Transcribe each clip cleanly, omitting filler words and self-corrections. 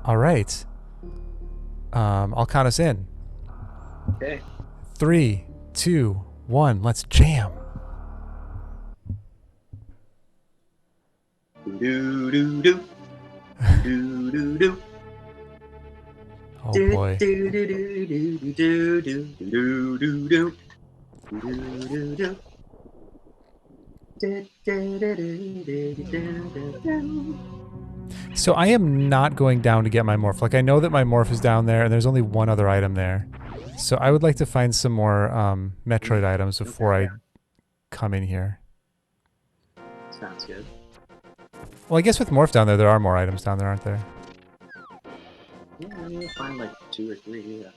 All right. I'll count us in. Okay. 3, 2, 1. Let's jam. Do do do do do do. Oh boy. Do do do do do do do do do do do. So I am not going down to get my morph. Like, I know that my morph is down there, and there's only one other item there. So I would like to find some more Metroid items before I come in here. Sounds good. Well, I guess with morph down there are more items down there, aren't there? Yeah, I mean, you'll find like 2 or 3, yeah.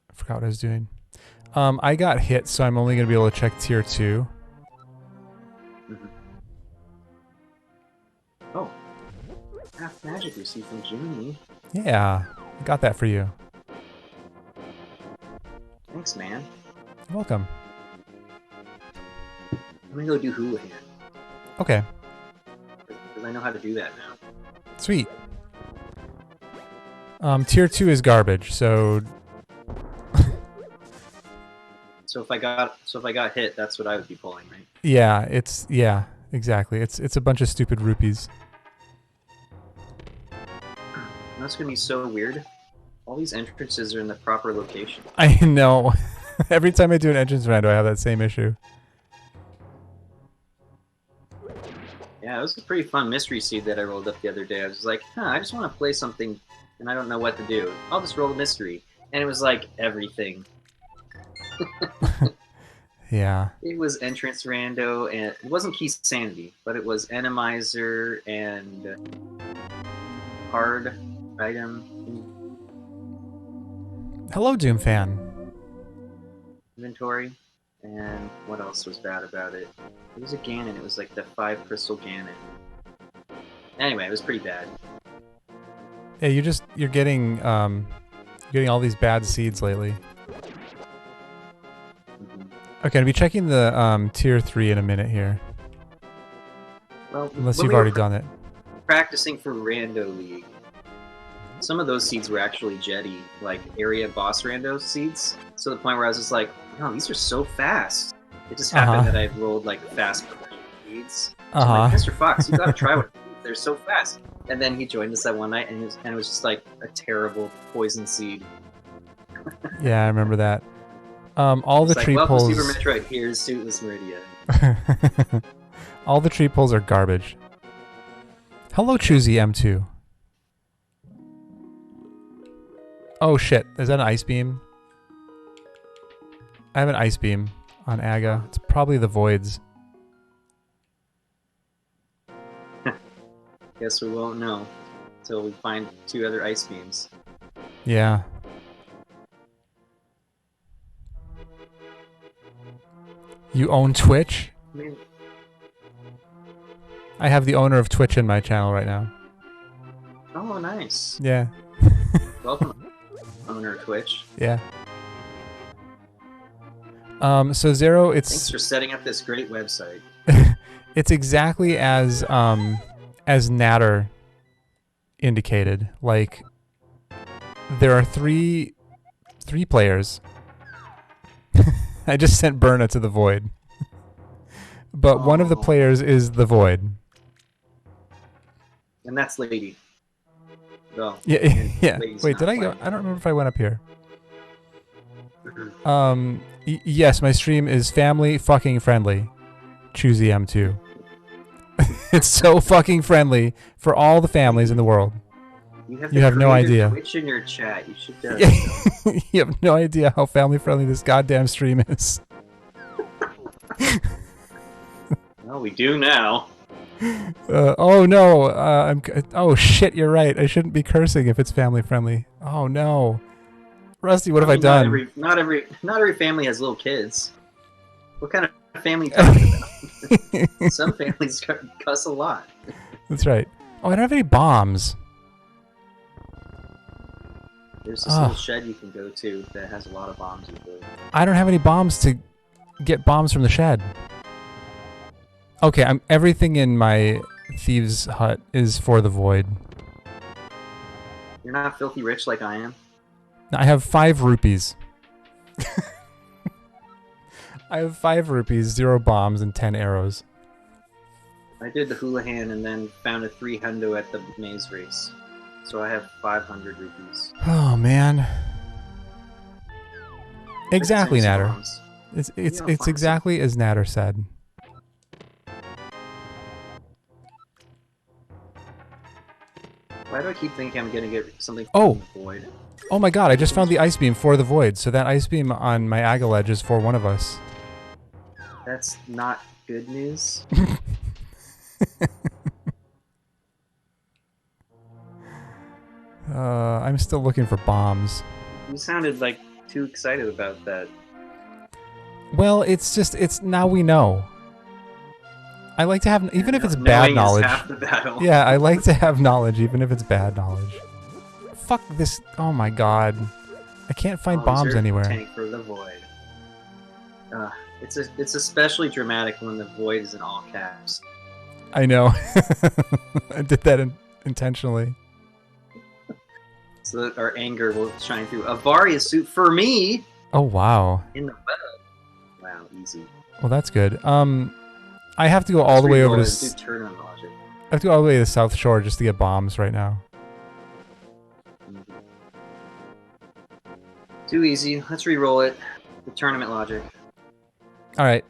I forgot what I was doing. I got hit, so I'm only going to be able to check tier 2. Oh. Half magic received from Joonie. Yeah, I got that for you. Thanks, man. You're welcome. I'm gonna go do hula hand. Okay. Because I know how to do that now. Sweet. Tier 2 is garbage, so... So if I got hit, that's what I would be pulling, right? Yeah, exactly. It's a bunch of stupid rupees. That's gonna be so weird. All these entrances are in the proper location. I know. Every time I do an entrance rando, I have that same issue. Yeah, it was a pretty fun mystery seed that I rolled up the other day. I was like, I just want to play something, and I don't know what to do. I'll just roll a mystery. And it was like everything. Yeah. It was entrance rando, and it wasn't key sanity, but it was enemizer and hard item. Hello, Doom fan. Inventory. And what else was bad about it? It was a Ganon. It was like the 5 crystal Ganon. Anyway, it was pretty bad. Yeah, you're getting all these bad seeds lately. Okay, I'll be checking the tier 3 in a minute here. Well, unless you've already done it. Practicing for Rando League. Some of those seeds were actually Jetty, like area boss rando seeds. To the point where I was just like, no, these are so fast. It just happened that I rolled like fast seeds. So I'm like, Mr. Fox, you gotta try one. They're so fast. And then he joined us that one night, and it was just like a terrible poison seed. Yeah, I remember that. All the tree welcome pulls. Super Metroid. Here's Suitless Meridia. All the tree pulls are garbage. Hello, Choosy M2. Oh shit! Is that an ice beam? I have an ice beam on Aga. It's probably the voids. Guess we won't know until we find 2 other ice beams. Yeah. You own Twitch? I have the owner of Twitch in my channel right now. Oh, nice. Yeah. Welcome, owner of Twitch. Yeah. So Zero, Thanks for setting up this great website. It's exactly as Natter indicated. Like, there are three players. I just sent Berna to the void. But one of the players is the void. And that's Lady. Well, yeah. Wait, did I go? I don't remember if I went up here. Yes, my stream is family fucking friendly. Choosy M2. It's so fucking friendly for all the families in the world. You have no idea. Twitch in your chat. You should. You have no idea how family friendly this goddamn stream is. Well, we do now. Oh no! Oh shit! You're right. I shouldn't be cursing if it's family friendly. Oh no, Rusty, what have I done? Not every family has little kids. What kind of family are you talking about? Some families cuss a lot. That's right. Oh, I don't have any bombs. There's this little shed you can go to that has a lot of bombs. I don't have any bombs to get bombs from the shed. Okay, everything in my thieves' hut is for the void. You're not filthy rich like I am. I have 5 rupees. I have 5 rupees, 0 bombs, and 10 arrows. I did the Houlihan and then found a 3 hundo at the maze race. So I have 500 rupees. Oh, man. Exactly, Natter. Bombs. It's exactly as Natter said. Why do I keep thinking I'm gonna get something Oh. from the void? Oh my god, I just found the ice beam for the void, so that ice beam on my Aga ledge is for one of us. That's not good news. I'm still looking for bombs. You sounded like too excited about that. Well, it's now we know. I like to have, even if it's bad knowledge. Is half the battle. Yeah, I like to have knowledge, even if it's bad knowledge. Fuck this, oh my god. I can't find bombs anywhere. Tank for the void. It's especially dramatic when the void is in all caps. I know. I did that intentionally. So that our anger will shine through. A Varia suit for me! Oh, wow. In the web. Wow, easy. Well, that's good. I have to go all the way over to... Tournament logic. I have to go all the way to the South Shore just to get bombs right now. Too easy. Let's re-roll it. The tournament logic. Alright.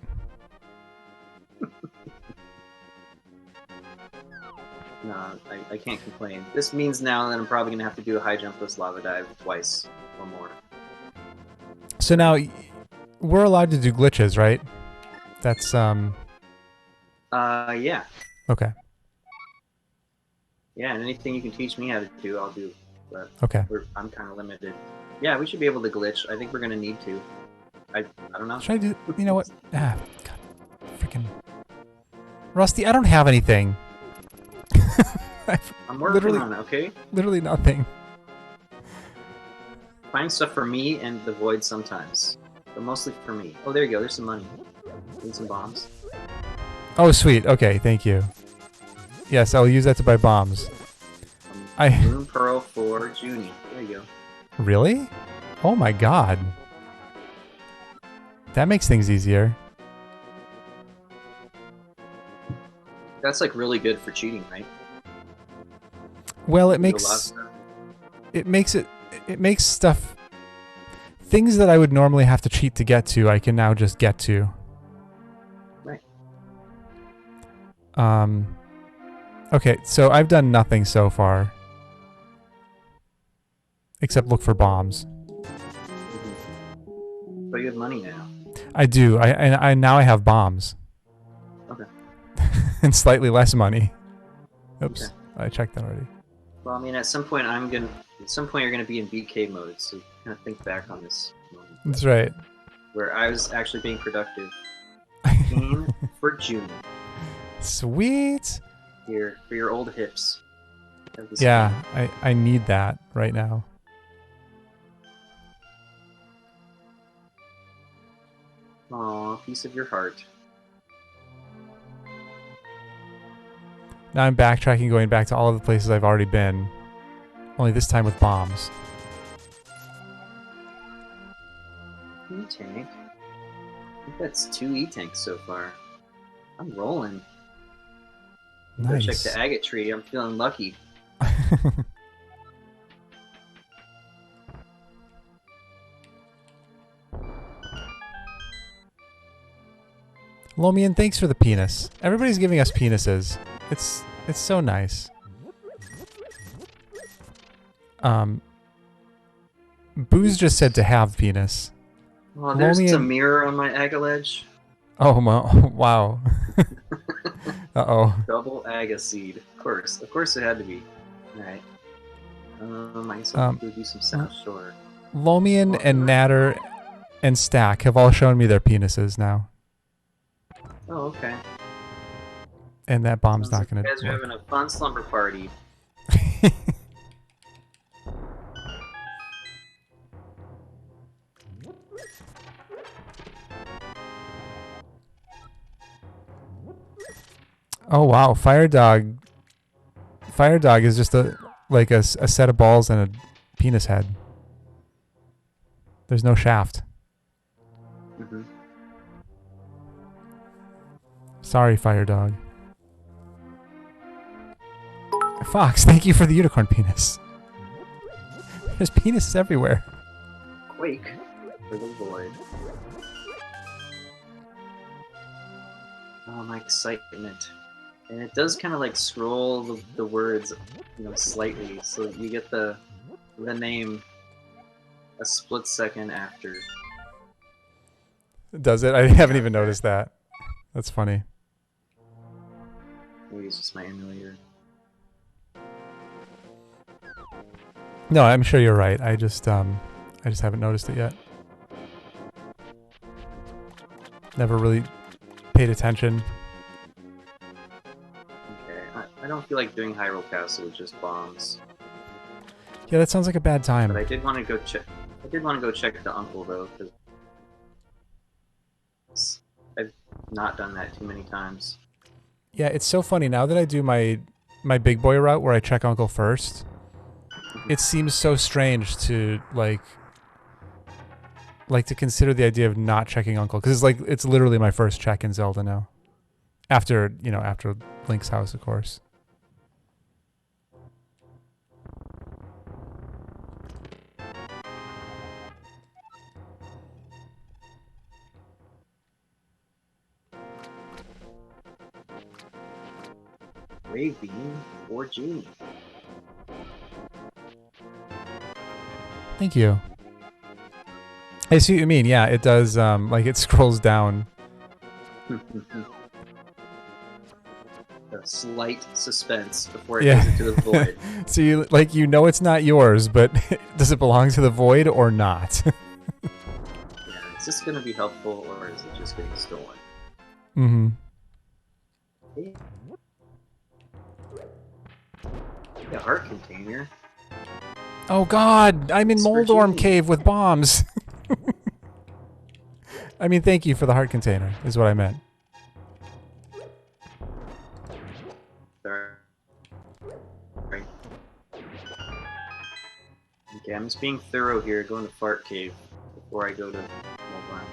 No, I can't complain. This means now that I'm probably going to have to do a high jumpless lava dive twice or more. So now, we're allowed to do glitches, right? That's, yeah. Okay. Yeah, and anything you can teach me how to do, I'll do. But okay. I'm kind of limited. Yeah, we should be able to glitch. I think we're going to need to. I don't know. Should I do... You know what? Ah, God. Freaking... Rusty, I don't have anything. I'm working on it, okay? Literally nothing. Find stuff for me and the void sometimes. But mostly for me. Oh, there you go. There's some money. Need some bombs. Oh, sweet. Okay, thank you. Yes, I'll use that to buy bombs. Moon Pearl for Junie. There you go. Really? Oh my god. That makes things easier. That's like really good for cheating, right? Well, it makes stuff, things that I would normally have to cheat to get to, I can now just get to. Right. Okay, so I've done nothing so far. Except look for bombs. But you have money now. I do. I now I have bombs. Okay. And slightly less money. Oops. Okay. I checked that already. Well, I mean, at some point you're gonna be in BK mode, so kind of think back on this moment. That's right. Where I was actually being productive. Aim for June. Sweet. Here, for your old hips. Yeah, I need that right now. Aw, piece of your heart. Now I'm backtracking, going back to all of the places I've already been. Only this time with bombs. E-tank? I think that's 2 E-tanks so far. I'm rolling. Nice. Go check the agate tree. I'm feeling lucky. Lomian, thanks for the penis. Everybody's giving us penises. It's so nice. Booze just said to have penis. Oh, there's Lomian... a mirror on my aga ledge. Oh, wow. Uh-oh. Double aga seed. Of course it had to be. Alright. I guess I'll have to do some South Shore. Lomian and Natter and Stack have all shown me their penises now. Oh, okay. And that bomb's Sounds not going to You guys are having a fun slumber party. Oh wow, fire dog. Fire dog is just a set of balls and a penis head. There's no shaft. Mm-hmm. Sorry, fire dog. Fox, thank you for the unicorn penis. There's penises everywhere. Quake for the void. Oh, my excitement. And it does kind of like scroll the words, slightly, so that you get the name a split second after. Does it? I haven't even noticed that. That's funny. Maybe it's just my emulator. No, I'm sure you're right. I just haven't noticed it yet. Never really paid attention. Okay, I don't feel like doing Hyrule Castle with just bombs. Yeah, that sounds like a bad time. But I did want to go check. I did want to go check the uncle though, because I've not done that too many times. Yeah, it's so funny now that I do my big boy route where I check Uncle first. It seems so strange to like to consider the idea of not checking Uncle, because it's literally my first check in Zelda now. After Link's house, of course. Wave beam or Genie. Thank you. I see what you mean. Yeah, it does. Like it scrolls down. A slight suspense before it goes into the void. So you know it's not yours, but does it belong to the void or not? Yeah, is this going to be helpful or is it just getting stolen? Mm-hmm. The heart container. Oh God! I'm in Moldorm Cave with bombs. I mean, thank you for the heart container. Is what I meant. Sorry. Right. Okay, I'm just being thorough here, going to Fart Cave before I go to Moldorm.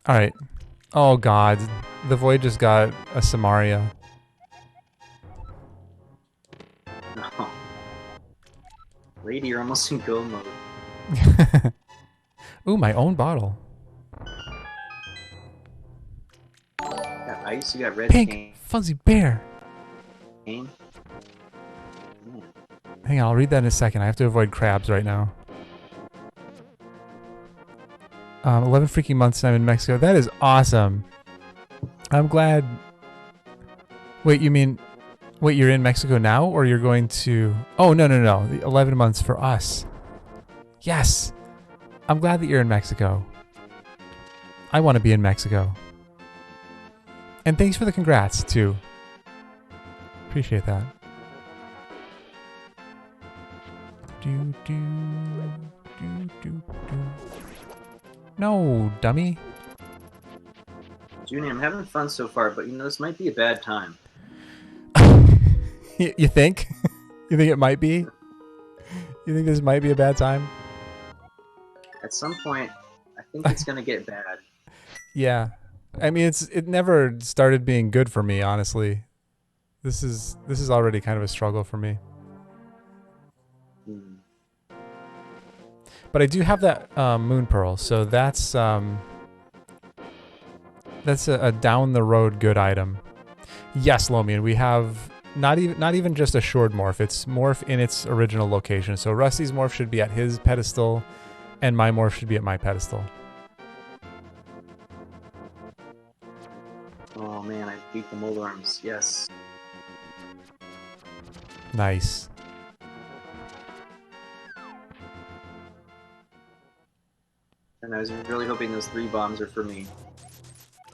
All right. Oh God, the void just got a Samaria. No. Lady, you're almost in go mode. Ooh, my own bottle. You got ice, you got red Pink cane. fuzzy bear. Yeah. Hang on, I'll read that in a second. I have to avoid crabs right now. 11 freaking months and I'm in Mexico. That is awesome. I'm glad. Wait, you mean... Wait, you're in Mexico now, or you're going to... Oh, no. The 11 months for us. Yes! I'm glad that you're in Mexico. I want to be in Mexico. And thanks for the congrats, too. Appreciate that. No, dummy. Junior, I'm having fun so far, but this might be a bad time. You think? You think it might be? You think this might be a bad time? At some point, I think it's gonna get bad. Yeah. I mean, it never started being good for me, honestly. This is already kind of a struggle for me. But I do have that moon pearl, so that's a down the road good item. Yes, Lomian, we have not even just a short morph. It's morph in its original location. So Rusty's morph should be at his pedestal, and my morph should be at my pedestal. Oh man, I beat the Moldorms. Yes. Nice. And I was really hoping those 3 bombs are for me.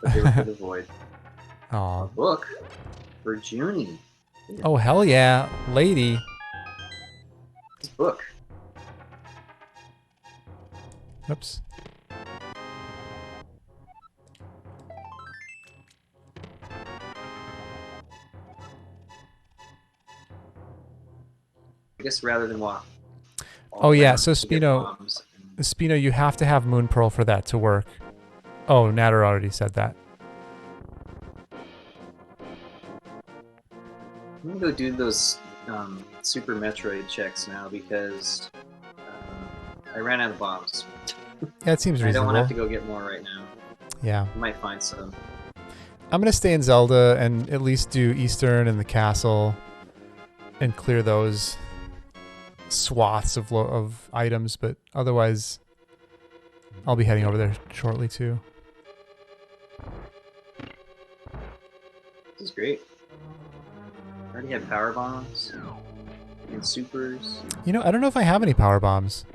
But they were for the void. Aw. A book for Junie. Oh, hell yeah. Lady. This book. Oops. guess rather than walk. Oh yeah, Down so to get Spino, bombs. Spino, you have to have Moon Pearl for that to work. Oh, Natter already said that. I'm gonna go do those Super Metroid checks now because I ran out of bombs. Yeah, it seems I don't want to have reasonable. to go get more right now. Yeah. I might find some. I'm gonna stay in Zelda and at least do Eastern and the castle and clear those swaths of items, but otherwise I'll be heading over there shortly too. This is great. I already have power bombs and supers. You know, I don't know if I have any power bombs.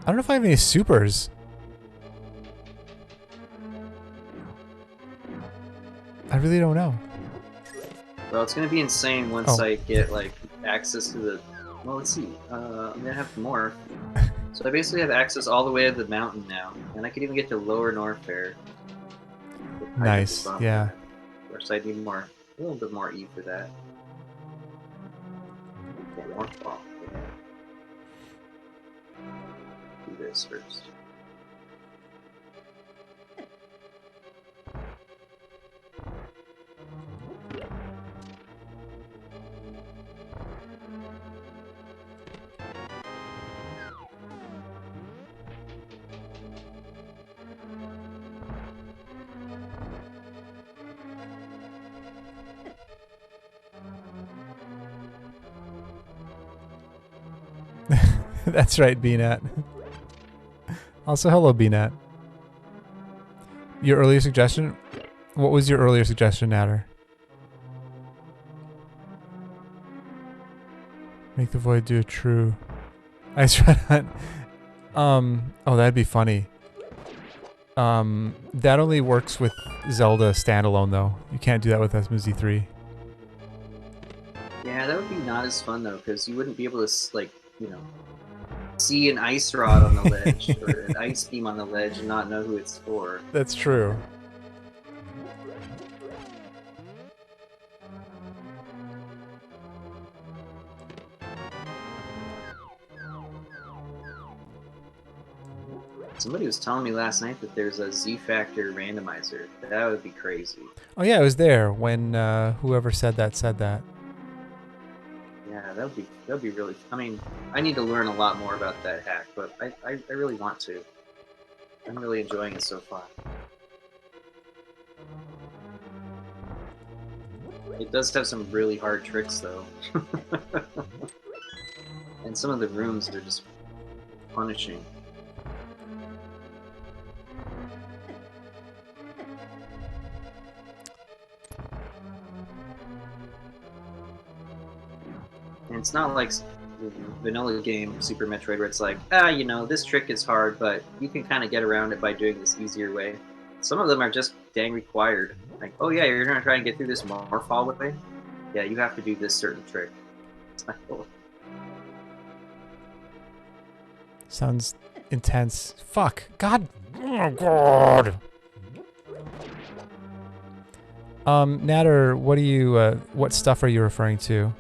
I don't know if I have any supers. I really don't know. Well, it's gonna be insane once I get like access to the. Well, let's see. I'm gonna have more. So I basically have access all the way to the mountain now, and I could even get to Lower Norfair. Nice. Yeah. Of course, I need more, a little bit more E for that. Yeah, Northfall. Do this first. That's right, BNat. Also, hello, BNat. Your earlier suggestion? What was your earlier suggestion, Natter? Make the void do a true ice red hunt. Oh, that'd be funny. That only works with Zelda standalone, though. You can't do that with SMZ3. Yeah, that would be not as fun though, because you wouldn't be able to like, you know, see an ice rod on the ledge or an ice beam on the ledge and not know who it's for. That's true. Somebody was telling me last night that there's a Z-factor randomizer. That would be crazy. Oh yeah, it was there when whoever said that said that. Yeah, that'd be really. I mean, I need to learn a lot more about that hack, but I really want to. I'm really enjoying it so far. It does have some really hard tricks though, and some of the rooms are just punishing. And it's not like the vanilla game Super Metroid where it's like, you know, this trick is hard, but you can kind of get around it by doing this easier way. Some of them are just dang required. Like, oh yeah, you're gonna try and get through this morph hallway? Yeah, you have to do this certain trick. It's like, oh. Sounds intense. Fuck. God. Oh God. Natter, what do you? What stuff are you referring to?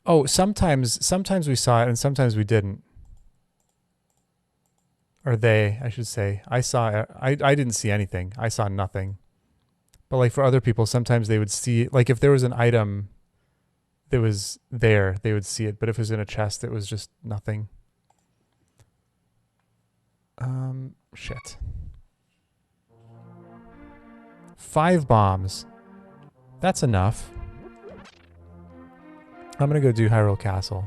Oh, sometimes we saw it and sometimes we didn't. Or they, I should say. I saw I didn't see anything. I saw nothing. But like for other people, sometimes they would see, like if there was an item that was there, they would see it. But if it was in a chest, it was just nothing. Shit. 5 bombs. That's enough. I'm gonna go do Hyrule Castle.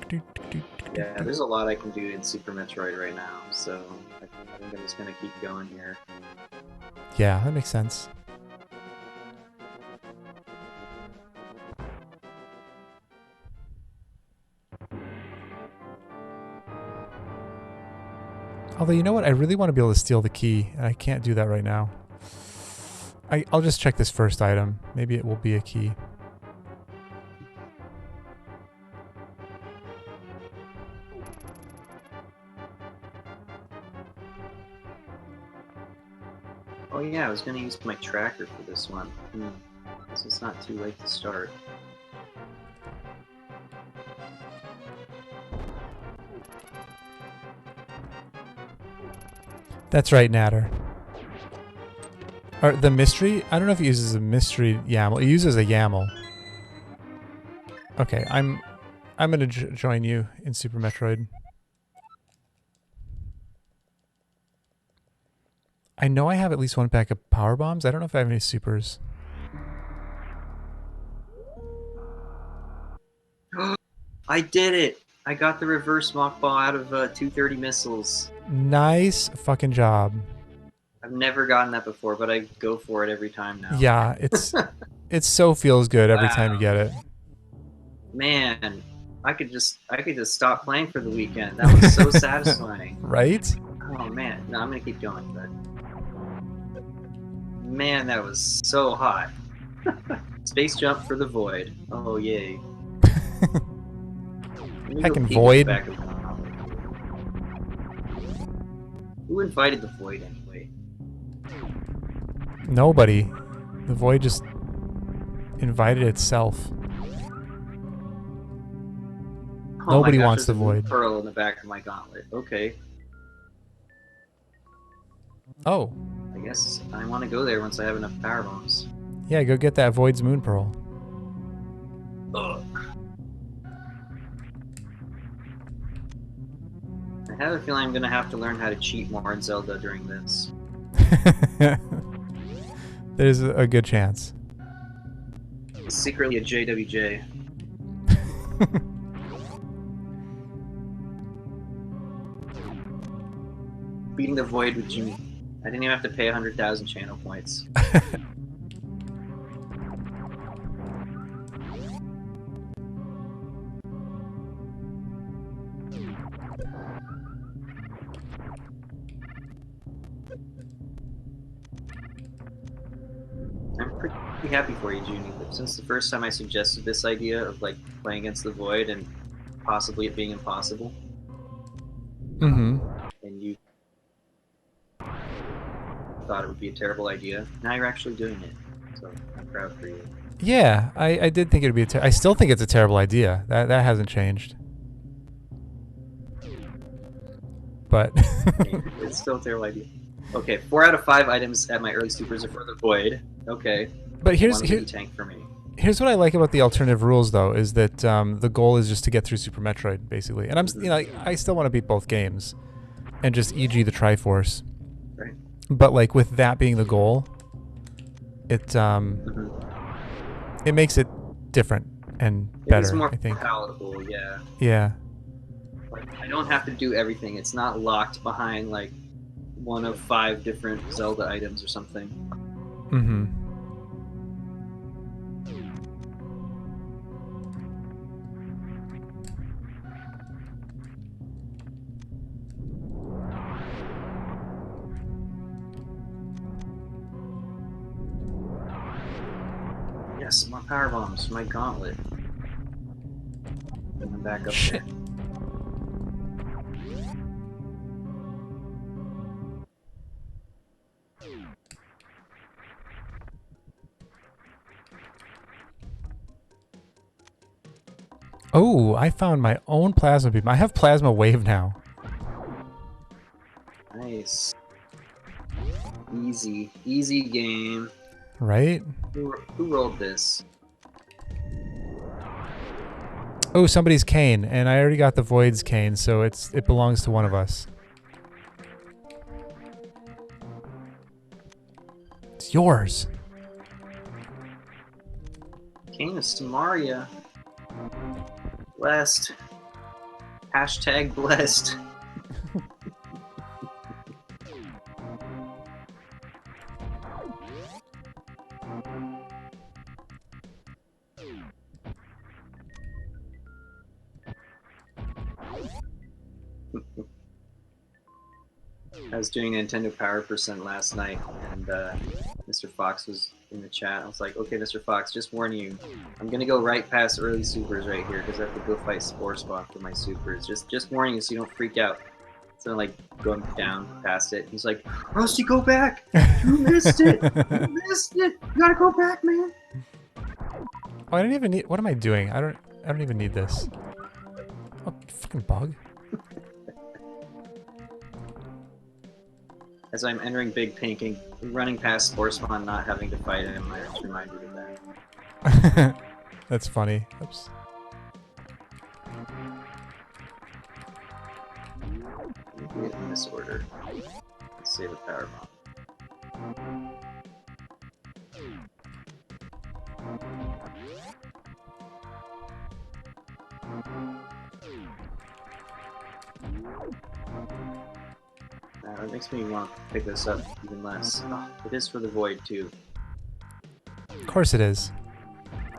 Yeah, there's a lot I can do in Super Metroid right now, so I think I'm just gonna keep going here. Yeah, that makes sense. Although, you know what? I really want to be able to steal the key, and I can't do that right now. I'll just check this first item. Maybe it will be a key. Oh yeah, I was gonna use my tracker for this one. Guess it's not too late to start. That's right, Natter. Or the mystery? I don't know if it uses a mystery YAML. It uses a YAML. Okay, I'm gonna join you in Super Metroid. I know I have at least one pack of power bombs. I don't know if I have any supers. I did it! I got the reverse mock ball out of 230 missiles. Nice fucking job. I've never gotten that before, but I go for it every time now. Yeah, it so feels good every time you Wow. get it. Man, I could just stop playing for the weekend. That was so satisfying. Right? Oh man, no, I'm gonna keep going, but man, that was so hot. Space jump for the void. Oh yay. Heckin' void. Who invited the void anyway? Nobody. The void just invited itself. Oh Nobody my gosh, wants the there's a moon void. pearl in the back of my gauntlet. Okay. Oh. I guess I want to go there once I have enough power bombs. Yeah, go get that void's moon pearl. Ugh. I have a feeling I'm gonna have to learn how to cheat more in Zelda during this. There's a good chance. It's secretly a JWJ. Beating the void with Jimmy. I didn't even have to pay 100,000 channel points. I'm pretty happy for you, Junie, but since the first time I suggested this idea of like playing against the void and possibly it being impossible, Mm-hmm. and you thought it would be a terrible idea, now you're actually doing it. So I'm proud for you. Yeah, I did think it would be I still think it's a terrible idea. That hasn't changed. But It's still a terrible idea. Okay, 4 out of 5 items at my early supers are for the void. Okay. But here's One tank for me. Here's what I like about the alternative rules, though, is that the goal is just to get through Super Metroid, basically. And I still want to beat both games, and just EG the Triforce. Right. But like with that being the goal, it it makes it different and better. It's more I think. palatable, yeah. Yeah. Like, I don't have to do everything. It's not locked behind like one of 5 different Zelda items or something. Mm-hmm. Yes, more power bombs, my gauntlet. And I'm back up Shit. there. Oh, I found my own plasma beam. I have plasma wave now. Nice. Easy game. Right? Who rolled this? Oh, somebody's cane, and I already got the Void's cane, so it belongs to one of us. It's yours. King of Samaria. Blessed. Hashtag blessed. I was doing Nintendo Power Percent last night, and Mr. Fox was in the chat. I was like, okay, Mr. Fox, just warning you, I'm gonna go right past early supers right here because I have to go fight Spore Spawn for my supers. Just warning you so you don't freak out. So I'm like going down past it. He's like, Rusty, go back! You missed it! You missed it! You gotta go back, man! Oh, I don't even need. What am I doing? I don't even need this. Oh, fucking bug. As I'm entering Big Pink and running past Spore Spawn, not having to fight him, I just reminded of that. That's funny. Oops. Maybe in this order. Let's save a power bomb. That makes me want to pick this up even less. Oh, it is for the void too. Of course it is.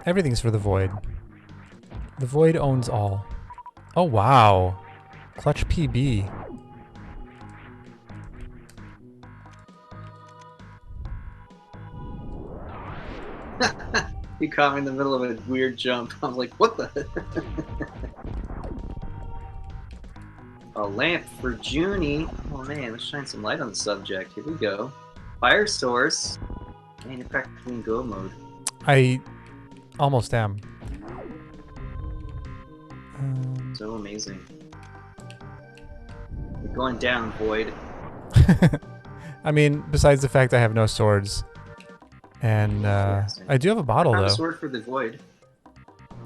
Everything's for the void. The void owns all. Oh wow. Clutch PB. He caught me in the middle of a weird jump. I was like, what the? A lamp for Junie. Oh man, let's shine some light on the subject. Here we go. Fire source. Man, you're practically in go mode. I almost am. So amazing. You're going down, Void. I mean, besides the fact I have no swords. And I do have a bottle, I found though. a sword for the Void.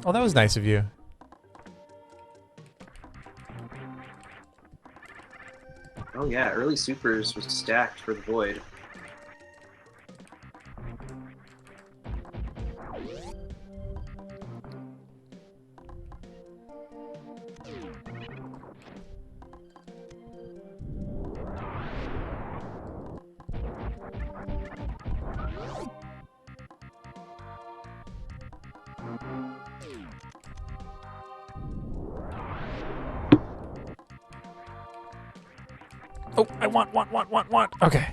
Oh, that was nice of you. Oh yeah, early supers was stacked for the Void. Oh, I want. Okay.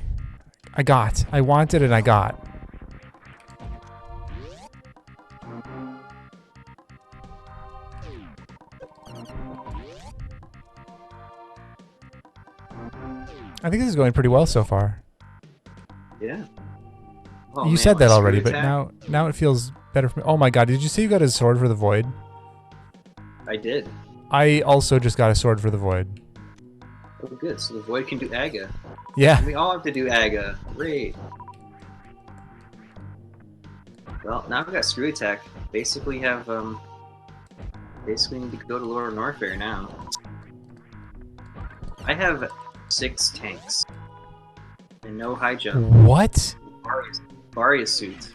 I wanted and I got. I think this is going pretty well so far. Yeah. Oh, You man, said what, that a already, screw but attack? now it feels better for me. Oh my god, did you say you got a sword for the void? I did. I also just got a sword for the void. Oh good, so the Void can do Aga. Yeah. And we all have to do Aga. Great. Well, now we've got screw attack. Basically have basically need to go to Lower Norfair now. I have 6 tanks. And no high jump. What? Varia suit.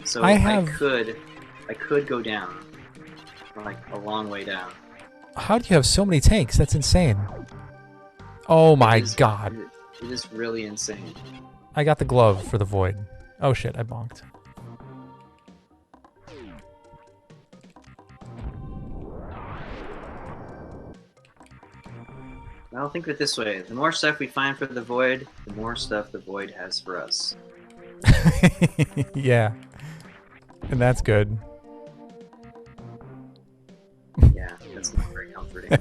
So I I have- could go down. Like a long way down. How do you have so many tanks? That's insane. Oh my god. It is really insane. I got the glove for the void. Oh shit, I bonked. I'll think of it this way. The more stuff we find for the Void, the more stuff the Void has for us. Yeah. And that's good. Yeah, that's not very comforting.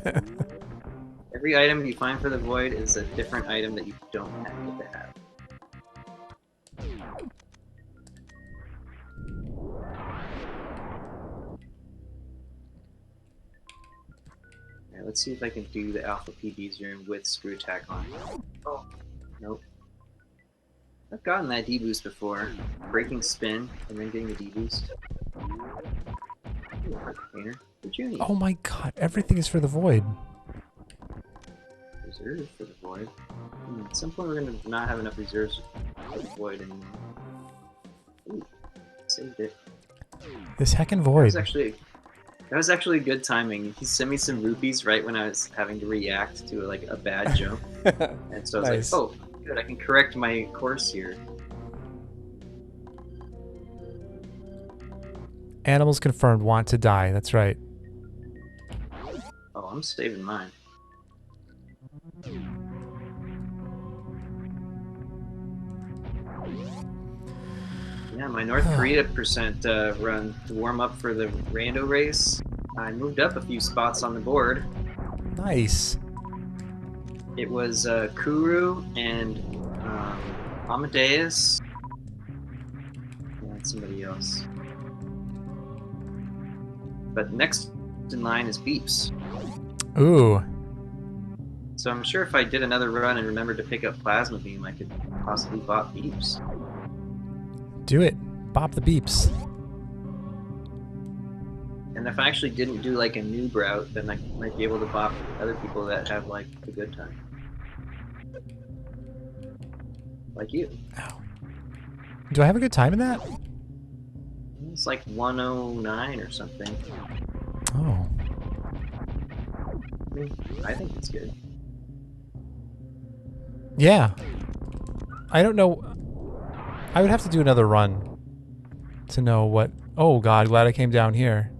Every item you find for the Void is a different item that you don't have to have. Alright, let's see if I can do the Alpha PD's room with screw attack on. Oh, nope. I've gotten that D-boost before. Breaking spin, and then getting the D-boost. Container for Junie. Oh my god, everything is for the void. Reserve for the Void. At some point we're gonna not have enough reserves for the Void anymore. Ooh, saved it. This heckin' That void. was actually good timing. He sent me some rupees right when I was having to react to like a bad jump, and so I was Nice. like, "Oh, good! I can correct my course here." Animals confirmed want to die. That's right. Oh, I'm saving mine. Yeah, my North Korea run to warm up for the rando race. I moved up a few spots on the board. Nice. It was Kuru and Amadeus and somebody else. But next in line is Beeps. Ooh. So I'm sure if I did another run and remembered to pick up Plasma Beam, I could possibly bop Beeps. Do it. Bop the beeps. And if I actually didn't do like a noob route, then I might be able to bop other people that have like a good time. Like you. Ow. Do I have a good time in that? It's like 109 or something. Oh. I think it's good. Yeah. I don't know. I would have to do another run to know what... Oh god, glad I came down here.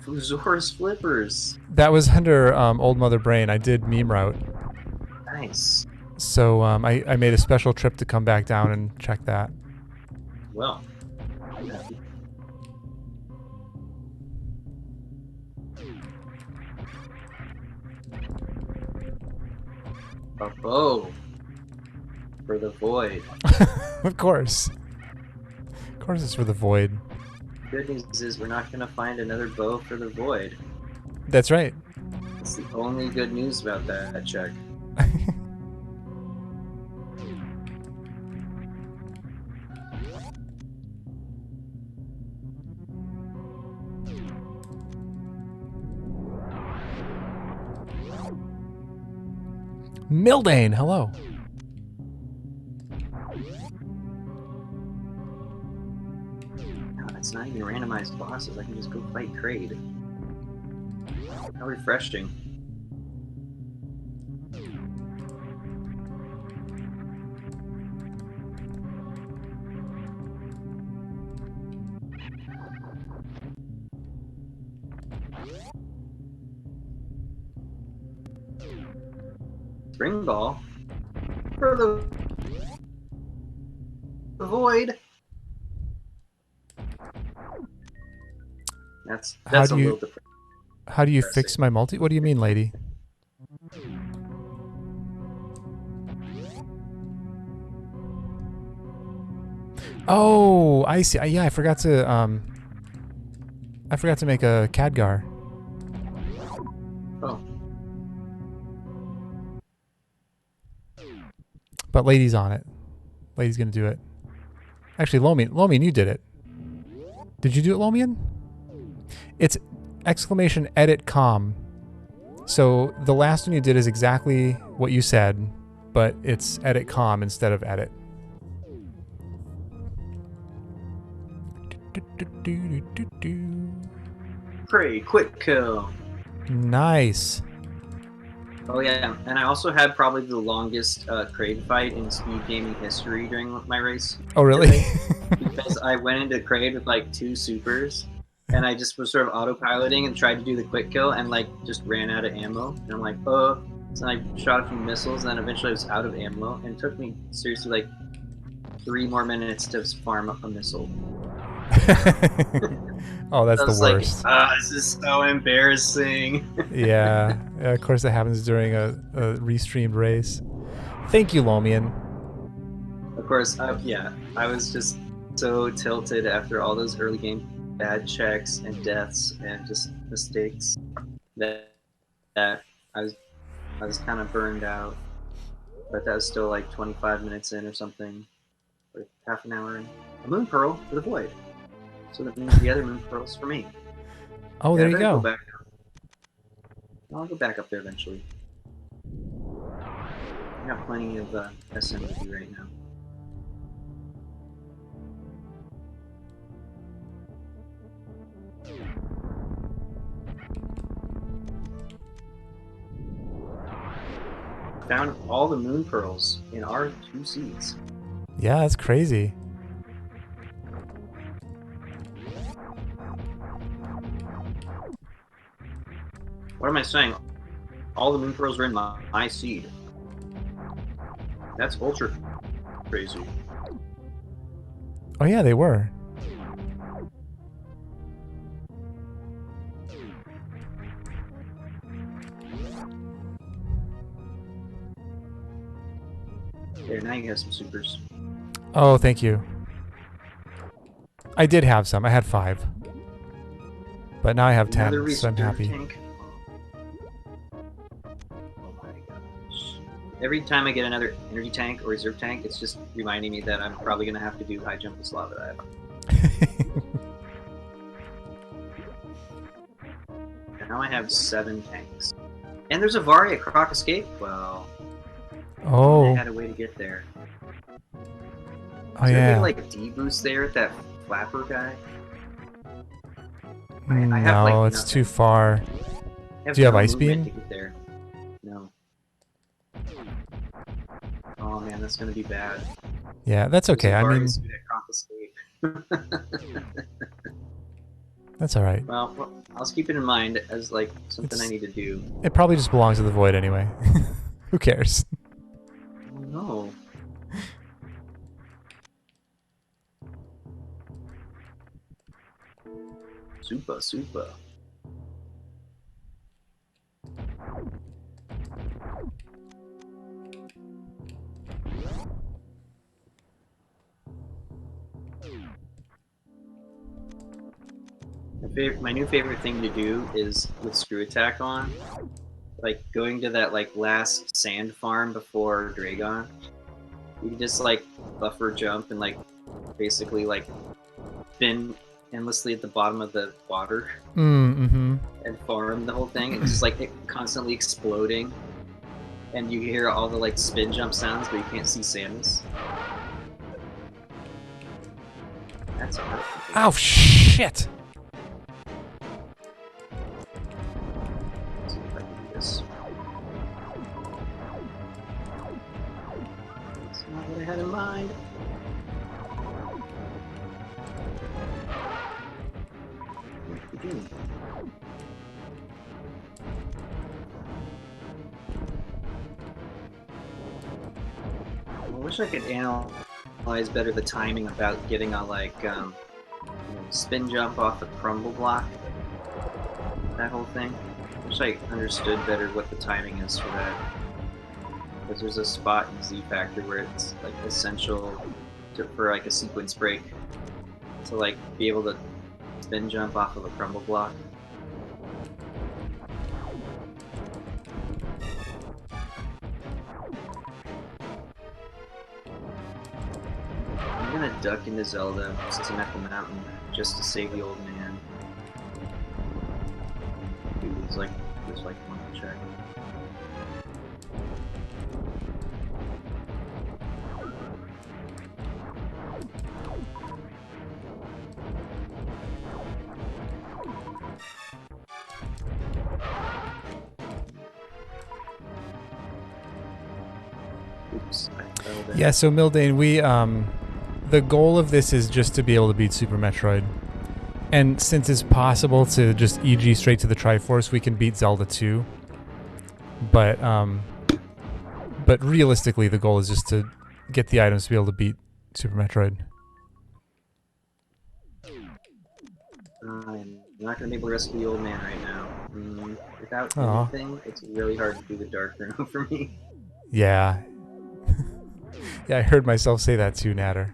Fuzora's Flippers. That was under Old Mother Brain. I did meme route. Nice. So I made a special trip to come back down and check that. Well. A bow for the void. Of course. Of course it's for the void. Good news is we're not going to find another bow for the void. That's right. It's the only good news about that check. Mildane, hello. No, it's not even randomized bosses. I can just go fight Kraid. How refreshing. Spring ball for the void. That's a little different. How do you fix my multi? What do you mean, lady? Oh, I see. Yeah, I forgot to make a Khadgar. Oh. But Lady's on it. Lady's gonna do it. Actually, Lomian, you did it. Did you do it, Lomian? It's exclamation edit com. So the last one you did is exactly what you said, but it's edit com instead of edit. Pretty quick kill. Nice. Oh yeah, and I also had probably the longest Kraid fight in speed gaming history during my race. Oh really? Because I went into Kraid with like 2 supers, and I just was sort of autopiloting and tried to do the quick kill, and like just ran out of ammo. And I'm like, oh. So I shot a few missiles, and then eventually I was out of ammo, and it took me seriously like 3 more minutes to farm up a missile. Oh, that's the worst. Like, this is so embarrassing. Yeah, of course it happens during a restreamed race. Thank you, Lomian. Of course, yeah, I was just so tilted after all those early game bad checks and deaths and just mistakes that I was kind of burned out. But that was still like 25 minutes in or something, or half an hour in. A moon pearl for the void. So that means the other moon pearl's for me. Oh, yeah, there you go. I'll go back up there eventually. I got plenty of SMZ right now. Found all the moon pearls in our 2 seeds. Yeah, that's crazy. What am I saying? All the moon pearls were in my seed. That's ultra crazy. Oh yeah, they were. There, now you have some supers. Oh, thank you. I did have some. I had 5. But now I have Another 10, so I'm reserve happy. tank. Oh my gosh. Every time I get another energy tank or reserve tank, it's just reminding me that I'm probably going to have to do high jump with lava dive. And now I have 7 tanks. And there's a Varia Croc Escape. Well, Oh. I had a way to get there. Oh Is there a yeah. big like D-boost there at that flapper guy? I No, have like it's nothing. too far. I Do you have no Ice movement Beam? to get there. No. Oh man, that's gonna be bad. Yeah, that's okay. I mean, Suit at Croc Escape. that's all right. Well, I'll just keep it in mind as like something I need to do. It probably just belongs to the void anyway. Who cares? Oh no. Super. My new favorite thing to do is with screw attack on, like going to that like last sand farm before Dragon. You can just like buffer jump and like basically like spin endlessly at the bottom of the water Mm-hmm. and farm the whole thing, and just like it constantly exploding, and you hear all the like spin jump sounds, but you can't see Samus. That's a Oh shit! Let's see if I can do this. That's not what I had in mind. What are you doing? I wish I could analyze better the timing about getting a like spin jump off the crumble block. That whole thing. I wish I understood better what the timing is for that. Because there's a spot in Z Factor where it's like essential for like a sequence break to like be able to spin jump off of a crumble block. I'm gonna duck into Zelda since I'm at the mountain just to save the old man. There's like one check. Oops, I fell down. Yeah, so Mildane, we the goal of this is just to be able to beat Super Metroid. And since it's possible to just EG straight to the Triforce, we can beat Zelda 2. But realistically the goal is just to get the items to be able to beat Super Metroid. I'm not gonna be able to rescue the old man right now. Without Aw. anything, it's really hard to do the dark room for me. Yeah. Yeah, I heard myself say that too, Natter.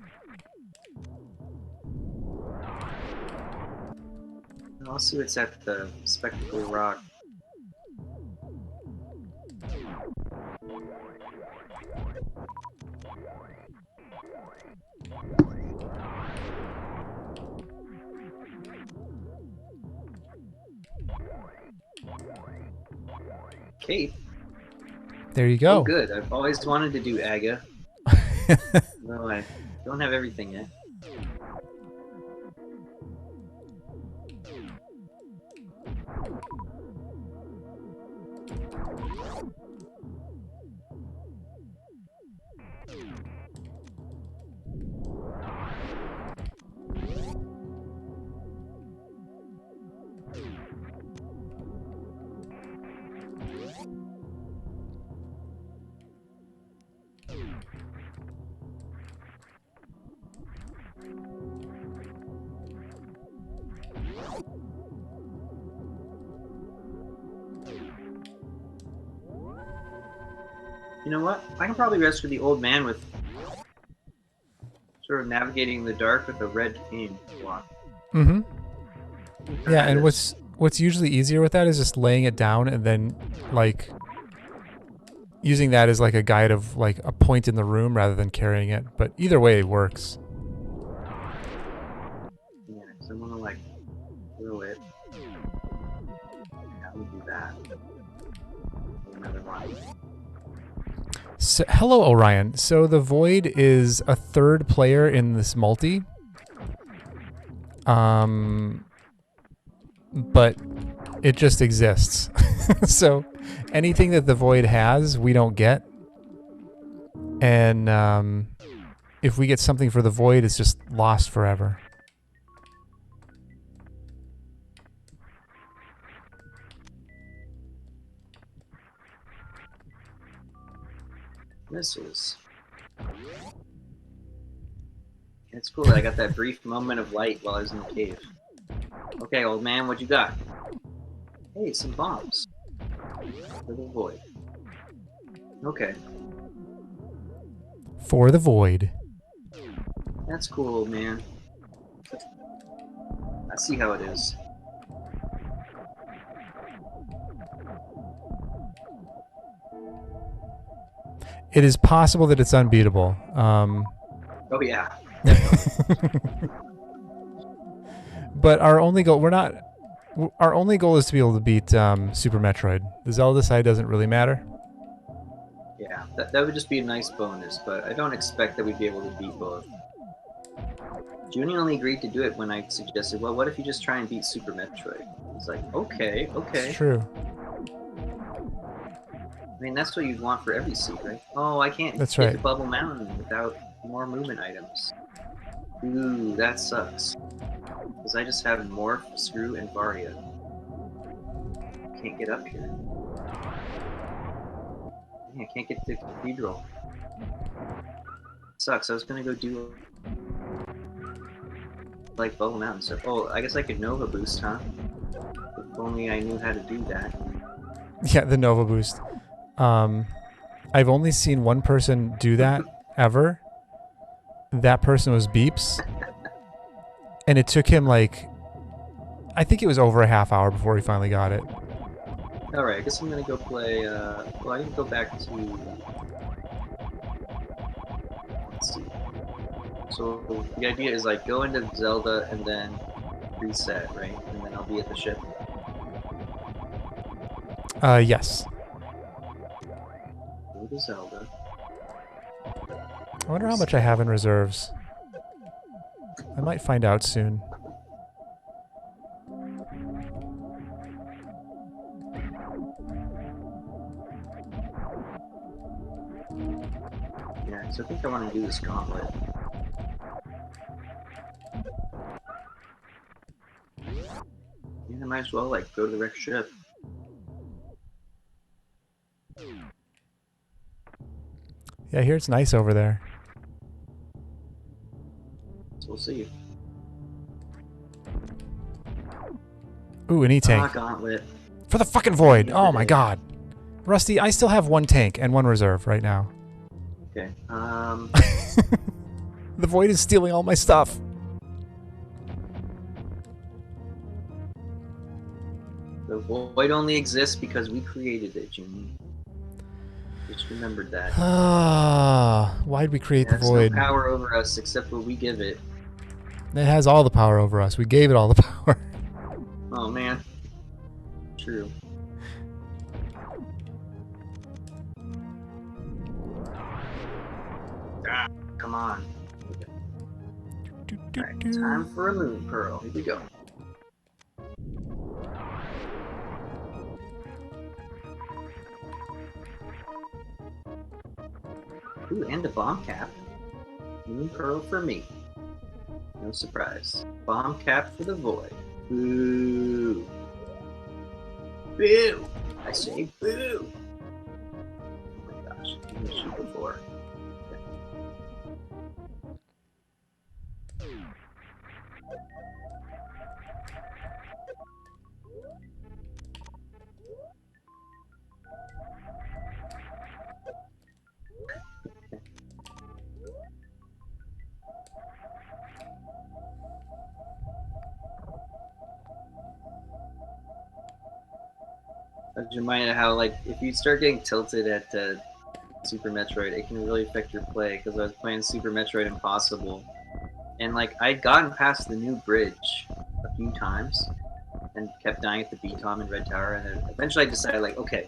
I'll see what's at the Spectacle Rock. Cape. There you go. Oh, good. I've always wanted to do Aga. No, I don't have everything yet. You know what? I can probably rescue the old man with sort of navigating in the dark with a red cane block. Mm-hmm. Yeah, and This. what's usually easier with that is just laying it down and then like using that as like a guide of like a point in the room rather than carrying it. But either way it works. Yeah, because I want to like throw it. How do we do that? Another one. So, hello, Orion. So the Void is a third player in this multi. But it just exists. So anything that the Void has, we don't get. And if we get something for the Void, it's just lost forever. Missiles. It's cool that I got that brief moment of light while I was in the cave. Okay, old man, what you got? Hey, some bombs. For the Void. Okay. For the Void. That's cool, old man. I see how it is. It is possible that it's unbeatable. Oh yeah. But our only goal, our only goal is to be able to beat Super Metroid. The Zelda side doesn't really matter. Yeah, that would just be a nice bonus, but I don't expect that we'd be able to beat both. Junie only agreed to do it when I suggested, well, what if you just try and beat Super Metroid? He's like, okay. It's true. I mean, that's what you'd want for every seed, right? Oh, I can't That's get right. to Bubble Mountain without more movement items. Ooh, that sucks. Because I just have Morph, Screw, and Varia. Can't get up here. I can't get to the Cathedral. Sucks. I was gonna go do like Bubble Mountain stuff. Oh, I guess I could Nova Boost, huh? If only I knew how to do that. Yeah, the Nova Boost. I've only seen one person do that ever. That person was Beeps. And it took him like, I think it was over a half hour before he finally got it. Alright, I guess I'm gonna go play, well, I can go back to... Let's see. So, the idea is like, go into Zelda and then reset, right? And then I'll be at the ship. Yes. Go to Zelda. I wonder how much I have in reserves. I might find out soon. Yeah, so I think I want to do this gauntlet. Yeah, I might as well, like, go to the wrecked ship. Yeah, I hear it's nice over there. So we'll see. Ooh, an E-tank. Ah, gauntlet. For the fucking Void! Oh my god. Rusty, I still have one tank and one reserve right now. Okay, The Void is stealing all my stuff. the Void only exists because we created it, Jimmy. Just remembered that. Why'd we create the It has Void? no power over us except what we give it. It has all the power over us. We gave it all the power. Oh man. True. Ah, come on. Okay. Alright, time for a moon pearl. Here we go. Ooh, and a bomb cap. Moon pearl for me. No surprise. Bomb cap for the Void. Boo. Boo! I say boo! Oh my gosh, I missed you before. reminded how like if you start getting tilted at Super Metroid, it can really affect your play. Because I was playing Super Metroid Impossible, and like I'd gotten past the new bridge a few times, and kept dying at the B-Tom and Red Tower, and then eventually I decided like, okay,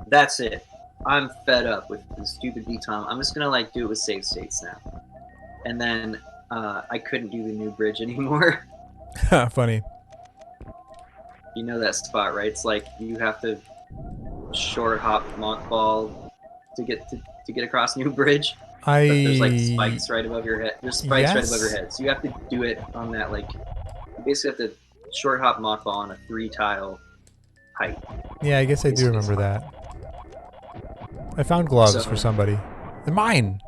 that's it. I'm fed up with the stupid B-Tom. I'm just gonna like do it with save states now. And then I couldn't do the new bridge anymore. Funny. You know that spot, right? It's like you have to short hop mockball to get across new bridge. But there's like I spikes right above your head. There's spikes right above your yes. head, so you have to do it on that like. You basically have to short hop mockball on a 3-tile height. Yeah, I guess I do Basically, remember that. I found gloves for so somebody. They're mine.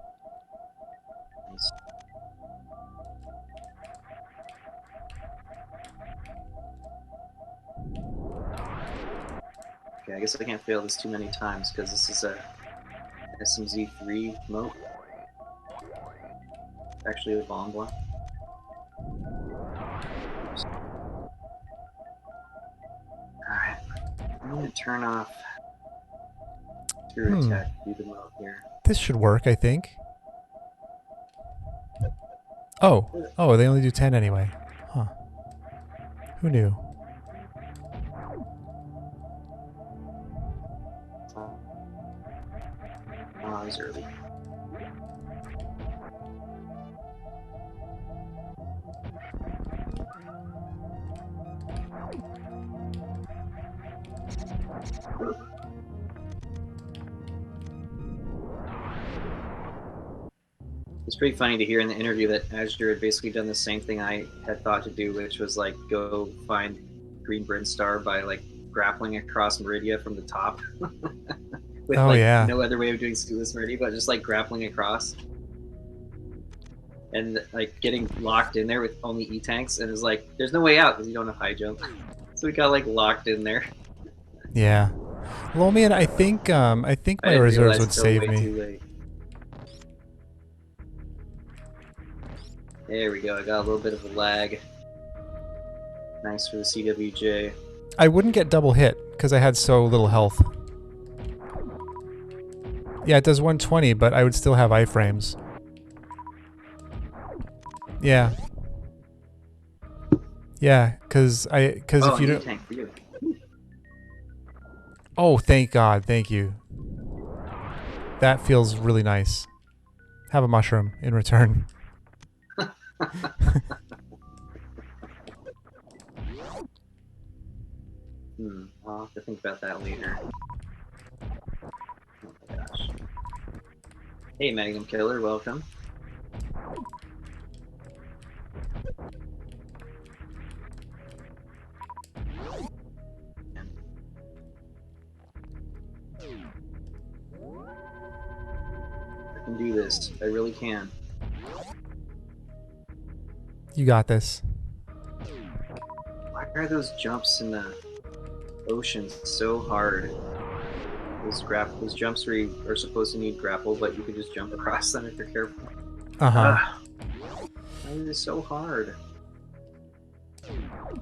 okay, I guess I can't fail this too many times because this is a SMZ3 moat. Actually, a bomb block. Alright, I'm gonna turn off Screw attack through the moat here. This should work, I think. Oh. Oh, they only do 10 anyway. Huh. Who knew? Oh, I was early. It's pretty funny to hear in the interview that Azure had basically done the same thing I had thought to do, which was like go find Green Brinstar by like grappling across Meridia from the top, with Oh, like yeah. no other way of doing Schooless Meridia, but just like grappling across, and like getting locked in there with only E tanks, and it's like there's no way out because you don't have high jump, so we got like locked in there. Yeah. Well, man, I think I my didn't reserves realize would until save way me. too late. There we go. I got a little bit of a lag. Nice for the CWJ. I wouldn't get double hit because I had so little health. Yeah, it does 120, but I would still have iframes. Yeah. Yeah, because Oh, if you an don't. E-tank for you. Oh, thank God, thank you. That feels really nice. Have a mushroom in return. I'll have to think about that later. Oh my gosh. Hey, Magnum Killer, welcome. I can do this. I really can. You got this. Why are those jumps in the ocean so hard? Those jumps where you are supposed to need grapple, but you can just jump across them if you're careful. Uh-huh. Why is it so hard?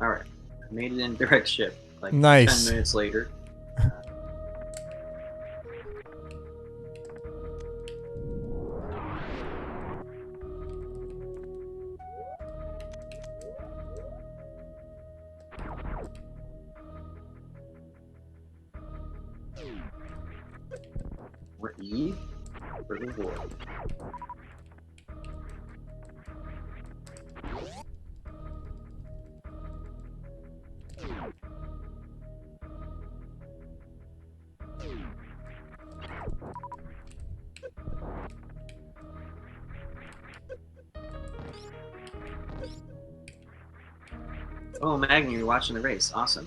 Alright. I made it in direct ship. Like Nice. 10 minutes later. Or E for the void. Oh, Magni, you're watching the race. Awesome.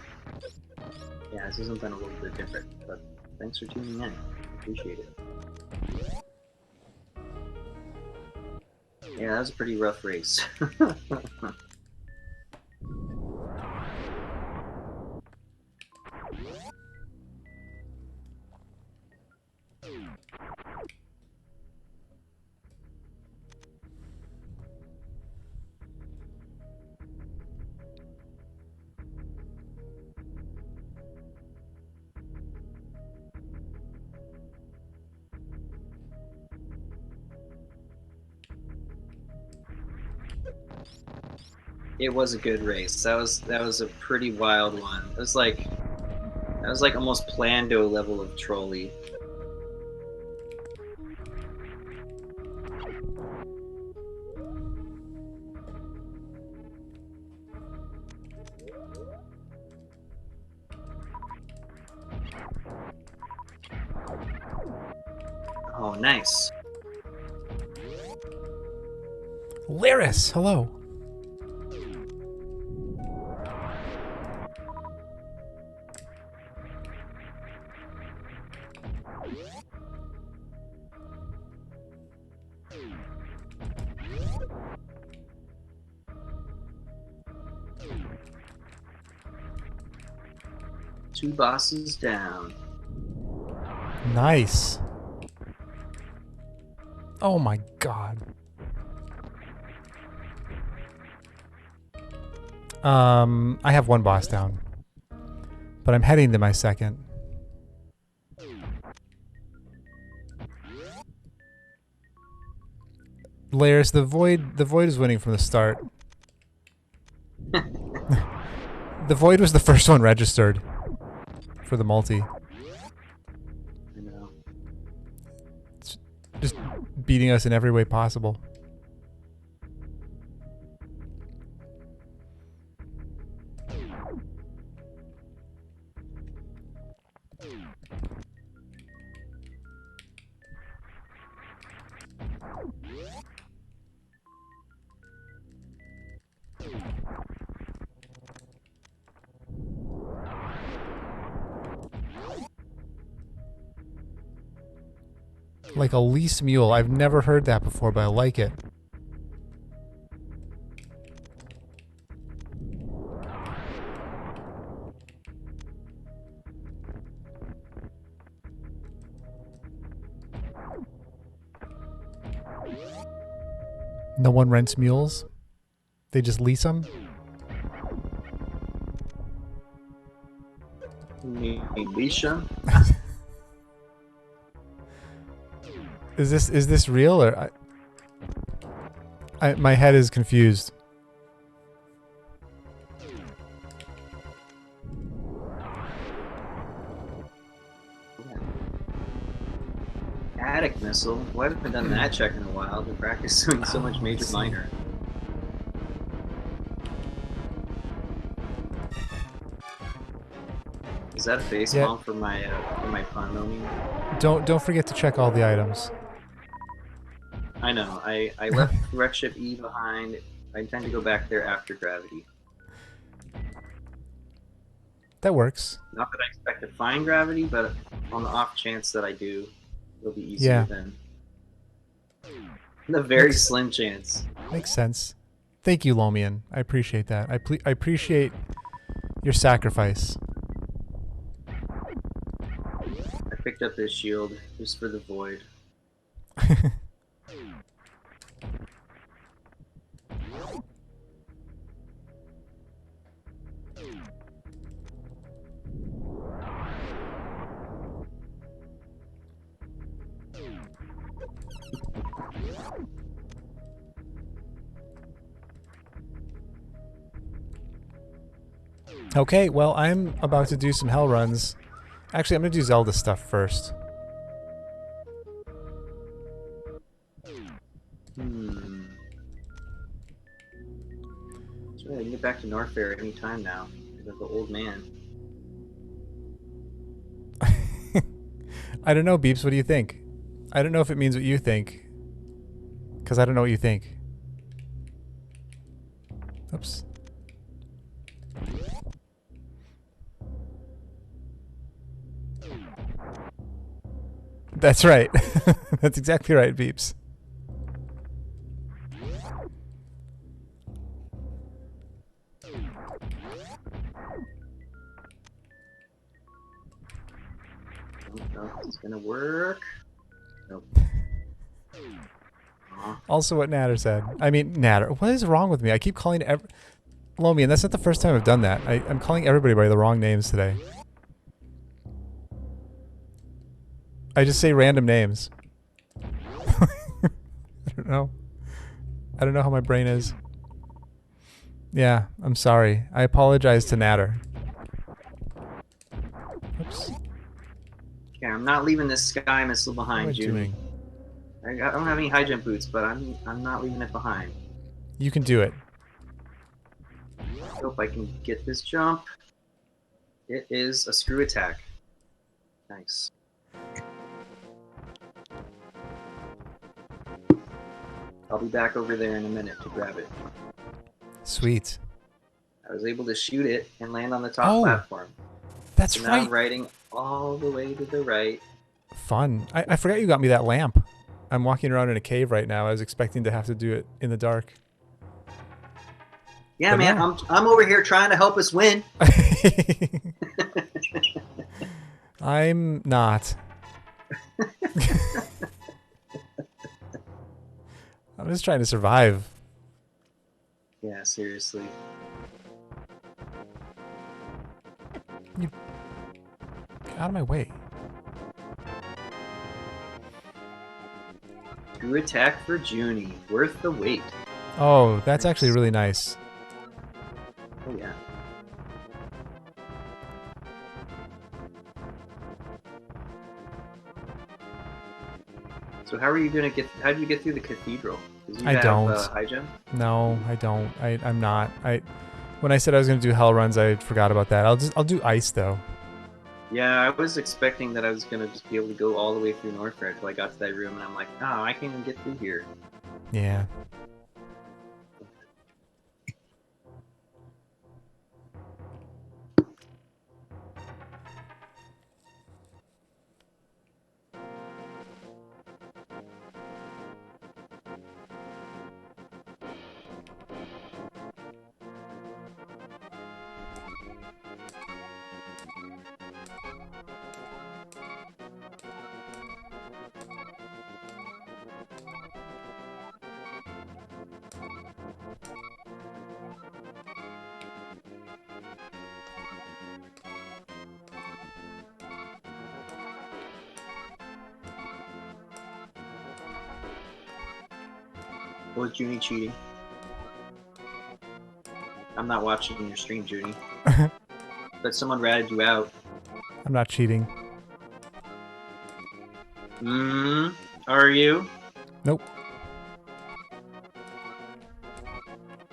Yeah, this is something a little bit different, but thanks for tuning in. Appreciate it. Yeah, that was a pretty rough race. It was a good race. That was a pretty wild one. It was like almost Plando level of trolley. Oh, nice. Laris, hello. Two bosses down. Nice. Oh my god. I have one boss down, but I'm heading to my second. Laris, the void is winning from the start. The void was the first one registered for the multi. I know. It's just beating us in every way possible. Like a lease mule. I've never heard that before, but I like it. No one rents mules? They just lease them? Alicia? Is this real or my head is confused. Attic missile? Why haven't I done that check in a while? The practice doing so much major minor. Is that a face bomb for my pun moment? Don't forget to check all the items. I know. I left Wreck Ship E behind. I intend to go back there after Gravity. That works. Not that I expect to find Gravity, but on the off chance that I do, it'll be easier then. The very slim chance. Makes sense. Thank you, Lomian. I appreciate that. I appreciate your sacrifice. I picked up this shield just for the void. Okay, well, I'm about to do some hell runs. Actually, I'm going to do Zelda stuff first. So I can get back to Norfair any time now. Because the old man. I don't know, Beeps. What do you think? I don't know if it means what you think. Because I don't know what you think. Oops. That's right. That's exactly right, Beeps. Don't know if it's gonna work. Nope. Also what Natter said. I mean, Natter. What is wrong with me? I keep calling Lomian, that's not the first time I've done that. I'm calling everybody by the wrong names today. I just say random names. I don't know. I don't know how my brain is. Yeah, I'm sorry. I apologize to Natter. Oops. Okay, I'm not leaving this sky missile What am I behind, Junie. doing? I don't have any high jump boots, but I'm not leaving it behind. You can do it. Hope I can get this jump. It is a screw attack. Nice. I'll be back over there in a minute to grab it. Sweet. I was able to shoot it and land on the top Oh, platform. that's So now right. I'm riding all the way to the right. Fun. I forgot you got me that lamp. I'm walking around in a cave right now. I was expecting to have to do it in the dark. Yeah, But man, no. I'm over here trying to help us win. I'm not. I'm just trying to survive. Yeah, seriously. Get out of my way. Screw attack for Junie. Worth the wait. Oh, that's actually really nice. Oh yeah. So how are you gonna get? How do you get through the cathedral? Because you I have don't. high jump. No, I don't. I'm not. When I said I was gonna do hell runs, I forgot about that. I'll do ice though. Yeah, I was expecting that I was gonna just be able to go all the way through Northred until I got to that room, and I'm like, no, I can't even get through here. Yeah. Was Junie cheating? I'm not watching your stream, Junie. But someone ratted you out. I'm not cheating. Are you? Nope.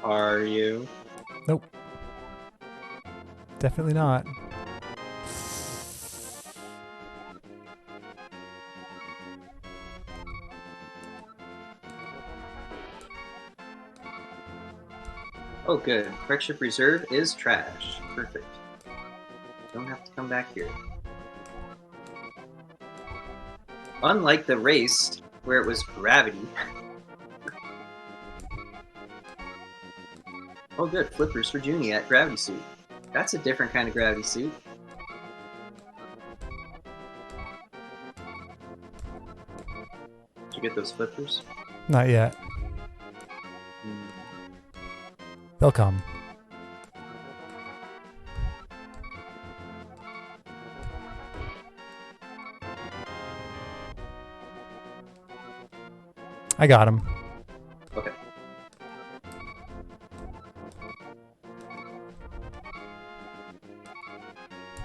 Are you? Nope. Definitely not. Oh, good. Friendship Reserve is trash. Perfect. Don't have to come back here. Unlike the race, where it was gravity. Oh, good. Flippers for Junie at Gravity Suit. That's a different kind of gravity suit. Did you get those flippers? Not yet. They'll come. I got him. Okay.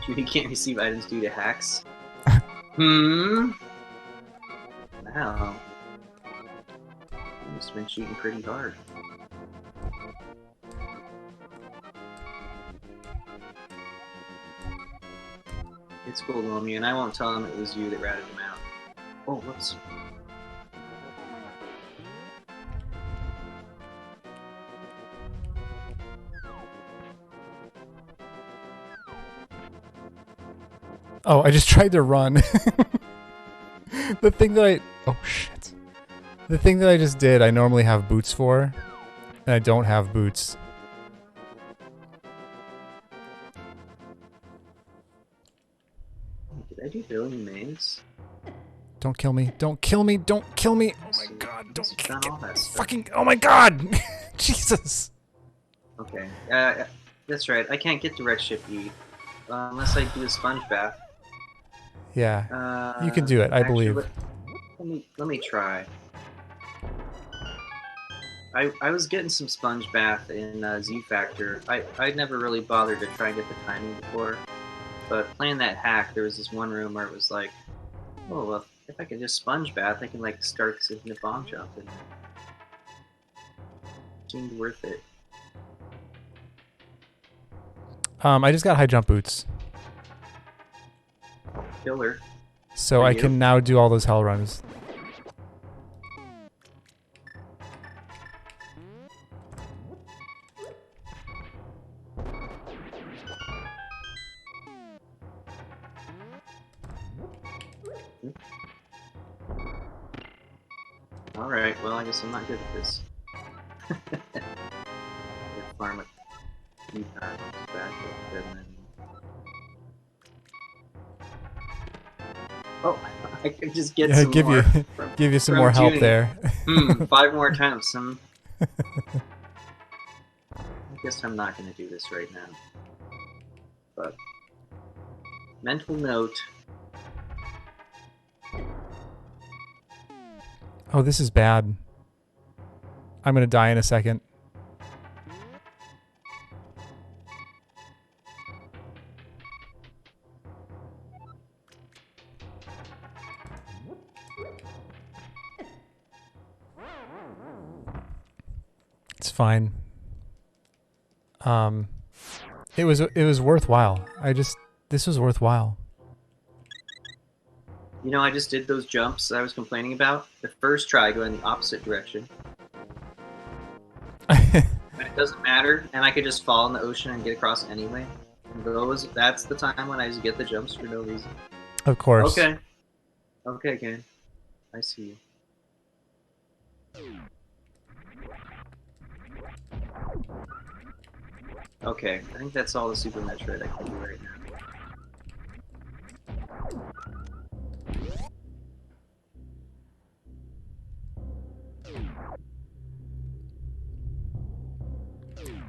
Junie can't receive items due to hacks. Wow. You must have been cheating pretty hard. It's cool, Lomi, and I won't tell him it was you that ratted him out. Oh, whoops. Oh, I just tried to run. The thing that I... Oh, shit. The thing that I just did, I normally have boots for, and I don't have boots. Did I do Billy Maze? Don't kill me. Don't kill me. Don't kill me. Oh my god. Don't done all that stuff. fucking... Oh my god. Jesus. Okay. That's right. I can't get to Red Ship E unless I do a sponge bath. Yeah. You can do it, I believe. Let me try. I was getting some sponge bath in Z Factor. I'd never really bothered to try and get the timing before, but playing that hack, there was this one room where it was like, oh well, if I can just sponge bath, I can like start sitting a bomb jump, and it seemed worth it. I just got high jump boots, Killer. so For I you? can now do all those hell runs. Alright, well I guess I'm not good at this. Farm a few times back up and then... Oh, I could just get some give more. you From, give you some from more help Junie. there. 5 more attempts. I guess I'm not going to do this right now. But mental note. Oh, this is bad. I'm gonna die in a second. It's fine. It was worthwhile. This was worthwhile. You know, I just did those jumps I was complaining about. The first try going the opposite direction. And it doesn't matter, and I could just fall in the ocean and get across anyway. And that's the time when I just get the jumps for no reason. Of course. Okay. Okay, game. I see you. Okay, I think that's all the Super Metroid I can do right now.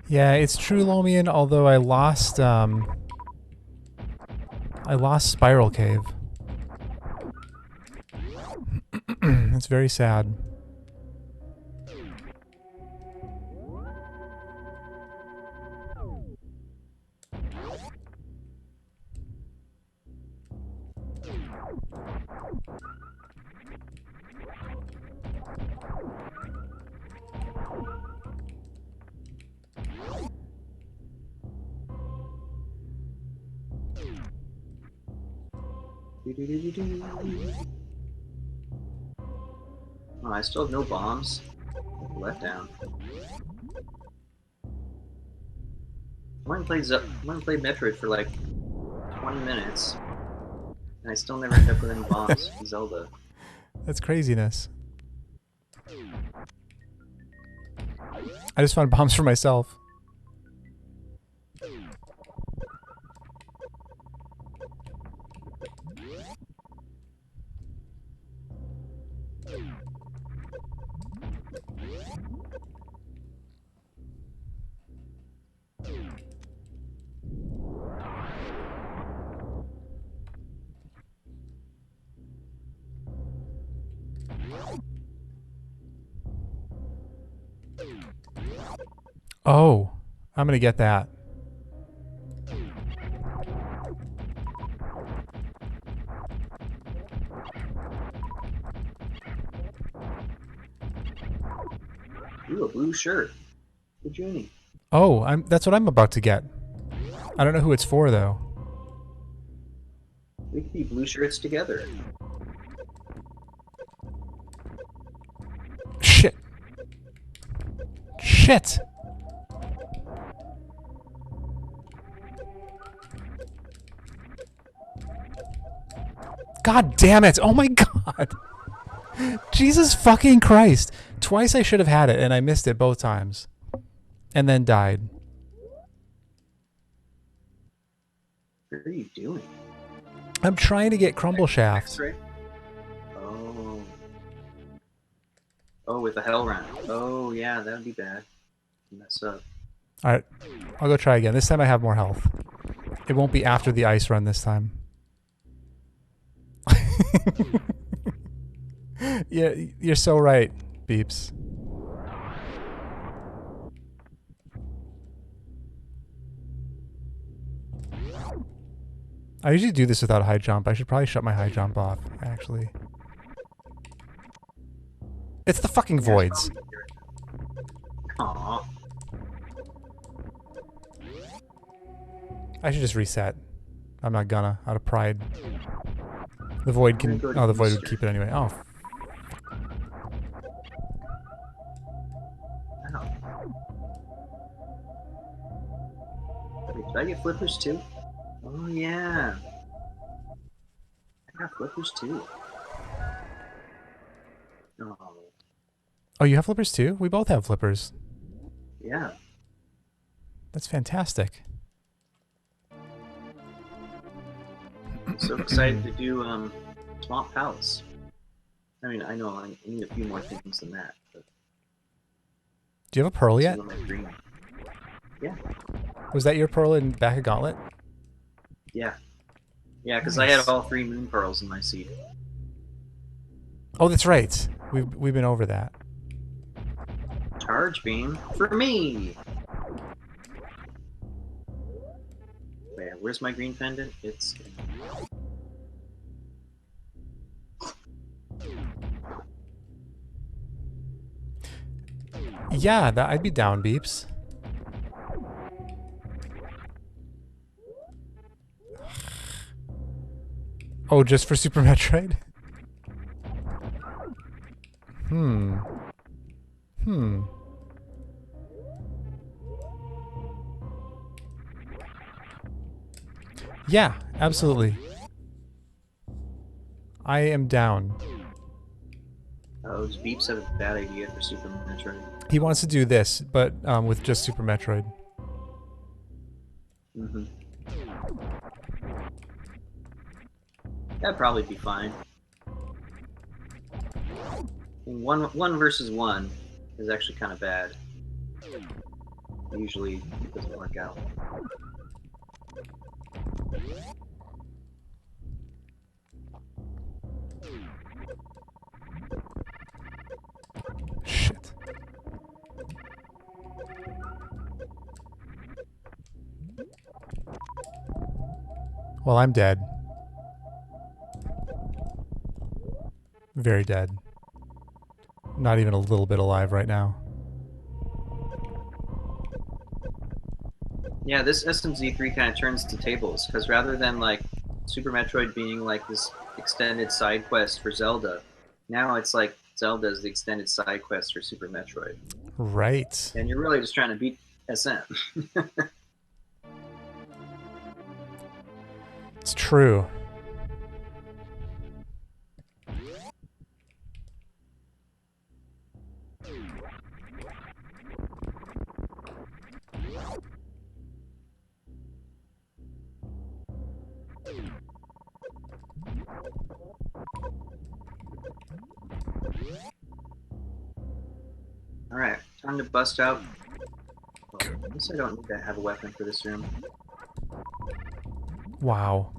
Yeah, it's true, Lomian, although I lost Spiral Cave. It's very sad. Oh, I still have no bombs. Let down. I went and played Metroid for like 20 minutes, and I still never end up with any bombs in Zelda. That's craziness. I just found bombs for myself. Oh, I'm gonna get that. Ooh, a blue shirt. Good Junie. Oh, that's what I'm about to get. I don't know who it's for though. We could be blue shirts together. Shit. Shit. God damn it. Oh my god. Jesus fucking Christ. Twice I should have had it and I missed it both times. And then died. What are you doing? I'm trying to get Crumble Shaft. X-ray? Oh. Oh, with the hell round. Oh, yeah, that would be bad. Mess up. Alright. I'll go try again. This time I have more health. It won't be after the ice run this time. Yeah, you're so right, Beeps. I usually do this without a high jump. I should probably shut my high jump off, actually. It's the fucking voids. Aww. I should just reset. I'm not gonna, out of pride. The void can... Oh, the void would keep it anyway. Oh. Wow. Wait, did I get flippers too? Oh yeah. I got flippers too. Oh. Oh, you have flippers too? We both have flippers. Yeah. That's fantastic. I'm so excited to do Swamp Palace. I mean, I know I need a few more things than that. But Do you have a pearl yet? Yeah. Was that your pearl in back of Gauntlet? Yeah. Yeah, because Nice. I had all 3 moon pearls in my seed. Oh, that's right. We've been over that. Charge beam for me. Wait, where's my green pendant? It's. Yeah, that I'd be down, Beeps. Oh, just for Super Metroid? Hmm. Yeah, absolutely. I am down. Oh, does Beeps have a bad idea for Super Metroid? He wants to do this, but with just Super Metroid. Mm-hmm. That'd probably be fine. One versus one is actually kind of bad. Usually it doesn't work out. Shit. Well, I'm dead. Very dead. Not even a little bit alive right now. Yeah, this SMZ3 kind of turns to tables, because rather than like Super Metroid being like this extended side quest for Zelda, now it's like Zelda is the extended side quest for Super Metroid. Right. And you're really just trying to beat SM. It's true. Alright, time to bust out. Oh, I guess I don't need to have a weapon for this room. Wow.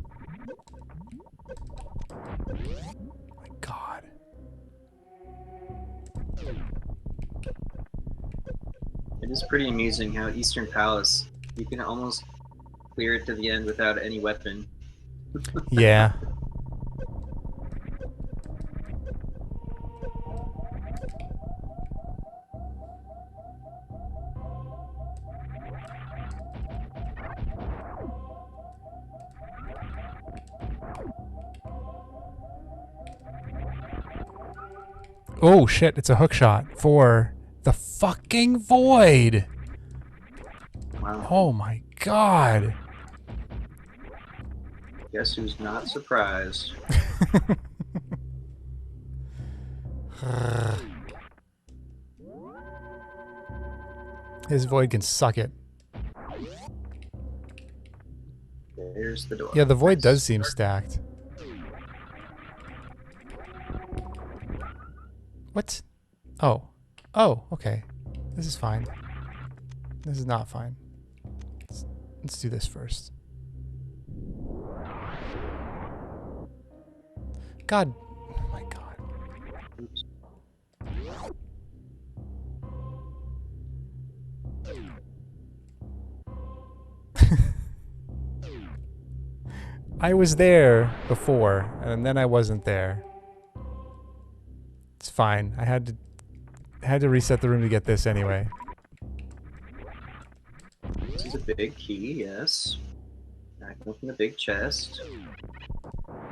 My God. It is pretty amusing how Eastern Palace, you can almost clear it to the end without any weapon. Yeah. Oh shit, it's a hook shot for the fucking void. Wow. Oh my God. Guess who's not surprised? His void can suck it. There's the door. Yeah, the void Nice. does seem stacked. What? Oh. Oh, okay. This is fine. This is not fine. Let's do this first. God. Oh my God. Oops. I was there before, and then I wasn't there. It's fine. I had to reset the room to get this anyway. This is a big key, yes. I can open the big chest. Oh.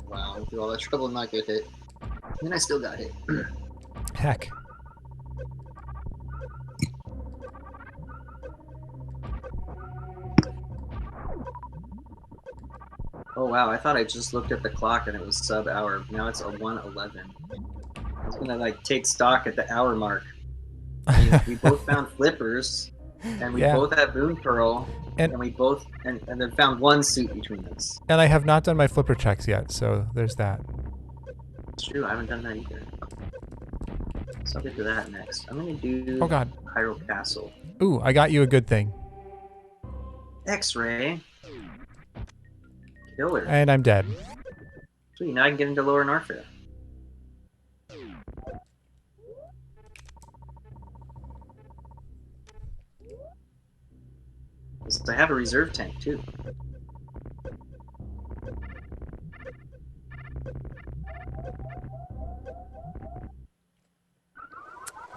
Wow, I went through all that trouble and not get hit. And then I still got hit. Heck. Oh wow, I thought I just looked at the clock and it was sub-hour. Now it's a 1:11. I was gonna like take stock at the hour mark. I mean, we both found flippers, and we both have Boon Pearl, and we both and then found one suit between us. And I have not done my flipper checks yet, so there's that. It's true, I haven't done that either. So I'll get to that next. I'm gonna do Oh god. Hyrule Castle. Ooh, I got you a good thing. X-ray. Killer. And I'm dead. Sweet, now I can get into Lower Norfair. I have a reserve tank too.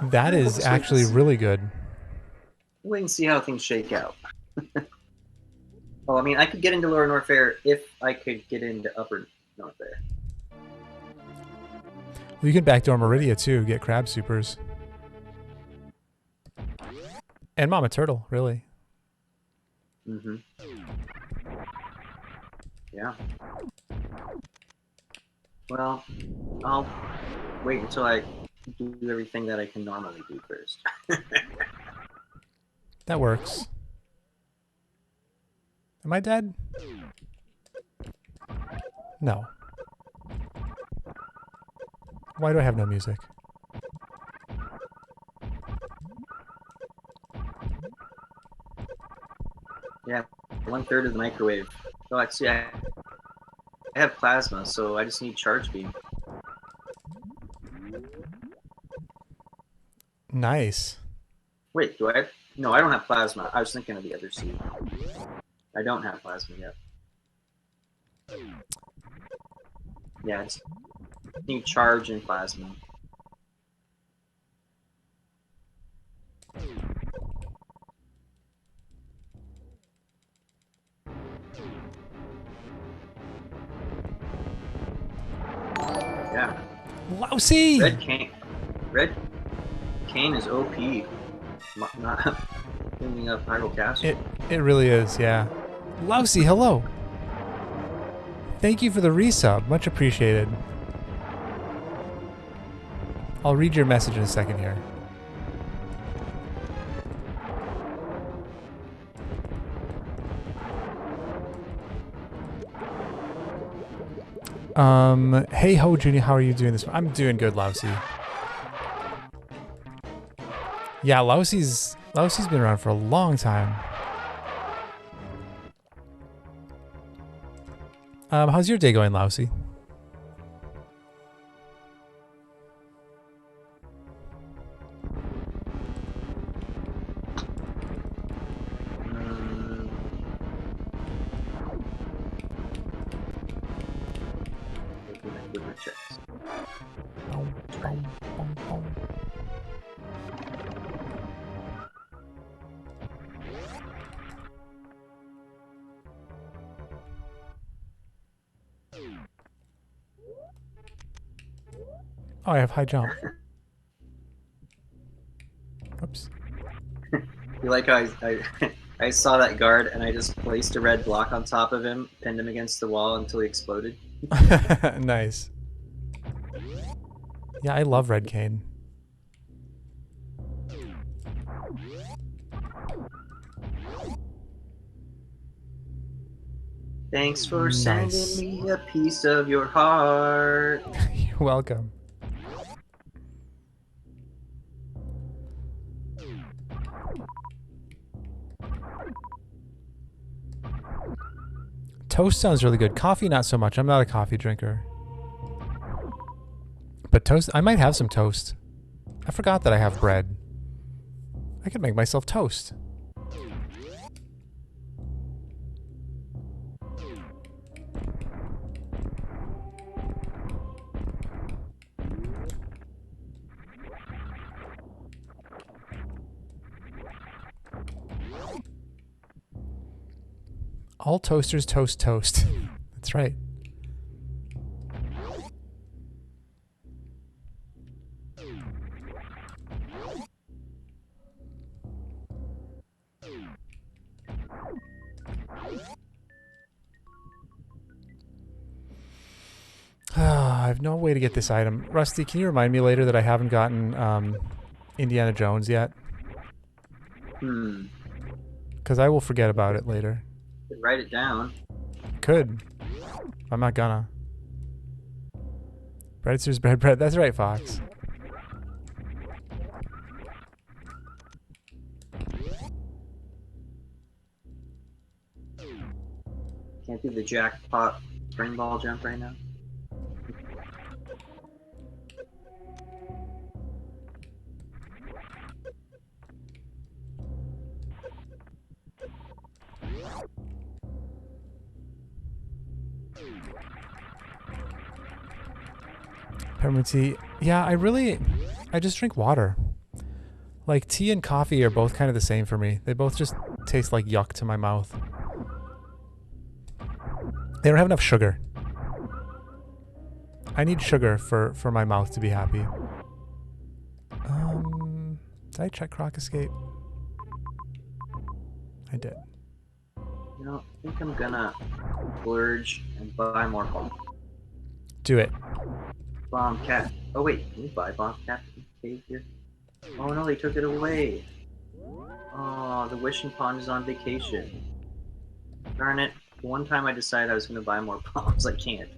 That is actually really good. Wait and see how things shake out. Well, I mean, I could get into Lower Norfair if I could get into Upper Norfair. Well, you can backdoor Meridia too, get crab supers. And Mama Turtle, really. Mm-hmm. Yeah. Well, I'll wait until I do everything that I can normally do first. That works. Am I dead? No. Why do I have no music? Yeah, 1/3 of the microwave. Oh, actually, I have plasma, so I just need charge beam. Nice. Wait, do I have... No, I don't have plasma. I was thinking of the other seed. I don't have plasma yet. Yeah, I just need charge and plasma. Yeah. Lousy! Red cane is OP. Not cleaning up Hyrule Castle. It really is, yeah. Lousy, hello! Thank you for the resub. Much appreciated. I'll read your message in a second here. Hey ho, Joonie, how are you doing this? I'm doing good, Lousy. Yeah, Lousy's been around for a long time. How's your day going, Lousy? Oh, I have high jump. Oops. You like how I saw that guard and I just placed a red block on top of him, pinned him against the wall until he exploded? Nice. Yeah, I love Red Cane. Thanks for sending me a piece of your heart. You're welcome. Toast sounds really good. Coffee, not so much. I'm not a coffee drinker. But toast, I might have some toast. I forgot that I have bread. I could make myself toast. All toasters toast toast. That's right. I have no way to get this item. Rusty, can you remind me later that I haven't gotten Indiana Jones yet? Because I will forget about it later. Could write it down. Could. I'm not gonna. Breadsters, bread. That's right, Fox. Can't do the jackpot spring ball jump right now. Peppermint tea. Yeah, I just drink water. Like, tea and coffee are both kind of the same for me. They both just taste like yuck to my mouth. They don't have enough sugar. I need sugar for my mouth to be happy. Did I check Croc Escape? I did. You know, I think I'm gonna splurge and buy more bomb. Do it. Bomb cat. Oh wait, can you buy bomb cat here? Oh no, they took it away. Oh, the wishing pond is on vacation. Darn it. One time I decided I was gonna buy more bombs, I can't.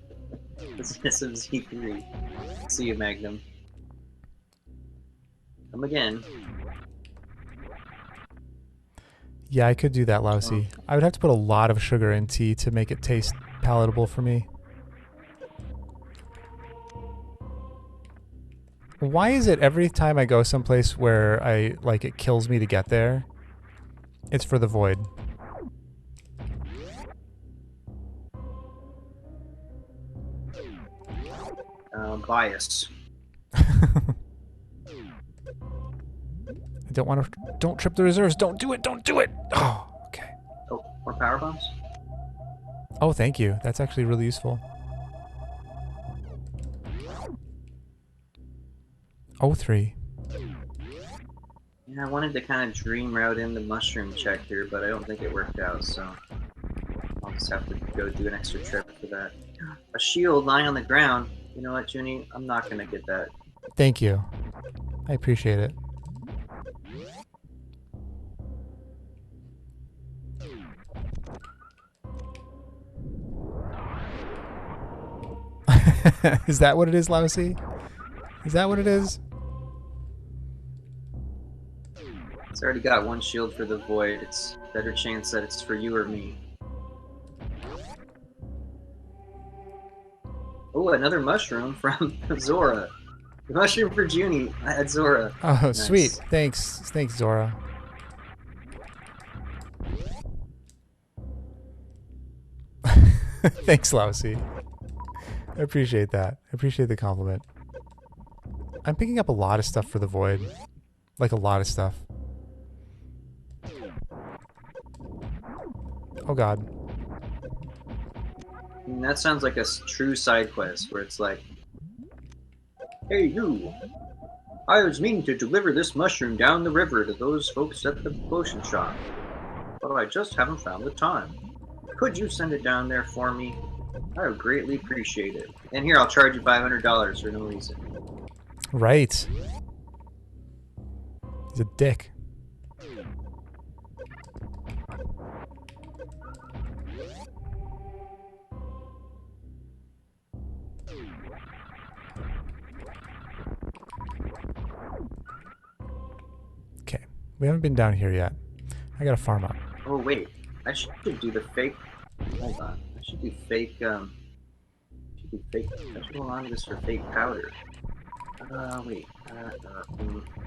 It's SMZ3. See you, Magnum. Come again. Yeah, I could do that, Lousy. I would have to put a lot of sugar in tea to make it taste palatable for me. Why is it every time I go someplace where it kills me to get there, it's for the void? Bias. I don't want to. Don't trip the reserves. Don't do it. Don't do it. Oh, okay. Oh, more power bombs? Oh, thank you. That's actually really useful. Oh, 3. Yeah, I wanted to kind of dream route in the mushroom check here, but I don't think it worked out, so I'll just have to go do an extra trip for that. A shield lying on the ground. You know what, Junie? I'm not gonna get that. Thank you. I appreciate it. Is that what it is, Lousy? Is that what it is? It's already got one shield for the void. It's a better chance that it's for you or me. Oh, another mushroom from Zora. The mushroom for Junie at Zora. Oh, Nice. Sweet. Thanks. Thanks, Zora. Thanks, Lousy. I appreciate that. I appreciate the compliment. I'm picking up a lot of stuff for the void. Like, a lot of stuff. Oh god. And that sounds like a true side quest where it's like, hey you, I was meaning to deliver this mushroom down the river to those folks at the potion shop, but I just haven't found the time. Could you send it down there for me? I would greatly appreciate it. And here, I'll charge you $500 for no reason. Right. He's a dick. Okay, we haven't been down here yet. I gotta farm up. Oh wait, I should do the fake. Hold on, I should do fake. I should hold on to this for fake powder. Wait.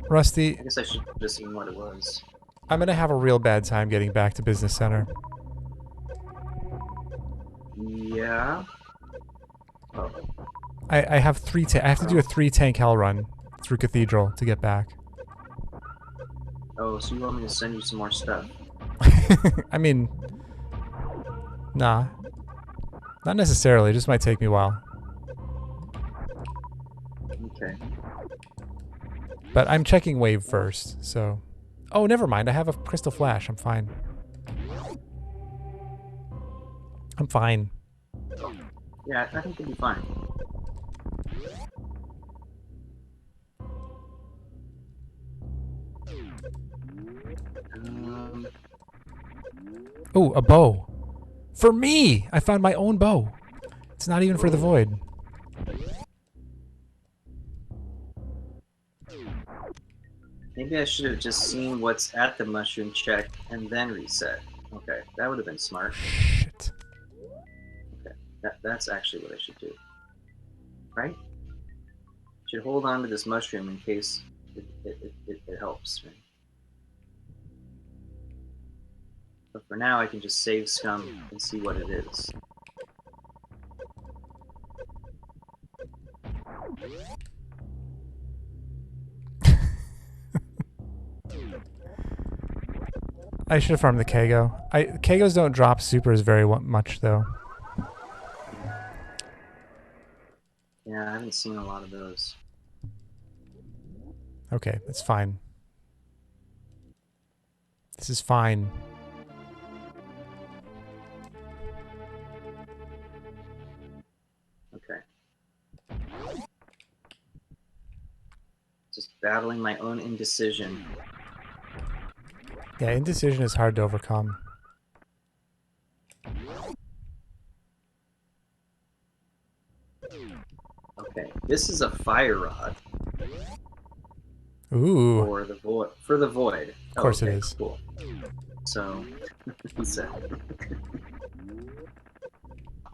Rusty, I guess I should have just seen what it was. I'm gonna have a real bad time getting back to Business Center. Yeah. Oh. I have I have to do a 3-tank hell run through Cathedral to get back. Oh, so you want me to send you some more stuff? I mean, nah. Not necessarily, it just might take me a while. Okay. But I'm checking wave first, so... Oh, never mind, I have a crystal flash, I'm fine. I'm fine. Yeah, I think it'll be fine. Ooh, a bow. For me! I found my own bow. It's not even for the void. Maybe I should have just seen what's at the mushroom check and then reset. Okay, that would have been smart. Shit. Okay, that's actually what I should do. Right? Should hold on to this mushroom in case it helps me. But for now, I can just save scum and see what it is. I should have farmed the Kago. Kagos don't drop supers very much, though. Yeah, I haven't seen a lot of those. Okay, that's fine. This is fine. Okay. Just battling my own indecision. Yeah, indecision is hard to overcome. Okay, this is a fire rod. Ooh. For the void. For the void. Of course it is. Cool. So,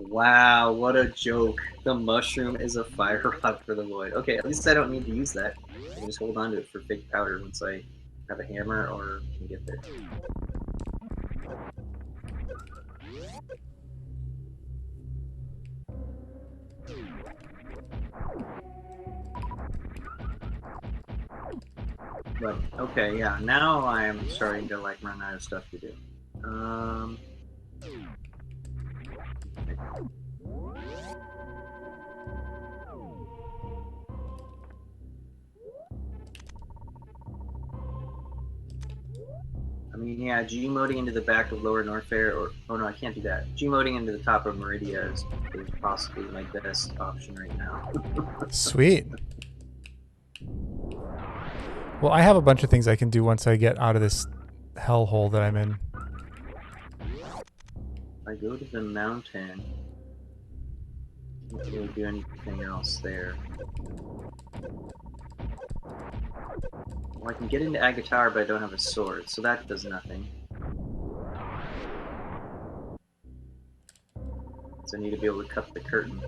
wow, what a joke. The mushroom is a fire rod for the void. Okay, at least I don't need to use that. I can just hold on to it for fake powder once I have a hammer or can get there. But, okay, yeah, now I'm starting to, like, run out of stuff to do. I mean, yeah, G-moding into the back of Lower Norfair, or... Oh, no, I can't do that. G-moding into the top of Meridia is possibly my best option right now. Sweet. Well, I have a bunch of things I can do once I get out of this hellhole that I'm in. I go to the mountain. Can't really do anything else there. Well, I can get into Agatar, but I don't have a sword, so that does nothing. So I need to be able to cut the curtain.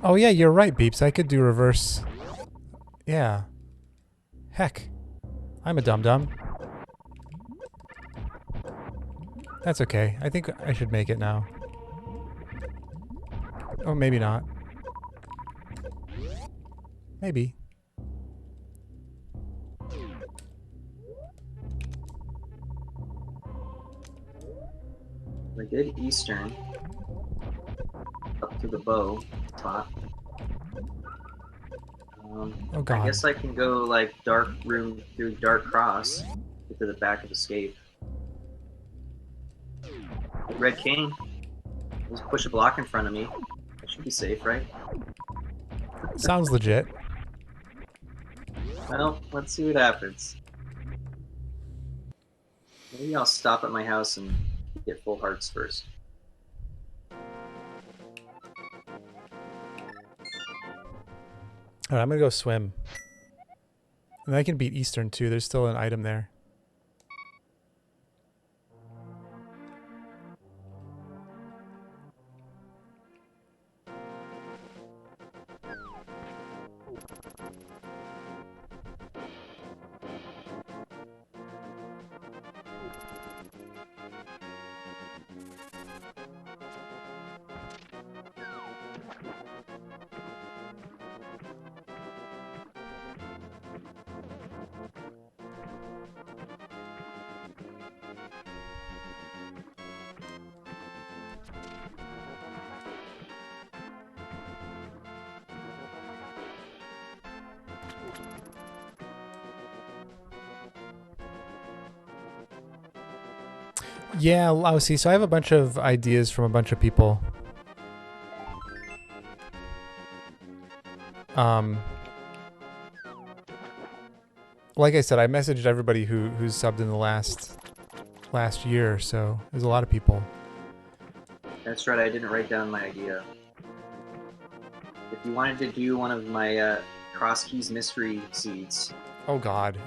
Oh yeah, you're right, Beeps. I could do reverse. Yeah. Heck. I'm a dum-dum. That's okay. I think I should make it now. Oh, maybe not. Maybe. I did Eastern. Up to the bow spot. Oh god. I guess I can go, like, dark room through Dark Cross. Get to the back of Escape. Red King. Just push a block in front of me. I should be safe, right? Sounds legit. Well, let's see what happens. Maybe I'll stop at my house and get full hearts first. Alright, I'm gonna go swim. And I can beat Eastern too. There's still an item there. Yeah, lousy. So I have a bunch of ideas from a bunch of people. Like I said, I messaged everybody who's subbed in the last year, so there's a lot of people. That's right, I didn't write down my idea. If you wanted to do one of my cross keys mystery seeds. Oh God.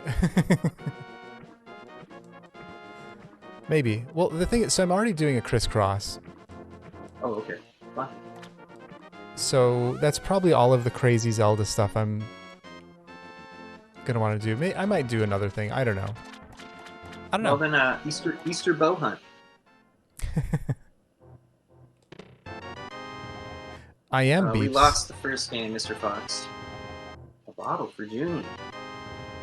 Maybe. Well, the thing is, so I'm already doing a crisscross. Oh, okay. Fine. So that's probably all of the crazy Zelda stuff I'm gonna want to do. I might do another thing. I don't know. I don't know. Well, then Easter bow hunt. I am Beeps. We lost the first game, Mr. Fox. A bottle for Junie.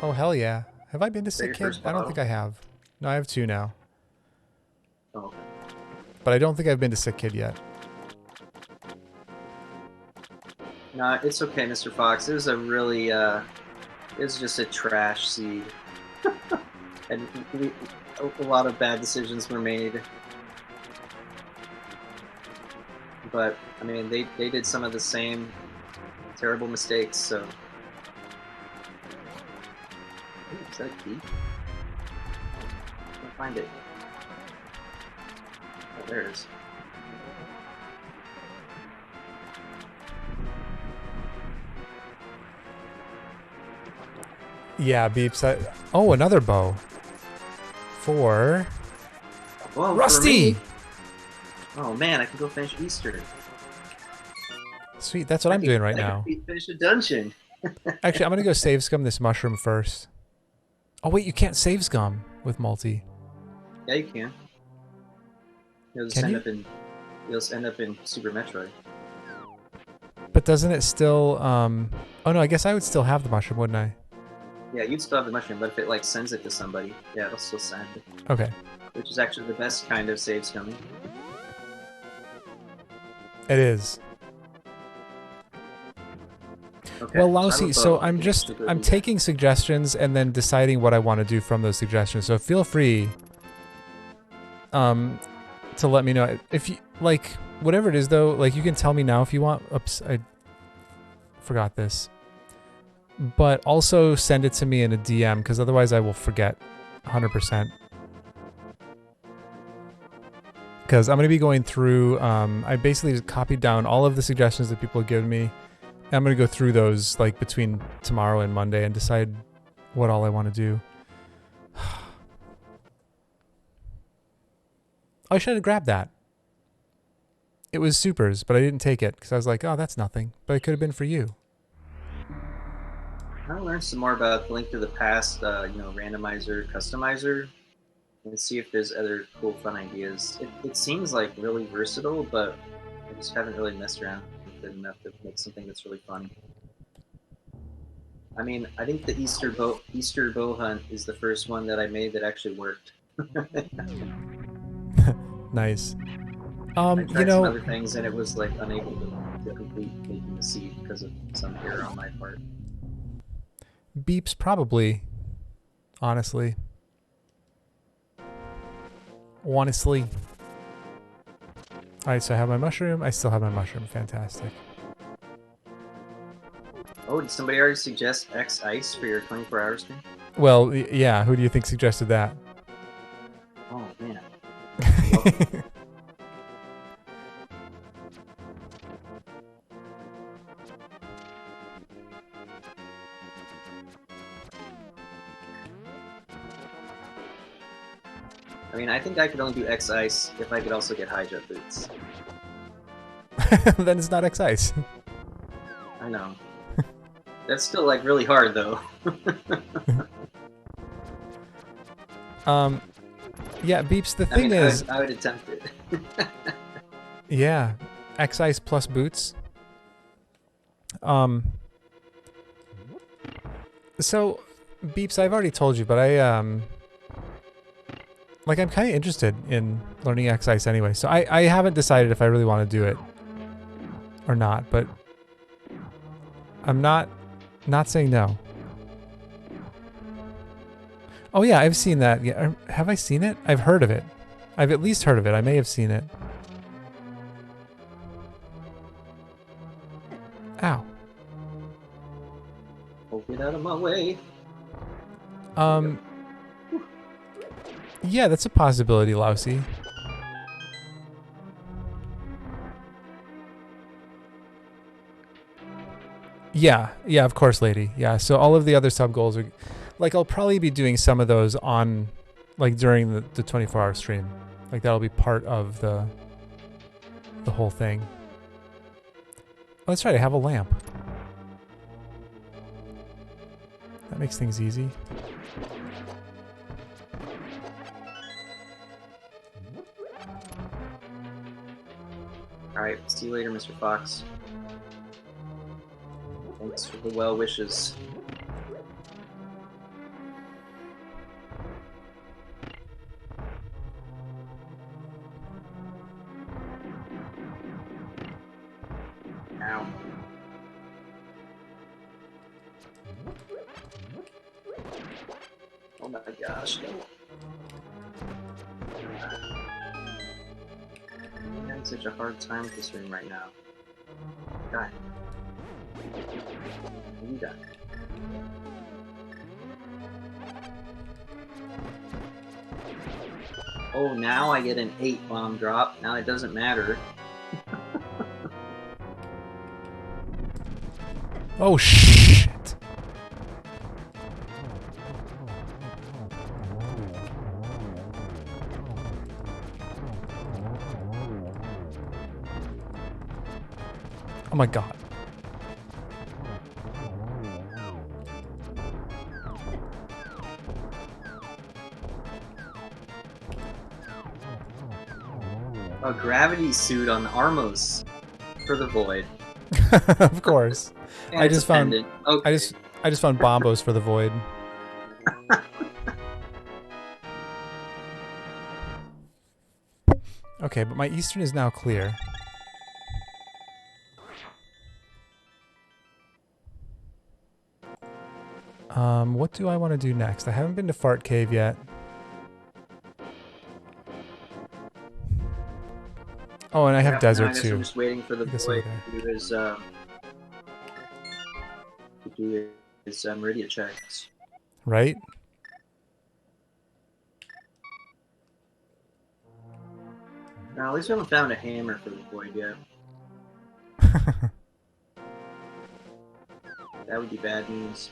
Oh, hell yeah. Have I been to Sick Kid? I don't think I have. No, I have 2 now. Oh, okay. But I don't think I've been to Sick Kid yet. No, it's okay, Mr. Fox. It was a really, it's just a trash seed. And a lot of bad decisions were made. But, I mean, they did some of the same terrible mistakes, so... Ooh, is that a key? I can't find it. Oh, there it is. Yeah, Beeps. Oh, another bow. For... Whoa, Rusty! Oh man, I can go finish Easter. Sweet, that's what I'm doing right now. Finish a dungeon. Actually, I'm gonna go save scum this mushroom first. Oh wait, you can't save scum with multi. Yeah, you can. You'll just end up in Super Metroid. But doesn't it still? Oh no, I guess I would still have the mushroom, wouldn't I? Yeah, you'd still have the mushroom, but if it like sends it to somebody, yeah, it'll still send it. Okay. Which is actually the best kind of save scumming. It is. Okay, well, Lousy, so I'm taking suggestions and then deciding what I want to do from those suggestions. So feel free to let me know if you like whatever it is though, like you can tell me now if you want. Oops, I forgot this. But also send it to me in a DM because otherwise I will forget 100%. Because I'm going to be going through, I basically just copied down all of the suggestions that people have given me. And I'm going to go through those like between tomorrow and Monday and decide what all I want to do. I should have grabbed that. It was Super's, but I didn't take it because I was like, oh, that's nothing. But it could have been for you. I want to learn some more about the Link to the Past, randomizer, customizer, and see if there's other cool, fun ideas. It seems like really versatile, but I just haven't really messed around with it enough to make something that's really fun. I mean, I think the Easter bow hunt is the first one that I made that actually worked. Nice. I tried some other things and it was like unable to complete making the seed because of some error on my part. Beeps probably, honestly. Honestly. Alright, so I have my mushroom. I still have my mushroom. Fantastic. Oh, did somebody already suggest X Ice for your 24-hour stream? Well, yeah. Who do you think suggested that? Oh, man. I mean, I think I could only do X Ice if I could also get high jump boots. Then it's not X Ice. I know. That's still like really hard though. Yeah, Beeps, the thing is... I would attempt it. Yeah. X Ice plus boots. So, Beeps, I've already told you, but like, I'm kind of interested in learning X Ice anyway, so I haven't decided if I really want to do it or not, but I'm not saying no. Oh yeah, I've seen that. Yeah, have I seen it? I've heard of it. I've at least heard of it. I may have seen it. Ow. Oh, get out of my way. Yeah, that's a possibility, Lousy. Yeah, of course, lady. Yeah, so all of the other sub goals are, like, I'll probably be doing some of those on, like, during the 24-hour stream. Like, that'll be part of the whole thing. Let's try to have a lamp. That makes things easy. Alright, see you later, Mr. Fox. Thanks for the well wishes. Ow. Oh my gosh, no. I'm having such a hard time with this room right now. Die. You die. Oh, now I get an 8 bomb drop. Now it doesn't matter. Oh, shit. Oh my god. A gravity suit on Armos for the void. Of course. And I it's just a found pendant. Okay. I just found bombos for the void. Okay, but my eastern is now clear. What do I want to do next? I haven't been to Fart Cave yet. Oh, and I have desert I guess too. I'm just waiting for the void to do his meridia checks. Right? Now, at least we haven't found a hammer for the void yet. That would be bad news.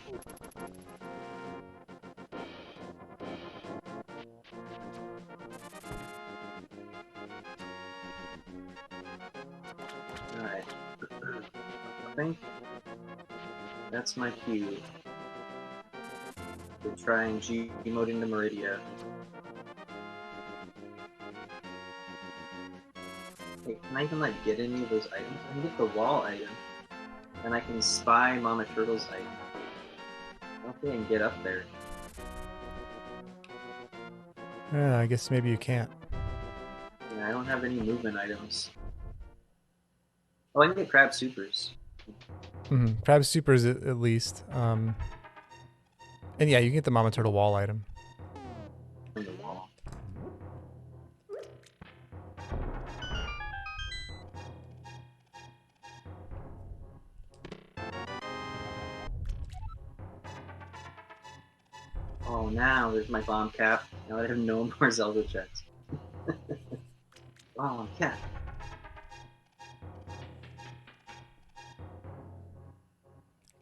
Alright. I think that's my cue to try and G-mode into Meridia. Hey, can I even like get any of those items? I can get the wall item. And I can spy Mama Turtle's item. I don't think I can get up there. Yeah, I guess maybe you can't. Yeah, I don't have any movement items. Oh, I can get Crab Supers. Crab Supers at least. And yeah, you can get the Mama Turtle wall item. On the wall. Oh, now there's my bomb cap. Now I have no more Zelda checks. Oh, cat.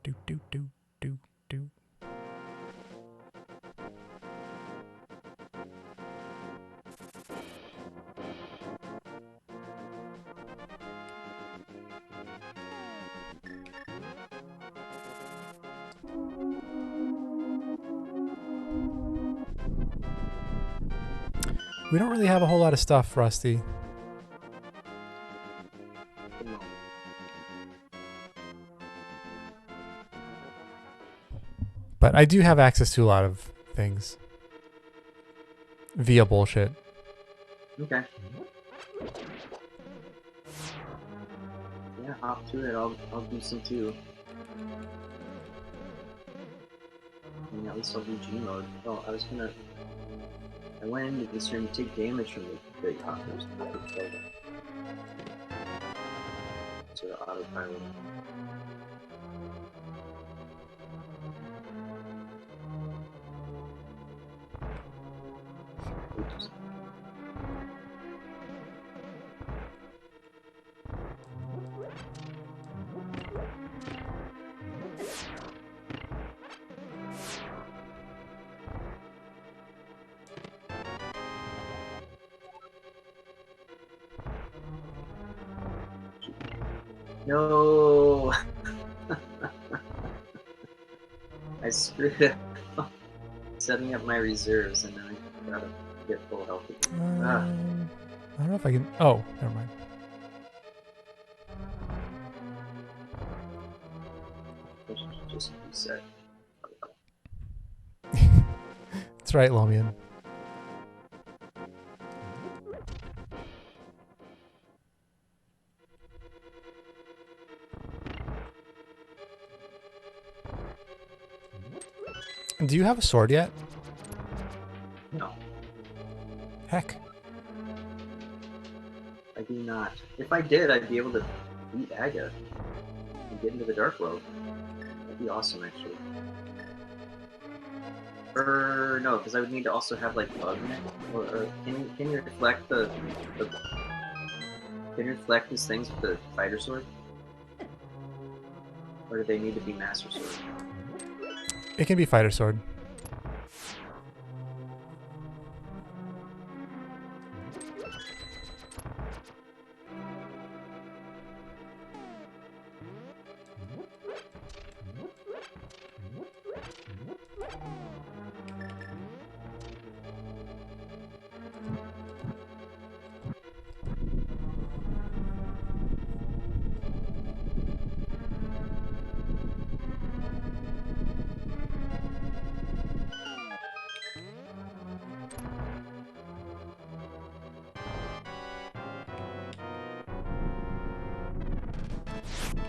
Do do do do do. We don't really have a whole lot of stuff, Rusty. But I do have access to a lot of things. Via bullshit. Okay. Yeah, hop to it. I'll do some too. I mean, at least I'll do G mode. Oh, I went into this room to take damage from the Big hoppers. Sort of autopilot. Oops. No, I screwed up setting up my reserves, and then I gotta get full health again. I don't know if I can. Oh, never mind. I should just reset. That's right, Lomian. Do you have a sword yet? No, Heck. I do not. If I did, I'd be able to beat Aga and get into the Dark World. That'd be awesome, actually. Or no, because I would need to also have like bug neck. Or can you reflect can you reflect these things with the fighter sword? Or do they need to be master sword? It can be fighter sword.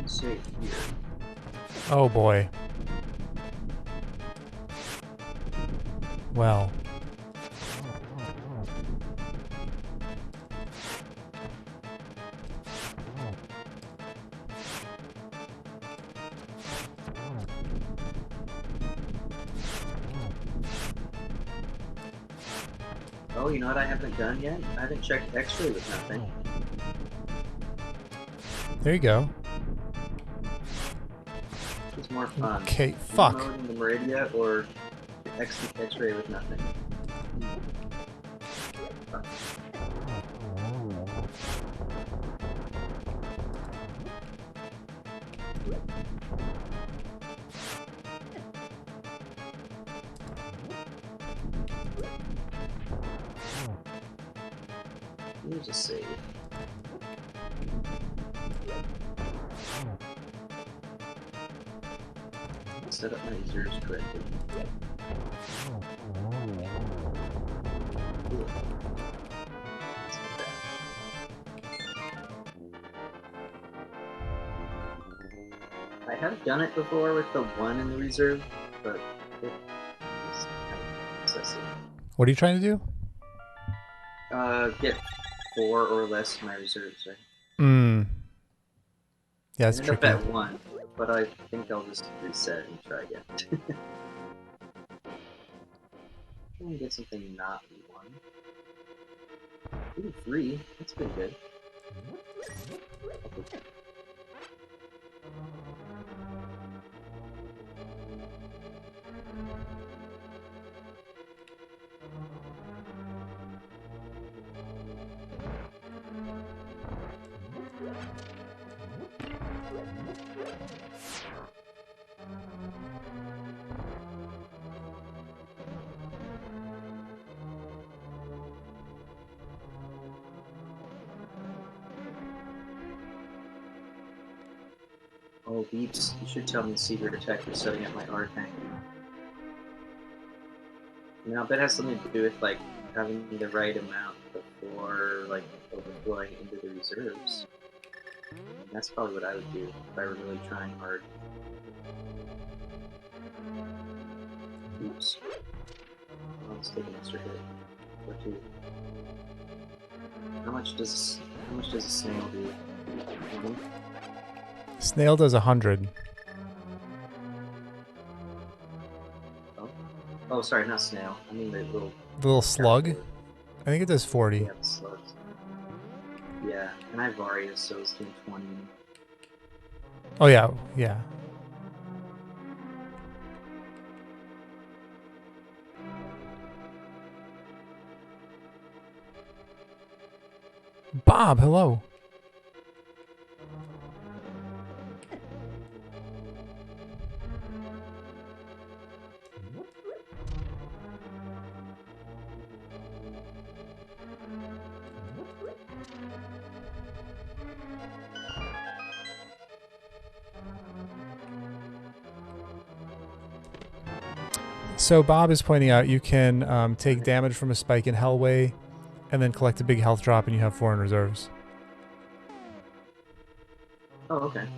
Save here. Oh boy. Well. Oh, you know what I haven't done yet? I haven't checked X-ray with nothing. There you go. It's more fun. Okay, fuck. Mode in the Meridia or X-ray with nothing. Fuck. Here's a save. Set up my reserves correctly. Cool. That's not bad. I have done it before with the 1 in the reserve, but it was kind of excessive. What are you trying to do? Get 4 or less in my reserves, right? Yeah, that's I ended tricky. up at 1, but I think I'll just reset and try again. Try and get something not 1. Ooh, 3. That's pretty good. Oh, Beeps, you should tell me the secret attack for setting up my R tank. Now, that has something to do with, like, having the right amount before, like, overflowing into the reserves. And that's probably what I would do if I were really trying hard. Oops. I'll just take an extra hit. Or 2. How much does a snail do? 20? Snail does 100. Oh, sorry, not snail. I mean the The little slug? I think it does 40. Yeah, the slugs. Yeah, and I have Varius, so it's doing 20. Oh yeah, yeah. Bob, hello. So Bob is pointing out you can take damage from a spike in Hellway and then collect a big health drop and you have 4 in reserves. Oh, okay.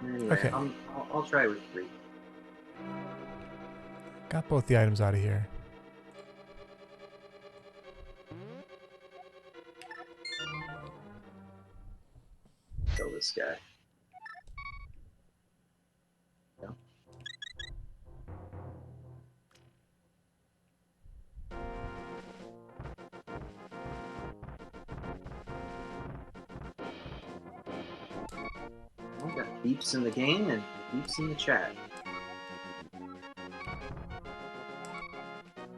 Anyway, Okay. I'll try with 3. Got both the items out of here. Kill this guy. No. We got beeps in the game and beeps in the chat.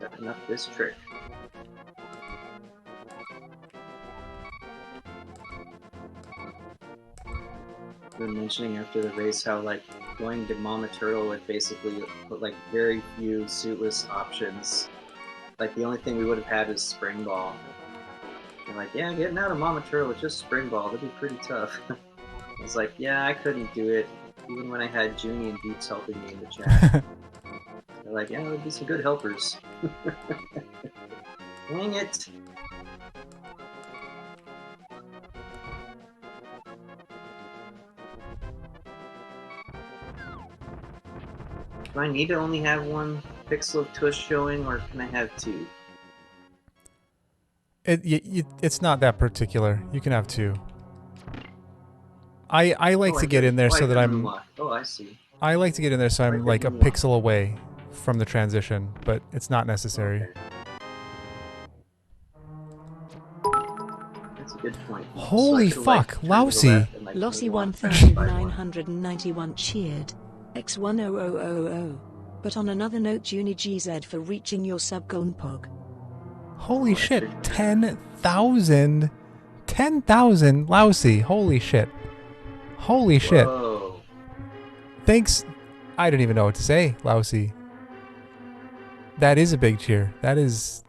Setting up this trick. We were mentioning after the race how like going to Mama Turtle would basically put like very few suitless options. Like the only thing we would have had is Spring Ball. And like, yeah, getting out of Mama Turtle with just Spring Ball, that'd be pretty tough. I was like, yeah, I couldn't do it, even when I had Junie and Beeps helping me in the chat. They're like, yeah, there'd be some good helpers. Dang it! Do I need to only have 1 pixel of tush showing, or can I have 2? It's not that particular. You can have 2. I like to get in there so that I'm... Oh, I see. I like to get in there so I'm like a pixel away from the transition, but it's not necessary. Okay. That's a good point. Holy So fuck, lousy! Lossy 1991 cheered. X10000. But on another note, Joonie GZ for reaching your sub-goal pog. Holy shit, 10,000! 10,000 lousy, holy shit. Holy shit. Whoa. Thanks. I don't even know what to say, lousy. That is a big cheer. That is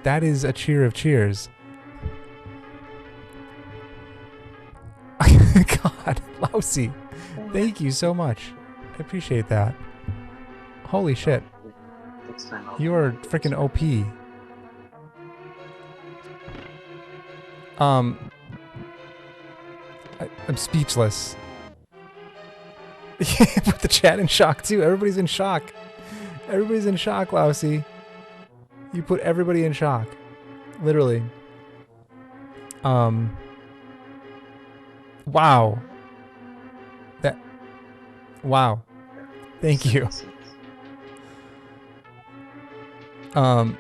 a cheer of cheers. God, lousy. Thank you so much. I appreciate that. Holy shit. You are freaking OP. I'm speechless. Put the chat in shock too. Everybody's in shock. Everybody's in shock, lousy. You put everybody in shock. Literally. Wow. Wow. Thank you. Oh,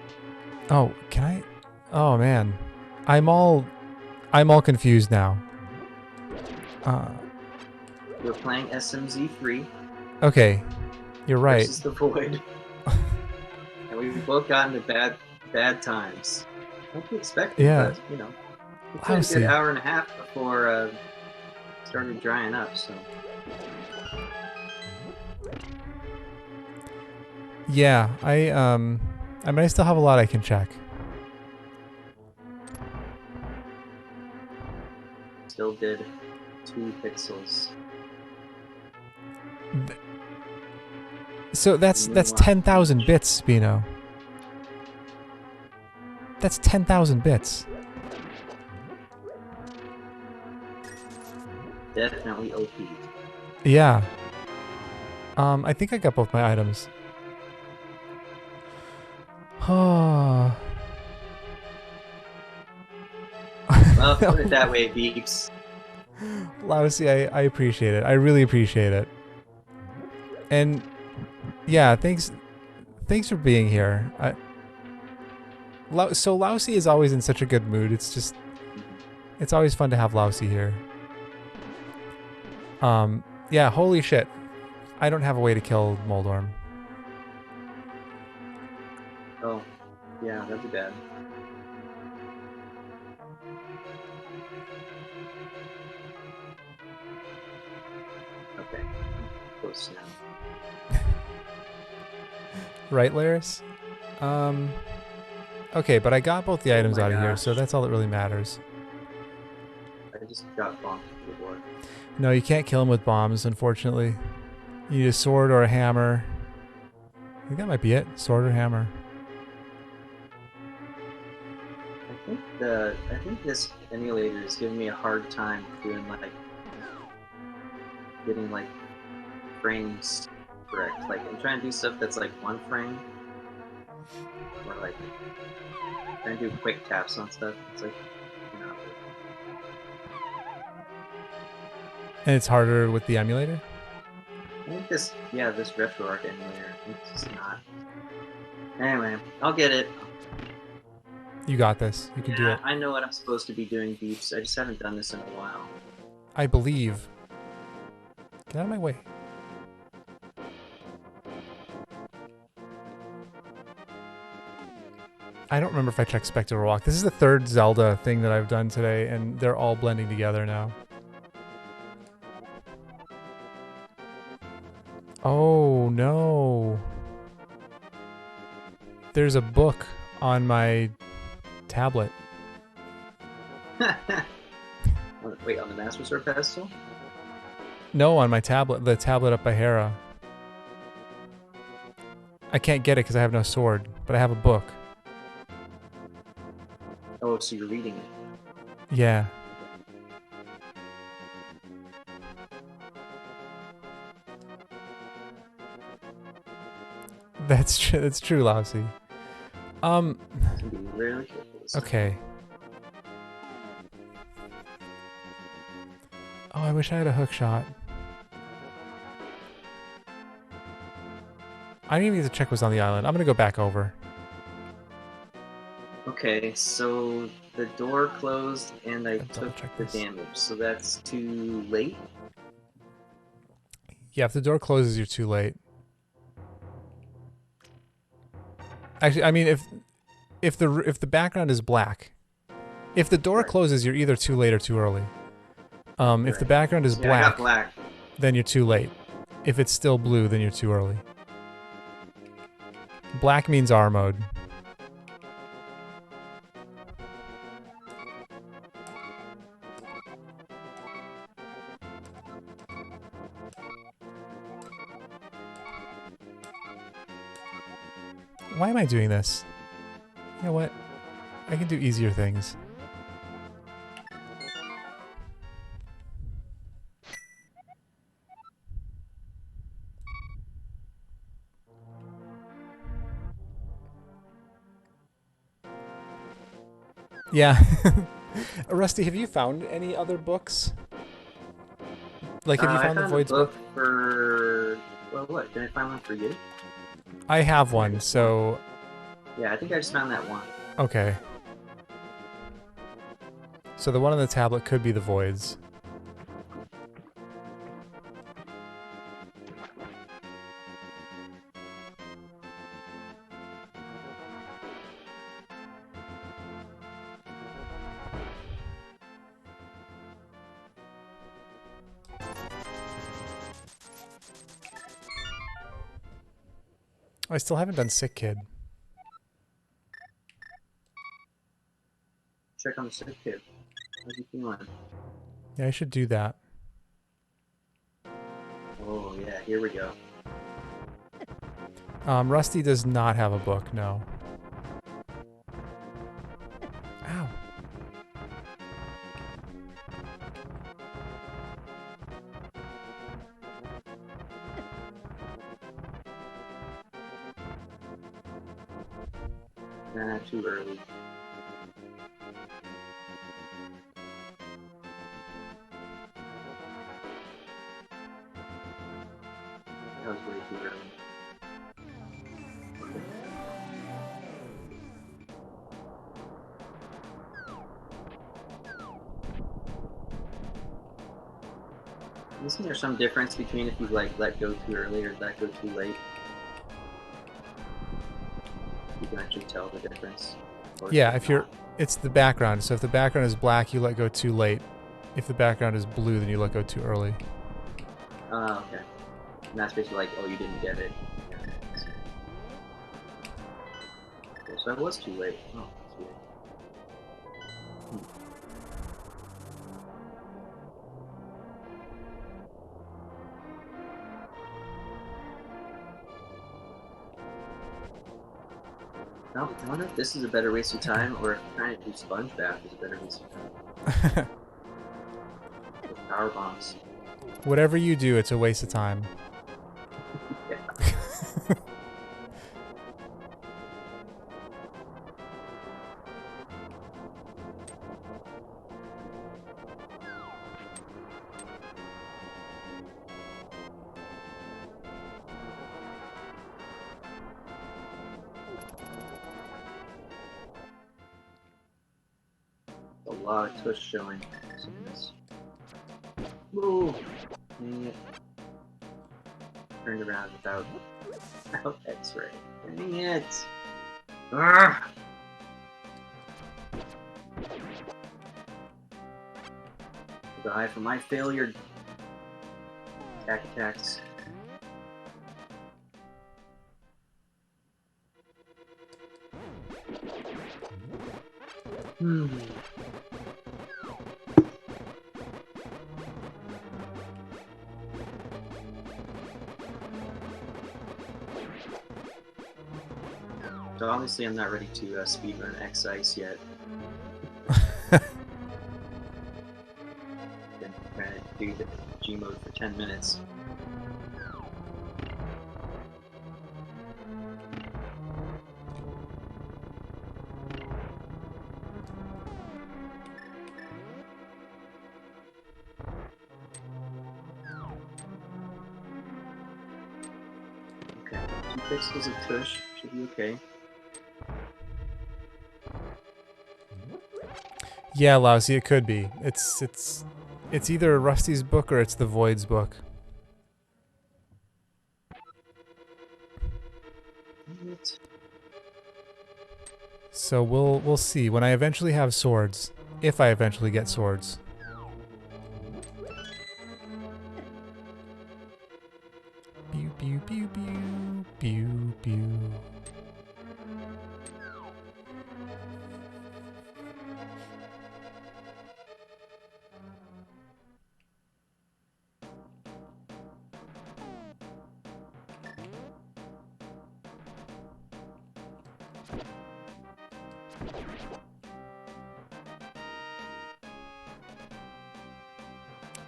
can I? Oh man. I'm all confused now. We're playing SMZ3. Okay. You're right. Versus the Void. And we've both gotten to bad times. What do you expect? Yeah. But, you know, we played a good hour and a half before it started drying up, so. Yeah, I mean, I still have a lot I can check. Still did 2 pixels. So that's 10,000 bits, Spino. That's 10,000 bits. Definitely OP. Yeah. I think I got both my items. Oh. Well, put it that way, Beeps. Lousy, I appreciate it. I really appreciate it. And yeah, thanks for being here. So Lousy is always in such a good mood. It's always fun to have Lousy here. Yeah, holy shit. I don't have a way to kill Moldorm. Oh, yeah, that'd be bad. Okay, close now. Right, Laris? Okay, but I got both the Oh items my out of here, gosh. so that's all that really matters. I just got bonked with the door. No, you can't kill him with bombs, unfortunately. You need a sword or a hammer. I think that might be it. Sword or hammer. I think this emulator is giving me a hard time doing getting frames correct. Like I'm trying to do stuff that's like 1 frame, or like trying to do quick taps on stuff. It's like, you know. And it's harder with the emulator? I think this RetroArch emulator, it's just not. Anyway, I'll get it. You got this. You can do it. I know what I'm supposed to be doing, Beeps. I just haven't done this in a while. I believe. Get out of my way. I don't remember if I checked Spectral Walk. This is the 3rd Zelda thing that I've done today, and they're all blending together now. Oh, no. There's a book on my tablet. Wait, on the Master Sword pedestal? No, on my tablet. The tablet up by Hera. I can't get it because I have no sword, but I have a book. Oh, so you're reading it. Yeah. That's true. That's true, Lousy. Okay. Oh, I wish I had a hook shot. I didn't even get to check what's on the island. I'm gonna go back over. Okay, so the door closed and I took the this. damage, so that's too late? Yeah, if the door closes, you're too late. Actually, I mean, if the background is black, if the door closes, you're either too late or too early. If the background is I got black, then you're too late. If it's still blue, then you're too early. Black means R mode. Why am I doing this? You know what? I can do easier things. Yeah. Rusty, have you found any other books? Like, have you found the Void's book? For... Well, what? Did I find one for you? I have one, so... Yeah, I think I just found that one. Okay. So the one on the tablet could be the Void's. I still haven't done Sick Kid. Check on the Sick Kid. How's he feeling? Yeah, I should do that. Oh, yeah, here we go. Rusty does not have a book, no. Ow. Nah, too early. That was way too early. Okay. Isn't there some difference between if you like let go too early or let go too late? You can actually tell the difference. Yeah, if you're, it's the background. So if the background is black, you let go too late. If the background is blue, then you let go too early. Oh, okay. And that's basically like, oh, you didn't get it. Okay, so I was too late. Oh, that's weird. No, I wonder if this is a better waste of time, or if trying to do sponge bath is a better waste of time. With power bombs. Whatever you do, it's a waste of time. Yeah. A lot of tush showing. Ooh. Dang it. Turned around without X-ray. Dang it! Arrgh! Die for my failure. Attacks. So obviously I'm not ready to speedrun X-Ice yet. Been trying to do the G mode for 10 minutes. Okay, 2 pixels of tush should be okay. Yeah, Lousy, it could be. It's either Rusty's book or it's the Void's book. So we'll see when I eventually have swords, if I eventually get swords. Pew pew pew pew pew pew.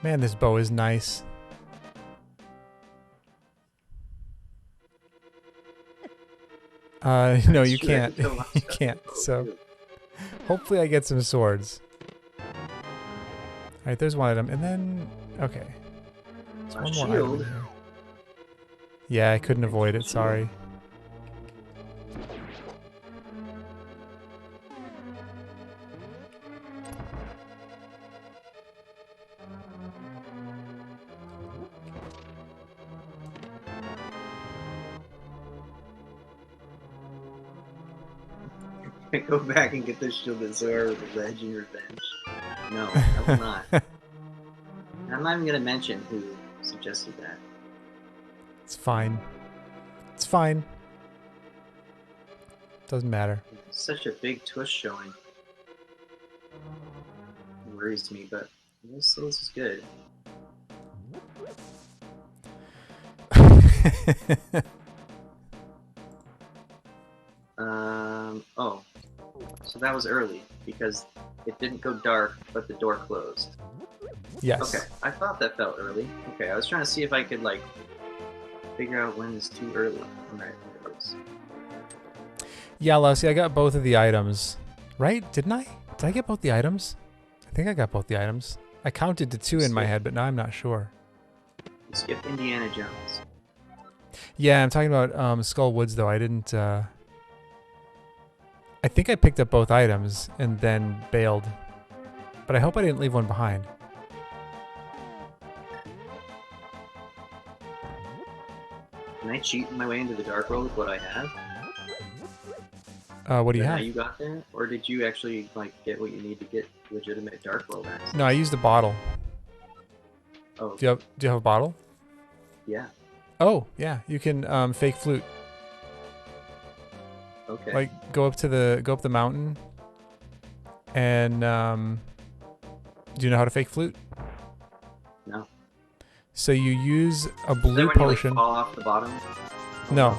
Man, this bow is nice. No, you can't. You can't. So, hopefully I get some swords. Alright, there's one item. And then, okay. There's one more item in here. Yeah, I couldn't avoid it, sorry. Go back and get this shielded sword with the ledge in revenge. No, I will not. I'm not even gonna mention who suggested that. It's fine. It's fine. Doesn't matter. It's such a big tush showing. It worries me, but this is good. Oh. So that was early, because it didn't go dark, but the door closed. Yes. Okay, I thought that felt early. Okay, I was trying to see if I could, like, figure out when it's too early. Alright, there it is. Yeah, Lusty, I got both of the items. Right? Didn't I? Did I get both the items? I think I got both the items. I counted to 2 in my head, but now I'm not sure. You skipped Indiana Jones. Yeah, I'm talking about Skull Woods though. I didn't. I think I picked up both items and then bailed, but I hope I didn't leave one behind. Can I cheat my way into the dark world with what I have? What do you Is that have? how you got there, or did you actually like get what you need to get legitimate dark world access? No, I used a bottle. Oh, Do you have a bottle? yeah. Oh, yeah. You can fake flute. Okay. Like go up the mountain, and do you know how to fake flute? No. So you use a Is that blue when potion. You, like, fall off the bottom? Oh, No.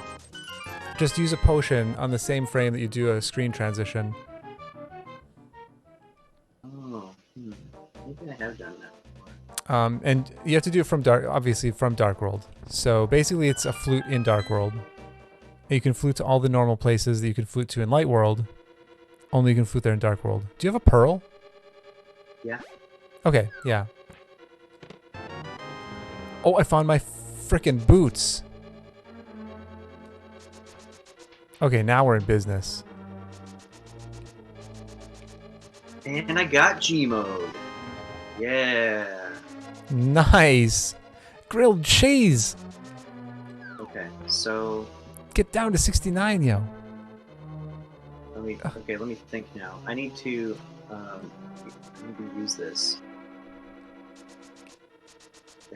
Just use a potion on the same frame that you do a screen transition. Oh, maybe I have done that. And you have to do it from obviously from Dark World. So basically it's a flute in Dark World. You can flute to all the normal places that you can flute to in Light World. Only you can flute there in Dark World. Do you have a pearl? Yeah. Okay, yeah. Oh, I found my frickin' boots. Okay, now we're in business. And I got G mode. Yeah. Nice. Grilled cheese. Okay, so Get down to 69, yo. let me think now. I need to use this.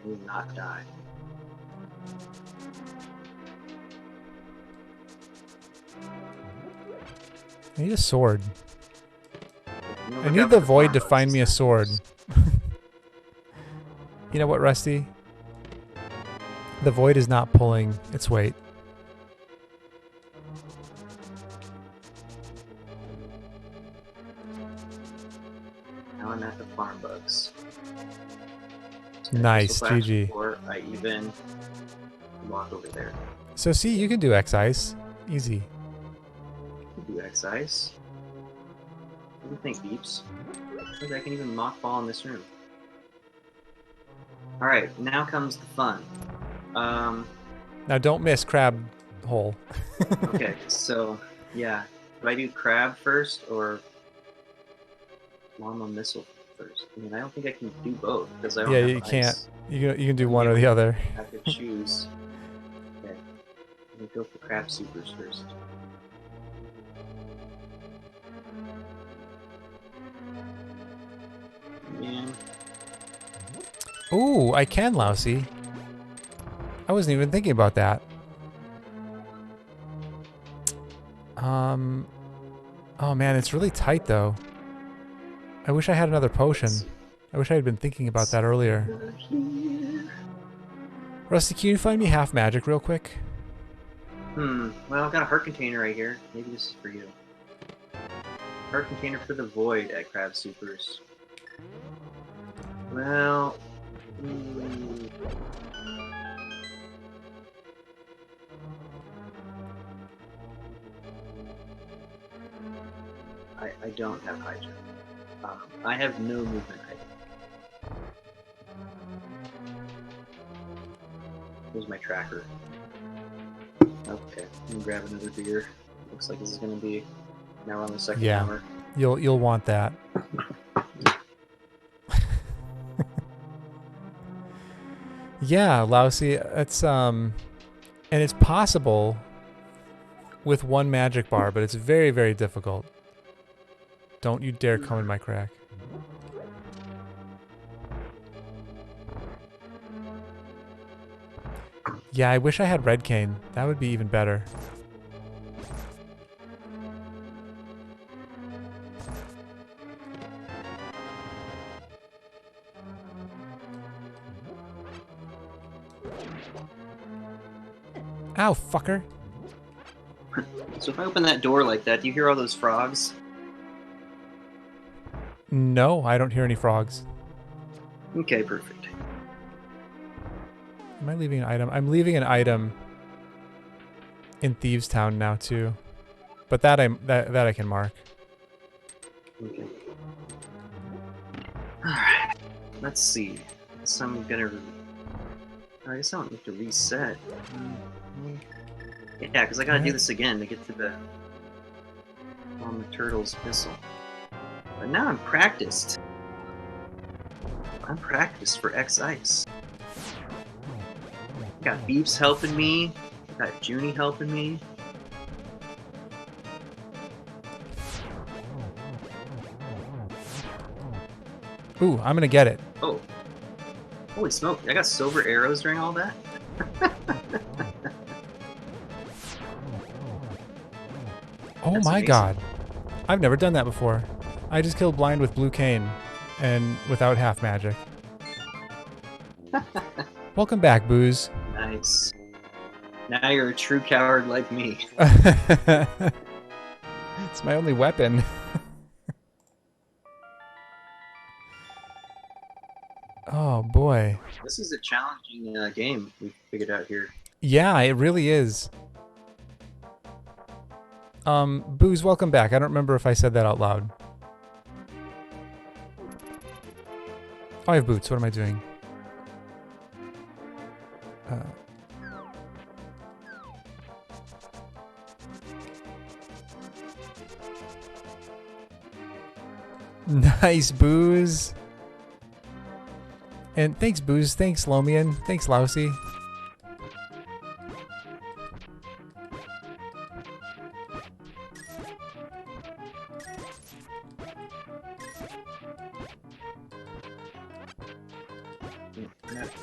I need not die. I need a sword. You know, I look need out the for void to farm find bugs. me a sword. You know what, Rusty? The void is not pulling its weight. Now I'm at the farm bugs. Nice, Crystal Flash GG. before I even walk over there. So see, you can do X-Ice. Easy. Do X-Ice. What do you think, Beeps? Maybe I can even mothball in this room. Alright, now comes the fun. Now don't miss crab hole. Okay, so, yeah. Do I do crab first, or llama missile first? I mean, I don't think I can do both, because I don't Yeah, have you ice. can't. You can do Yeah, one or the other. I have to choose. Okay. Let me go for crab supers first. Man. Ooh, I can lousy. I wasn't even thinking about that. Oh man, it's really tight though. I wish I had another potion. I wish I had been thinking about that earlier. Rusty, can you find me half magic real quick? Well, I've got a heart container right here. Maybe this is for you. Heart container for the void at Crab Supers. Well, I don't have high jump. I have no movement item. Here's my tracker. Okay, I'm gonna grab another beer. Looks like this is gonna be now we're on the second Yeah. hour. You'll want that. Yeah, lousy. It's and it's possible with one magic bar, but it's very, very difficult. Don't you dare come in my crack. Yeah, I wish I had red cane. That would be even better. Ow, fucker. So if I open that door like that, do you hear all those frogs? No, I don't hear any frogs. Okay, perfect. Am I leaving an item? I'm leaving an item in Thieves Town now too. But that I can mark. Okay. Alright. Let's see. So I'm gonna I guess I don't need to reset. Yeah, because I gotta do this again to get to the on the turtle's missile. But now I'm practiced. I'm practiced for X Ice. Got Beeps helping me. Got Junie helping me. Ooh, I'm gonna get it. Oh. Holy smoke, I got silver arrows during all that? Oh That's my amazing. god. I've never done that before. I just killed blind with blue cane and without half magic. Welcome back, Booze. Nice. Now you're a true coward like me. It's my only weapon. Oh boy. This is a challenging game we figured out here. Yeah, it really is. Booze, welcome back. I don't remember if I said that out loud. Oh, I have boots. What am I doing? Nice, Booze. And thanks, Booze. Thanks, Lomian. Thanks, Lousy.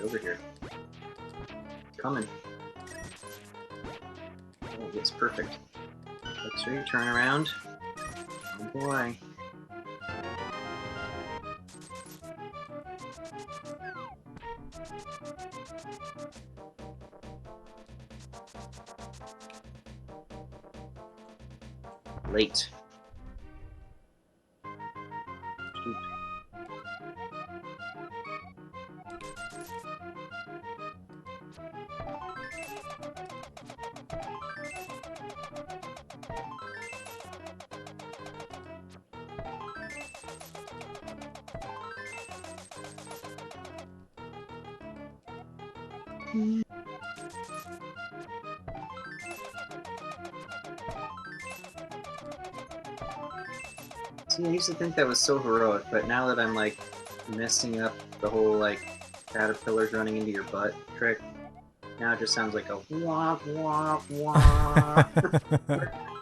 Over here. Coming. Oh, it's perfect. Let's turn around. Oh boy. Late. Shoot. See, I used to think that was so heroic, but now that I'm like messing up the whole like caterpillars running into your butt trick, now it just sounds like a wah wah wah.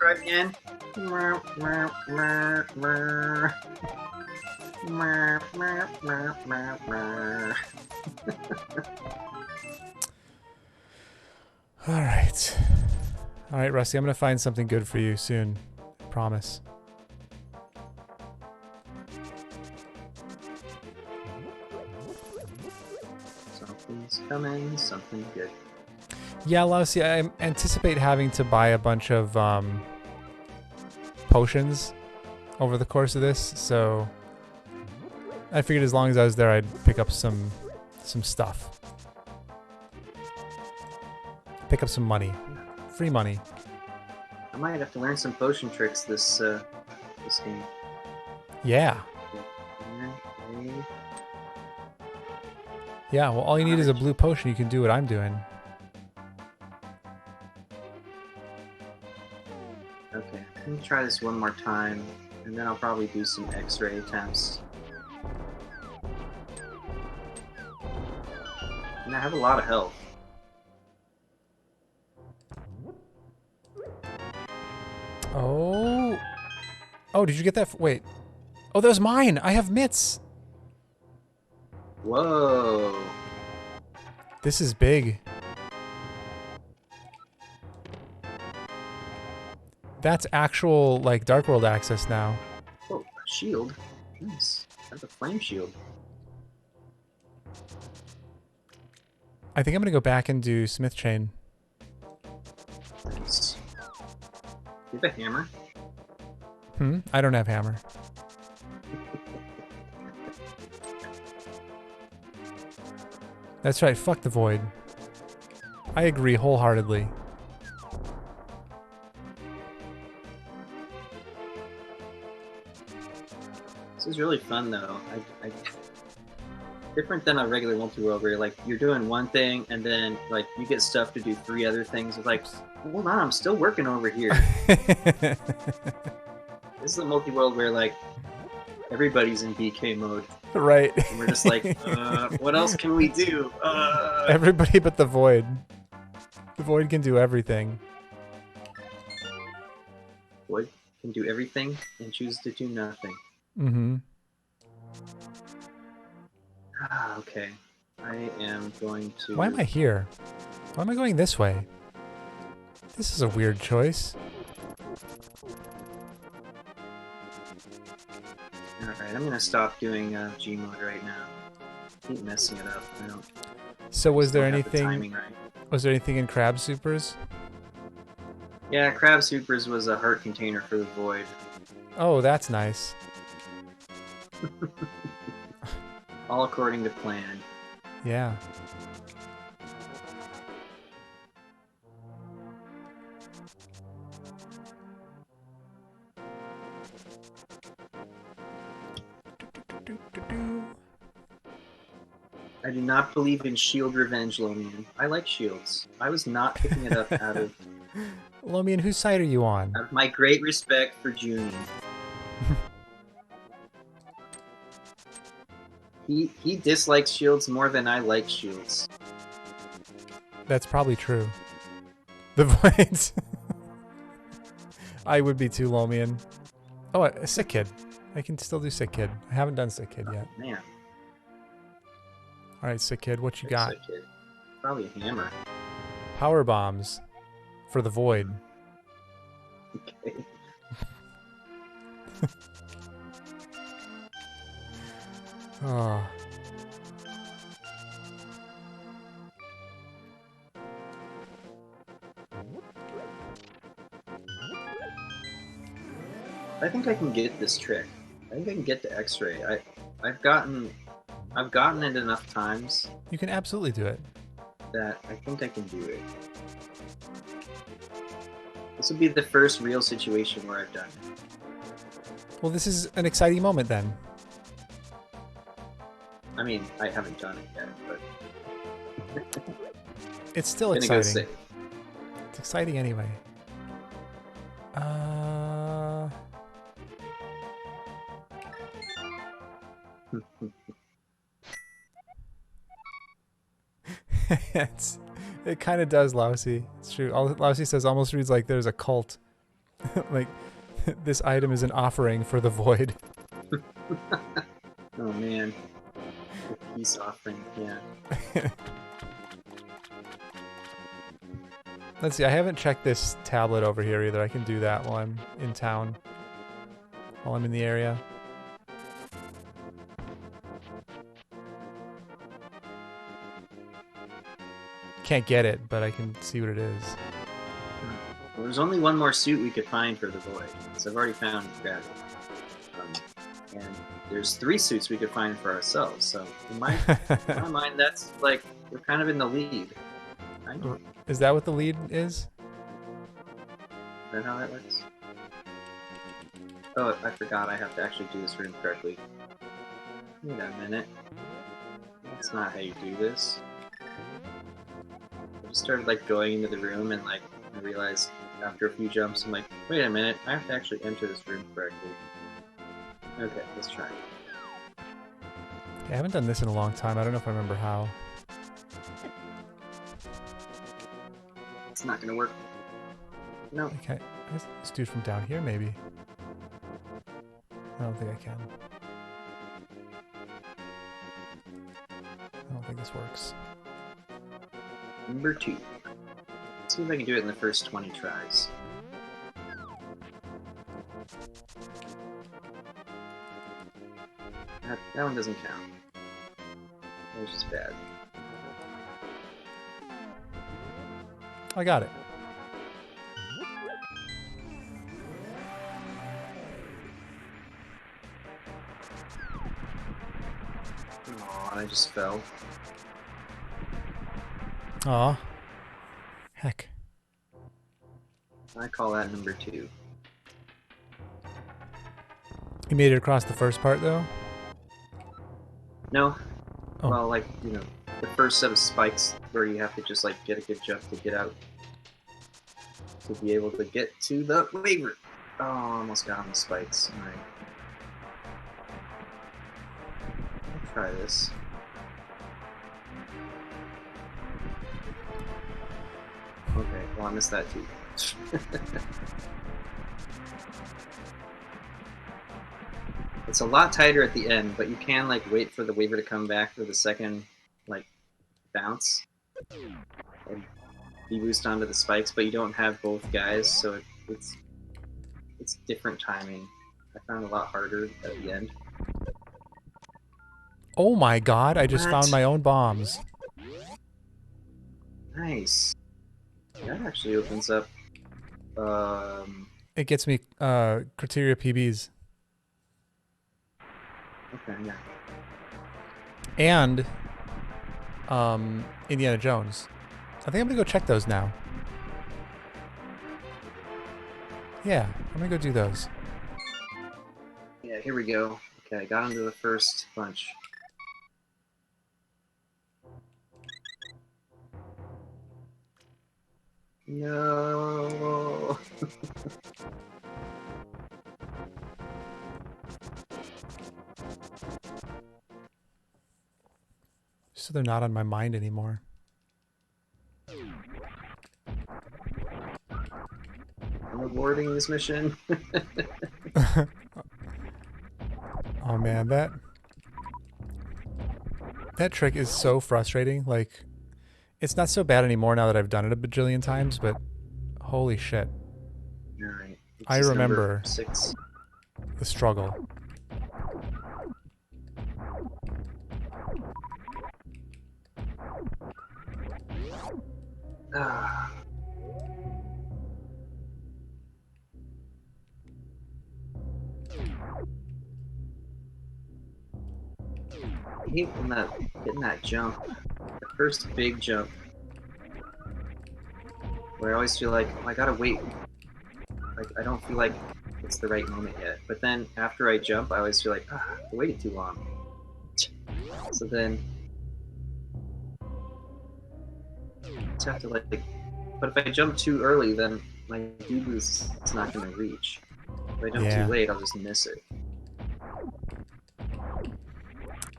Try again. Mer, mer, mer, mer. Mer, mer, mer, mer, mer. All right. All right, Rusty. I'm gonna find something good for you soon. Promise. Something's coming, something good. Yeah, Lousy, I anticipate having to buy a bunch of potions over the course of this, so I figured as long as I was there, I'd pick up some stuff. Pick up some money. Free money. I might have to learn some potion tricks this game. Yeah. Yeah, well, all you need is a blue potion. You can do what I'm doing. Okay, let me try this one more time, and then I'll probably do some X-ray attempts. And I have a lot of health. Oh. Oh, did you get that? Wait. Oh, that was mine. I have mitts. Whoa. This is big. That's actual, like, Dark World access now. Oh, a shield. Nice. I have a flame shield. I think I'm gonna go back and do Smith Chain. Nice. You have a hammer? I don't have hammer. That's right, fuck the void. I agree wholeheartedly. This is really fun, though. different than a regular multi-world where like you're doing one thing and then like you get stuff to do 3 other things. It's like, hold on, I'm still working over here. This is a multi-world where like everybody's in BK mode. Right. And we're just like, what else can we do? Everybody but the Void. The Void can do everything. Void can do everything and choose to do nothing. Mm-hmm. Okay. I am going to... Why am I here? Why am I going this way? This is a weird choice. Alright, I'm gonna stop doing G mode right now. Keep messing it up. I don't... So was there don't have the anything? timing right. Was there anything in Crab Supers? Yeah, Crab Supers was a heart container for the Void. Oh, that's nice. All according to plan. Yeah. I do not believe in shield revenge, Lomian. I like shields. I was not picking it up out of Lomian, whose side are you on? my great respect for Junie. He dislikes shields more than I like shields. That's probably true. The Voids. I would be too, Lomian. Oh, a Sick Kid. I can still do Sick Kid. I haven't done Sick Kid yet. Man, Alright, Sick Kid, what you got? Sick Kid. Probably a hammer. Power Bombs for the Void. Okay. Oh. I think I can get this trick. I think I can get the X-ray. I've gotten it enough times You can absolutely do it. that I think I can do it. This will be the first real situation where I've done it. Well, this is an exciting moment then. I mean, I haven't done it yet, but It's still I'm gonna go exciting. safe. It's exciting anyway. It kind of does, Lousy. It's true. Lousy says almost reads like there's a cult. Like, this item is an offering for the Void. Oh man, the peace offering. Yeah. Let's see. I haven't checked this tablet over here either. I can do that while I'm in town. While I'm in the area. Can't get it, but I can see what it is. Well, there's only one more suit we could find for the Void, so I've already found Gravity. And there's 3 suits we could find for ourselves, so in my mind, that's like, we're kind of in the lead. Right? Is that what the lead is? Is that how that works? Oh, I forgot I have to actually do this room correctly. Wait a minute. That's not how you do this. I just started like going into the room and like I realized after a few jumps I'm like, wait a minute, I have to actually enter this room correctly. Okay, let's try. Yeah, I haven't done this in a long time. I don't know if I remember how. It's not gonna work. No. Okay, this dude from down here maybe. I don't think I can. I don't think this works. Number 2. Let's see if I can do it in the first 20 tries. That one doesn't count. That was just bad. I got it. Aw, I just fell. Aw. Heck. I call that number 2. You made it across the first part though? No, Oh. Well, like, you know, the first set of spikes where you have to just, like, get a good jump to get out. To be able to get to the waiver. Oh, almost got on the spikes. Alright. I'll try this. Okay, well, I missed that too. It's a lot tighter at the end, but you can like wait for the waiver to come back for the second like bounce and de-boost onto the spikes, but you don't have both guys, so it's different timing. I found it a lot harder at the end. Oh my god, I just What? found my own bombs. Nice. That actually opens up. It gets me criteria PBs. Okay, yeah. And Indiana Jones. I think I'm gonna go check those now. Yeah, I'm gonna go do those. Yeah, here we go. Okay, I got into the first bunch. No. So they're not on my mind anymore. I'm aborting this mission. Oh man, that trick is so frustrating. Like, it's not so bad anymore now that I've done it a bajillion times, but holy shit. Alright. I remember Number 6. the struggle. Ah. I hate when getting that jump. The first big jump. Where I always feel like, oh, I gotta wait. Like, I don't feel like it's the right moment yet. But then after I jump, I always feel like, ah, I waited too long. So then I just have to like, but if I jump too early, then my D-boost is not gonna reach. If I jump Yeah. too late, I'll just miss it.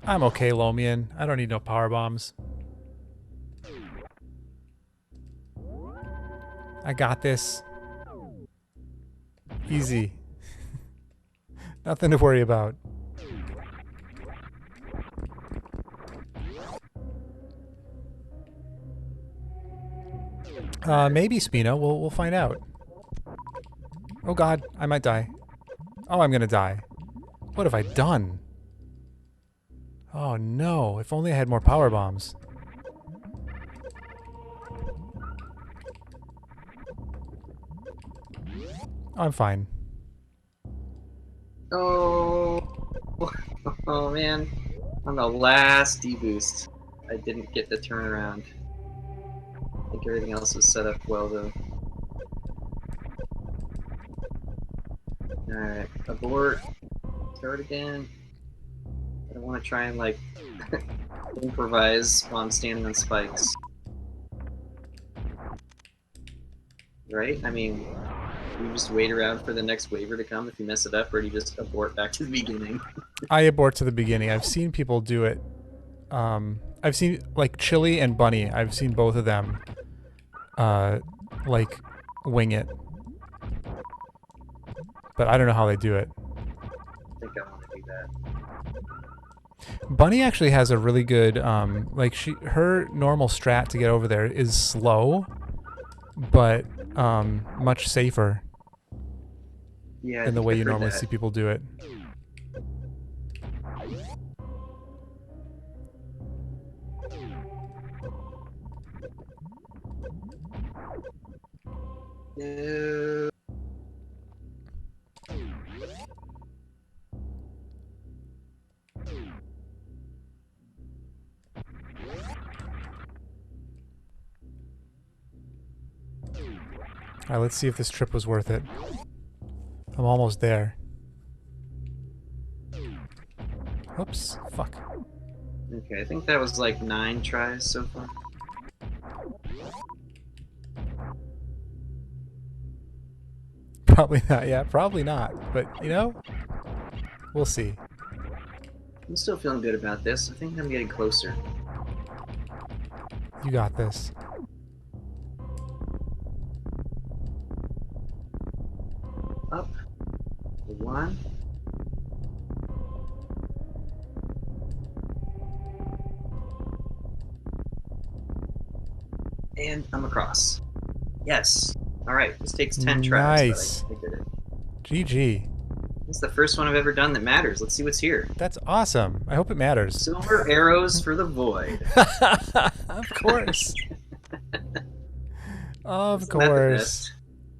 I'm okay, Lomian. I don't need no power bombs. I got this. Easy. Nothing to worry about. Maybe Spino. We'll find out. Oh god, I might die. Oh, I'm gonna die. What have I done? Oh no, if only I had more power bombs. I'm fine. Oh, oh man. On the last D-boost, I didn't get the turnaround. I think everything else was set up well though. Alright, abort. Start again. I don't want to try and like improvise while I'm standing on spikes. Right? I mean, you just wait around for the next waiver to come if you mess it up, or do you just abort back to the beginning? I abort to the beginning. I've seen people do it. I've seen, like, Chili and Bunny. I've seen both of them, like, wing it. But I don't know how they do it. I think I want to do that. Bunny actually has a really good, like, her normal strat to get over there is slow, but, much safer Yeah, than the way you I've heard normally that. see people do it. No. Alright, let's see if this trip was worth it. I'm almost there. Oops, fuck. Okay, I think that was like 9 tries so far. Probably not. Yeah, probably not. But, you know, we'll see. I'm still feeling good about this. I think I'm getting closer. You got this. Up. 1. And I'm across. Yes. Alright, this takes 10 tries, Nice. but I did it. GG. This is the first one I've ever done that matters. Let's see what's here. That's awesome. I hope it matters. Silver arrows for the void. Of course. Of Isn't that the course. best?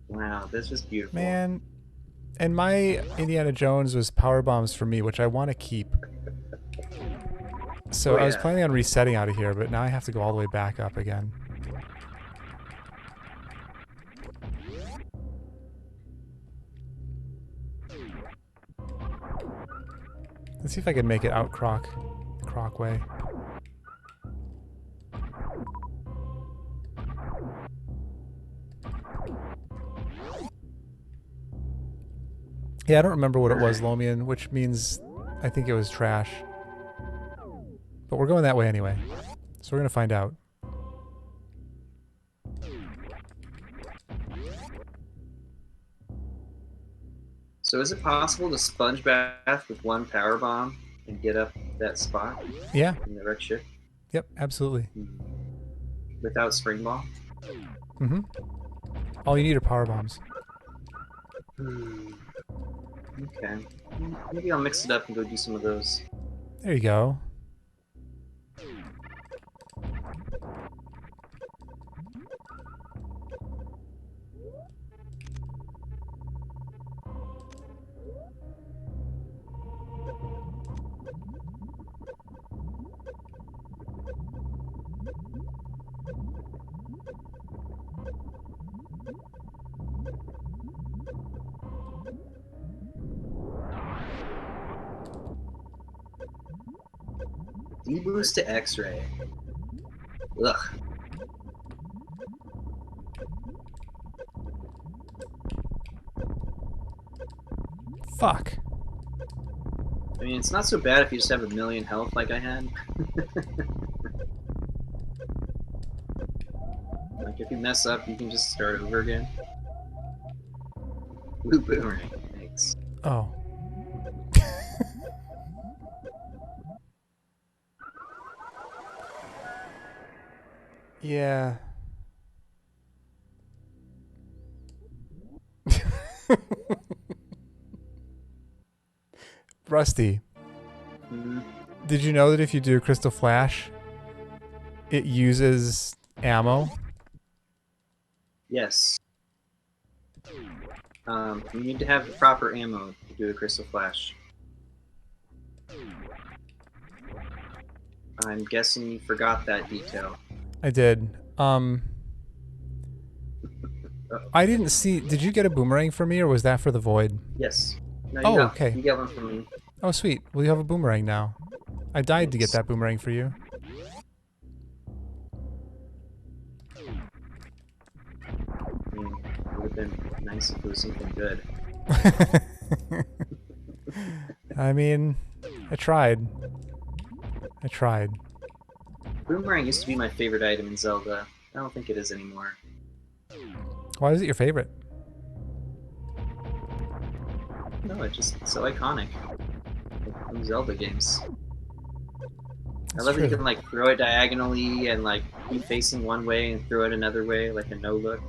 Wow, this was beautiful. Man. And my Indiana Jones was power bombs for me, which I want to keep. So Oh, I was yeah. planning on resetting out of here, but now I have to go all the way back up again. Let's see if I can make it out Croc way. Yeah, I don't remember what it was, Lomian, which means I think it was trash. But we're going that way anyway. So we're going to find out. So is it possible to sponge bath with 1 power bomb and get up that spot Yeah. in the wreck ship Yep, absolutely. without spring ball? Mm-hmm. All you need are power bombs. Okay. Maybe I'll mix it up and go do some of those. There you go. D-boost to X-ray. Ugh. Fuck. I mean, it's not so bad if you just have 1,000,000 health like I had. Like, if you mess up, you can just start over again. Blue boomerang. Thanks. Oh. Yeah. Rusty, did you know that if you do a crystal flash, it uses ammo? Yes. You need to have the proper ammo to do a crystal flash. I'm guessing you forgot that detail. I did. I didn't see. Did you get a boomerang for me, or was that for the void? Yes. No, Oh, you got, okay. You got one from me. Oh, sweet. Well, you have a boomerang now. I died to get that boomerang for you. I mean, it would have been nice if it was something good. I mean, I tried. I tried. Boomerang used to be my favorite item in Zelda. I don't think it is anymore. Why is it your favorite? No, it's just so iconic. From Zelda games. I love that you can like throw it diagonally and like be facing one way and throw it another way, like a no look.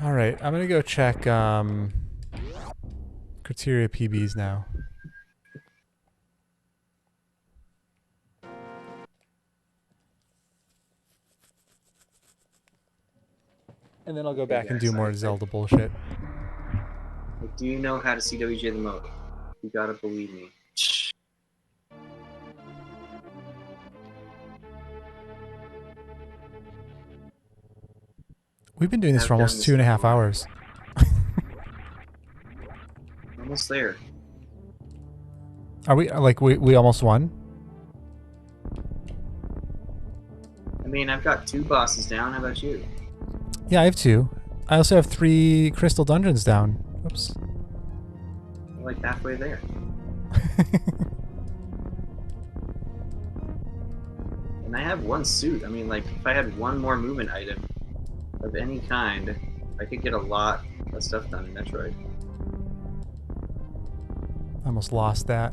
All right, I'm gonna go check criteria PBs now. And then I'll go back and do more Zelda bullshit. Like, do you know how to CWJ the mode? You gotta believe me. We've been doing this for almost 2.5 hours. Almost almost there. Are we like we almost won? I mean, I've got 2 bosses down. How about you? Yeah, I have 2. I also have 3 crystal dungeons down. Whoops. We're like halfway there. And I have 1 suit. I mean, like, if I had 1 more movement item of any kind, I could get a lot of stuff done in Metroid. I almost lost that.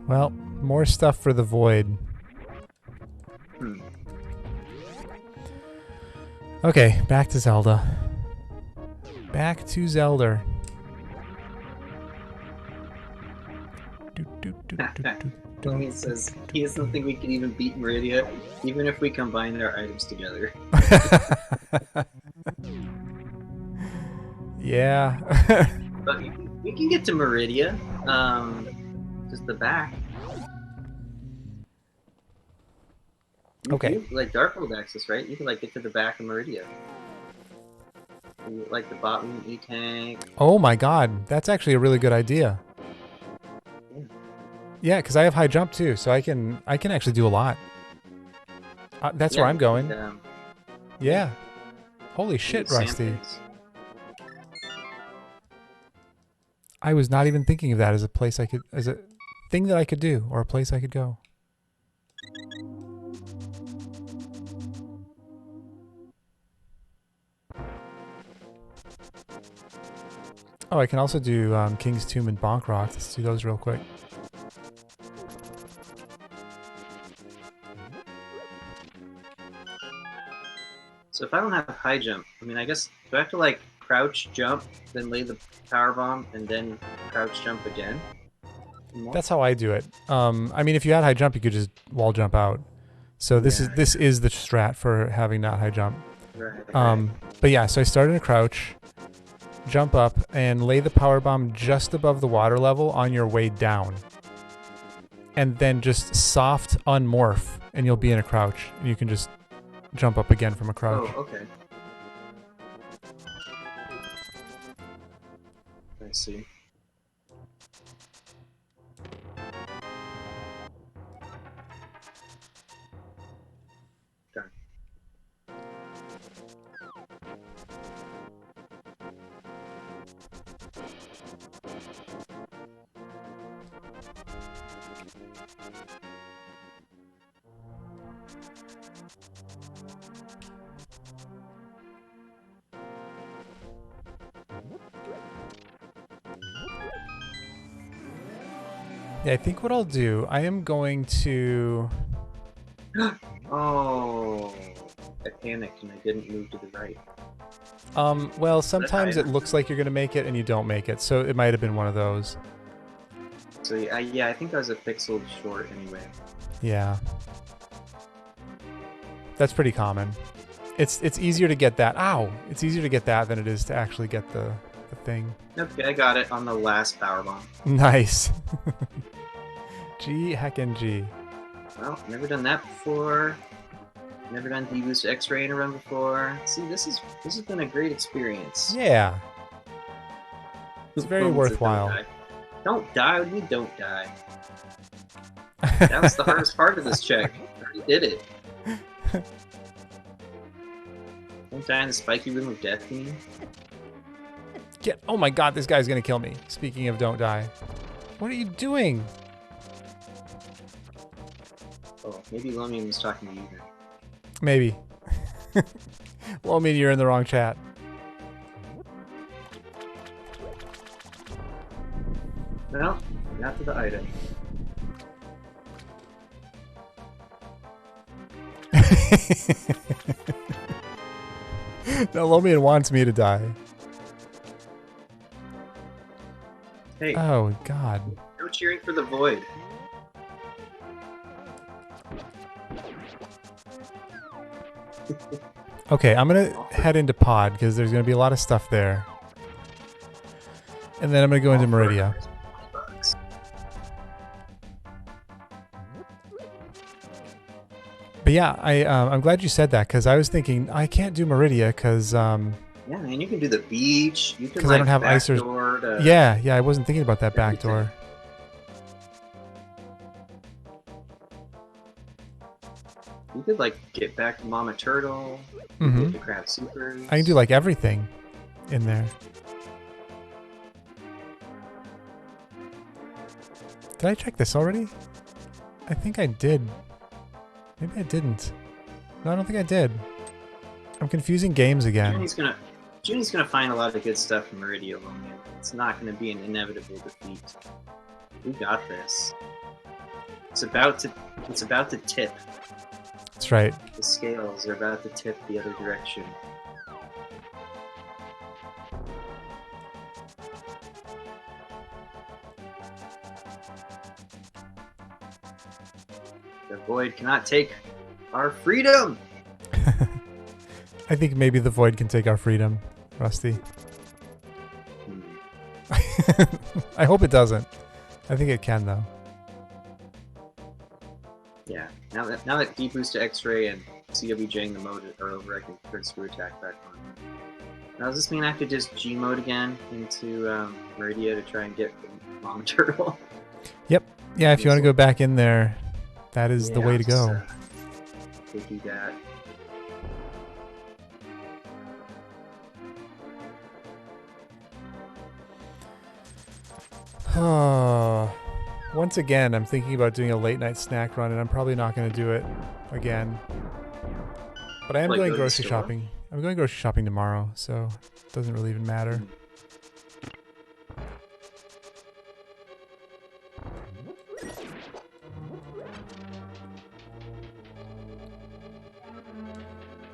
Well, more stuff for the void. Okay, back to Zelda. Back to Zelda. Tony says he doesn't think we can even beat Meridia, even if we combine our items together. Yeah. But we can get to Meridia. Just the back. Okay. You, like Darkworld access, right? You can like get to the back of Meridia. You, like the bottom E-tank. Oh my god, that's actually a really good idea. Yeah, because I have high jump too, so I can actually do a lot. That's where I'm going. Yeah. Holy shit, Rusty. I was not even thinking of that as a place I could, as a thing that I could do, or a place I could go. Oh, I can also do King's Tomb and Bonk Rock. Let's do those real quick. So if I don't have a high jump, I mean, I guess, do I have to like crouch jump, then lay the power bomb, and then crouch jump again? That's how I do it. I mean, if you had high jump, you could just wall jump out. So this is the strat for having not high jump. Right. But yeah, so I start in a crouch, jump up, and lay the power bomb just above the water level on your way down. And then just soft unmorph, and you'll be in a crouch, and you can just jump up again from a crouch. Oh, okay. I see. Done. Yeah, I think what I'll do, I am going to... Oh, I panicked and I didn't move to the right. Well, sometimes it looks like you're going to make it and you don't make it, so it might have been one of those. So yeah, I think I was a pixel short anyway. Yeah. That's pretty common. It's easier to get that. Ow! It's easier to get that than it is to actually get the thing. Okay, I got it on the last power bomb. Nice. G heckin' G. Well, never done that before. Never done D-Boost X-Ray in a run before. See, this has been a great experience. Yeah. It's very worthwhile. Don't die when you don't die. That was the hardest part of this check. I already did it. Don't die in the spiky room of death, team. Oh my god, this guy's gonna kill me. Speaking of don't die. What are you doing? Oh, maybe Lomian was talking to you then. Maybe. Well, I mean, you're in the wrong chat. Well, we got to the item. No, Lomian wants me to die. Hey. Oh, God. No cheering for the void. Okay, I'm going to head into Pod because there's going to be a lot of stuff there. And then I'm going to go into Meridia. But yeah, I'm glad you said that because I was thinking I can't do Meridia because Yeah, man, you can do the beach. You can I don't have ice or backdoor to yeah, I wasn't thinking about that back everything. door. You could like get back to Mama Turtle. You Mm-hmm. get the Crab Supers. I can do like everything in there. Did I check this already? I think I did. Maybe I didn't. No, I don't think I did. I'm confusing games again. Junie's gonna find a lot of good stuff from Meridia alone. It's not gonna be an inevitable defeat. We got this. It's about to tip. That's right. The scales are about to tip the other direction. The void cannot take our freedom! I think maybe the void can take our freedom, Rusty. I hope it doesn't. I think it can though. Yeah. Now that Deep Boost to X-Ray and CWJing the mode are over, I can turn Screw Attack back on. Now, does this mean I have to just G mode again into Meridia to try and get Mama Turtle? Yep. Yeah, if you want to go back in there, that is the way to go. We'll do that. Once again, I'm thinking about doing a late night snack run, and I'm probably not going to do it again. But I am going grocery shopping. I'm going grocery shopping tomorrow, so it doesn't really even matter.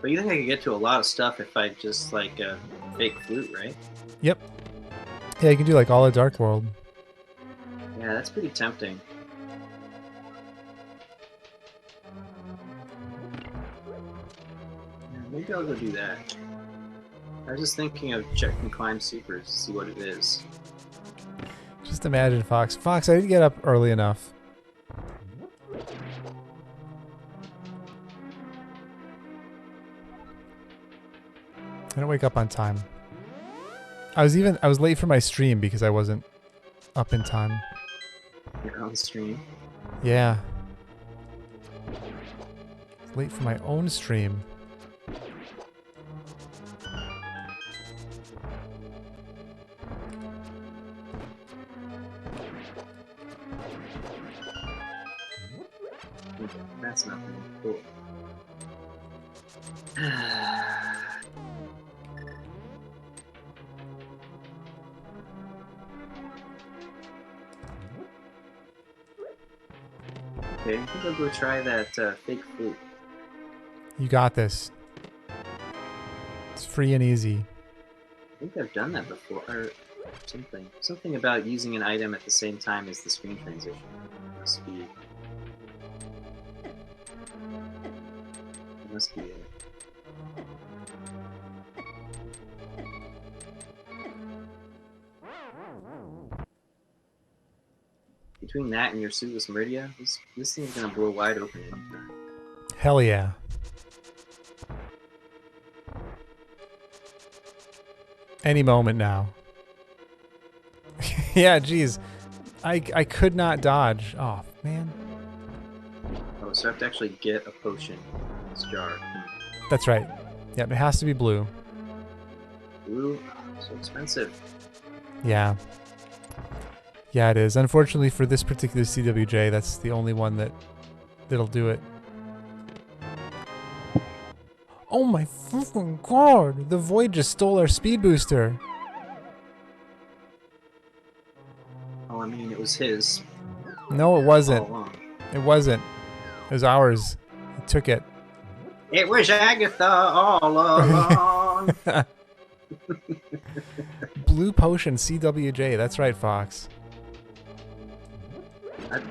But you think I could get to a lot of stuff if I just like fake flute, right? Yep. Yeah, you can do like all of Dark World. Yeah, that's pretty tempting. Yeah, maybe I'll go do that. I was just thinking of checking Climb Supers to see what it is. Just imagine, Fox. Fox, I didn't get up early enough. I didn't wake up on time. I was late for my stream because I wasn't up in time. You're on stream. Yeah. Late for my own stream. Okay, that's nothing. Cool. Okay, I think I'll go try that fake flute. You got this. It's free and easy. I think I've done that before, or something. Something about using an item at the same time as the screen transition. Must be. It must be it. Between that and your suitless Meridia, this thing's gonna blow wide open anytime. Hell yeah. Any moment now. Yeah, geez. I could not dodge. Oh, man. Oh, so I have to actually get a potion in this jar. That's right. Yep, it has to be blue. Blue? So expensive. Yeah. Yeah, it is. Unfortunately for this particular CWJ, that's the only one that'll do it. Oh my fucking god! The Void just stole our speed booster. Oh, I mean, it was his. No, it All wasn't. along. It wasn't. It was ours. He took it. It was Agatha all along. Blue Potion CWJ. That's right, Fox.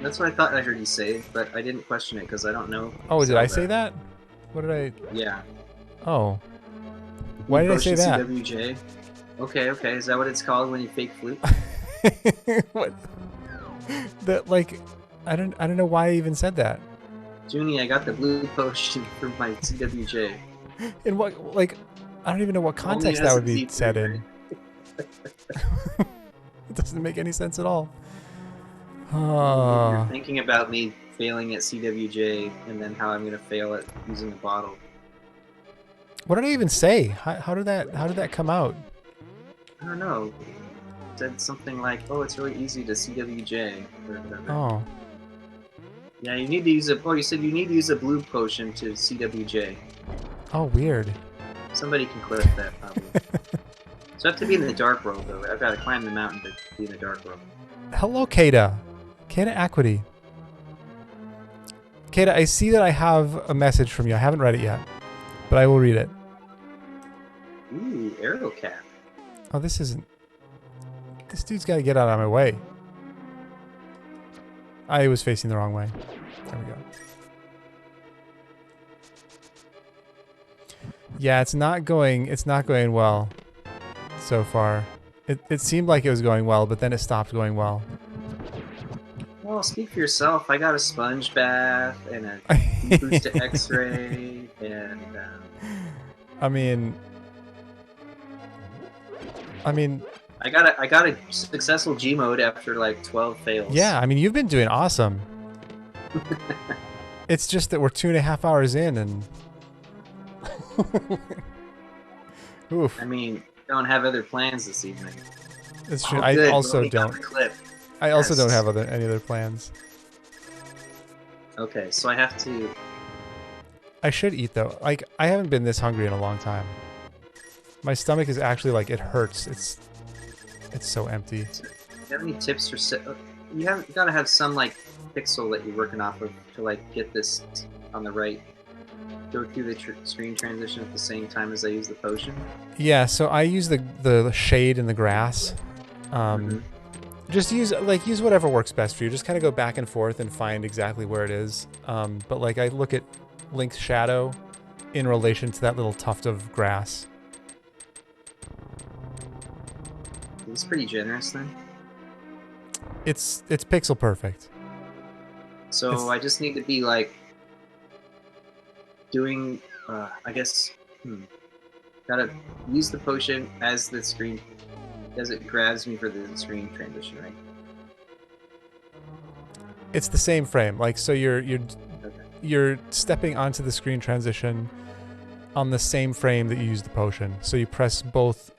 That's what I thought I heard you say, but I didn't question it because I don't know. Oh, did I say that? What did I... Yeah. Oh. Why did I say that? CWJ. Okay, okay. Is that what it's called when you fake flute? What? That, like, I don't know why I even said that. Junie, I got the blue potion for my CWJ. In what, like, I don't even know what Only context that would be SMZ3, set in. right? It doesn't make any sense at all. You're thinking about me failing at CWJ and then how I'm gonna fail at using a bottle. What did I even say? How did that come out? I don't know. Said something like, "Oh, it's really easy to CWJ." Or whatever. Oh. Yeah, you need to use a. Oh, you said you need to use a blue potion to CWJ. Oh, weird. Somebody can clip that probably. So I have to be in the dark world though. I've got to climb the mountain to be in the dark world. Hello, Kata. Kata Acuity. Kata, I see that I have a message from you. I haven't read it yet, but I will read it. Ooh, arrow cap. Oh, this isn't... This dude's got to get out of my way. I was facing the wrong way. There we go. Yeah, it's not going well so far. It seemed like it was going well, but then it stopped going well. Well, speak for yourself. I got a sponge bath and a boost to X-ray, and I mean, I got a successful G mode after like 12 fails. yeah, I mean, you've been doing awesome. It's just that we're 2.5 hours in, and oof. I mean, don't have other plans this evening. It's true. Oh, I good. also Well, don't. clip. I also Yes. don't have any other plans. Okay, so I have to. I should eat though. Like, I haven't been this hungry in a long time. My stomach is actually like, it hurts. It's so empty. Do you have any tips for? You gotta have some like pixel that you're working off of to like get this on the right. Go through the screen transition at the same time as I use the potion. Yeah, so I use the shade in the grass. Just use whatever works best for you. Just kind of go back and forth and find exactly where it is. But like, I look at Link's shadow in relation to that little tuft of grass. It's pretty generous then. It's pixel perfect. So I just need to be like doing, I guess, gotta use the potion as the screen, as it grabs me for the screen transition, right? It's the same frame. Like, so Okay. you're stepping onto the screen transition on the same frame that you use the potion. So you press both,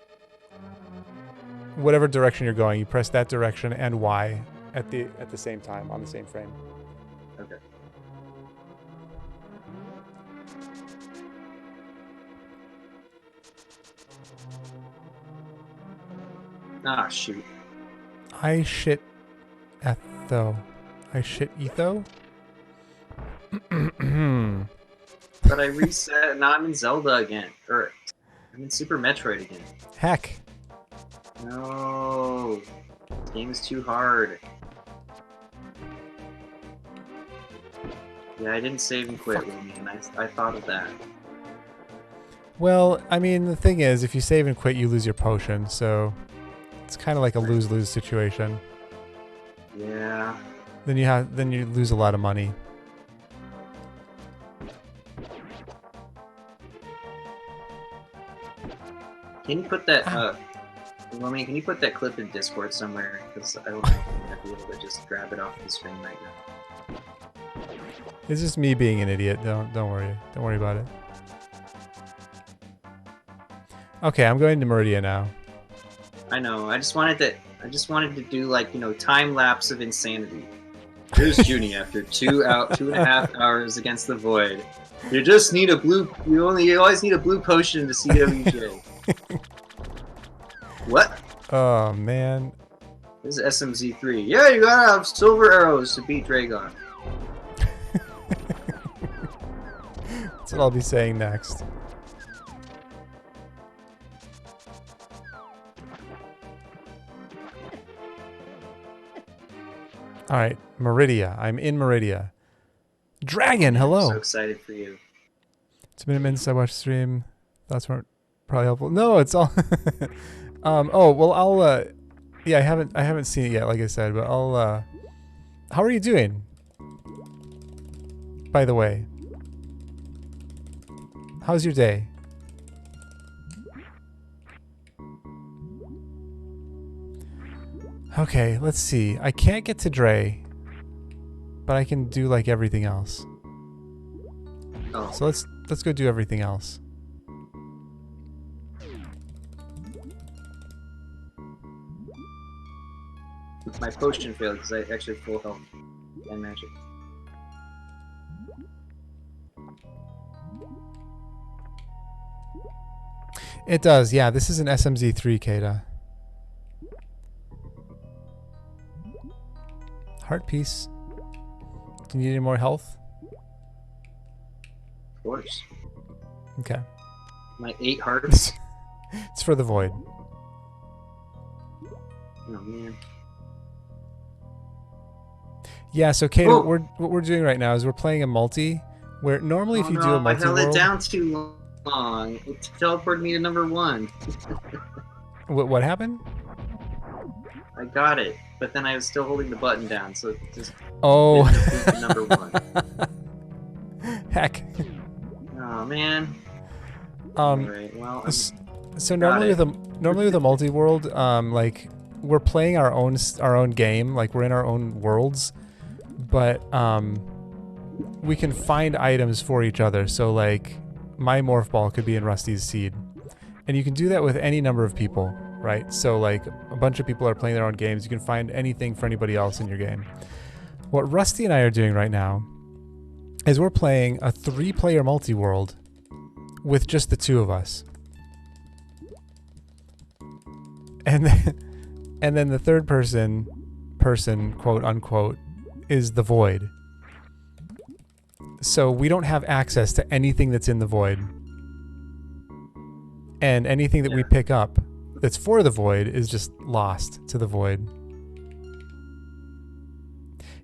whatever direction you're going, you press that direction and Y at the same time on the same frame. Okay. Ah, shoot. I shit etho. I shit etho? But I reset, now I'm in Zelda again. Or, I'm in Super Metroid again. Heck. No. This game is too hard. Yeah, I didn't save and quit, Rumi, and I thought of that. Well, I mean, the thing is, if you save and quit, you lose your potion, so it's kind of like a lose-lose situation. Yeah. Then you lose a lot of money. Can you put that, Rumi, can you put that clip in Discord somewhere? Because I don't know if I'm going to be able to just grab it off the screen right now. It's just me being an idiot. Don't worry. Don't worry about it. Okay, I'm going to Meridia now. I know. I just wanted to do like, you know, time lapse of insanity. Here's Junie after 2.5 hours against the void. You just need a blue. You always need a blue potion to CWJ. What? Oh man. This is SMZ3. Yeah, you gotta have silver arrows to beat Dragon. That's what I'll be saying next. Alright, Meridia. I'm in Meridia. Dragon, hello! I'm so excited for you. It's been a minute since I watched the stream. Thoughts weren't probably helpful. No, it's all... oh, well, I'll... yeah, I haven't seen it yet, like I said, but I'll... how are you doing? by the way? How's your day? Okay, let's see. I can't get to Dre, but I can do like everything else. Oh. So let's go do everything else. My potion failed because I actually have full health and magic. It does, yeah. This is an SMZ3, Kata. Heart piece. Do you need any more health? Of course. Okay. My 8 hearts. It's for the void. Oh man. Yeah, so Kata, Oh. what we're doing right now is we're playing a multi, where normally if you do a I held it multi-world... down too long. It teleported me to number 1. What happened? I got it, but then I was still holding the button down, so it just Oh. didn't complete the number 1. Heck. Oh man. Alright, well, So normally with a multi-world, like we're playing our own game, like we're in our own worlds, but we can find items for each other. So like my morph ball could be in Rusty's seed, and you can do that with any number of people, right? So like a bunch of people are playing their own games. You can find anything for anybody else in your game. What Rusty and I are doing right now is we're playing a 3-player multi-world with just the 2 of us. And then the third person, quote unquote, is the void. So we don't have access to anything that's in the void. And anything that we pick up that's for the void is just lost to the void.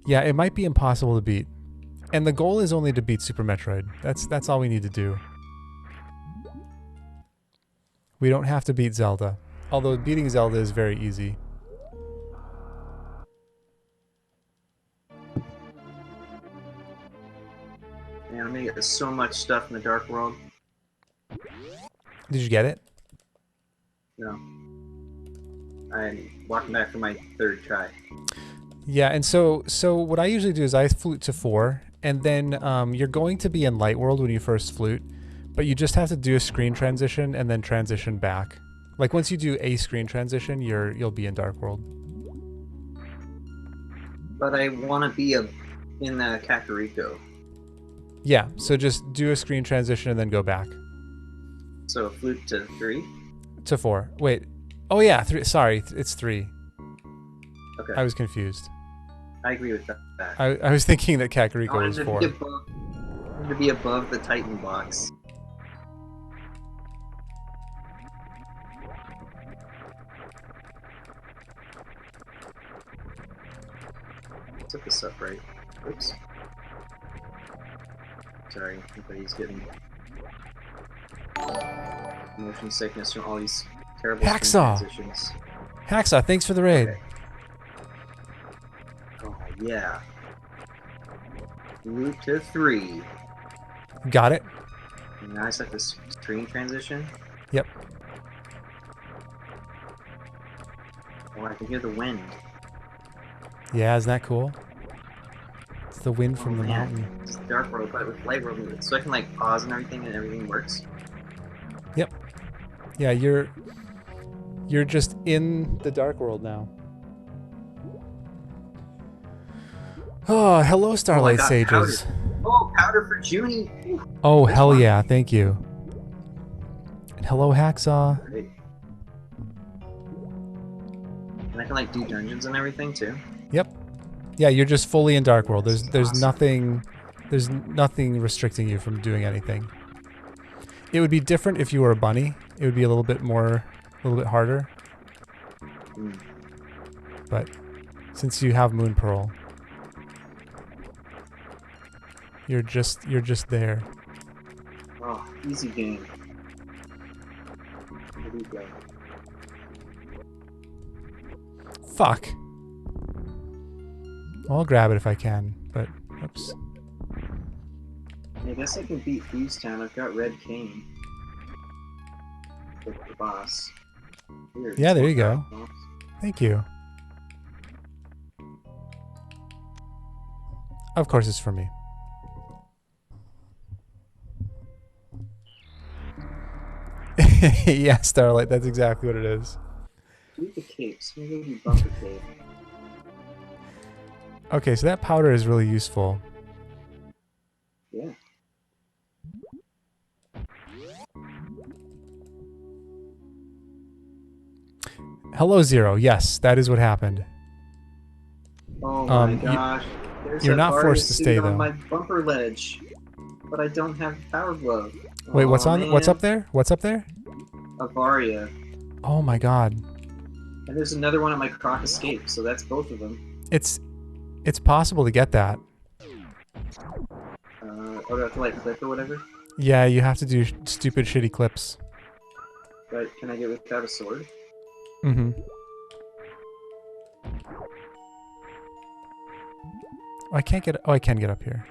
Yeah, it might be impossible to beat. And the goal is only to beat Super Metroid. That's all we need to do. We don't have to beat Zelda. Although beating Zelda is very easy. man, I'm gonna get so much stuff in the Dark World. Did you get it? No. I'm walking back for my 3rd try. Yeah, and so what I usually do is I flute to 4, and then you're going to be in Light World when you first flute, but you just have to do a screen transition and then transition back. Like once you do a screen transition, you'll be in Dark World. But I want to be in Kakariko. Yeah, so just do a screen transition and then go back. So flute to 3? To 4. Wait. Oh yeah, 3. Sorry, it's 3. Okay. I was confused. I agree with that. I was thinking that Kakariko was 4. I wanted to be above the Titan box. Set this up right. Oops. Sorry, everybody's getting motion sickness from all these terrible Hacksaw! transitions. Hacksaw, thanks for the raid. Okay. Oh yeah. Move to 3. Got it? And now I set this screen transition. Yep. Oh, I can hear the wind. Yeah, isn't that cool? It's the wind from the man. mountain. It's Dark World, but with Light World movement. So I can like pause and everything works. Yep. Yeah, you're just in the Dark World now. Oh, hello, Starlight Sages. Powder. Oh, powder for Junie. Ooh, Oh, hell yeah, thank you. And hello, Hacksaw. great. And I can like do dungeons and everything too. Yep. Yeah, you're just fully in Dark World. There's Awesome. nothing restricting you from doing anything. It would be different if you were a bunny. It would be a little bit harder. Mm. But since you have Moon Pearl, you're just there. Oh, easy game. Here we go. Fuck. I'll grab it if I can, but oops. I guess I can beat Thieves Town. I've got Red Cane. With the boss. Weird. Yeah, there you go. Thank you. Of course it's for me. Yeah, Starlight, that's exactly what it is. Do the capes. Maybe bumper cape. Okay, so that powder is really useful. Yeah. Hello, Zero. Yes, that is what happened. Oh my gosh. There's you're a not Varia forced to suit stay, on though. my bumper ledge. But I don't have Power Glove. Wait, what's Aw, on? man. What's up there? What's up there? A Varia. Oh my god. And there's another one at my Croc Escape, so that's both of them. It's possible to get that. Do I have to like click or whatever? Yeah, you have to do stupid shitty clips. But can I get without a sword? Mm-hmm. Oh, I can't get. Oh, I can get up here.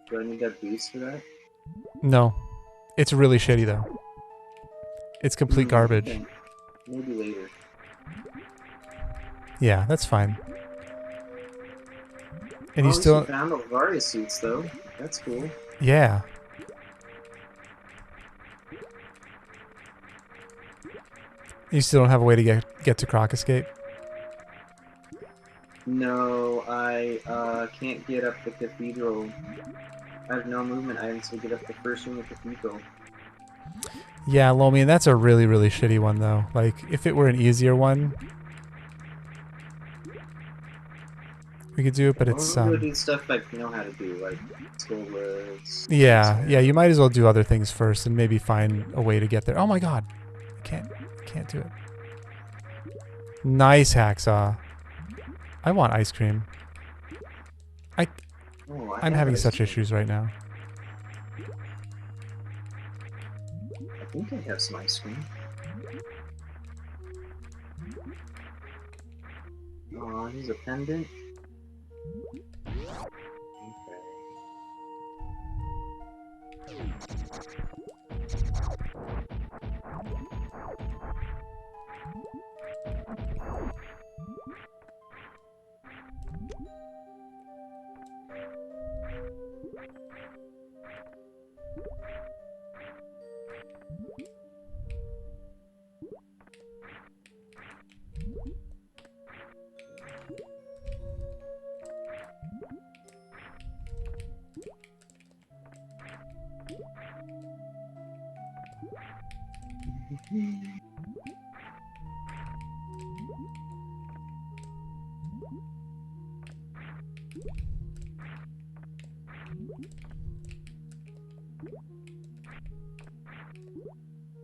Do I need that boost for that? No, it's really shitty though. It's complete garbage. Okay. Maybe later. Yeah, that's fine. And Oh, you still found all the Varia suits though. That's cool. Yeah. You still don't have a way to get to Croc Escape? No, I can't get up the cathedral. I have no movement items to get up the first room of the cathedral. Yeah, Lomi, that's a really, really shitty one though. Like, if it were an easier one, we could do it, but it's I'm gonna do stuff I know how to do, like skull words. Yeah, you might as well do other things first and maybe find a way to get there. Oh my god. I can't do it. Nice hacksaw. I want ice cream. I'm having such issues right now. I think I have some ice cream. Oh, here's a pendant.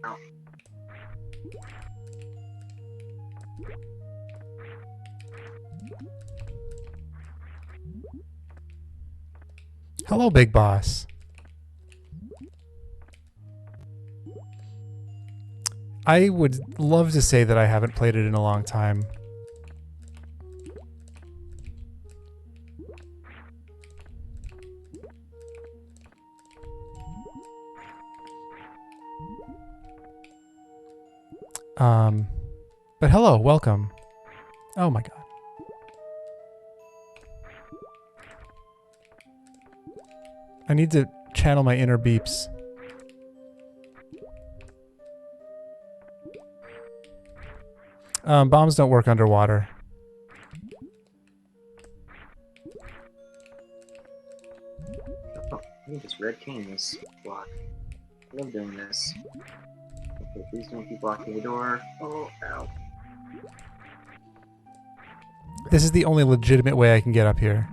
Ow. Hello, Big Boss. I would love to say that I haven't played it in a long time. But hello, welcome. Oh my god. I need to channel my inner beeps. Bombs don't work underwater. Oh, I think it's red cane this block. I love doing this. Okay, please don't keep blocking the door. Oh, ow. This is the only legitimate way I can get up here.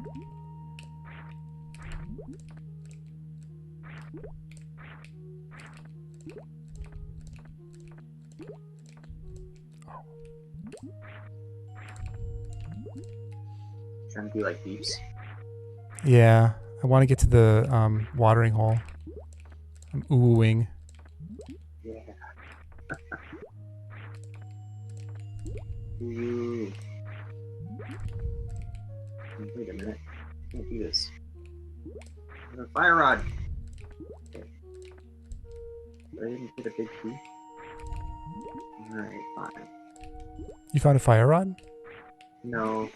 Trying to be like beeps. Yeah, I want to get to the watering hole. I'm oohing. Yeah. Ooh. Wait a minute. I can't do this. I have a fire rod. I didn't get a big key. Alright, fine. You found a fire rod? No.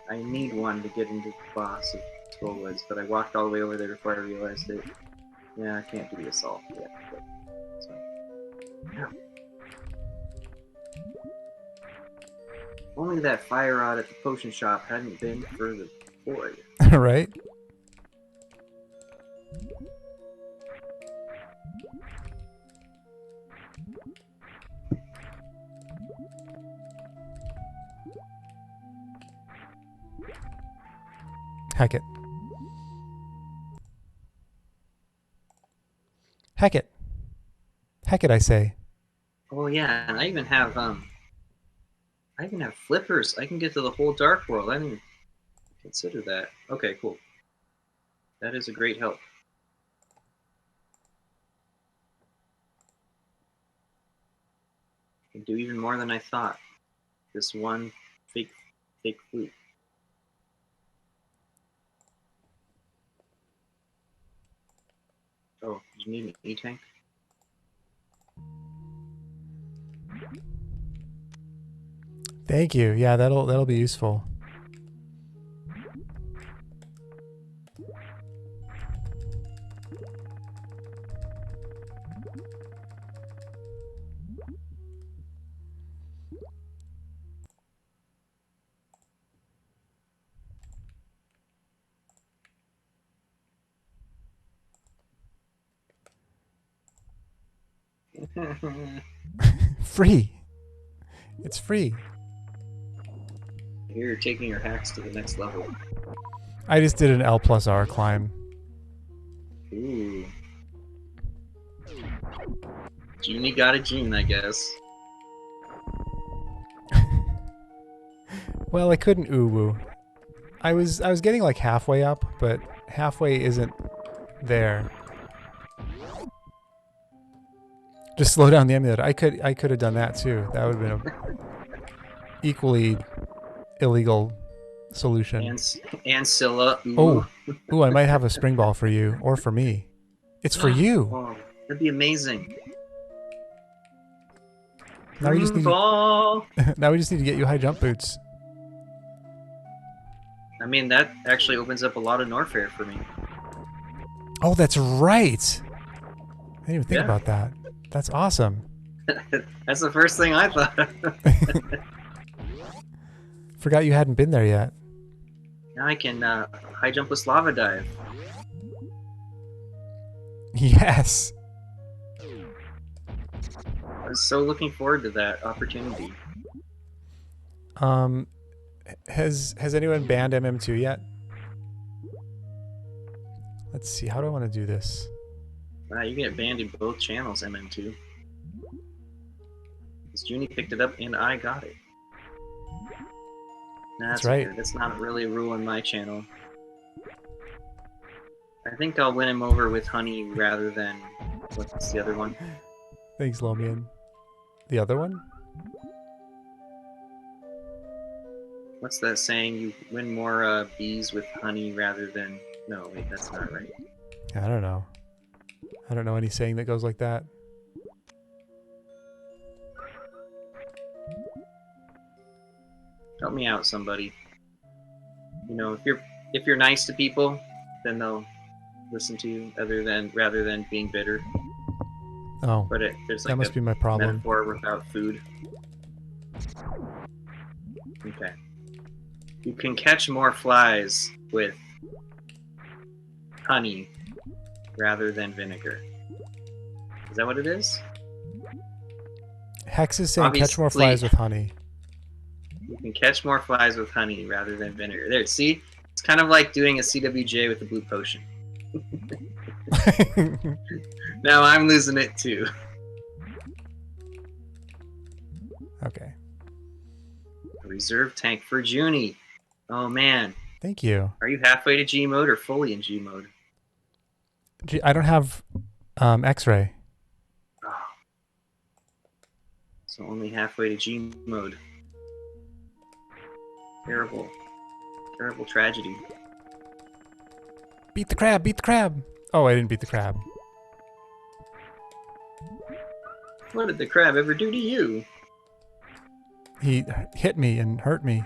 I need one to get into the boss of Skullwoods, but I walked all the way over there before I realized it. Yeah, I can't do the assault yet. But, so. Yeah. Only that fire rod at the potion shop hadn't been for the boy. Right? Heck it. Heck it. Heck it, I say. Oh yeah, and I even have flippers. I can get to the whole dark world. I didn't even consider that. Okay, cool. That is a great help. I can do even more than I thought. This one fake flute. Oh, you need an E-tank? Thank you. Yeah, that'll be useful. Free. It's free. You're taking your hacks to the next level. I just did an L+R climb. Ooh. Junie got a gene, I guess. Well, I couldn't ooh-woo. I was getting like halfway up, but halfway isn't there. Just slow down the emulator. I could have done that too. That would have been a equally illegal solution. Ancilla. Oh, ooh, I might have a spring ball for you, or for me. It's for you. Oh, that'd be amazing. Now we just need ball. now we just need to get you high jump boots. I mean, that actually opens up a lot of Norfair for me. Oh, that's right. I didn't even think about that. That's awesome. That's the first thing I thought. Forgot you hadn't been there yet. Now I can high jump with lava dive. Yes. I was so looking forward to that opportunity. Has anyone banned MM2 yet? Let's see. How do I want to do this? Wow, you get banned in both channels, MM2. Because Junie picked it up and I got it. Nah, that's right. Okay. That's not really a rule in my channel. I think I'll win him over with honey rather than what's the other one? Thanks, Lomian. The other one? What's that saying? You win more bees with honey rather than... No, wait, that's not right. I don't know. I don't know any saying that goes like that. Help me out, somebody. You know, if you're nice to people, then they'll listen to you rather than being bitter. Oh, but there's like that must be my problem. Metaphor without food. Okay. You can catch more flies with honey rather than vinegar. Is that what it is? Hex is saying catch more flies with honey. You can catch more flies with honey rather than vinegar. There, see? It's kind of like doing a CWJ with a blue potion. Now I'm losing it too. Okay. A reserve tank for Junie. Oh man. Thank you. Are you halfway to G mode or fully in G mode? I don't have X-ray. Oh. So only halfway to G mode. Terrible. Terrible tragedy. Beat the crab! Beat the crab! Oh, I didn't beat the crab. What did the crab ever do to you? He hit me and hurt me.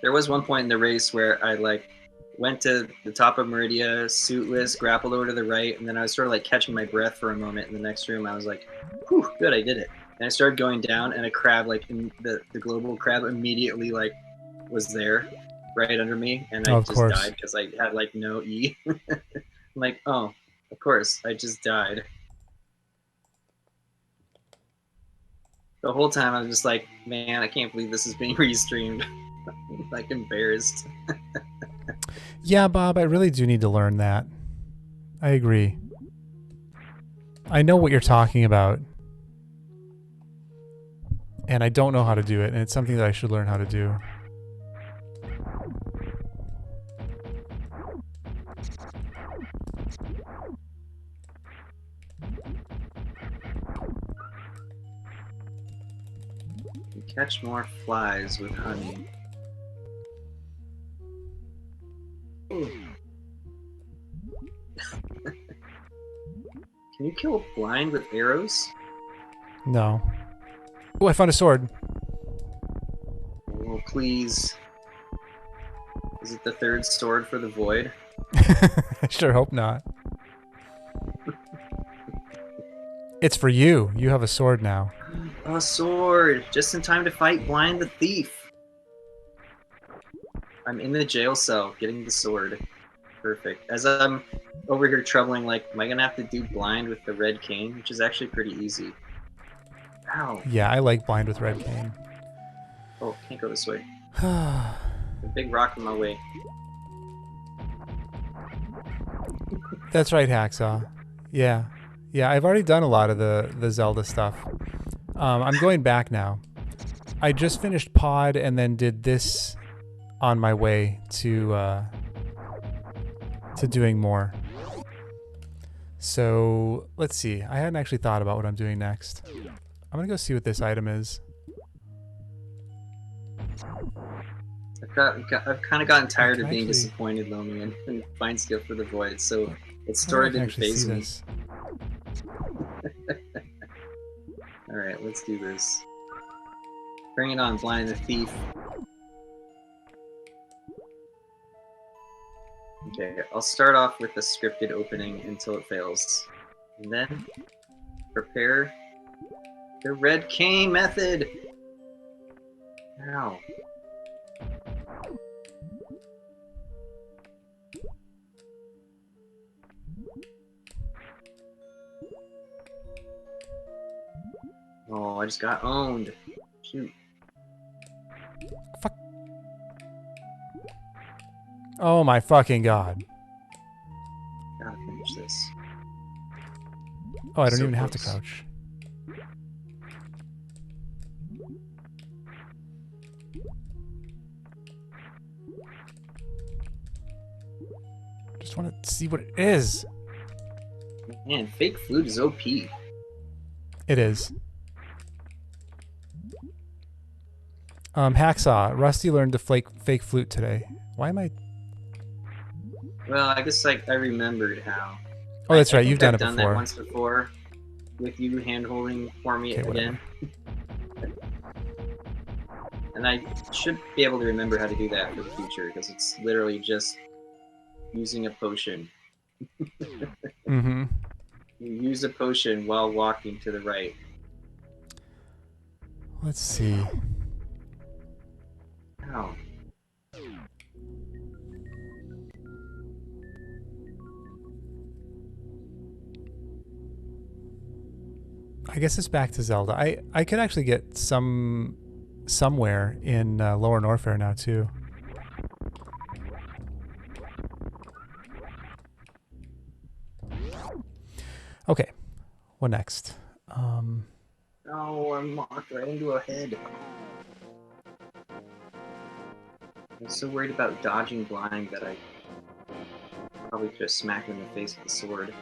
There was one point in the race where I like went to the top of Meridia, suitless, grappled over to the right, and then I was sort of like catching my breath for a moment in the next room. I was like, whew, good, I did it. And I started going down, and a crab, like in the global crab, immediately like was there, right under me, and I Oh, of just course. died because I had like no E. I'm like, oh, of course, I just died. The whole time I was just like, man, I can't believe this is being restreamed. I'm like embarrassed. Yeah, Bob, I really do need to learn that. I agree. I know what you're talking about. And I don't know how to do it, and it's something that I should learn how to do. You catch more flies with honey. Can you kill a blind with arrows? No. Oh, I found a sword. Oh, please. Is it the third sword for the void? I sure hope not. It's for you. You have a sword now. A sword! Just in time to fight Blind the Thief. I'm in the jail cell getting the sword. Perfect. As I'm over here troubling, like, am I gonna have to do Blind with the red cane? Which is actually pretty easy. Ow. Yeah, I like blind with red cane. Oh, can't go this way. A big rock in my way. That's right, Hacksaw. Yeah. Yeah, I've already done a lot of the Zelda stuff. I'm going back now. I just finished Pod and then did this on my way to doing more. So, let's see. I hadn't actually thought about what I'm doing next. I'm gonna go see what this item is. I've kind of gotten tired of being actually- disappointed, Lomi, and find skill for the void, so it's I started can to actually phase see me. this. Alright, let's do this. Bring it on, Blind the Thief. Okay, I'll start off with the scripted opening until it fails. And then, prepare the red cane method! Ow. Oh, I just got owned. Shoot. Fuck. Oh my fucking god. Gotta finish this. Oh, I don't So even have to close. crouch. Just want to see what it is. Man, fake flute is OP. It is. Hacksaw. Rusty learned to fake flute today. Why am I... Well, I guess like I remembered how. Oh, that's I right. think You've done I've it done before. that once before, with you hand-holding for me Okay, again. And I should be able to remember how to do that for the future, because it's literally just using a potion. Mm-hmm. You use a potion while walking to the right. Let's see. Ow. I guess it's back to Zelda. I could actually get somewhere in Lower Norfair now too. Okay, what next? Oh, I'm locked right into a head. I'm so worried about dodging blind that I probably could have smacked him in the face with the sword.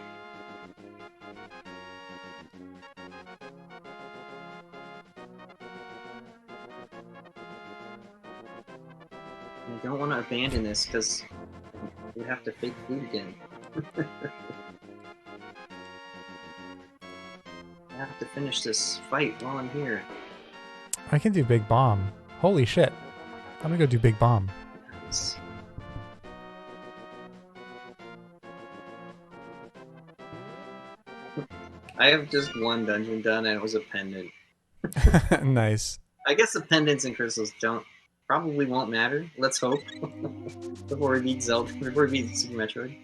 I don't want to abandon this because we have to fake food again. to finish this fight while I'm here. I can do Big Bomb. Holy shit. I'm gonna go do Big Bomb. Nice. I have just one dungeon done, and it was a pendant. Nice. I guess the pendants and crystals probably won't matter. Let's hope. Before we beat before we beat Super Metroid.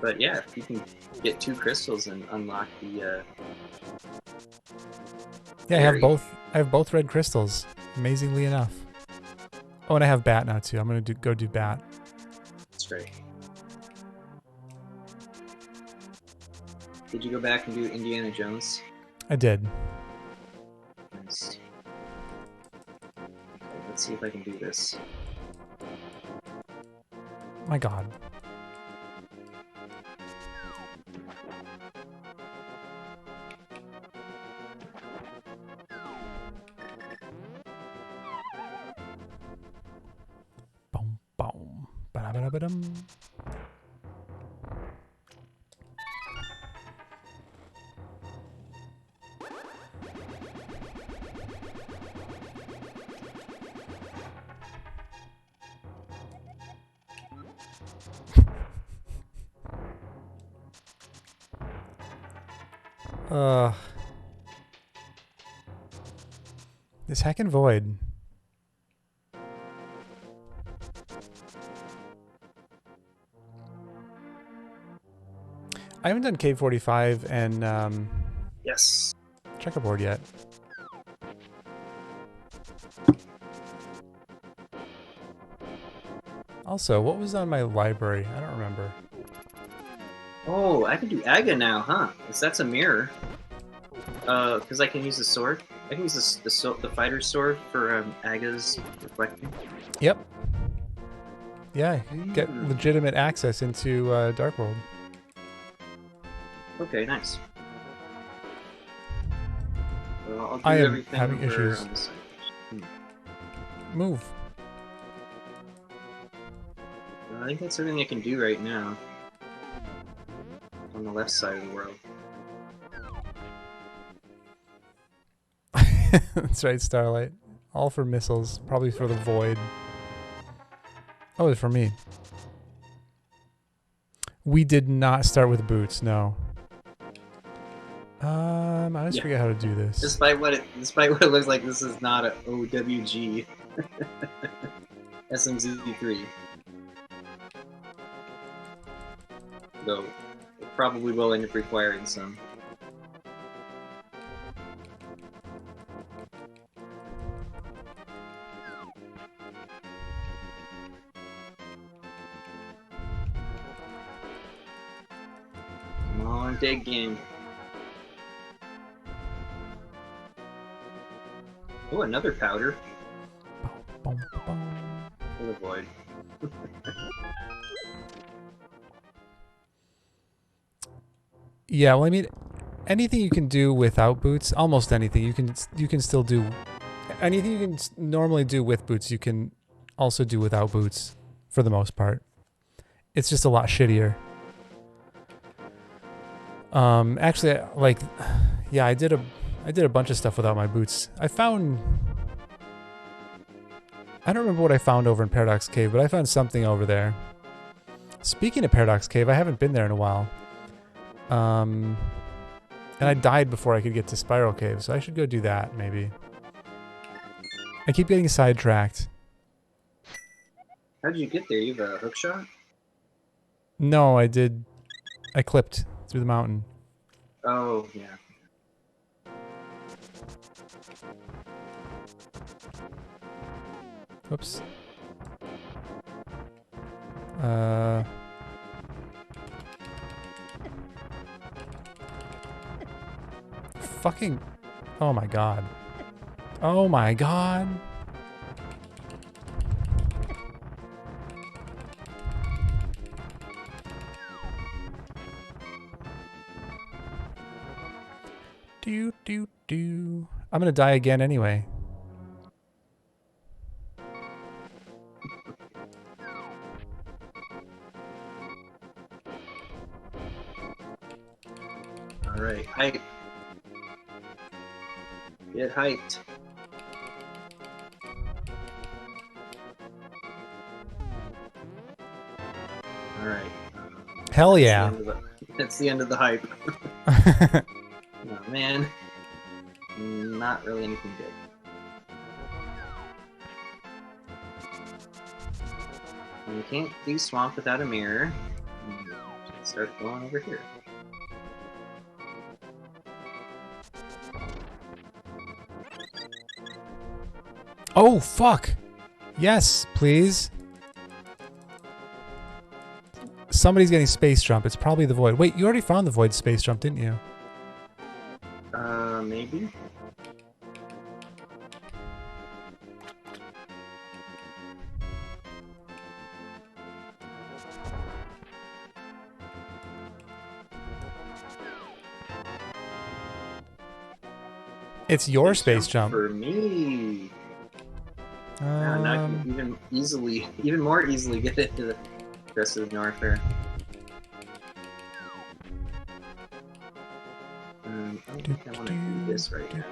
But yeah, if you can get 2 crystals and unlock the Yeah, I have both red crystals. Amazingly enough. Oh, and I have Bat now too. I'm gonna go do Bat. That's right. Did you go back and do Indiana Jones? I did. Nice. Okay, let's see if I can do this. My god. Boom, boom. Ba-da-ba-da-ba-dum. This heckin' void. I haven't done Cave 45 and Yes. checkerboard yet. Also, what was on my library? I don't remember. Oh, I can do Aga now, huh? That's a mirror. Because I can use the sword. I can use the fighter's sword for Aga's reflecting. Yep. Yeah, you get legitimate access into Dark World. Okay, nice. Well, I'll do I am everything having over issues. on the side. Move. I think that's everything I can do right now. On the left side of the world. That's right, Starlight. All for missiles. Probably for the void. Oh, it's for me. We did not start with boots, no. I always forget how to do this. Despite what it looks like, this is not a OWG. SMZ3. Though it probably will end up requiring some. Come on, dig game. Oh, another powder. Boom, boom. For the void. Yeah, well, I mean, anything you can do without boots, almost anything you can still do. Anything you can normally do with boots, you can also do without boots, for the most part. It's just a lot shittier. Actually, like, yeah, I did a bunch of stuff without my boots. I don't remember what I found over in Paradox Cave, but I found something over there. Speaking of Paradox Cave, I haven't been there in a while. And I died before I could get to Spiral Cave, so I should go do that, maybe. I keep getting sidetracked. How did you get there? You have a hook shot? No, I clipped through the mountain. Oh, yeah. Whoops. Fucking... Oh my god. Oh my god. Do. I'm gonna die again anyway. Alright, hype. Get hyped. Alright. Hell yeah. That's the end of the hype. Oh, man. Not really anything good. You can't do swamp without a mirror. Start going over here. Oh, fuck. Yes, please. Somebody's getting space jump. It's probably the void. Wait, you already found the void space jump, didn't you? Maybe? It's your space jump. For me. Now I can even more easily get into the rest of the North there. I don't think I want to do this right now.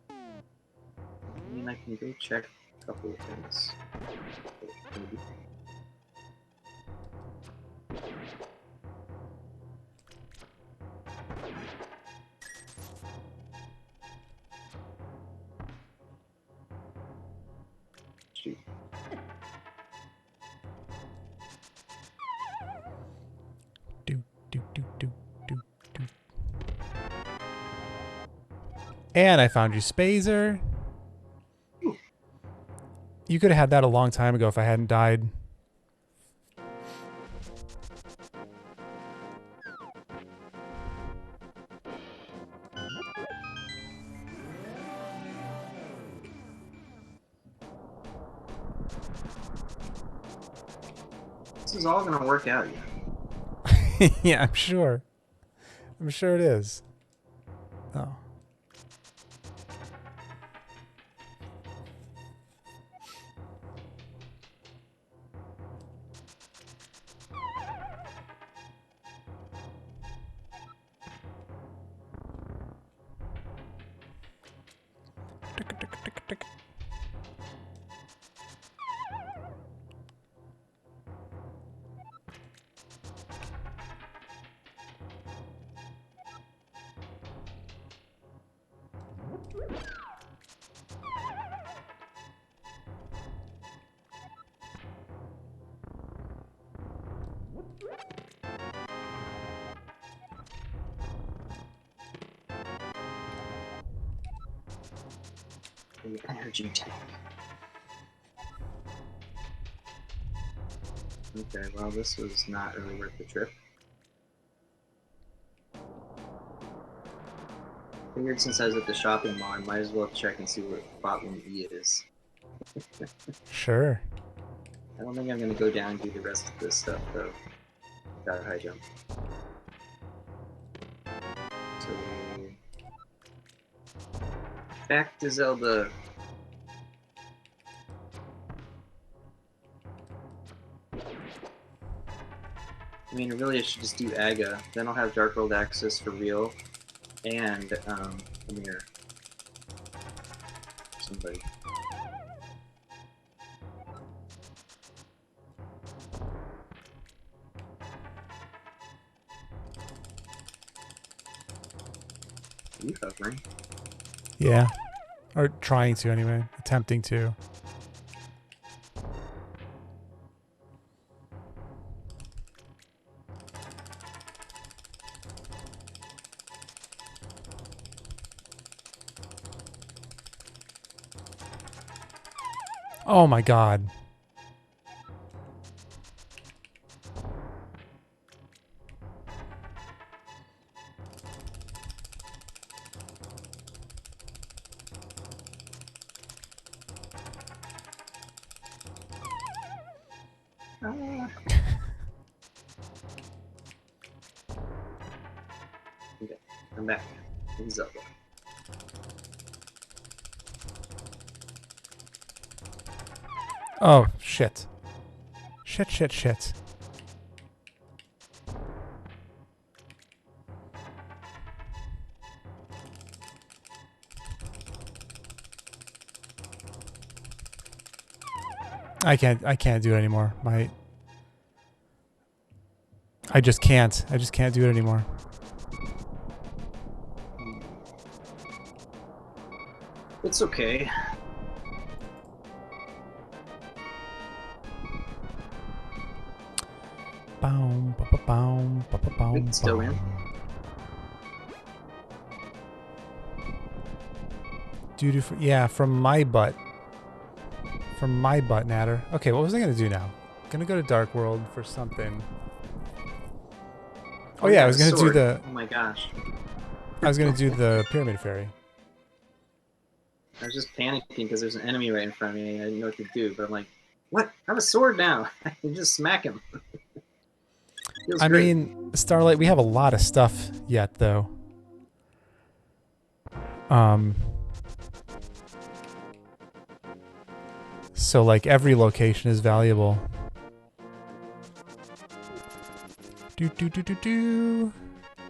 I mean, I can go check a couple of things. Maybe. Shoot. And I found you Spazer. You could have had that a long time ago if I hadn't died. This is all gonna work out, yeah. Yeah, I'm sure. I'm sure it is. Oh. The energy tank. Okay, well, this was not really worth the trip. Figured since I was at the shopping mall, I might as well check and see what Bottom E is. Sure. I don't think I'm gonna go down and do the rest of this stuff, though. Without a high jump. So... back to Zelda. I mean, really, I should just do Aga. Then I'll have Dark World access for real, and a mirror. Somebody. Are you hovering? Yeah. Or trying to, anyway. Attempting to. Oh my god. Okay, I'm back. In Zelda. Oh, shit. Shit, shit, shit. I can't do it anymore. I just can't. I just can't do it anymore. It's okay. Boom, ba, ba, boom, ba, ba, boom, We can still win. Yeah, from my butt. From my butt, Natter. Okay, what was I gonna do now? Gonna go to Dark World for something. Oh yeah, I was gonna do the. Oh my gosh. I was gonna do the Pyramid Fairy. I was just panicking because there's an enemy right in front of me. I didn't know what to do, but I'm like, what? I have a sword now. I can just smack him. Feels great. mean, Starlight, we have a lot of stuff yet, though. So, like, every location is valuable. Do do do do do.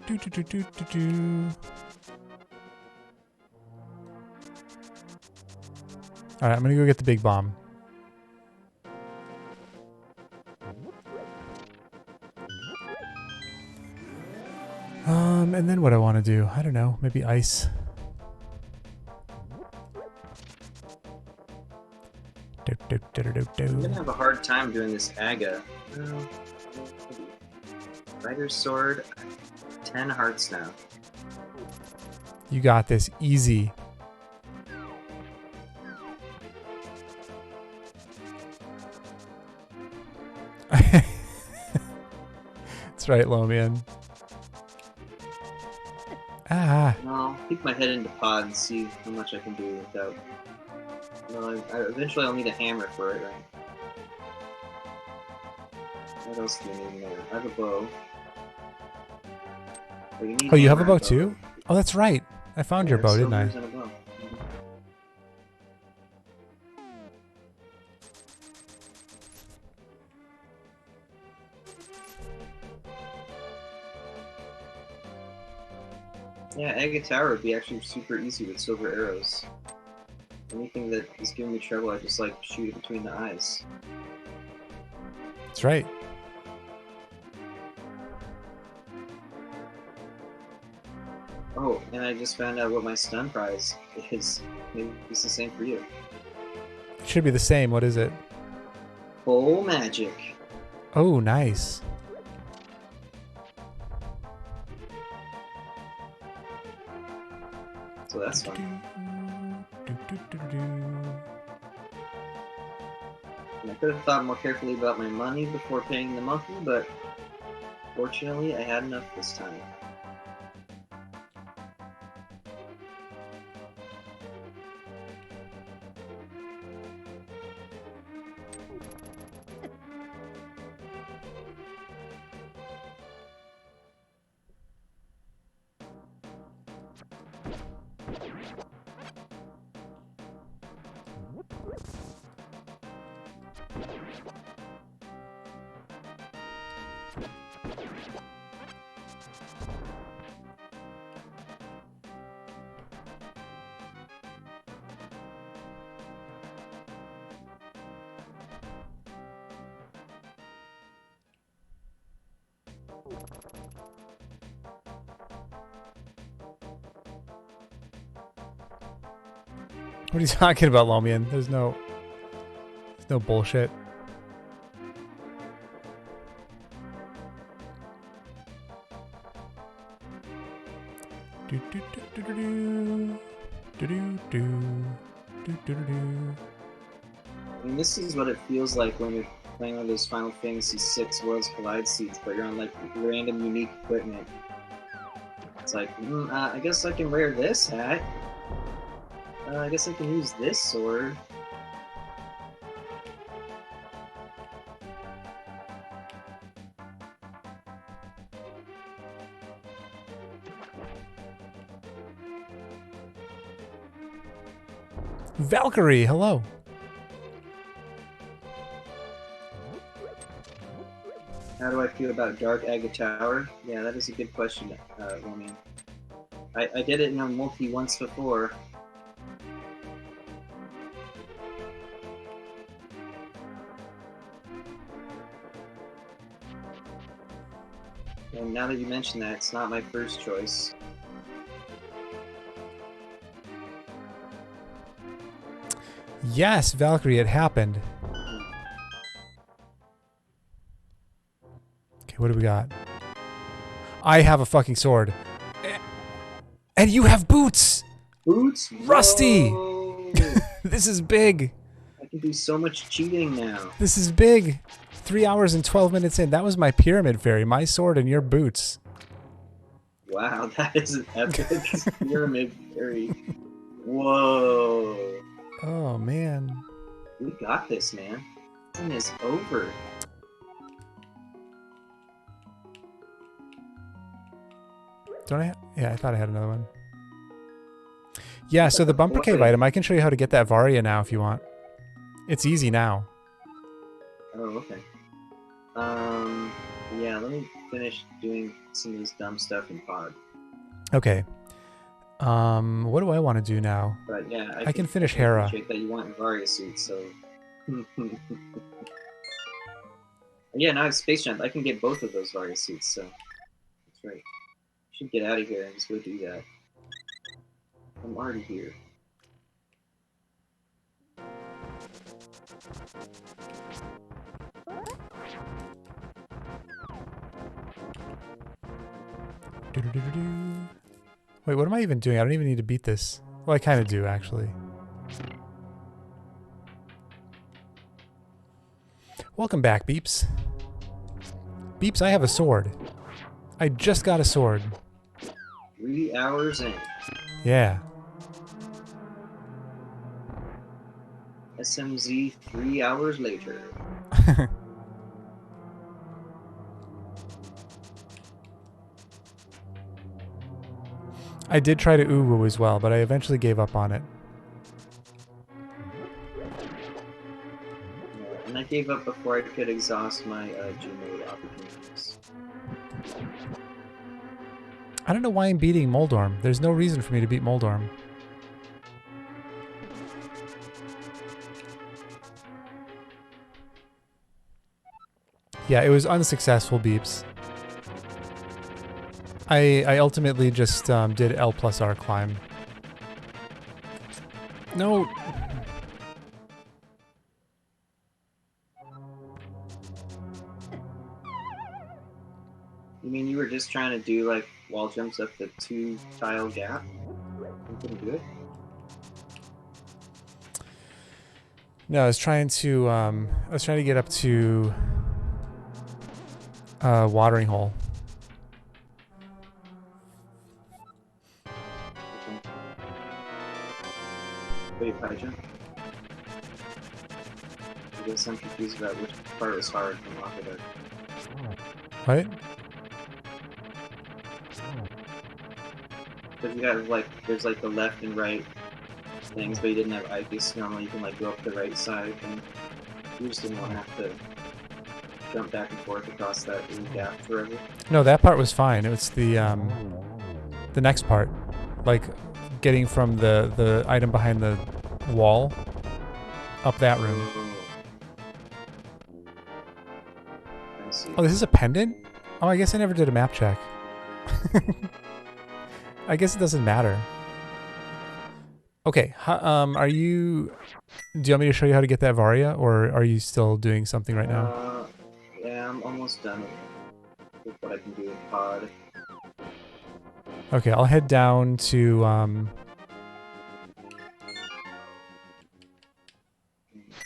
Do do do do do do. Alright, I'm gonna go get the big bomb. And then what I want to do, I don't know, maybe ice. I'm gonna have a hard time doing this Aga. Rider's sword, 10 hearts now. You got this, easy. That's right, Lomian. Ah. I'll peek my head into pod and see how much I can do without. Eventually I'll need a hammer for it, right? What else do you need there? I have a bow. Oh, you have a bow too? Oh, that's right. I found your bow, didn't I? And a bow. Yeah, Aga Tower would be actually super easy with silver arrows. Anything that is giving me trouble, I just like shoot it between the eyes. That's right. Oh, and I just found out what my stun prize is. Maybe it's the same for you. It should be the same. What is it? Full magic. Oh, nice. So that's fun. And I could have thought more carefully about my money before paying the monkey, but fortunately I had enough this time. What are you talking about, Lomian? There's no bullshit. Do do do do do do do do do do. I mean, this is what it feels like when you're playing one of those Final Fantasy VI Worlds Collide seats, but you're on like random unique equipment. It's like, I guess I can wear this hat. I guess I can use this sword. Valkyrie, hello. How do I feel about Dark Aga Tower? Yeah, that is a good question, Roman. I did it in a multi once before. now that you mention that, it's not my first choice. Yes, Valkyrie, it happened. Okay, what do we got? I have a fucking sword. And you have boots! Boots? Rusty! Whoa. This is big. I can do so much cheating now. This is big. 3 hours and 12 minutes in. That was my pyramid fairy, my sword and your boots. Wow, that is an epic pyramid fairy. Whoa. Oh, man. We got this, man. This thing is over. Don't I? Yeah, I thought I had another one. Yeah, so the bumper cave item, I can show you how to get that Varia now if you want. It's easy now. Oh, okay. Yeah, let me finish doing some of this dumb stuff in pod. Okay. What do I want to do now? But yeah, I can finish Hera. Appreciate that you want Varia suits, so. Yeah, now I have Space Jump. I can get both of those Varia suits, so that's right. I should get out of here and just go do that. I'm already here. Wait, what am I even doing? I don't even need to beat this. Well, I kind of do, actually. Welcome back, Beeps. Beeps, I have a sword. I just got a sword. 3 hours in. Yeah. SMZ 3 hours later. I did try to uwu as well, but I eventually gave up on it. Yeah, and I gave up before I could exhaust my G-mode opportunities. I don't know why I'm beating Moldorm. There's no reason for me to beat Moldorm. Yeah, it was unsuccessful, Beeps. I ultimately just did L plus R climb. No. You mean you were just trying to do like wall jumps up the 2-tile gap? You couldn't do it? No, I was trying to get up to watering hole. Wait, high jump? I guess I'm confused about which part is hard from Rocket Arc. What? Because you have like, there's like the left and right things, but you didn't have ice. Normally you can like go up the right side, and you just didn't want to have to jump back and forth across that little gap forever. No, that part was fine. It was the next part, like getting from the item behind the wall up that room. I see. Oh, this is a pendant? Oh, I guess I never did a map check. I guess it doesn't matter. Okay, are you... Do you want me to show you how to get that Varia, or are you still doing something right now? Yeah, I'm almost done with what I can do with pod. Okay, I'll head down to...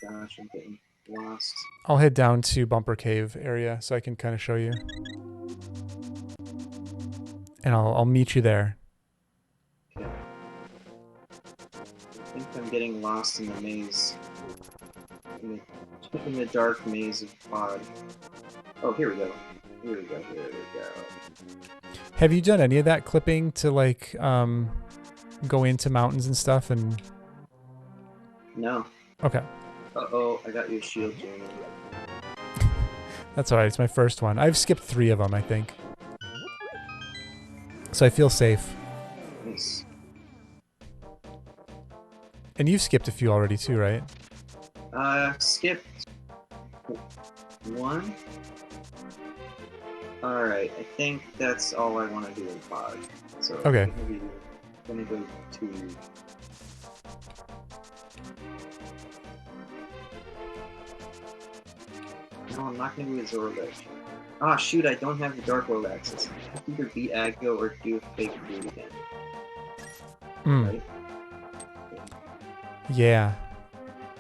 Gosh, I'm getting lost. I'll head down to Bumper Cave area so I can kind of show you. And I'll meet you there. Okay. I think I'm getting lost in the maze. In the dark maze of pod. Oh, here we go. Here we go, here we go. Have you done any of that clipping to, like, go into mountains and stuff and... No. Okay. Uh-oh, I got you a shield, Jamie. That's alright, it's my first one. I've skipped 3 of them, I think. So I feel safe. Nice. And you've skipped a few already too, right? Skipped 1. Alright, I think that's all I want to do in pod. So Okay. I'm gonna go to... No, I'm not gonna do a Zora Ledge. Ah, shoot, I don't have the Dark World access. I have to either beat Aggo or do a fake boot again. Right? Yeah.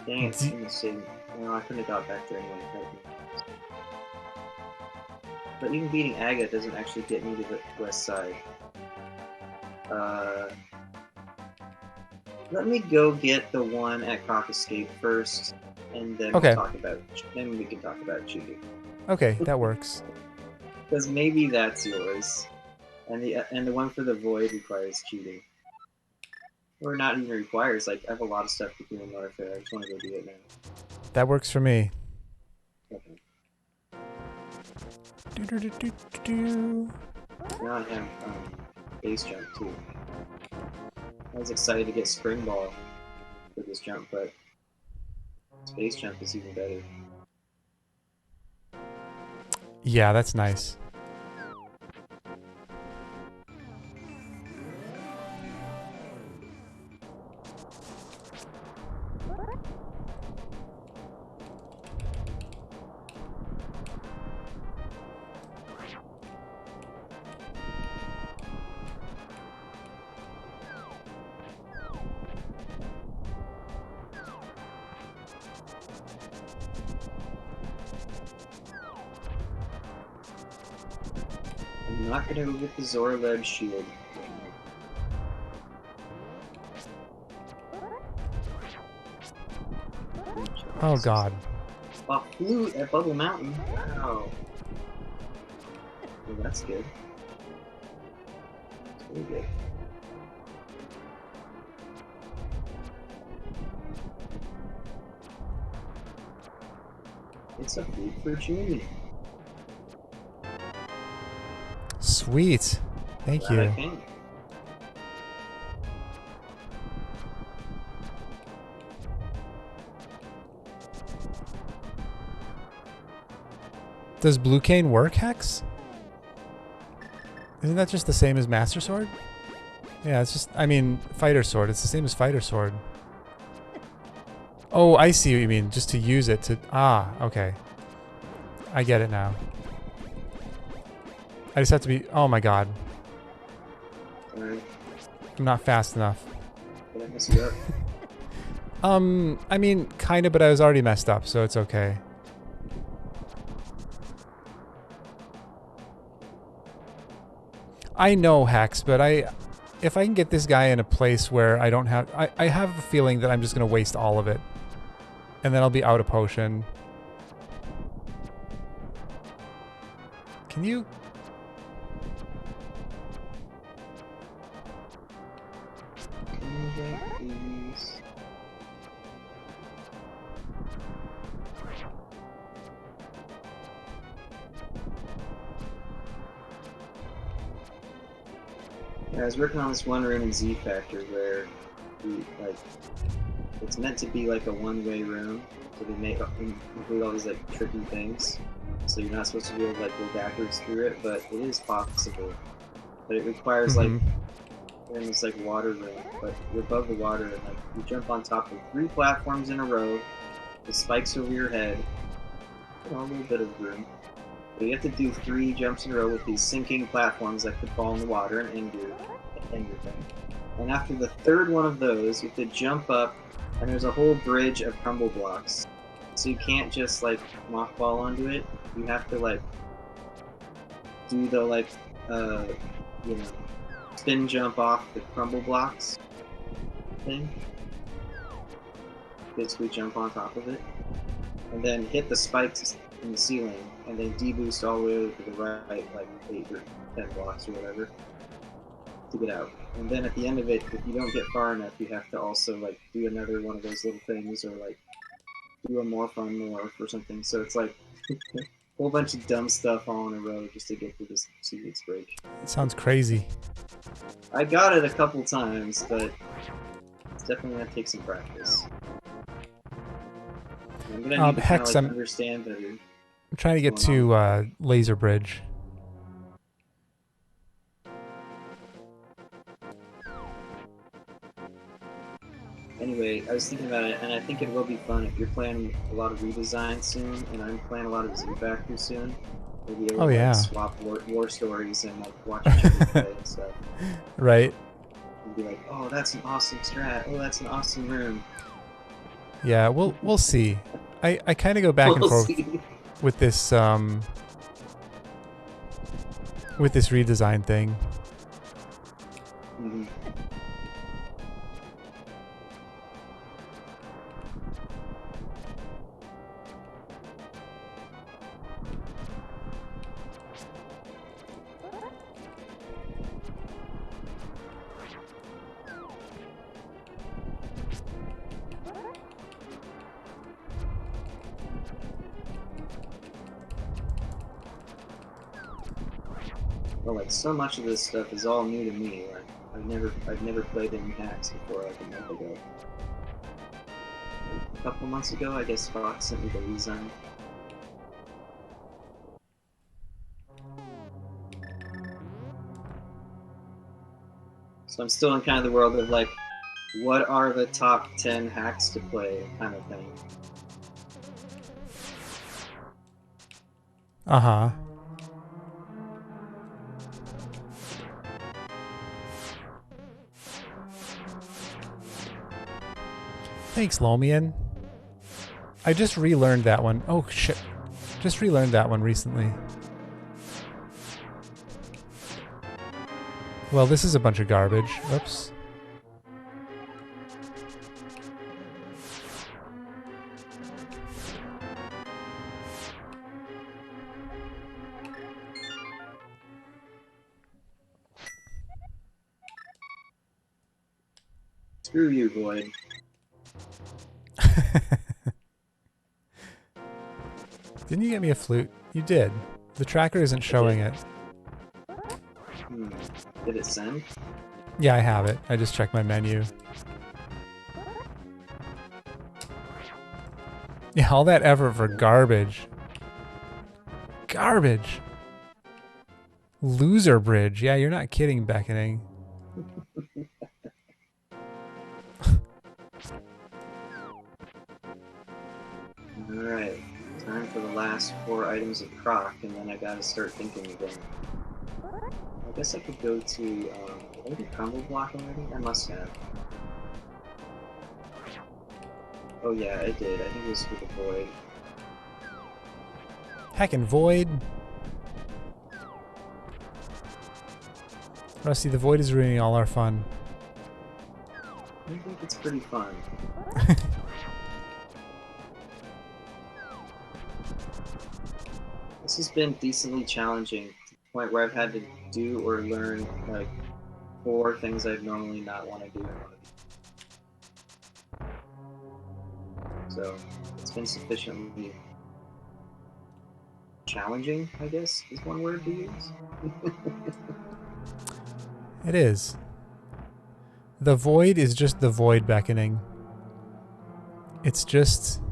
Dang it, it's in the same... No, I couldn't have got back there anyway. But even beating Aga doesn't actually get me to the west side. Let me go get the one at Croc Escape first, and then Okay. we can talk about shooting. Okay, that works. Because maybe that's yours, and the one for the Void requires cheating, or not even requires. Like I have a lot of stuff to do in Warfare. I just want to go do it now. That works for me. Okay. Do-do-do-do-do-do. Now I have base jump too. I was excited to get Spring Ball for this jump, but space jump is even better. Yeah, that's nice. I'm not gonna go get the Zora Ledge shield. Oh god. A flute at Bubble Mountain. Wow. Well, that's good. That's really good. It's a flute for Joonie. Sweet. Thank Glad I you. came. Does Blue Cane work, Hex? Isn't that just the same as Master Sword? Yeah, it's just, I mean, Fighter Sword. It's the same as Fighter Sword. Oh, I see what you mean. Just to use it to... Ah, okay. I get it now. I just have to be... Oh my god. Alright. I'm not fast enough. Did I mess you up? I mean, kinda, but I was already messed up, so it's okay. I know, Hex, but if I can get this guy in a place where I don't have... I have a feeling that I'm just going to waste all of it. And then I'll be out of potion. Can you... Please. Yeah, I was working on this one room in Z Factor where it's meant to be like a one-way room, so they include all these like tricky things. So you're not supposed to be able to like go backwards through it, but it is possible. But it requires like you're in this like water room, but you're above the water and like you jump on top of 3 platforms in a row, the spikes over your head, a little bit of room. But you have to do 3 jumps in a row with these sinking platforms that could fall in the water and end your thing. And after the 3rd one of those, you have to jump up, and there's a whole bridge of crumble blocks. So you can't just like mothball onto it. You have to like do the like spin jump off the crumble blocks thing. Basically jump on top of it, and then hit the spikes in the ceiling, and then deboost all the way over to the right, like 8 or 10 blocks or whatever, to get out. And then at the end of it, if you don't get far enough, you have to also like do another one of those little things, or like do a morph on morph or something. So it's like a whole bunch of dumb stuff all in a row just to get through this Seagate break. It sounds crazy. I got it a couple times, but it's definitely gonna take some practice. I'm gonna need to Hex, kinda, like, understand better. I'm trying to get to Laser Bridge. Anyway, I was thinking about it, and I think it will be fun if you're playing a lot of redesign soon, and I'm playing a lot of Z Factory soon. We'll be able Oh to yeah. like swap war stories and like watch each other play and stuff. Right. And be like, oh, that's an awesome strat. Oh, that's an awesome room. Yeah, we'll see. I kind of go back and We'll forth see. with this redesign thing. Mhm. Well, like so much of this stuff is all new to me. Like I've never played any hacks before, like a month ago. A couple months ago, I guess Fox sent me the redesign. So I'm still in kind of the world of like, what are the top 10 hacks to play kind of thing. Uh-huh. Thanks, Lomian. I just relearned that one. Oh, shit. Just relearned that one recently. Well, this is a bunch of garbage. Oops. Screw you, Void. Didn't you get me a flute? You did. The tracker isn't showing it. Did it send? Yeah, I have it. I just checked my menu. Yeah, all that effort for garbage. Garbage! Loser bridge. Yeah, you're not kidding, Beckoning. Alright, time for the last 4 items of Croc, and then I gotta start thinking again. I guess I could go to, did I do Crumble Block already? I must have. Oh yeah, I did. I think it was for the Void. Heckin' Void. Rusty, the Void is ruining all our fun. I think it's pretty fun. This has been decently challenging to the point where I've had to do or learn like 4 things I'd normally not want to do in one of these. So it's been sufficiently challenging, I guess, is one word to use. It is. The Void is just the Void beckoning. It's just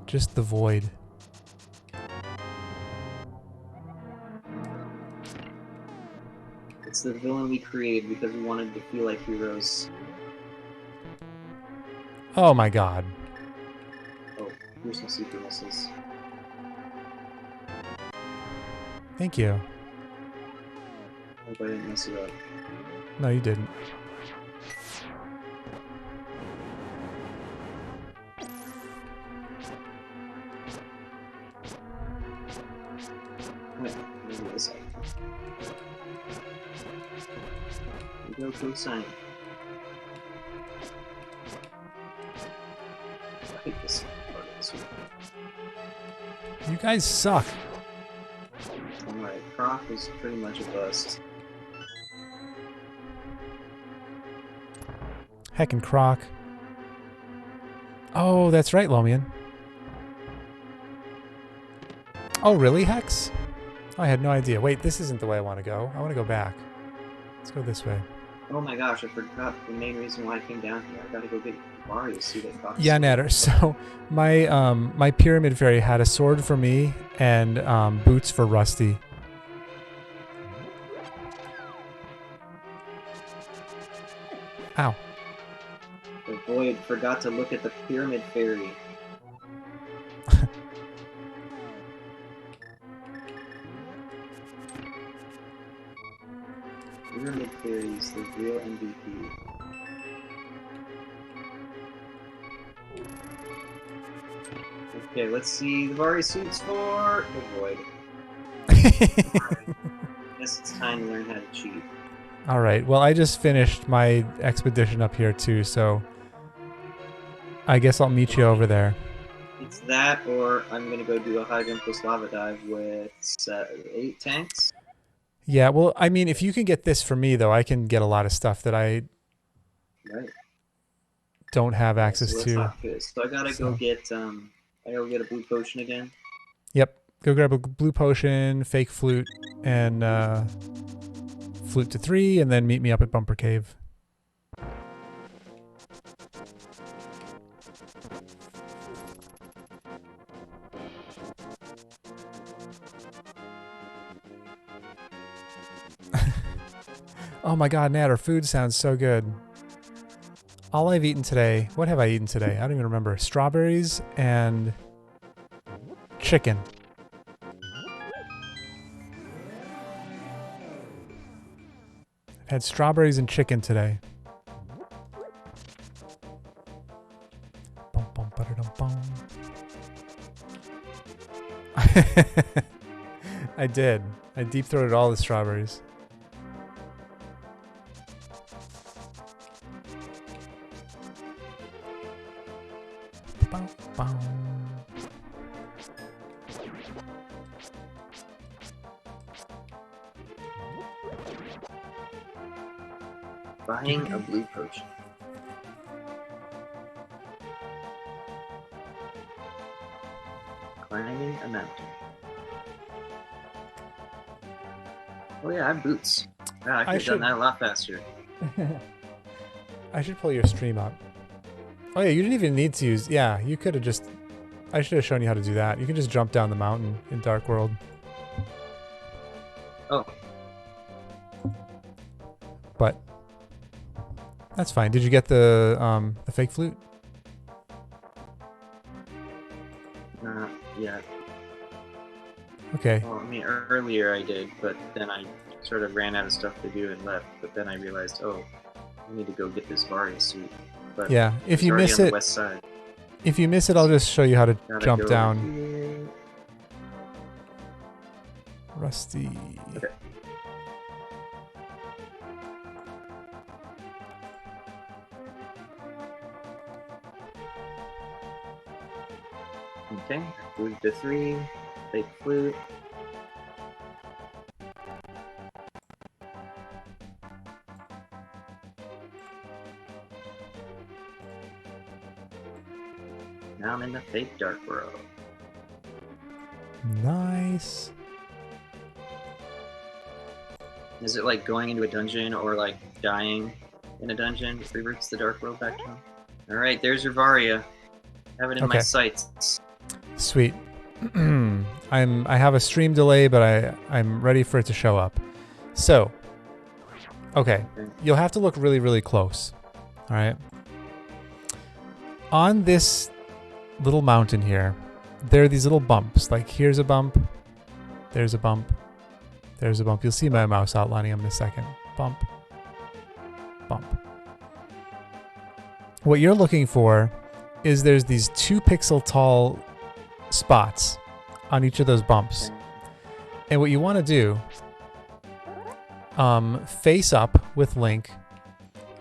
the Void. It's the villain we created because we wanted to feel like heroes. Oh my god. Oh, here's some super missiles. Thank you. Hope I didn't mess it up. No, you didn't. Wait, maybe this side. Go cosine. I hate this part of this one. You guys suck. Alright, Croc is pretty much a bust. Heckin' Croc. Oh, that's right, Lomian. Oh, really, Hex? Oh, I had no idea. Wait, this isn't the way I want to go. I want to go back. Let's go this way. Oh my gosh, I forgot the main reason why I came down here. I gotta go get Bari to see that Croc. Yeah, Natter. So my my pyramid fairy had a sword for me and boots for Rusty. Ow. The void forgot to look at the pyramid fairy. Pyramid fairies, the real MVP. Okay, let's see the Vari suits for the void. Alright. Guess it's time to learn how to cheat. All right. Well, I just finished my expedition up here too, so I guess I'll meet you over there. It's that, or I'm gonna go do a high jump plus lava dive with 8 tanks. Yeah. Well, I mean, if you can get this for me, though, I can get a lot of stuff that I Right. don't have Yeah, access so let's to. not piss. So I gotta go get a blue potion again. Yep. Go grab a blue potion, fake flute, and flute to 3, and then meet me up at Bumper Cave. Oh my god, Nat, our food sounds so good. All I've eaten today, what have I eaten today? I don't even remember. Strawberries and chicken. I've had strawberries and chicken today. Bum, bum, ba-da-dum, bum. I did. I deep-throated all the strawberries. Bum, bum. Buying a blue potion. Climbing a mountain. Oh yeah, I have boots. Yeah, I could have done that a lot faster. I should pull your stream up. Oh yeah, you didn't even need to use... Yeah, you could have just... I should have shown you how to do that. You can just jump down the mountain in Dark World. Oh. But... That's fine. Did you get the fake flute? Not yet. Okay. Well, I mean, earlier I did, but then I sort of ran out of stuff to do and left. But then I realized, oh, I need to go get this Varia suit. But Yeah, if you miss on it... the west side. If you miss it, I'll just show you how to Gotta jump go down. here. Rusty. Okay. Okay, flute to 3, fake flute. Now I'm in the fake dark world. Nice. Is it like going into a dungeon or like dying in a dungeon? It reverts the dark world back to him. Alright, there's your Varia. Have it in my Okay. sights. Sweet. I have a stream delay, but I'm ready for it to show up. So, okay, you'll have to look really, really close. All right. On this little mountain here, there are these little bumps. Like here's a bump, there's a bump, there's a bump. You'll see my mouse outlining them in a second. Bump, bump. What you're looking for is there's these 2 pixel tall spots on each of those bumps. And what you want to do, face up with Link.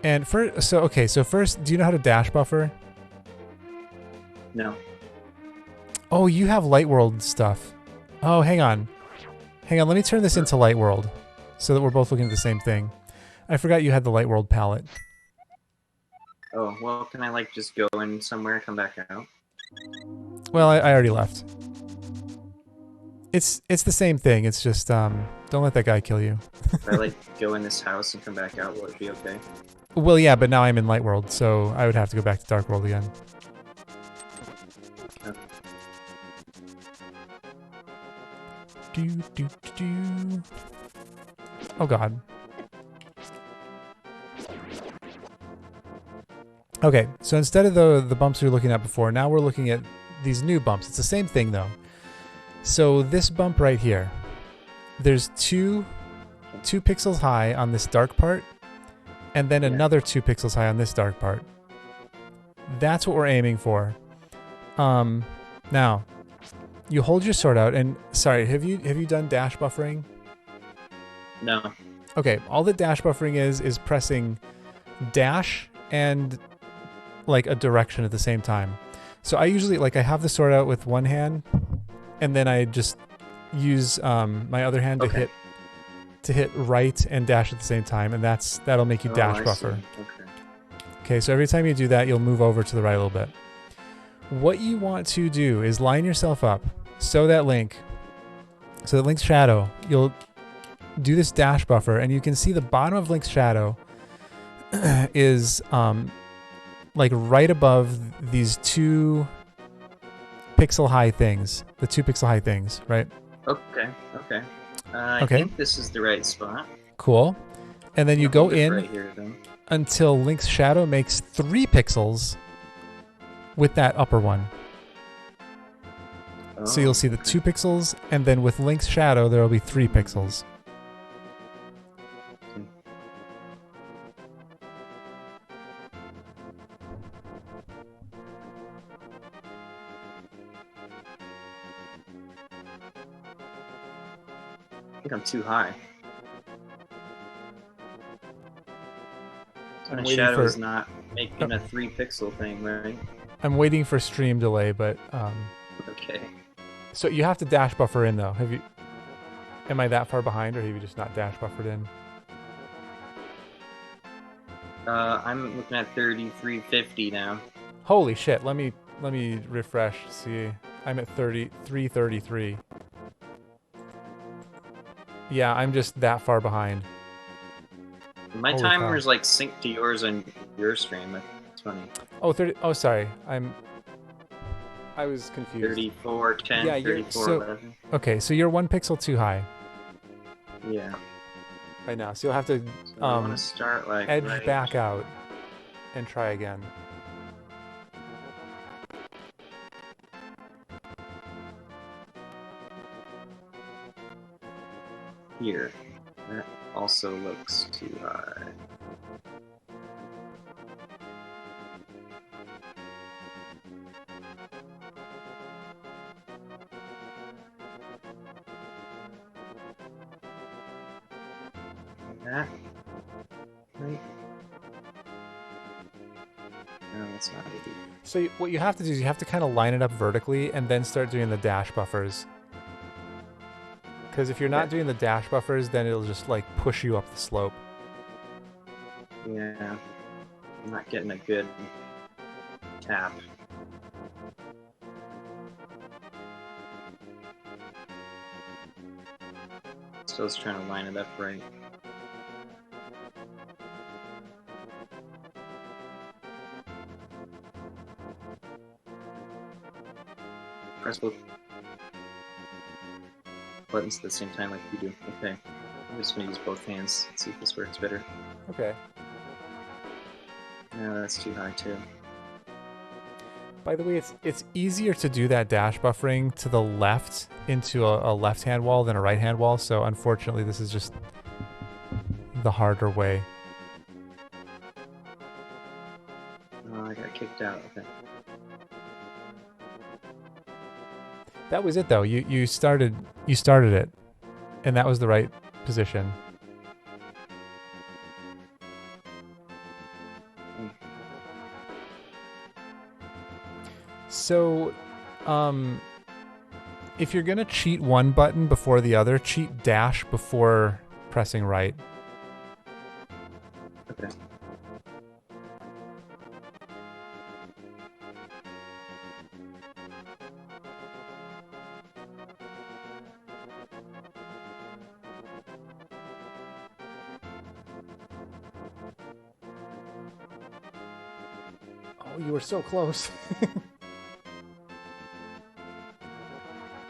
And so first, do you know how to dash buffer? No. Oh, you have Light World stuff. Oh, hang on. Let me turn this into Light World so that we're both looking at the same thing. I forgot you had the Light World palette. Oh, well, can I like just go in somewhere and come back out? Well, I already left. It's the same thing. It's just don't let that guy kill you. If I like go in this house and come back out, will it be okay? Well, yeah, but now I'm in Light World, so I would have to go back to Dark World again. Okay. Do. Oh god. Okay, so instead of the bumps we were looking at before, now we're looking at these new bumps. It's the same thing though. So this bump right here, there's two pixels high on this dark part, and then another 2 pixels high on this dark part. That's what we're aiming for. Now, you hold your sword out, and sorry, have you done dash buffering? No. Okay, all that dash buffering is pressing dash and like a direction at the same time. So I usually I have the sword out with one hand, and then I just use my other hand to hit right and dash at the same time, and that'll make you dash buffer. Okay, so every time you do that, you'll move over to the right a little bit. What you want to do is line yourself up so that Link's shadow, you'll do this dash buffer, and you can see the bottom of Link's shadow is like right above these 2 pixel high things, the 2 pixel high things, right? Okay. I think this is the right spot. Cool. And then you go in right here, then. Until Link's shadow makes 3 pixels with that upper one. Oh, so you'll see the 2 pixels, and then with Link's shadow, there will be 3 pixels. I think I'm too high. My shadow is not making a 3 pixel thing, right? I'm waiting for stream delay, but okay. So you have to dash buffer in though. Am I that far behind, or have you just not dash buffered in? I'm looking at 3350 now. Holy shit! Let me refresh. See, I'm at 333. Yeah, I'm just that far behind. My timer's like synced to yours on your stream. That's funny. Oh, 30. Oh, sorry. I was confused. 3410. Yeah, 3411. Okay, so you're 1 pixel too high. Yeah. Right now, so you'll have to I want to start like edge back out and try again. Here. That also looks too high. That? Right? No, that's not it. So what you have to do is you have to kind of line it up vertically and then start doing the dash buffers. Because if you're not doing the dash buffers, then it'll just like push you up the slope. Yeah, I'm not getting a good tap. Still just trying to line it up right. Press both buttons at the same time like you do. Okay. I'm just going to use both hands. See if this works better. Okay. No, that's too high too. By the way, it's easier to do that dash buffering to the left into a left-hand wall than a right-hand wall, so unfortunately this is just the harder way. Oh, I got kicked out. Okay. That was it though. You started it, and that was the right position. So, if you're gonna cheat one button before the other, cheat dash before pressing right. Okay. Oh, you were so close.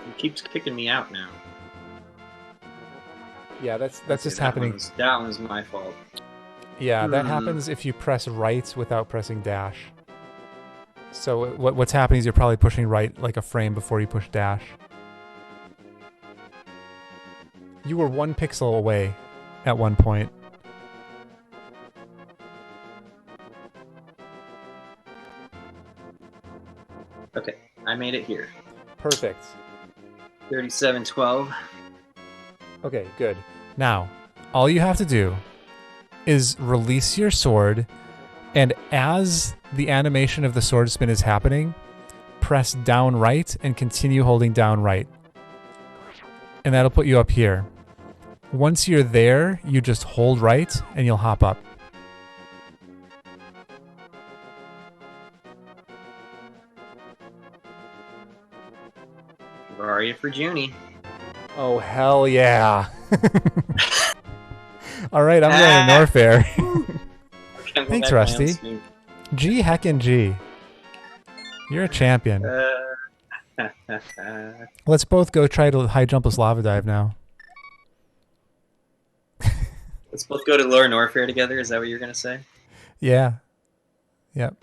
It keeps kicking me out now. Yeah, that's just happening. That one's my fault. Yeah, that happens if you press right without pressing dash. So what's happening is you're probably pushing right like a frame before you push dash. You were 1 pixel away at one point. Okay, I made it here. Perfect. 3712. Okay, good. Now, all you have to do is release your sword, and as the animation of the sword spin is happening, press down right and continue holding down right. And that'll put you up here. Once you're there, you just hold right and you'll hop up. Varia for Junie. Oh, hell yeah. All right, I'm going to Norfair. Thanks, Rusty. G heckin' G. You're a champion. Let's both go try to high jump a lava dive now. Let's both go to Lower Norfair together. Is that what you're going to say? Yeah. Yep.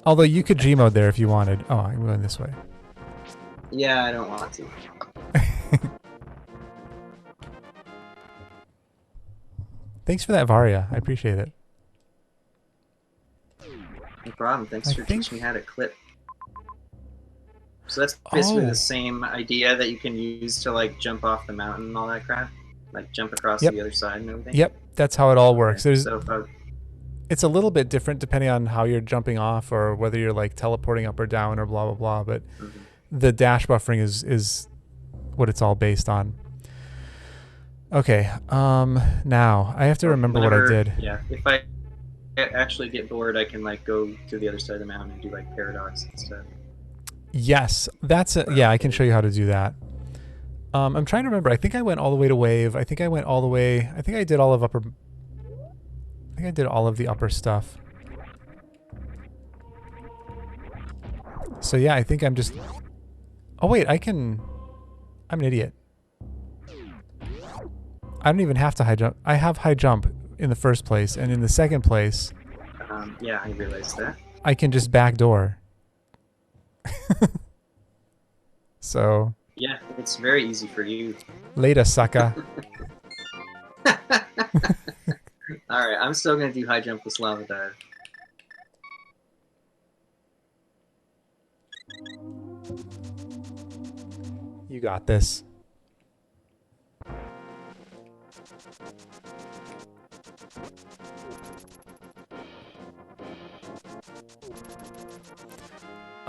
Although you could G mode there if you wanted. Oh, I'm going this way. Yeah, I don't want to. Thanks for that, Varia. I appreciate it. No problem. Thanks for teaching me how to clip. So that's basically the same idea that you can use to like jump off the mountain and all that crap, like jump across to the other side and everything. Yep, that's how it all works. Okay. It's a little bit different depending on how you're jumping off or whether you're like teleporting up or down or blah blah blah. But the dash buffering is what it's all based on. Okay, now I have to remember what I did. Yeah, if I actually get bored, I can like go to the other side of the mountain and do like paradox instead. Yes, yeah, I can show you how to do that. I'm trying to remember. I think I went all the way to wave. I think I went all the way. I think I did all of upper. I think I did all of the upper stuff. So yeah, I think I'm just. Oh wait, I'm an idiot. I don't even have to high jump. I have high jump in the first place, and in the second place. Yeah, I realized that. I can just backdoor. So. Yeah, it's very easy for you. Later, sucker. Alright, I'm still gonna do high jump with lava dive. You got this.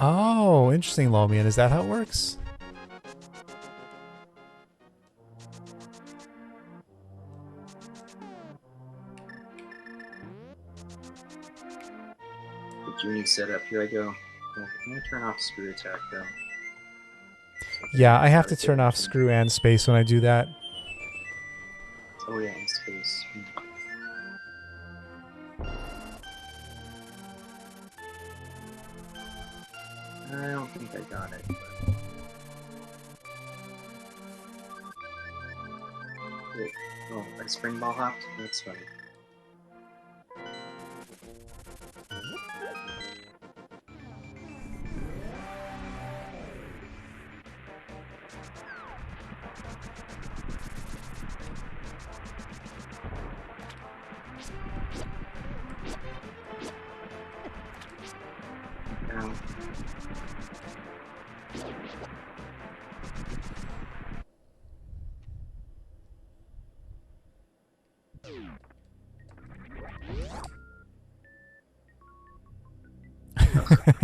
Oh, interesting, Lomian. Is that how it works? The Junie setup. Here I go. I'm gonna turn off screw attack though. Yeah, I have to turn off screw and space when I do that. Oh yeah, in space. I don't think I got it. Wait, oh, I spring ball hopped? That's funny.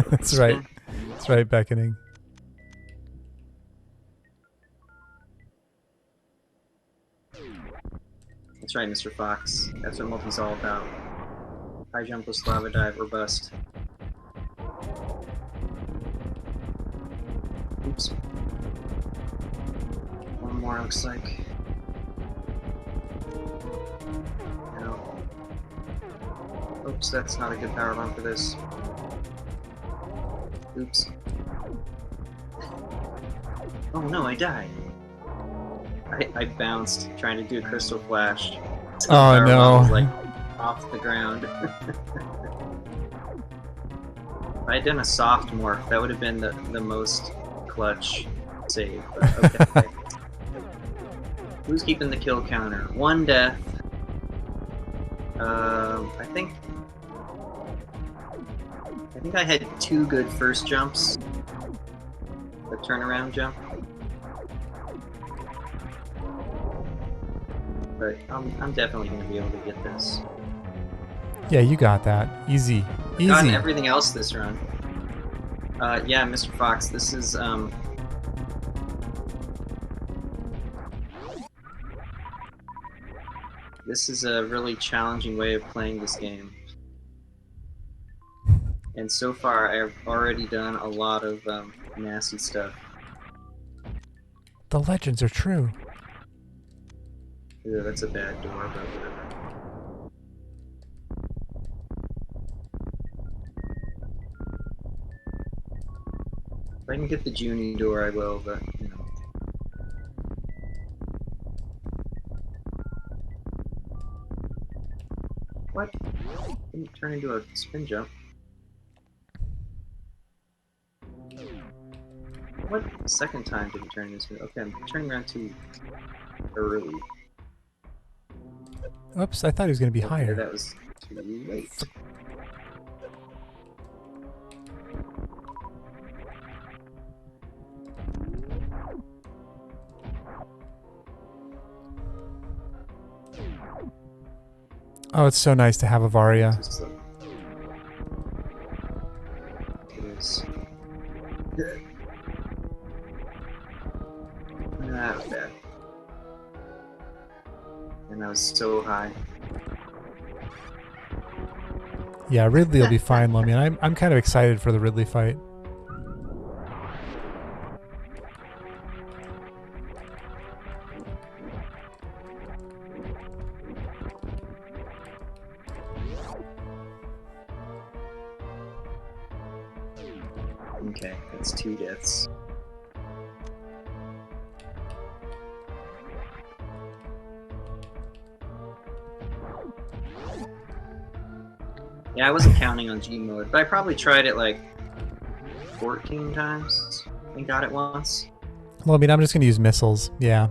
That's right. That's right, beckoning. That's right, Mr. Fox. That's what multi's all about. High jump with lava dive or bust. Oops. One more looks like. No. Oops, that's not a good power bomb for this. Oops. Oh no, I died. I bounced trying to do a crystal flash. So oh no. Was like off the ground. If I had done a soft morph, that would have been the most clutch save. But okay. Who's keeping the kill counter? 1 death. I think I had 2 good first jumps. The turnaround jump. But I'm definitely going to be able to get this. Yeah, you got that. Easy. Easy. Gotten everything else this run. Yeah, Mr. Fox, this is a really challenging way of playing this game. And so far, I've already done a lot of nasty stuff. The legends are true. Yeah, that's a bad door, but whatever. If I can get the Junie door, I will, but, you know. What? Didn't turn into a spin jump. What second time did it turn into a spin? Okay, I'm turning around too early. Oops, I thought he was going to be Okay, higher. that was too late. Oh, it's so nice to have a Varia. It is. That was bad. And I was so high. Yeah, Ridley will be fine, Lummy. And I'm kind of excited for the Ridley fight. Okay, that's 2 deaths. Yeah, I wasn't counting on G mode, but I probably tried it like 14 times and got it once. Well, I mean, I'm just going to use missiles. Yeah.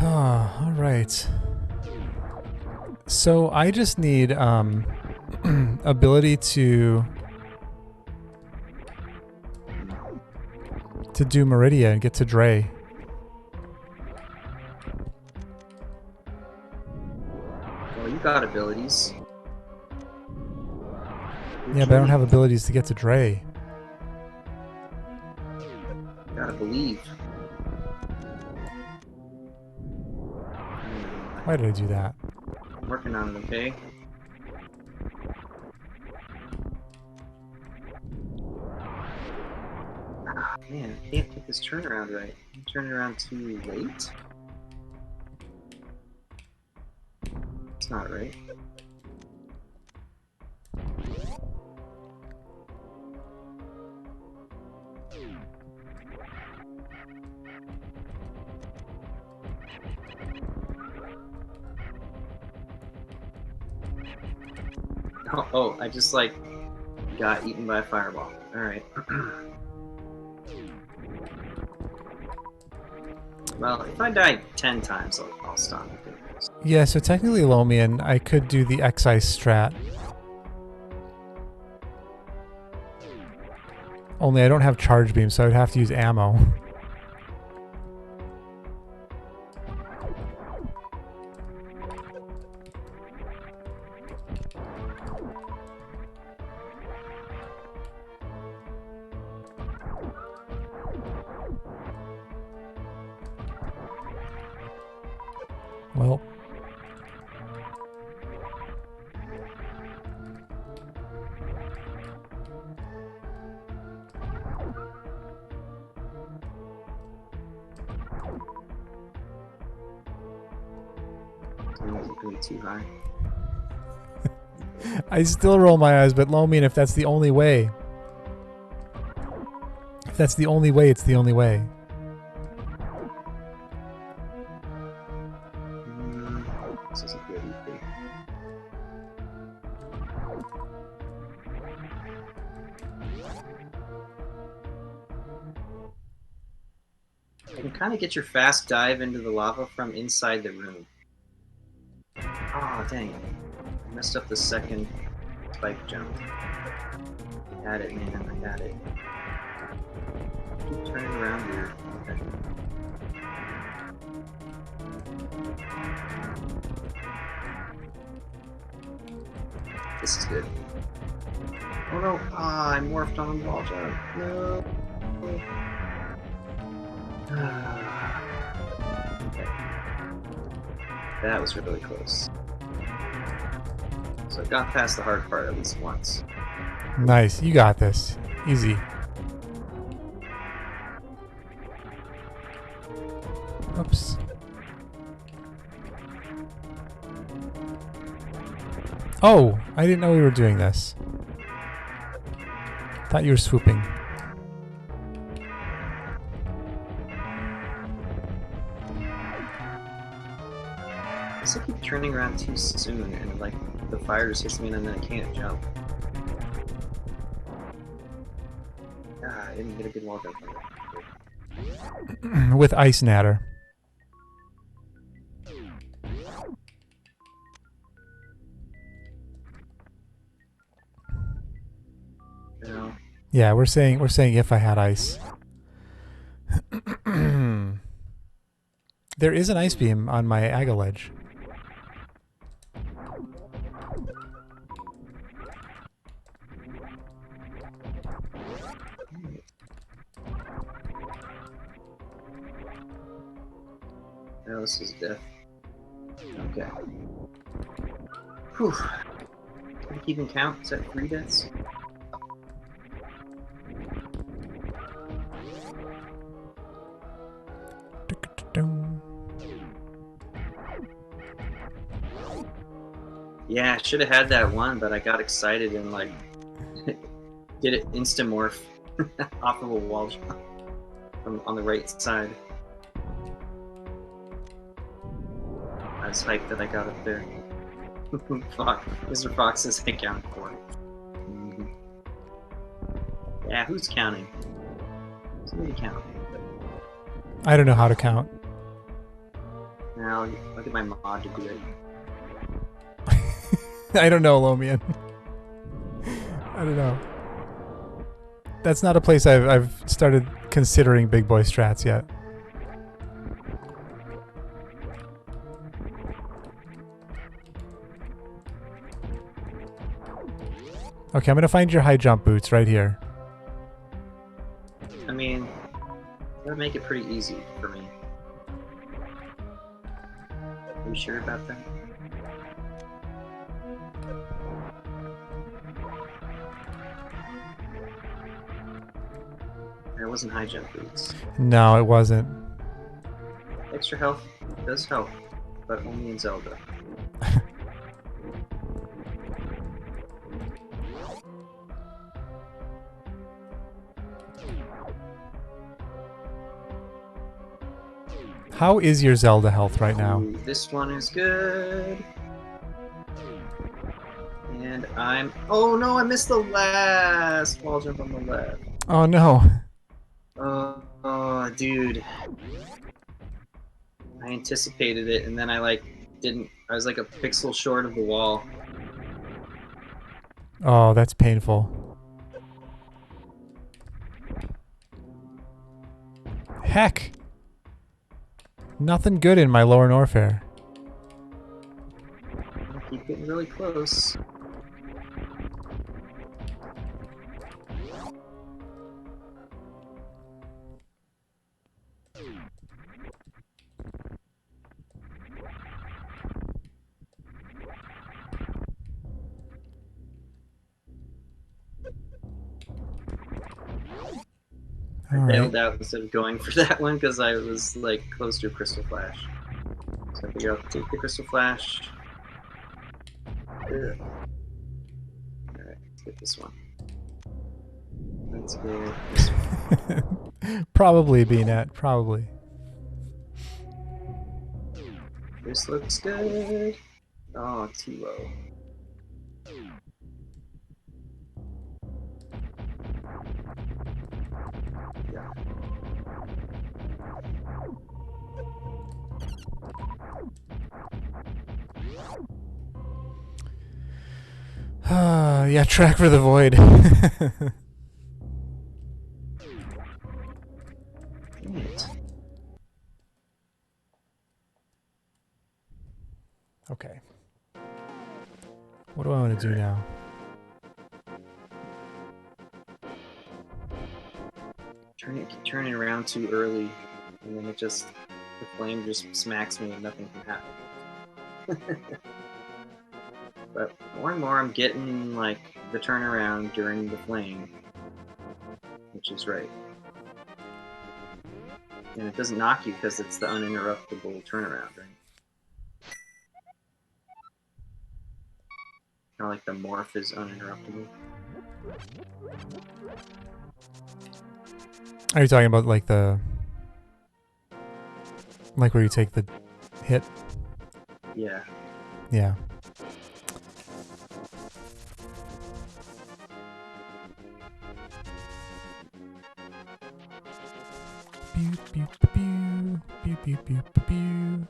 All right. So I just need ability to do Meridia and get to Dre. Well, you got abilities. Yeah, but I don't have abilities to get to Dre. You gotta believe. Why did I do that? I'm working on it, okay? Ah, man, I can't get this turnaround right. I'm turning around too late? It's not right. Oh, I just like got eaten by a fireball. Alright. Well, if I die 10 times, I'll stop. Yeah, so technically Lomian, I could do the X-Ice strat. Only I don't have charge beam, so I would have to use ammo. Well. It's going too high. I still roll my eyes, but Lomian, if that's the only way. If that's the only way, it's the only way. This isn't good either. You can kind of get your fast dive into the lava from inside the room. Oh, dang. I messed up the second spike jump. I had it, man. I had it. Keep turning around here. Okay. This is good. Oh no! Ah, I morphed on the wall jump. No. Okay. That was really close. So I got past the hard part at least once. Nice. You got this. Easy. Oops. Oh, I didn't know we were doing this. Thought you were swooping. I guess I keep turning around too soon, and like the fire just hits me, and then I can't jump. Ah, I didn't get a good wall jump on it. With Ice Natter. No. Yeah, we're saying if I had ice. There is an ice beam on my Aga ledge. No, this is death. Okay. Whew. Are we keeping count? Is that 3 deaths? Yeah, I should have had that one, but I got excited and like did it instamorph off of a wall jump from on the right side. I was hyped that I got up there. Fuck, Mr. Fox says I count for it. Yeah, who's counting? Somebody count. I don't know how to count. Now I'll get my mod to do it. I don't know, Lomian. I don't know. That's not a place I've started considering big boy strats yet. Okay, I'm gonna find your high jump boots right here. I mean, that would make it pretty easy for me. Are you sure about that? That wasn't high jump boots. No, it wasn't. Extra health does help, but only in Zelda. How is your Zelda health right now? Ooh, this one is good. And I'm... Oh no, I missed the last wall jump on the left. Oh no. Oh, dude. I anticipated it, and then I like didn't. I was like a pixel short of the wall. Oh, that's painful. Heck. Nothing good in my lower Norfair. I keep getting really close. I bailed out instead of going for that one because I was like close to a crystal flash. So we go take the crystal flash. Ugh. Alright, let's get this one. Let's get this one. Probably, BNet. Probably. This looks good. Oh, T-Low. Yeah. Yeah, track for the void. Dang it. Okay. What do I want to do now? Keep turning around too early, and then the flame just smacks me and nothing can happen. But more and more I'm getting like the turnaround during the flame, which is right. And it doesn't knock you because it's the uninterruptible turnaround, right? Kind of like the morph is uninterruptible. Are you talking about like where you take the hit? Yeah. Yeah. Pew, pew, pew, pew, pew, pew, pew, pew.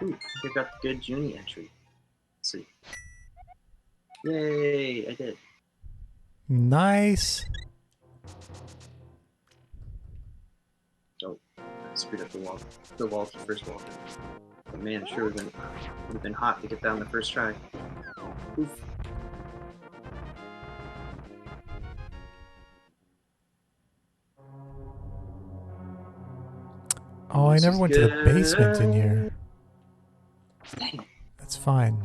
Ooh, I got the good Junie entry. Let's see. Yay, I did. Nice. Oh, I screwed up the wall, first wall. But man, it sure would have been hot to get down the first try. Oof. Oh, I never went to the basement in here. Dang it. That's fine.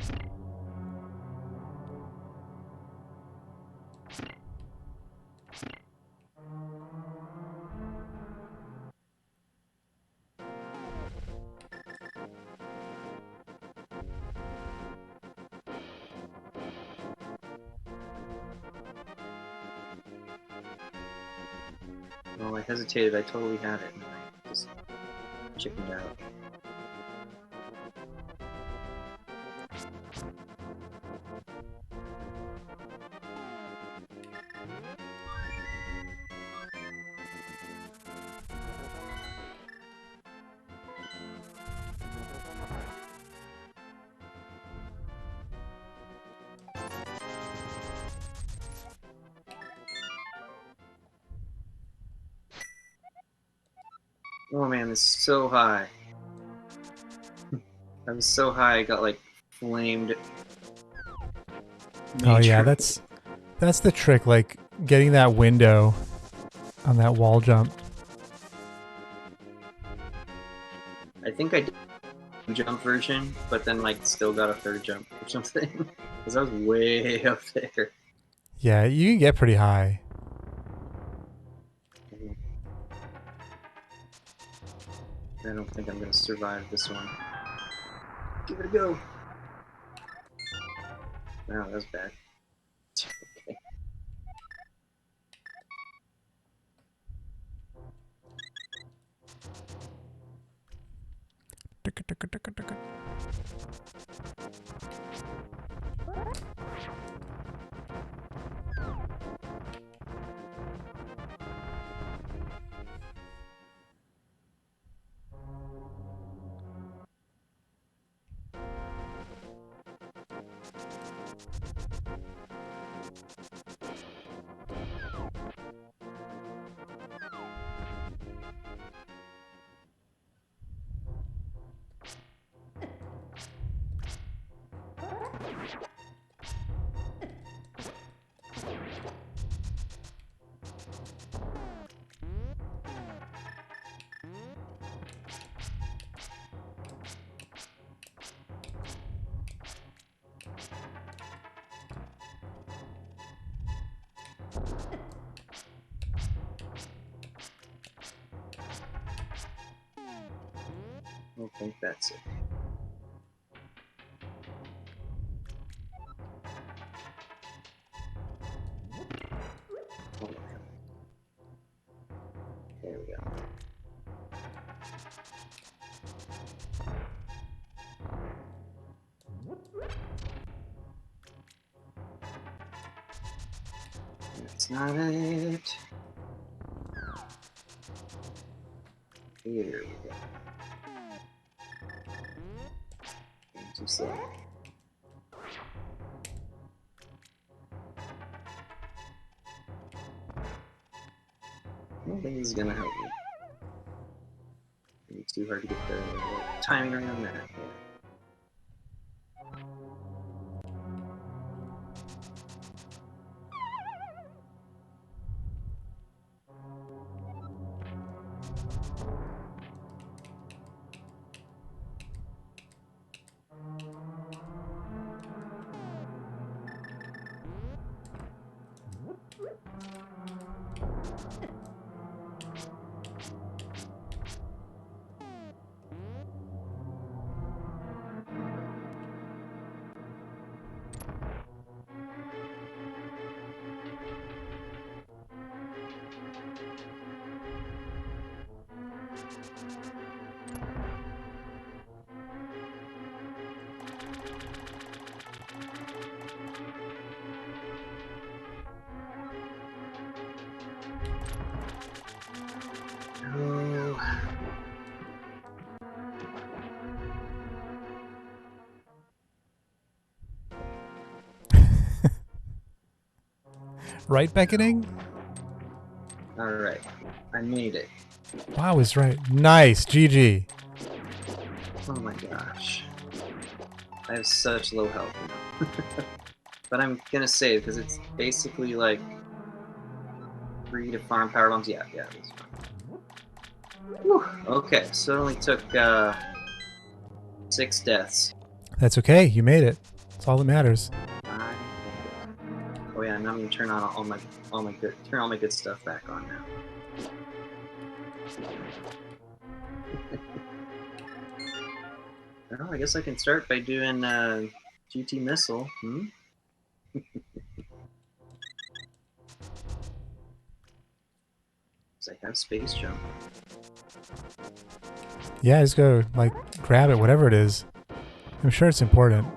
Well, I hesitated. I totally had it, and I just chickened out. Oh man, it's so high. I was so high, I got like flamed. Oh yeah, Major. that's the trick, like getting that window on that wall jump. I think I did a jump version, but then like still got a third jump or something. Because I was way up there. Yeah, you can get pretty high. I don't think I'm gonna survive this one. Give it a go. Wow, that was bad. Okay. don't think that's it. Oh, there we go. That's not it. Here we go. Too slow. I don't think this is gonna help me. It's too hard to get the timing around that. Oh. Right beckoning? Alright. I made it. Wow, is right. Nice. GG. Oh my gosh. I have such low health. But I'm gonna save because it's basically like free to farm power bombs. Yeah, that's fine. Whew. Okay, so it only took 6 deaths. That's okay. You made it. That's all that matters. Oh yeah, now I'm gonna turn on all my good stuff back on now. Well, I guess I can start by doing GT missile. Because I have space jump. Yeah, just go, like, grab it, whatever it is. I'm sure it's important.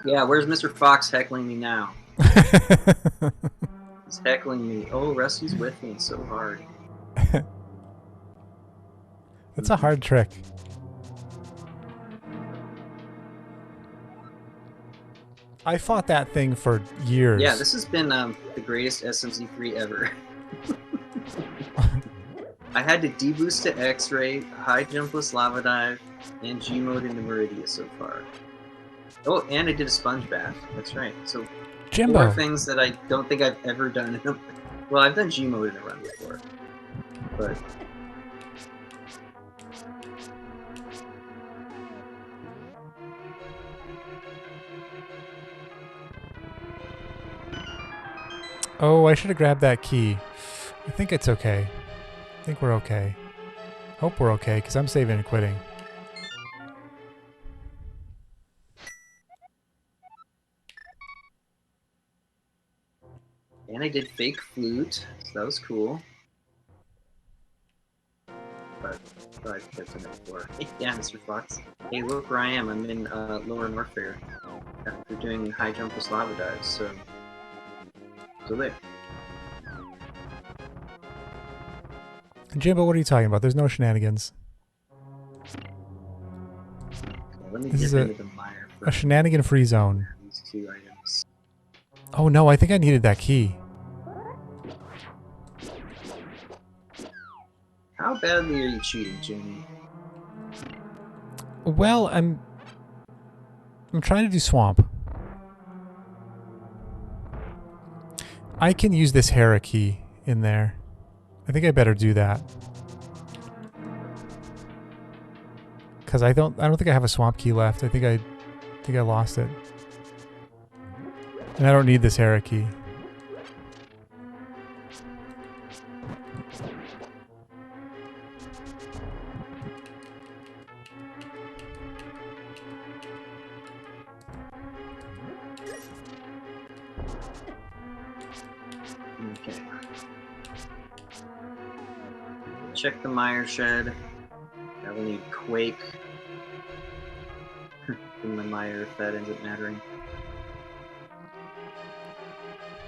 Yeah, where's Mr. Fox heckling me now? He's heckling me. Oh, Rusty's with me so hard. That's a hard trick. I fought that thing for years. Yeah, this has been the greatest SMZ3 ever. I had to deboost to X-ray, high jumpless lava dive, and G mode into Meridia so far. Oh, and I did a sponge bath. That's right. So Jimbo. 4 things that I don't think I've ever done in a... Well, I've done G mode in a run before, but... Oh, I should have grabbed that key. I think it's okay. I think we're okay. Hope we're okay, because I'm saving and quitting. And I did fake flute, so that was cool. But I kept it for. Yeah, Mr. Fox. Hey, look where I am. I'm in Lower Norfair. After doing high jump with lava dives, so there. Jimbo, what are you talking about? There's no shenanigans. Okay, let me This dip is into the mire for a shenanigan-free zone. these 2 items. Oh no, I think I needed that key. How badly are you cheating, Jimmy? Well, I'm I'm trying to do swamp. I can use this Hera key in there. I think I better do that. Cause I don't think I have a swamp key left. I think I lost it. And I don't need this Hera key. Okay. Check the mire shed. I will need Quake in the mire if that ends up mattering.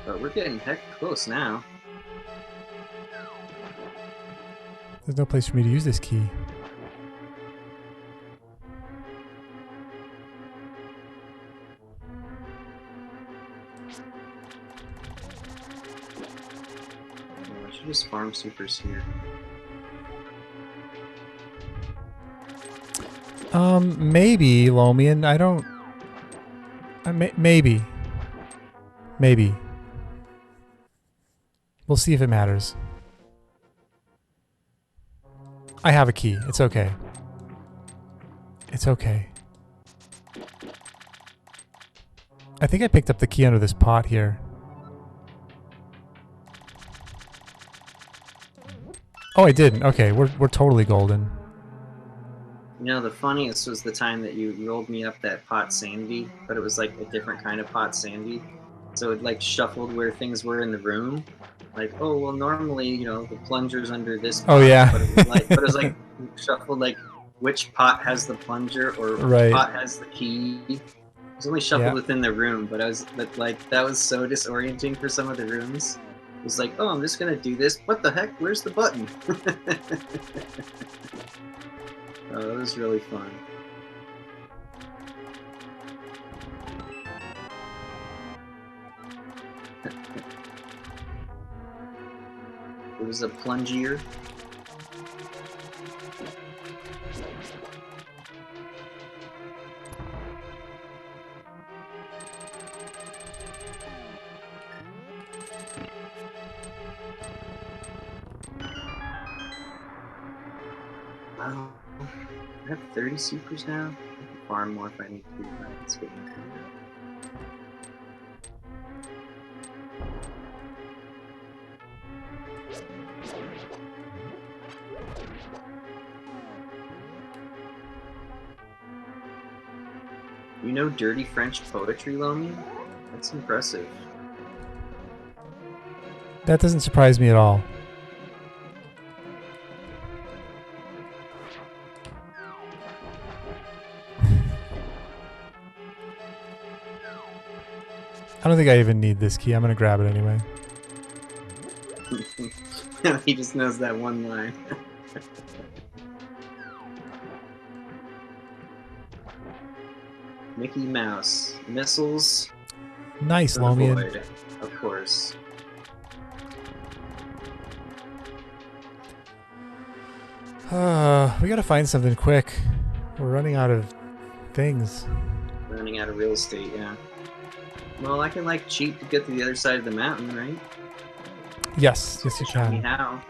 But we're getting heck close now. There's no place for me to use this key. Oh, I should just farm supers here. Maybe, Lomian. I don't... maybe. Maybe. We'll see if it matters. I have a key. It's okay. It's okay. I think I picked up the key under this pot here. Oh, I didn't. Okay, we're totally golden. You know, the funniest was the time that you rolled me up that pot sandy, but it was like a different kind of pot sandy. So it like shuffled where things were in the room. Like, oh well, normally you know the plunger's under this pot, Oh yeah. but it was like shuffled like which pot has the plunger or Right. pot has the key. It was only shuffled within the room, but like that was so disorienting for some of the rooms. It was like, oh, I'm just gonna do this. What the heck? Where's the button? Oh, that was really fun. It was a plungier. Wow. I have 30 supers now. I can farm more if I need to. That's good. You know dirty French poetry, Lomi? That's impressive. That doesn't surprise me at all. I don't think I even need this key. I'm gonna grab it anyway. He just knows that one line. Mickey Mouse. Missiles. Nice, to the Lomian. void, of course. We gotta find something quick. We're running out of things. Running out of real estate, yeah. Well, I can like cheat to get to the other side of the mountain, right? Yes, yes you Show me can. how.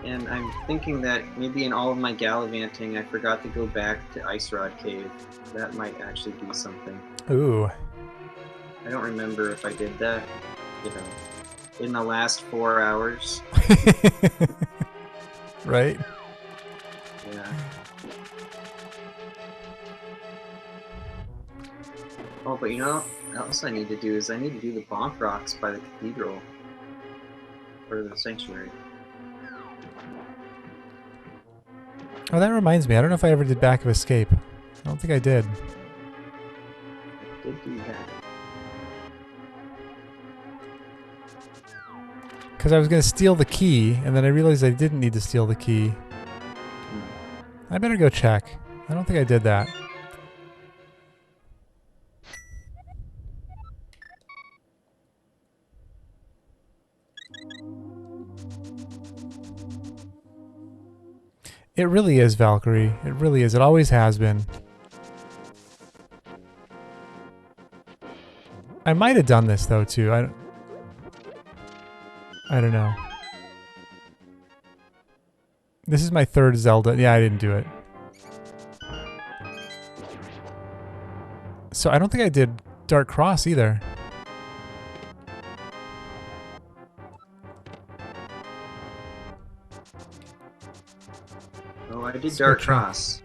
And I'm thinking that maybe in all of my gallivanting, I forgot to go back to Ice Rod Cave. That might actually be something. Ooh. I don't remember if I did that, you know, in the last 4 hours. Right? Yeah. Oh, but you know what else I need to do is I need to do the bonk rocks by the cathedral. Or the sanctuary. Oh, that reminds me. I don't know if I ever did Back of Escape. I don't think I did. I did do that. Because I was going to steal the key, and then I realized I didn't need to steal the key. I better go check. I don't think I did that. It really is, Valkyrie. It really is. It always has been. I might have done this, though, too. I don't know. This is my third Zelda. Yeah, I didn't do it. So I don't think I did Dark Cross either. Oh, I did Dark Cross.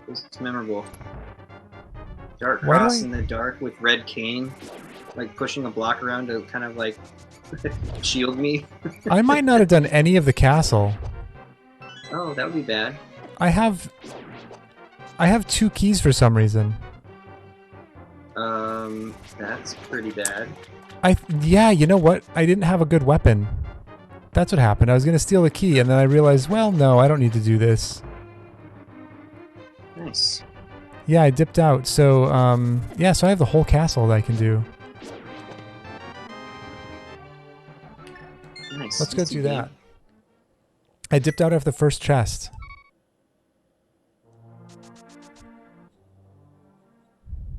It was memorable. Dark Cross in the dark with Red Cane, like pushing a block around to kind of like shield me. I might not have done any of the castle. Oh, that would be bad. I have 2 keys for some reason. That's pretty bad. Yeah, you know what? I didn't have a good weapon. That's what happened. I was going to steal the key, and then I realized, well, no, I don't need to do this. Nice. Yeah, I dipped out. So, yeah, so I have the whole castle that I can do. Nice. Let's go do that. I dipped out after the first chest.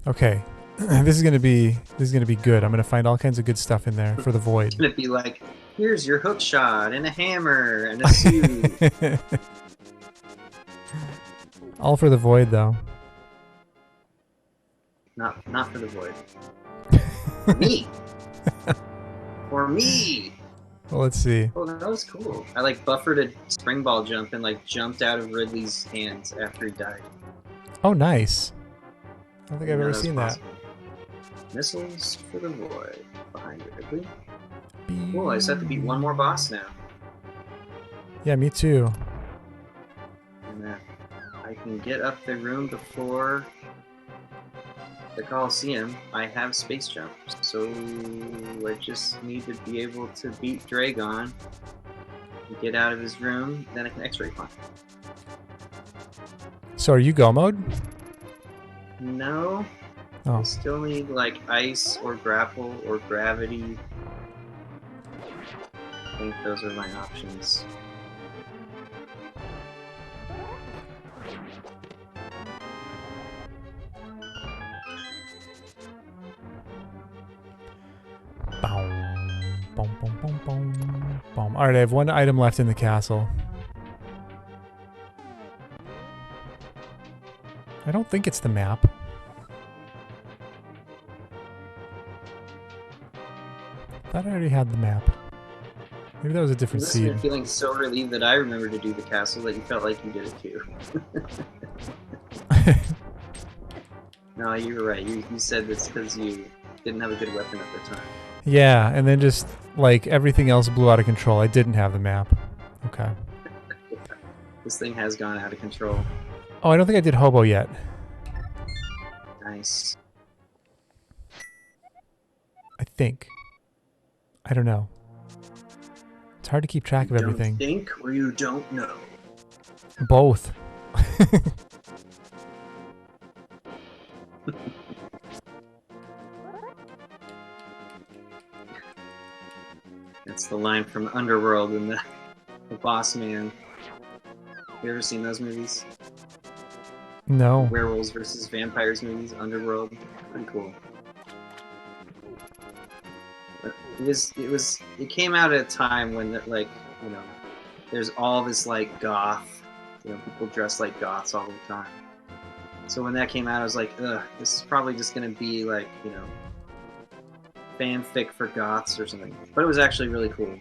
Okay. This is gonna be good. I'm gonna find all kinds of good stuff in there for the void. It's gonna be like, here's your hook shot and a hammer and a suit. All for the void, though. Not for the void. Me. For me. Well, let's see. Oh, that was cool. I like buffered a spring ball jump and like jumped out of Ridley's hands after he died. Oh, nice. I don't think I've ever seen that. Missiles for the void behind Ridley. Cool, I just have to beat one more boss now. Yeah, me too. And I can get up the room before the Coliseum. I have space jumps, so I just need to be able to beat Dragon, get out of his room, then I can X-ray climb. So are you go mode? No. Oh. I still need like ice or grapple or gravity. I think those are my options. Alright, I have one item left in the castle. I don't think it's the map. I thought I already had the map. Maybe that was a different seed. You're feeling so relieved that I remembered to do the castle that you felt like you did it too. No, you were right. You said this because you didn't have a good weapon at the time. Yeah, and then just, like, everything else blew out of control. I didn't have the map. Okay. This thing has gone out of control. Oh, I don't think I did Hobo yet. Nice. I think. I don't know. It's hard to keep track of everything. You don't think or you don't know? Both. That's the line from Underworld and the Boss Man. You ever seen those movies? No. Werewolves versus vampires movies, Underworld. Pretty cool. But it came out at a time when, like, you know, there's all this, like, goth, you know, people dress like goths all the time. So when that came out, I was like, ugh, this is probably just gonna be, like, you know, fanfic for goths or something. But it was actually really cool.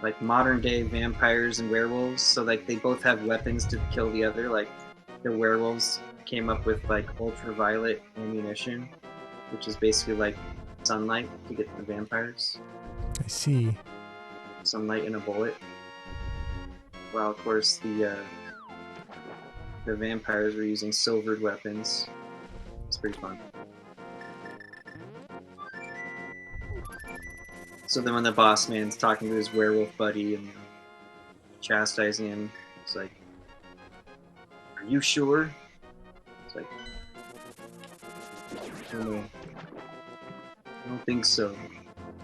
Like modern day vampires and werewolves, so like they both have weapons to kill the other. Like the werewolves came up with like ultraviolet ammunition, which is basically like sunlight to get the vampires. I see. Sunlight and a bullet. While of course the vampires were using silvered weapons. It's pretty fun. So then when the boss man's talking to his werewolf buddy and chastising him, it's like, "Are you sure?" It's like, "I don't know. I don't think so.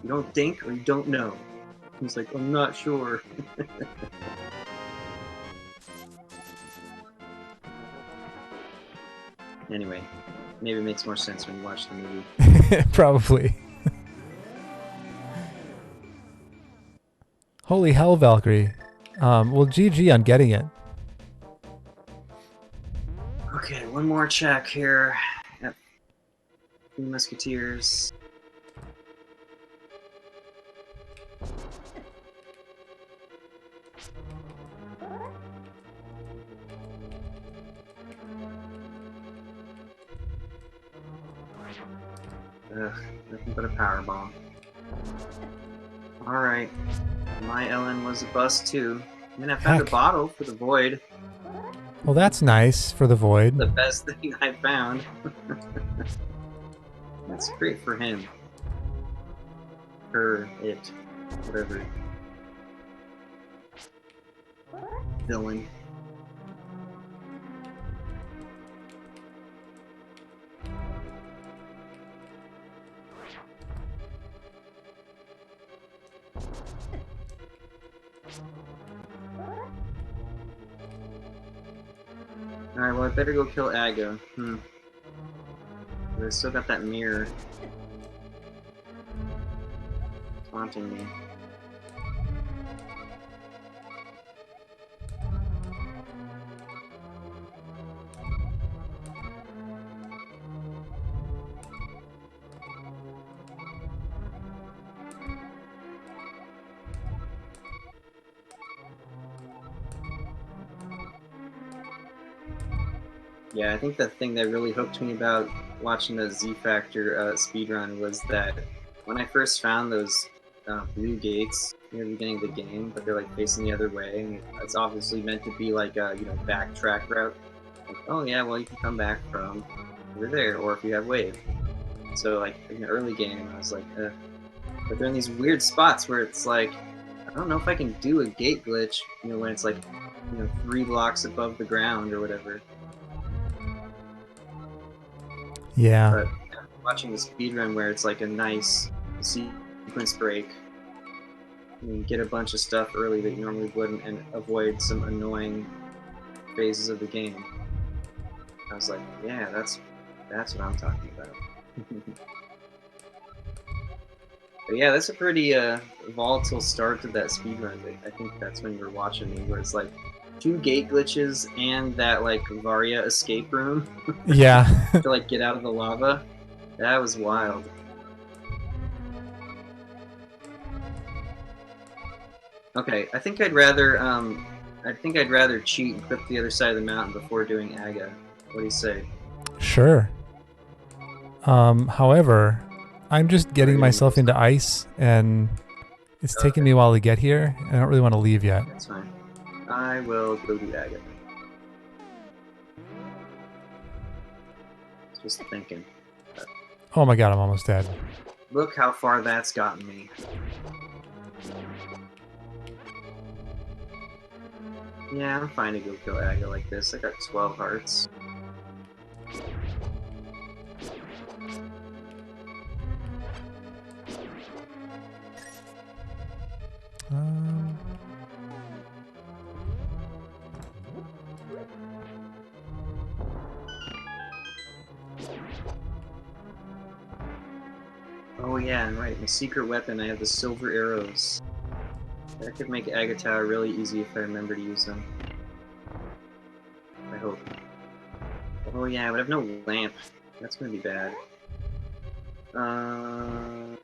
You don't think or you don't know?" He's like, "I'm not sure." Anyway, maybe it makes more sense when you watch the movie. Probably. Holy hell, Valkyrie. Well, GG on getting it. Okay, one more check here. Yep. Three Musketeers. Ugh, nothing but a power bomb. Alright. My Ellen was a bust too. I mean, I found Heck. a bottle for the void. Well, that's nice for the void. The best thing I found. That's great for him. Her, it, whatever. Villain. Alright, well I better go kill Aga. But I still got that mirror. Taunting me. Yeah, I think the thing that really hooked me about watching the Z Factor speedrun was that when I first found those blue gates near the beginning of the game, but they're like facing the other way, and it's obviously meant to be like a backtrack route. Like, oh yeah, well you can come back from over there, or if you have wave. So like in the early game, I was like, but they're in these weird spots where it's like, I don't know if I can do a gate glitch, when it's like, 3 blocks above the ground or whatever. Yeah. But watching the speedrun where it's like a nice sequence break, you get a bunch of stuff early that you normally wouldn't and avoid some annoying phases of the game. I was like, yeah, that's what I'm talking about. But yeah, that's a pretty volatile start to that speedrun. I think that's when you were watching me, where it's like 2 gate glitches and that like Varia escape room. Yeah. To like get out of the lava. That was wild. Okay, I think I'd rather cheat and clip the other side of the mountain before doing Aga. What do you say? Sure. However, I'm just getting myself into ice, and it's taking me a while to get here, and I don't really want to leave yet. That's fine. I will go do Aga. Just thinking. Oh my god, I'm almost dead. Look how far that's gotten me. Yeah, I'm fine to go kill Aga like this. I got 12 hearts. Oh yeah, and right, my secret weapon, I have the silver arrows. That could make Agatha really easy if I remember to use them. I hope. Oh yeah, but I have no lamp. That's gonna be bad. I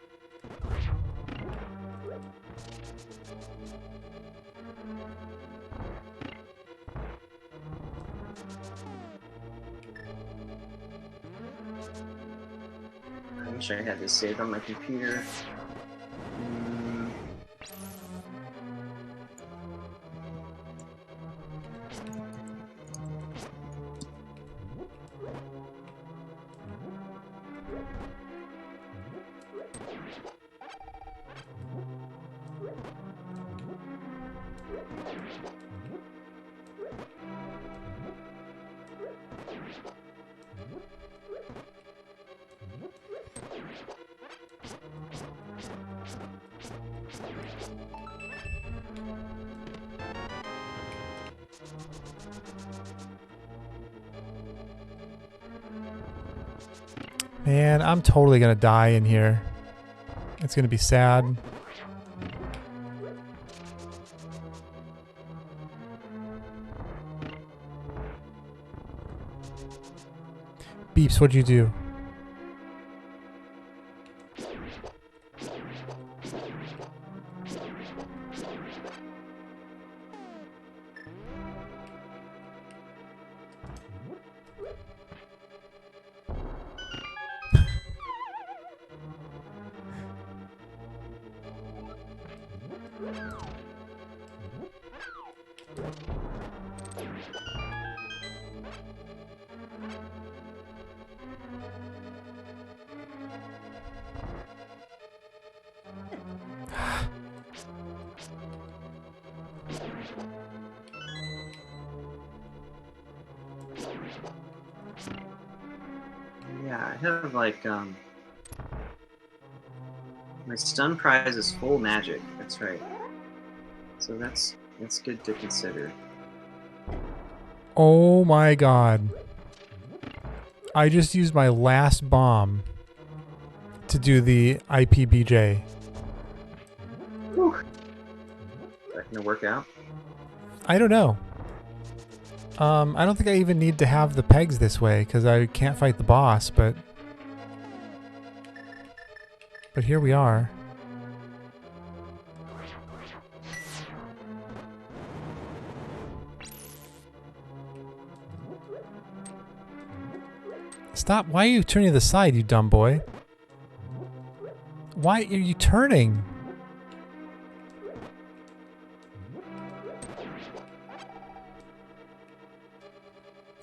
wish I had this saved on my computer. Man, I'm totally gonna die in here. It's gonna be sad. Beeps, what'd you do? Yeah, I have like my stun prize is full magic. That's right. So that's good to consider. Oh my god. I just used my last bomb to do the IPBJ. Whew. Is that gonna work out? I don't know. I don't think I even need to have the pegs this way because I can't fight the boss, but here we are. Stop. Why are you turning to the side, you dumb boy? Why are you turning?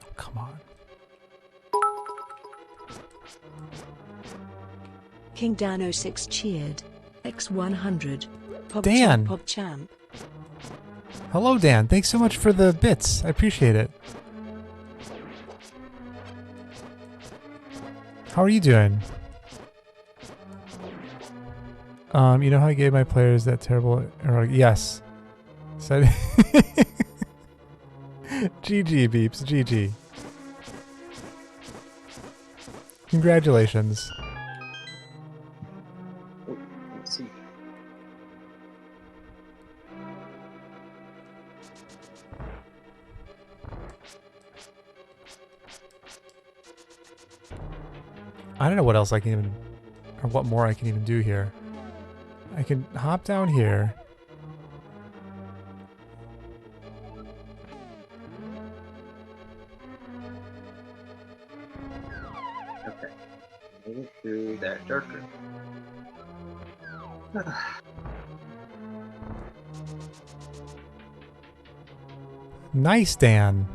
Oh, come on. King Dan 06 cheered. X100. Dan. Pop champ. Hello, Dan. Thanks so much for the bits. I appreciate it. How are you doing? You know how I gave my players that terrible error? Yes. Said GG, Beeps. GG. Congratulations. Oh, let's see. I don't know what else I can even, or what more I can even do here. I can hop down here. Okay. Made it through that darker. Nice, Dan.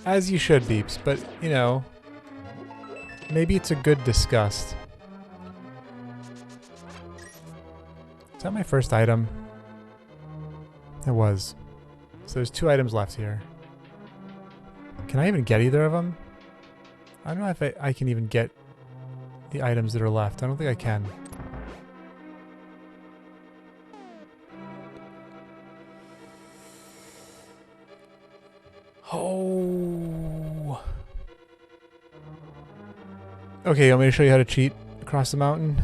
As you should, Beeps, but, you know, maybe it's a good disgust. Is that my first item? It was. So there's 2 items left here. Can I even get either of them? I don't know if I can even get the items that are left. I don't think I can. Oh. Okay, you want me to show you how to cheat across the mountain?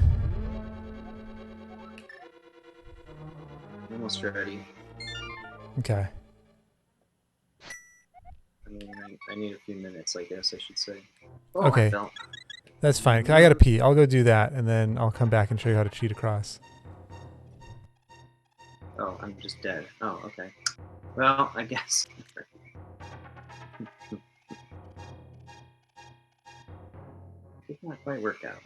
Almost ready. Okay. I mean, I need a few minutes, I guess I should say. Oh, Okay. I fell. That's fine. 'Cause I gotta pee. I'll go do that, and then I'll come back and show you how to cheat across. Oh, I'm just dead. Oh, okay. Well, I guess. Did not quite work out.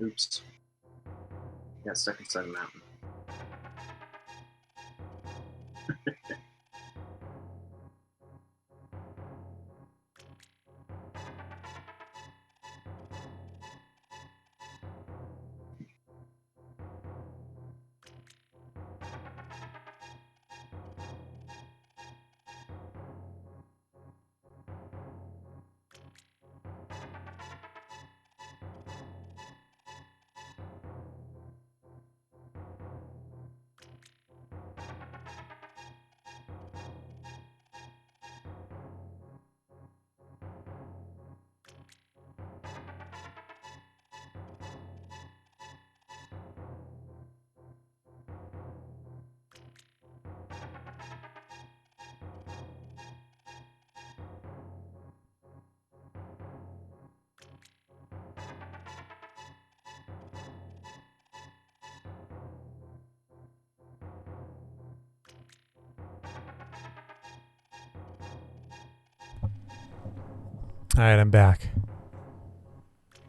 Oops. Got stuck inside a mountain. All right, I'm back.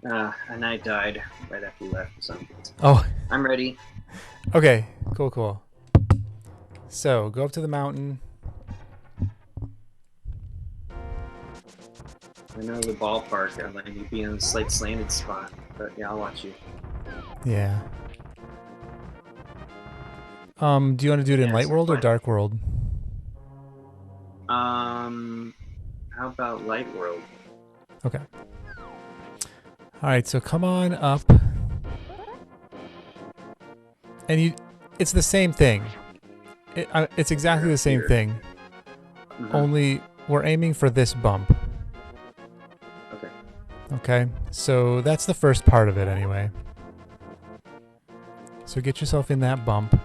And I died right after you left. So Oh, I'm ready. okay. Cool. So go up to the mountain. I know the ballpark. I'd like you to be in a slight slanted spot, but yeah, I'll watch you. Yeah. Do you want to do it in light world or dark world? How about light world? Okay. All right, so come on up. And it's the same thing. It's exactly the same thing. Only we're aiming for this bump. Okay. Okay, so that's the first part of it anyway. So get yourself in that bump.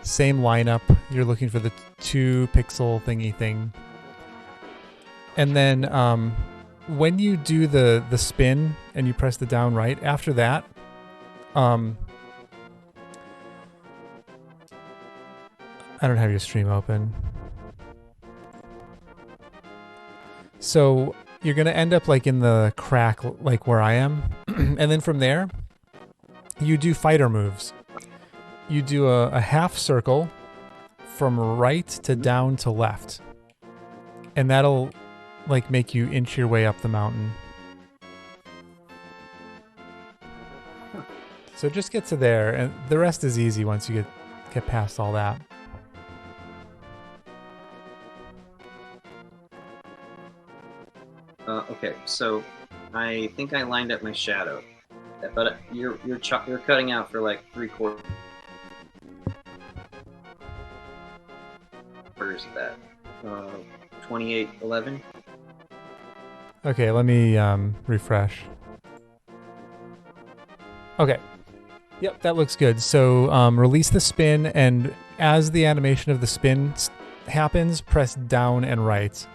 Same lineup. You're looking for the 2 pixel thingy thing. And then when you do the spin and you press the down right, after that, I don't have your stream open. So you're going to end up like in the crack like where I am. And then from there, you do fighter moves. You do a half circle from right to down to left. And that'll like make you inch your way up the mountain. So just get to there, and the rest is easy once you get past all that. Okay, so I think I lined up my shadow, but you're cutting out for like 3/4 of that. 2811. Okay, let me refresh. Okay. Yep, that looks good. So release the spin, and as the animation of the spin happens, press down and right.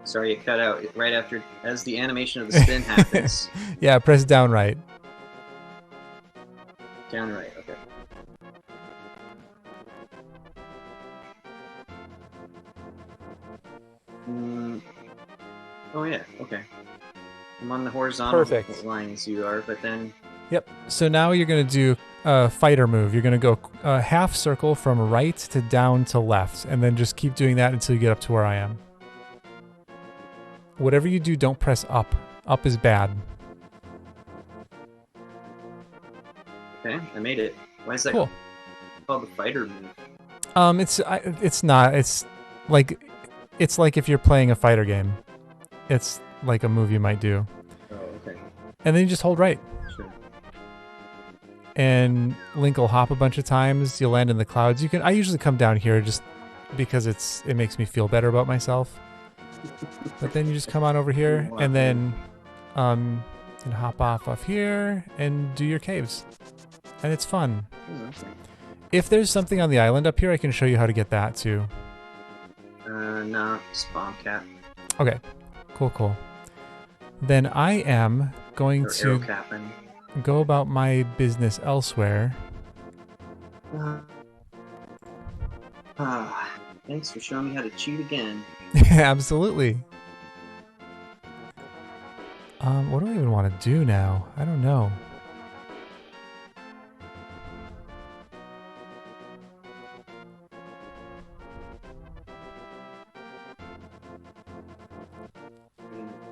Sorry, it cut out right after as the animation of the spin happens. Yeah, press down right. Down right, okay. Oh yeah, okay. I'm on the horizontal lines you are, but then... Yep, so now you're going to do a fighter move. You're going to go a half circle from right to down to left, and then just keep doing that until you get up to where I am. Whatever you do, don't press up. Up is bad. Okay, I made it. Why is that cool? Called the fighter move? It's not. It's like if you're playing a fighter game. It's like a move you might do. Oh, okay. And then you just hold right. Sure. And Link will hop a bunch of times. You'll land in the clouds. I usually come down here just because it makes me feel better about myself. But then you just come on over here, and then you can hop off here and do your caves. And it's fun. Okay. If there's something on the island up here, I can show you how to get that too. No, spawn cap. Okay, cool. Then I am going to go about my business elsewhere. Ah, thanks for showing me how to cheat again. Absolutely. What do I even want to do now? I don't know.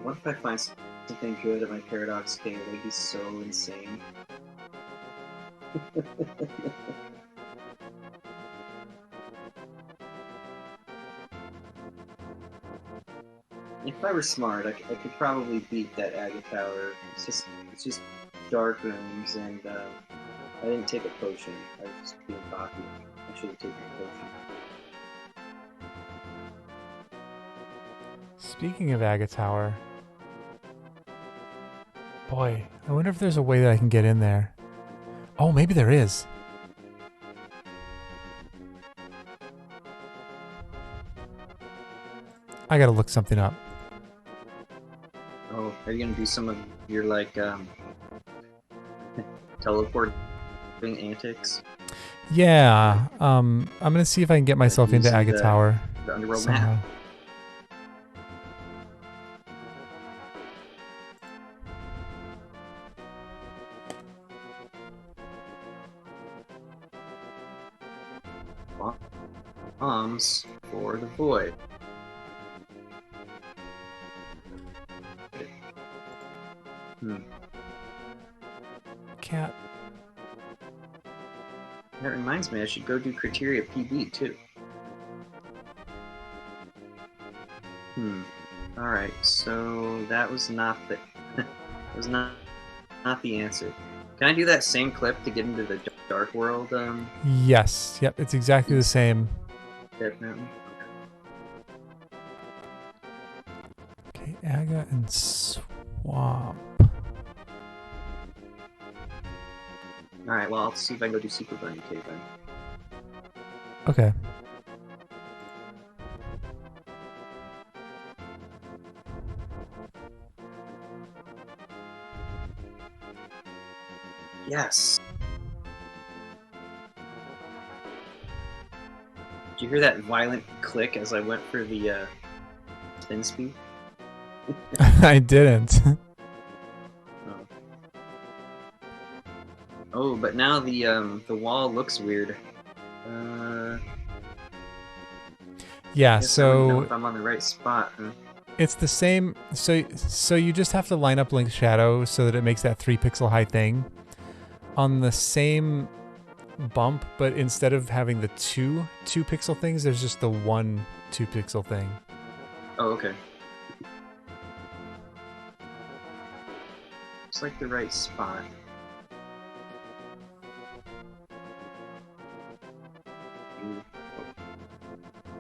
What if I find something good at my paradox cave? That'd be so insane. If I were smart, I could probably beat that Aga Tower. It's just dark rooms, and I didn't take a potion. I was just being cocky. I should have taken a potion. Speaking of Aga Tower, boy, I wonder if there's a way that I can get in there. Oh, maybe there is. I gotta look something up. Oh, are you gonna do some of your like teleporting antics? Yeah, I'm gonna see if I can get myself into using Aga Tower The underworld somehow. map. Bombs for the void. Cat. That reminds me, I should go do criteria PB too. Alright, so that was not the that was not the answer. Can I do that same clip to get into the dark world Yes, yep, it's exactly the same. Death Mountain? Okay, Aga and Swamp. Alright, well I'll see if I can go do Super Bunny Cave then. Okay. Yes. Did you hear that violent click as I went for the spin speed? I didn't. Oh, but now the wall looks weird. Yeah, I guess I wouldn't know so if I'm on the right spot, huh? it's the same. So you just have to line up Link's shadow so that it makes that 3 pixel high thing on the same bump, but instead of having the two pixel things, there's just the 1 2 pixel thing. Oh, okay. It's like the right spot.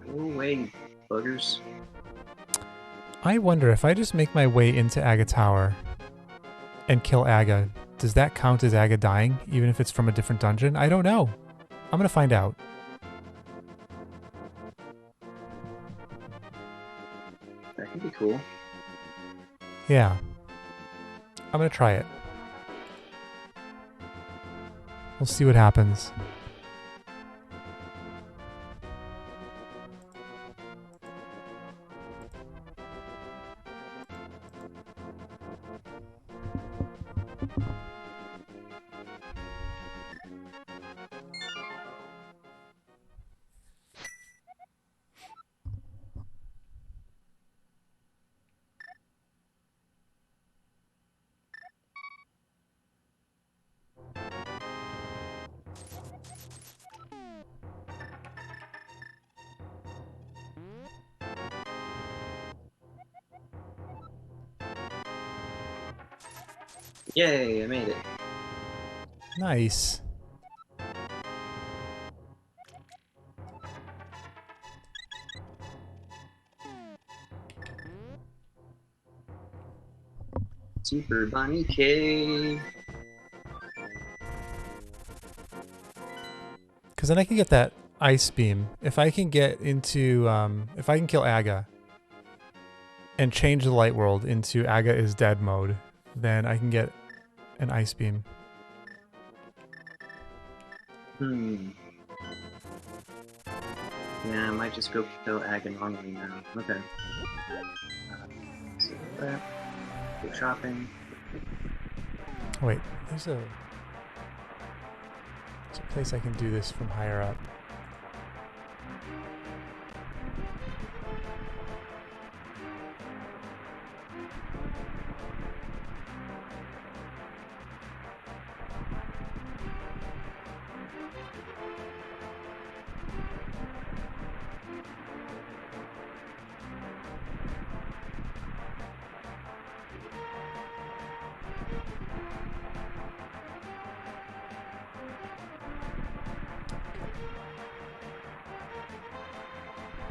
Go away, buggers. I wonder if I just make my way into Aga Tower and kill Aga, does that count as Aga dying, even if it's from a different dungeon? I don't know. I'm gonna find out. That could be cool. Yeah. I'm gonna try it. We'll see what happens. Yay, I made it. Nice. Super Bunny Cave. Because then I can get that ice beam. If I can get into, if I can kill Aga and change the light world into Aga is dead mode, then I can get an ice beam. Yeah, I might just go kill Agonongly now. Okay. So that. Go shopping. Wait, there's a place I can do this from higher up.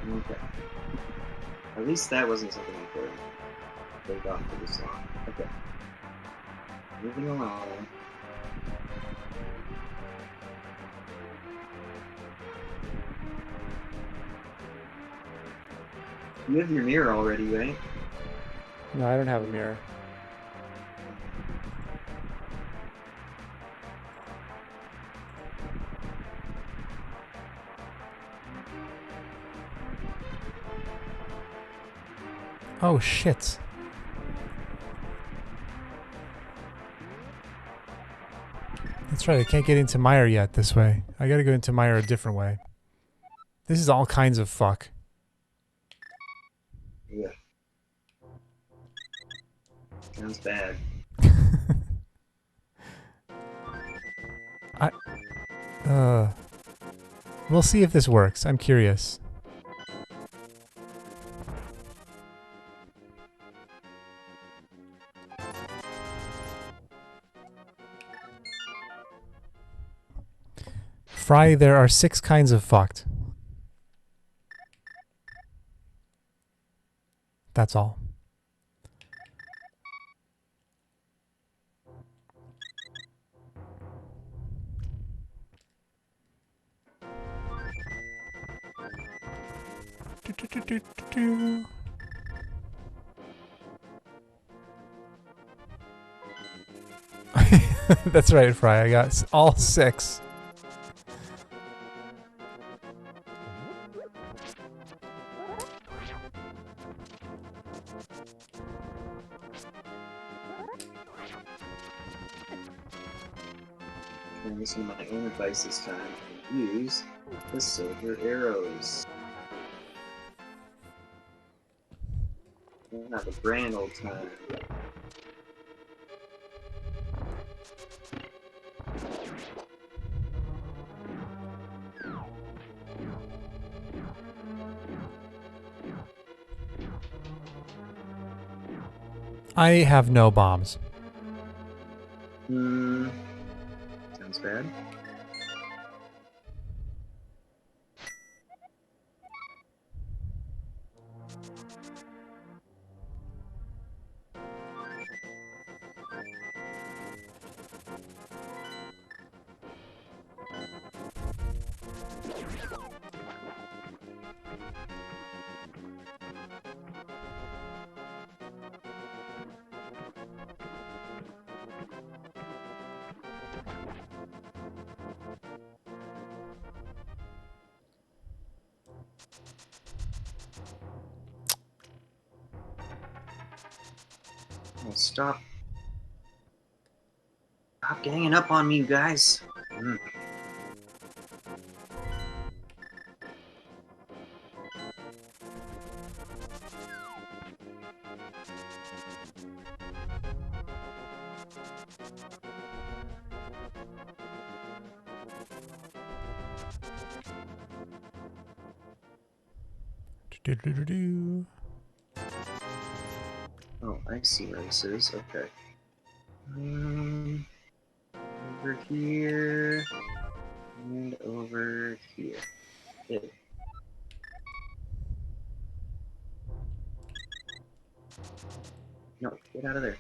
Okay. At least that wasn't something important. They got for this long. Okay. Moving along. You have your mirror already, right? No, I don't have a mirror. Oh shit. That's right, I can't get into Mire yet this way. I gotta go into Mire a different way. This is all kinds of fuck. Yeah. Sounds bad. We'll see if this works. I'm curious. Fry, there are 6 kinds of fucked. That's all. That's right, Fry. I got all 6. I'm using my own advice this time and use the silver arrows. We'll have a grand old time. I have no bombs. Sounds bad. Oh, stop ganging up on me, you guys. Oh, I see where this is. Okay. Over here and over here. Good. No, get out of there.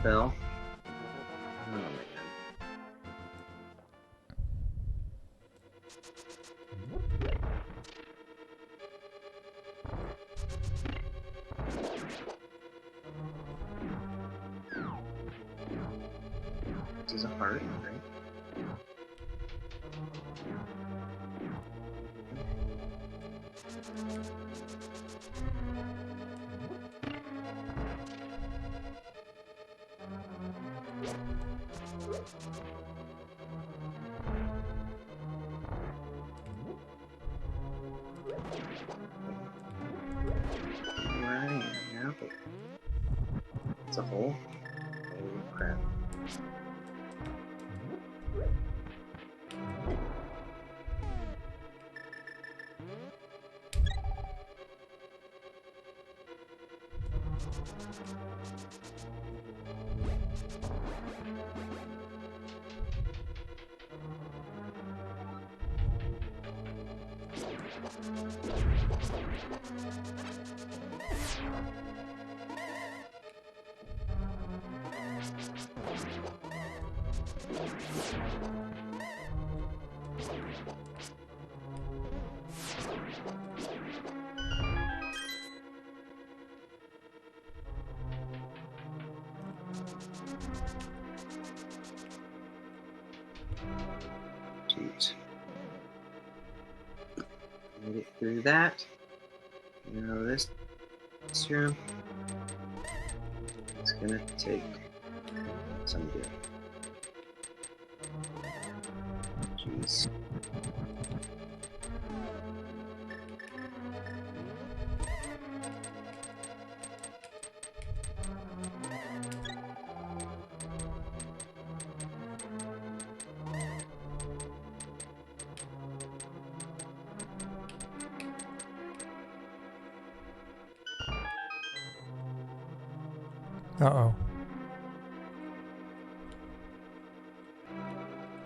spell. Oh, man. This is a heart, right? Where I am now. It's a hole. Holy crap. Shoot. Made it through that. Now this room. It's gonna take some doing. Jeez. Uh-oh.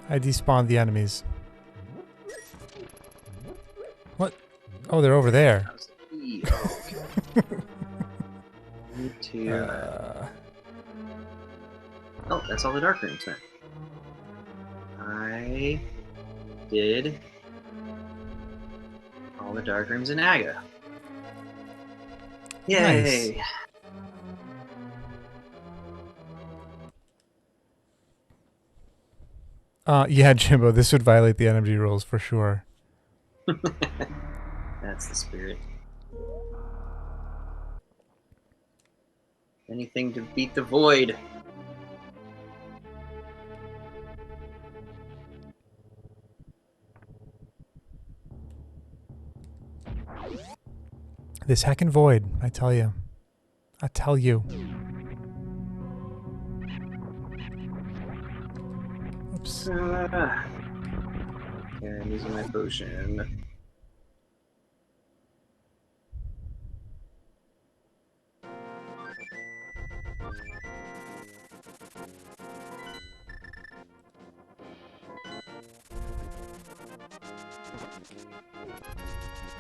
I despawned the enemies. What? Oh, they're over there. That was the key. Oh, okay. Need to. Oh, that's all the dark rooms then. I did all the dark rooms in Aga. Yay! Nice. Yeah, Jimbo, this would violate the energy rules for sure. That's the spirit. Anything to beat the void. This heckin' void, I tell you. I tell you. Oops. Yeah, I'm using my potion.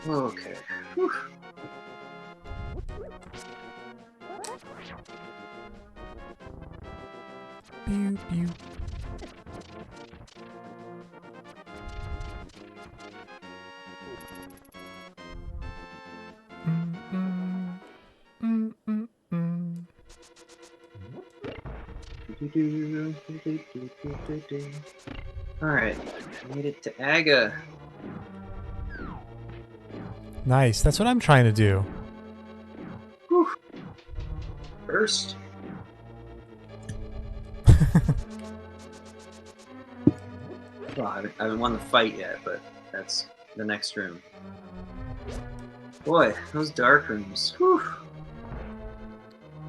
Okay. Whew. Pew, pew. Alright, made it to Aga. Nice. That's what I'm trying to do. Whew. First. Well, I haven't won the fight yet, but that's the next room. Boy, those dark rooms. Whew.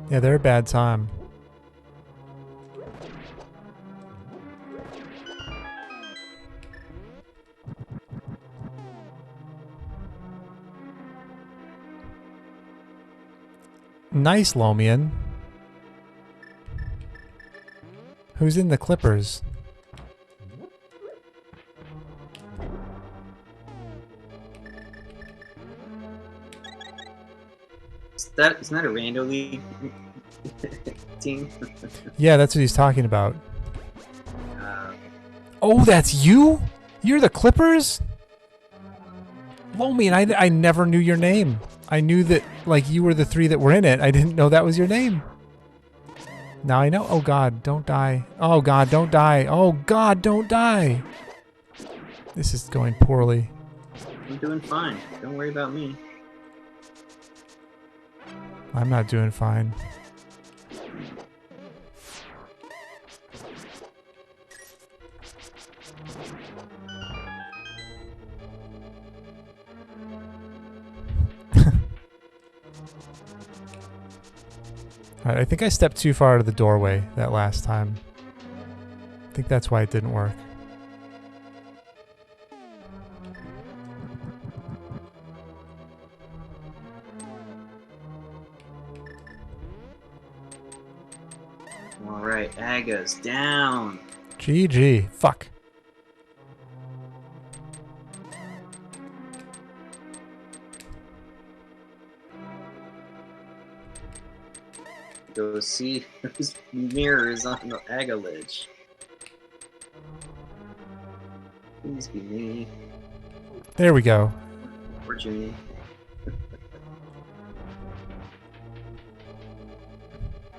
Yeah, they're a bad time. Nice, Lomian. Who's in the Clippers? Isn't that a Rando League Team. Yeah, that's what he's talking about. Uh, Oh, that's you? You're the Clippers? Lomi, and I never knew your name. I knew that, like, you were the three that were in it. I didn't know that was your name. Now I know. Oh, God, don't die. Oh, God, don't die. Oh, God, don't die. This is going poorly. I'm doing fine. Don't worry about me. I'm not doing fine. Alright, I think I stepped too far out of the doorway that last time. I think that's why it didn't work. Alright, Aga's down. GG. Fuck. Go see whose mirror is on the Aga ledge. Please be me. There we go. Or Jimmy.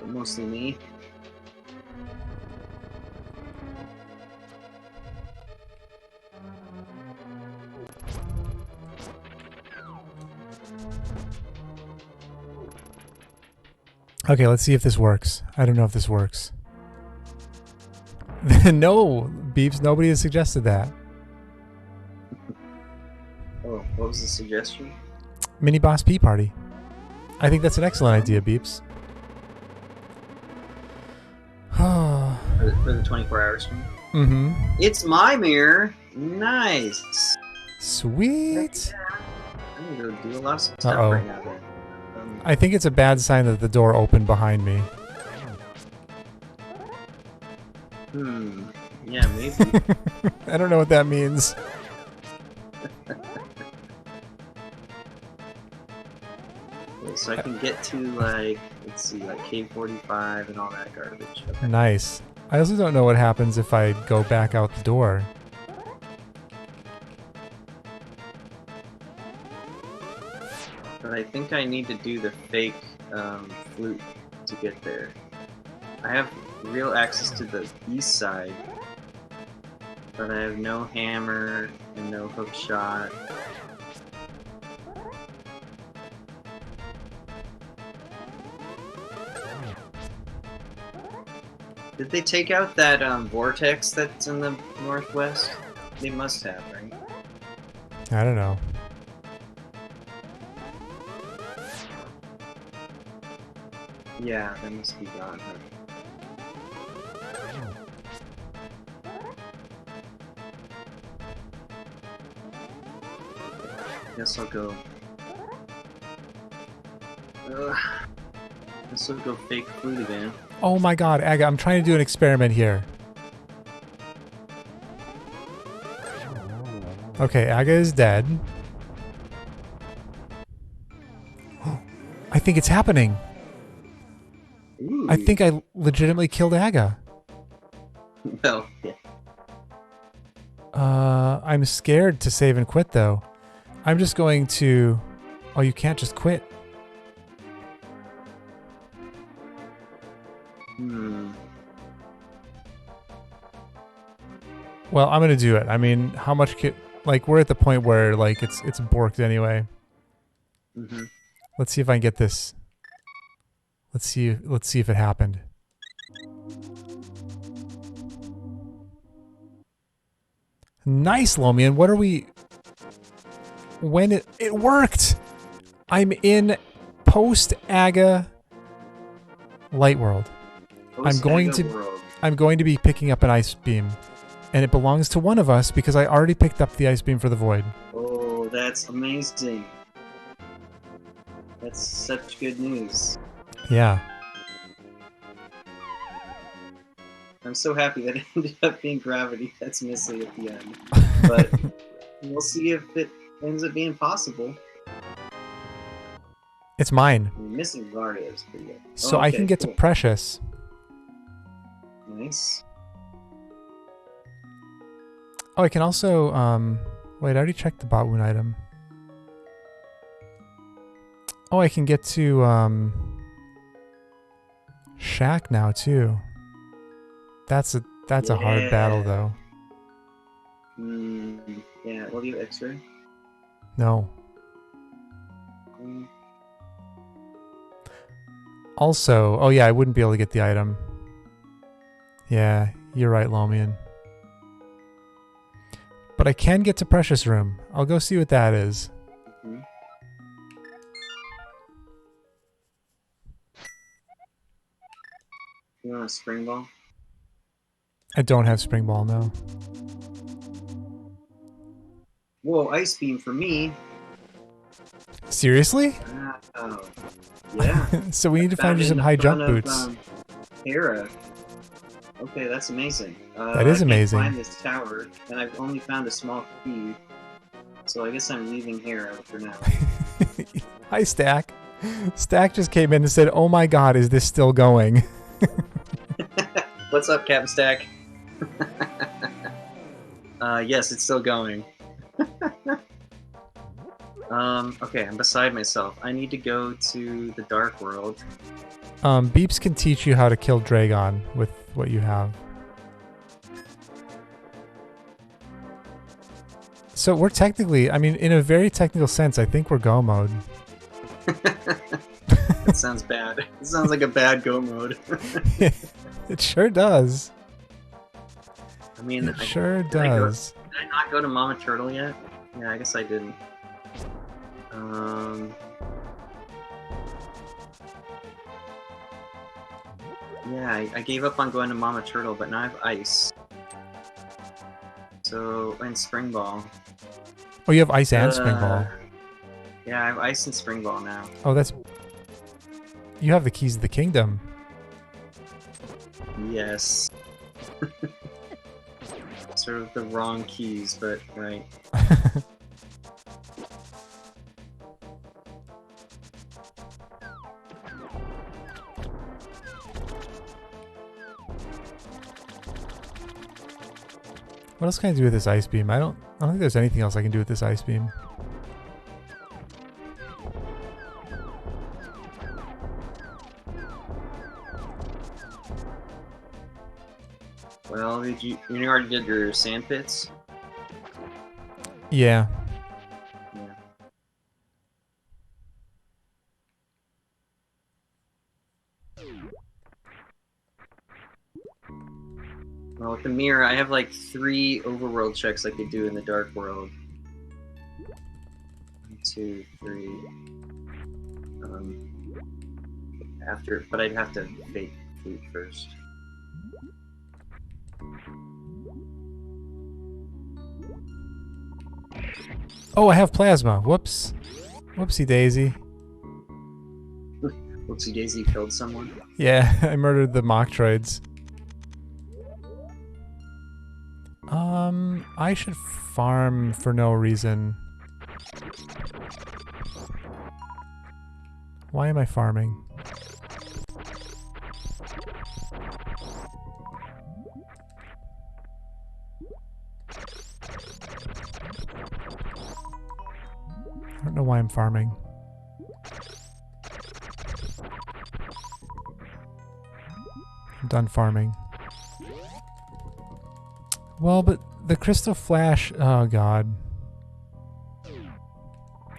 But mostly me. Okay, let's see if this works. I don't know if this works. No, Beeps, nobody has suggested that. Oh, what was the suggestion? Mini Boss P Party. I think that's an excellent idea, Beeps. For the 24-hour stream? Mm-hmm. It's my mirror! Nice! Sweet! I'm gonna go do a lot of stuff Uh-oh. right now then. I think it's a bad sign that the door opened behind me. Yeah, maybe. I don't know what that means. Okay, so I can get to, like, let's see, like Cave 45 and all that garbage. Okay. Nice. I also don't know what happens if I go back out the door. But I think I need to do the fake flute to get there. I have real access to the east side, but I have no hammer and no hook shot. Did they take out that vortex that's in the northwest? They must have, right? I don't know. Yeah, that must be gone, huh? Guess I'll go. Guess I'll go fake flute again. Oh my god, Aga, I'm trying to do an experiment here. Okay, Aga is dead. I think it's happening. Ooh. I think I legitimately killed Aga. Well, yeah. I'm scared to save and quit though. I'm just going to... Oh, you can't just quit. Well, I'm gonna do it. I mean, how much like, we're at the point where, like, it's borked anyway. Mm-hmm. Let's see if I can get this. Let's see if it happened. Nice, Lomian. What are we... When it worked! I'm in post-Aga Light World. I'm going to be picking up an ice beam. And it belongs to one of us because I already picked up the ice beam for the void. Oh, that's amazing. That's such good news. Yeah. I'm so happy that it ended up being gravity that's missing at the end. But we'll see if it ends up being possible. It's mine. Missing Varia is pretty good. So Oh, I okay, can get cool. to Precious. Nice. Oh, I can also, wait, I already checked the bot wound item. Oh, I can get to, Shack now, too. That's a hard battle, though. Yeah, will you X-ray? No. Also, oh yeah, I wouldn't be able to get the item. Yeah, you're right, Lomian. But I can get to Precious Room. I'll go see what that is. You want a spring ball? I don't have Spring Ball, no. Whoa, Ice Beam for me. Seriously? Oh, yeah. So we need to find you some high jump boots. Hera. Okay, that's amazing. That is amazing. I can't find this tower, and I've only found a small key. So I guess I'm leaving Hera for now. Hi, Stack. Stack just came in and said, "Oh my God, is this still going?" What's up, Captain Stack? Yes, it's still going. Okay, I'm beside myself. I need to go to the Dark World. Beeps can teach you how to kill Dragon with what you have. So we're technically, I mean, in a very technical sense, I think we're go mode. That sounds bad. It sounds like a bad go mode. It sure does. I mean, it sure does. Did I not go to Mama Turtle yet? Yeah, I guess I didn't. Yeah, I gave up on going to Mama Turtle, but now I have Ice. So, and Spring Ball. Oh, you have Ice and Spring Ball. Yeah, I have Ice and Spring Ball now. Oh, that's... You have the keys of the kingdom. Yes. Sort of the wrong keys, but right. What else can I do with this ice beam? I don't think there's anything else I can do with this ice beam. Well, you already did your sand pits? Yeah. Yeah. Well, with the mirror, I have like 3 overworld checks I could do in the Dark World. 1, 2, 3. After, but I'd have to fake food first. Oh, I have plasma. Whoops. Whoopsie daisy. Whoopsie daisy killed someone? Yeah, I murdered the mock droids. I should farm for no reason. Why am I farming? I don't know why I'm farming. I'm done farming. Well, but the crystal flash... Oh, God.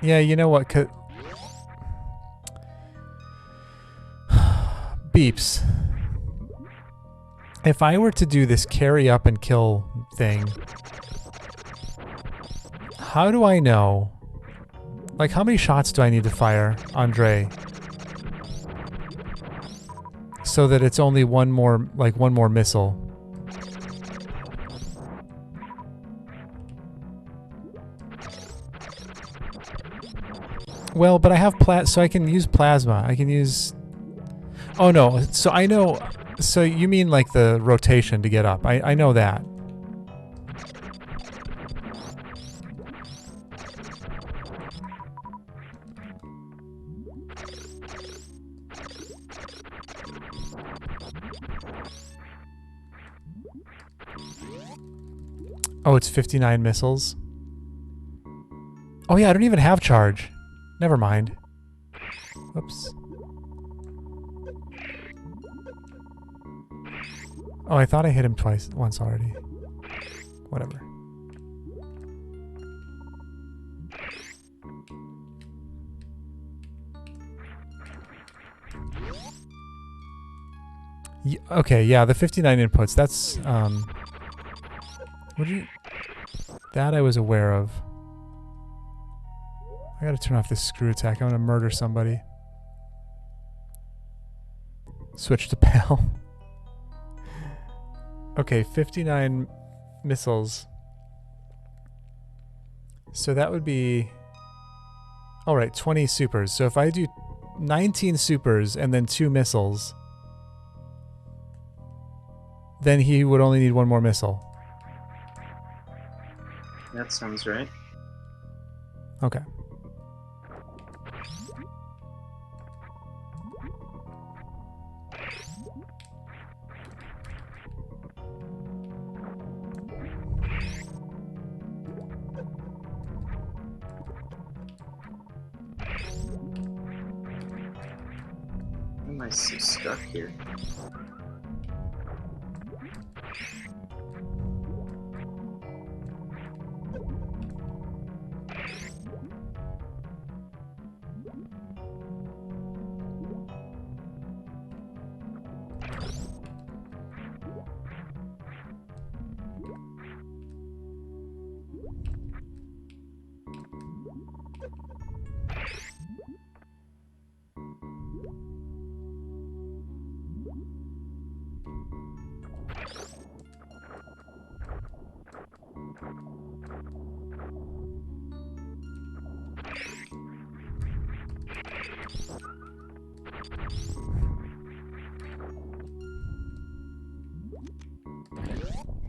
Yeah, you know what? Beeps. If I were to do this carry up and kill thing, how do I know? Like, how many shots do I need to fire, Andre? So that it's only one more missile. Well, but I have so I can use plasma. I can use... Oh no, so I know... So you mean like the rotation to get up. I know that. Oh, it's 59 missiles. Oh yeah, I don't even have charge. Never mind. Whoops. Oh, I thought I hit him once already. Whatever. Okay, yeah, the 59 inputs, that's, what did you... That I was aware of. I gotta turn off this screw attack. I'm gonna murder somebody. Switch to PAL. Okay, 59 missiles. So that would be... Alright, 20 supers. So if I do 19 supers and then 2 missiles, then he would only need 1 more missile. That sounds right. Okay. Why am I so stuck here?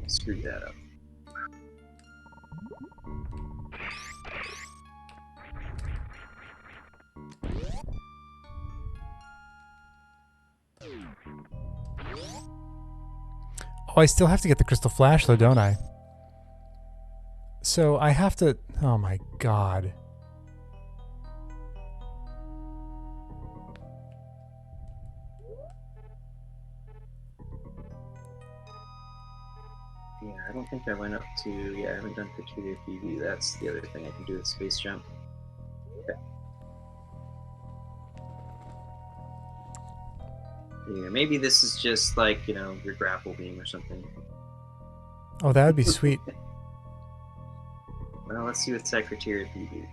Screw that up. Oh, I still have to get the crystal flash though, don't I? So I have to... Oh my god. Yeah, I don't think I went up to... Yeah, I haven't done Peculiar PV. That's the other thing I can do with Space Jump. Okay. Yeah, maybe this is just like, you know, your grapple beam or something. Oh, that would be sweet. Well, let's see what Secretariat PV.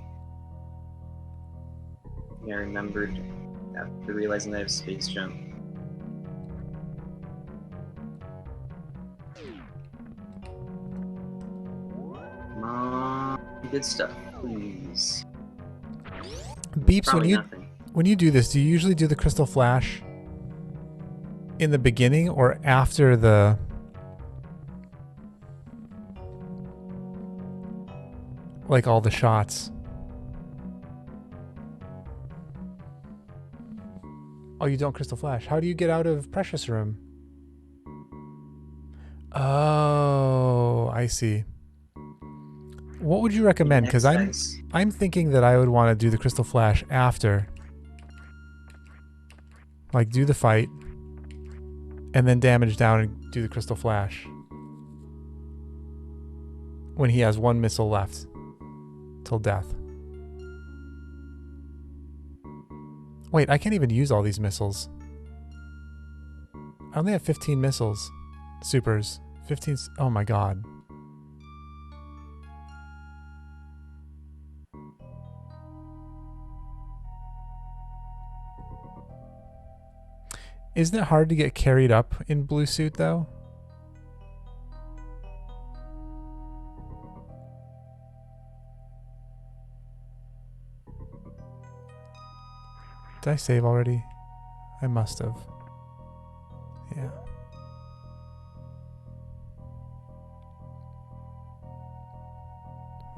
Yeah, I remembered after realizing that I have Space Jump. Come on, good stuff, please. Beeps, Probably nothing. when you do this, do you usually do the crystal flash in the beginning or after the... Like all the shots? Oh, you don't crystal flash. How do you get out of Precious Room? Oh, I see. What would you recommend? Because I'm thinking that I would want to do the crystal flash after. Like, do the fight, and then damage down and do the crystal flash. When he has 1 missile left. Till death. Wait, I can't even use all these missiles. I only have 15 missiles. Supers. 15... Oh my god. Isn't it hard to get carried up in blue suit, though? Did I save already? I must have. Yeah.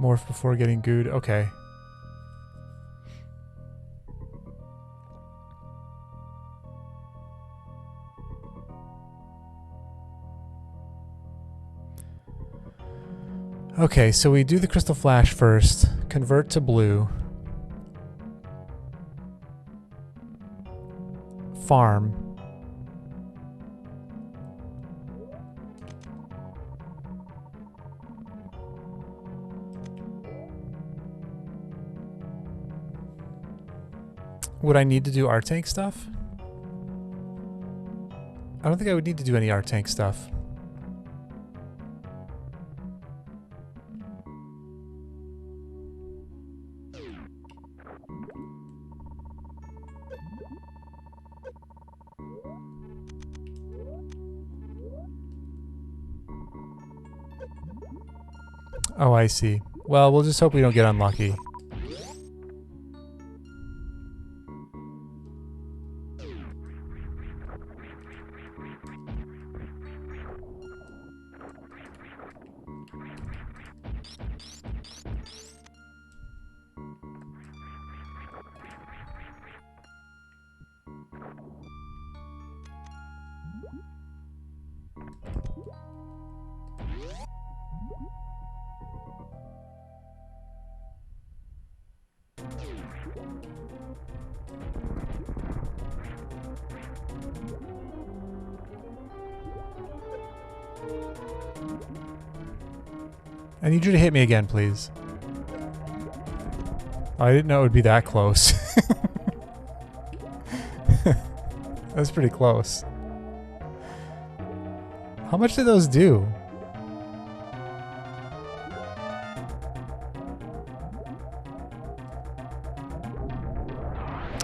Morph before getting gooed. Okay. Okay, so we do the crystal flash first. Convert to blue. Farm. Would I need to do art tank stuff? I don't think I would need to do any art tank stuff. Oh, I see. Well, we'll just hope we don't get unlucky. I need you to hit me again, please. Oh, I didn't know it would be that close. That's pretty close. How much do those do?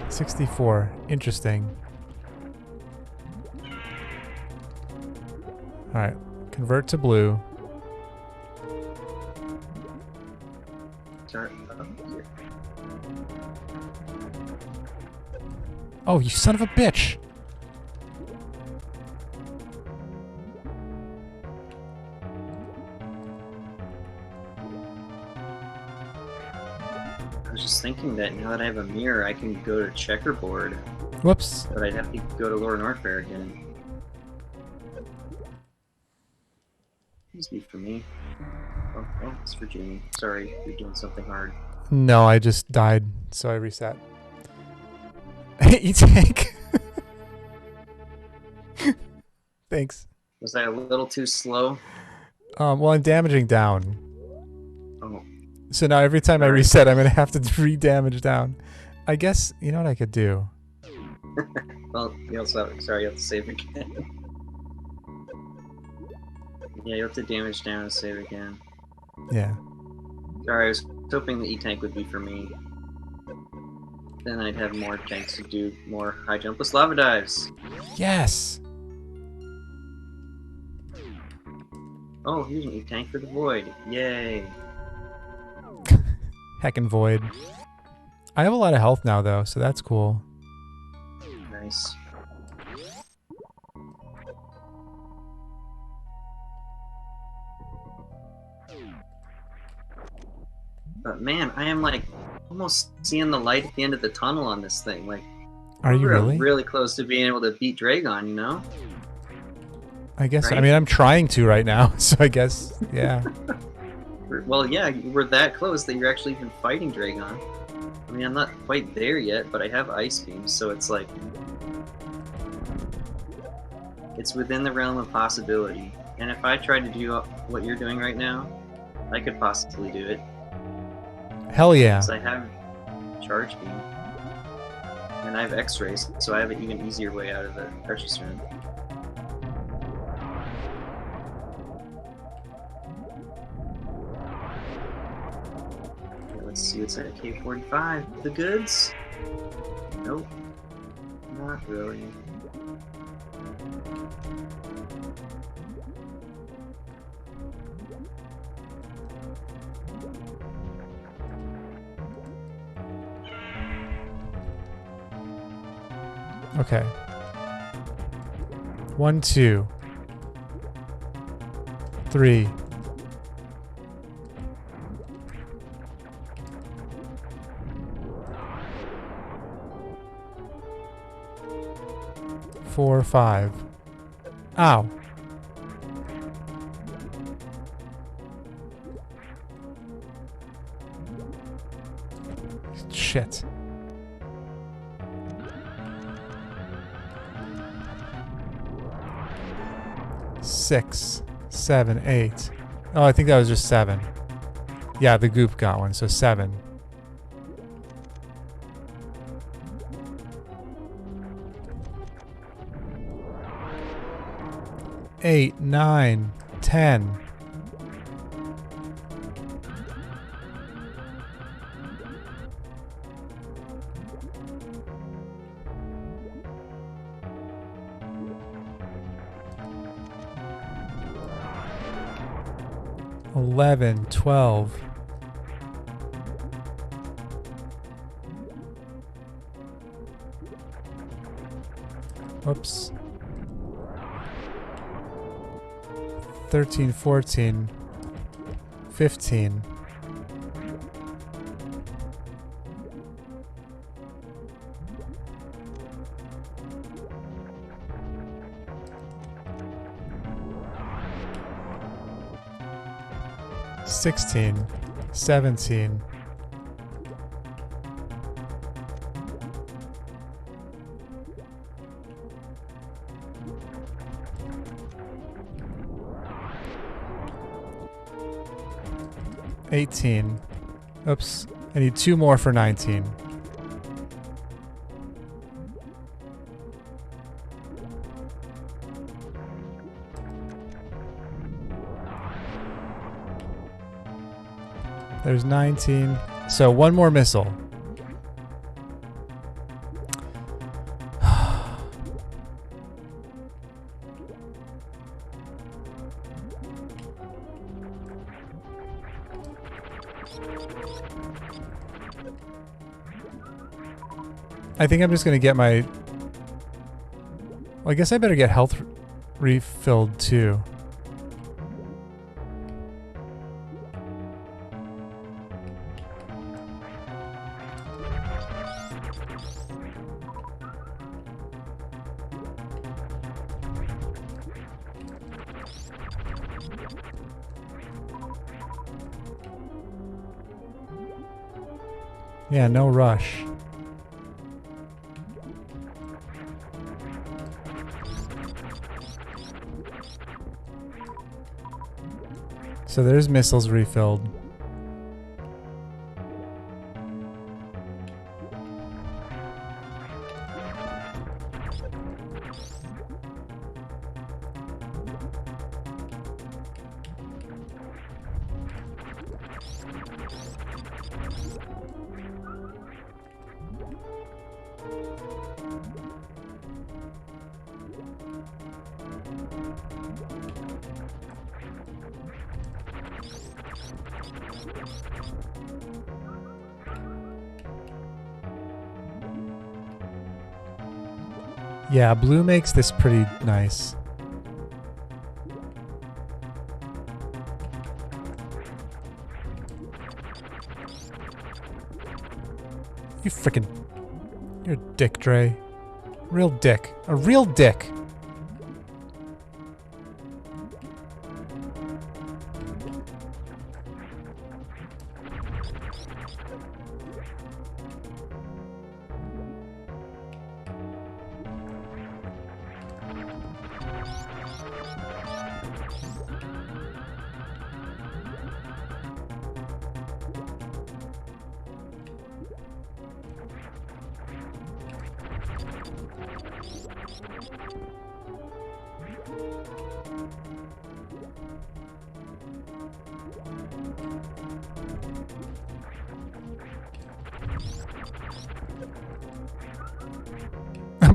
$64. Interesting. Alright. Convert to blue. Start up here. Oh, you son of a bitch! I was just thinking that now that I have a mirror, I can go to checkerboard, Whoops. but I'd have to go to Lower Norfair again. Please be for me. Oh, it's for Jimmy. Sorry, you're doing something hard. No, I just died, so I reset. E-tank. Thanks. Was I a little too slow? Well, I'm damaging down. Oh, So now every time I Sorry. reset, I'm going to have to re-damage down. I guess, you know what I could do? well, you also have, sorry, you have to save again. Yeah, you have to damage down and save again. Yeah. Sorry, I was hoping the E-tank would be for me. Then I'd have more tanks to do more high jumpless lava dives. Yes! Oh, here's an E-tank for the void. Yay. Heckin' void. I have a lot of health now, though, so that's cool. Nice. But man, I am like almost seeing the light at the end of the tunnel on this thing. Like, Are you we're really? really close to being able to beat Dragon, you know? I guess, I Right? mean, I'm trying to right now, so I guess, yeah. Well, yeah, we're that close that you're actually even fighting Dragon. I mean, I'm not quite there yet, but I have Ice Beams, so it's like... It's within the realm of possibility. And if I tried to do what you're doing right now, I could possibly do it. Hell yeah. Because I have Charge Beam. And I have X-Rays, so I have an even easier way out of the precious room. Okay, let's see what's at K45. The goods? Nope. Not really. Okay. 1, 2. 3. 4, 5. Ow. Shit. Six, 7, 8. Oh, I think that was just 7. Yeah, the goop got one, so 7. 8, 9, 10. Eleven, 12. Whoops. 13, 14. 15. Sixteen, 17. $18. Oops. I need 2 more for 19. There's 19. So 1 more missile. I think I'm just going to get my... Well, I guess I better get health refilled too. Yeah, no rush. So there's missiles refilled. Yeah, blue makes this pretty nice. You frickin'... You're a dick, Dre. Real dick. A real dick.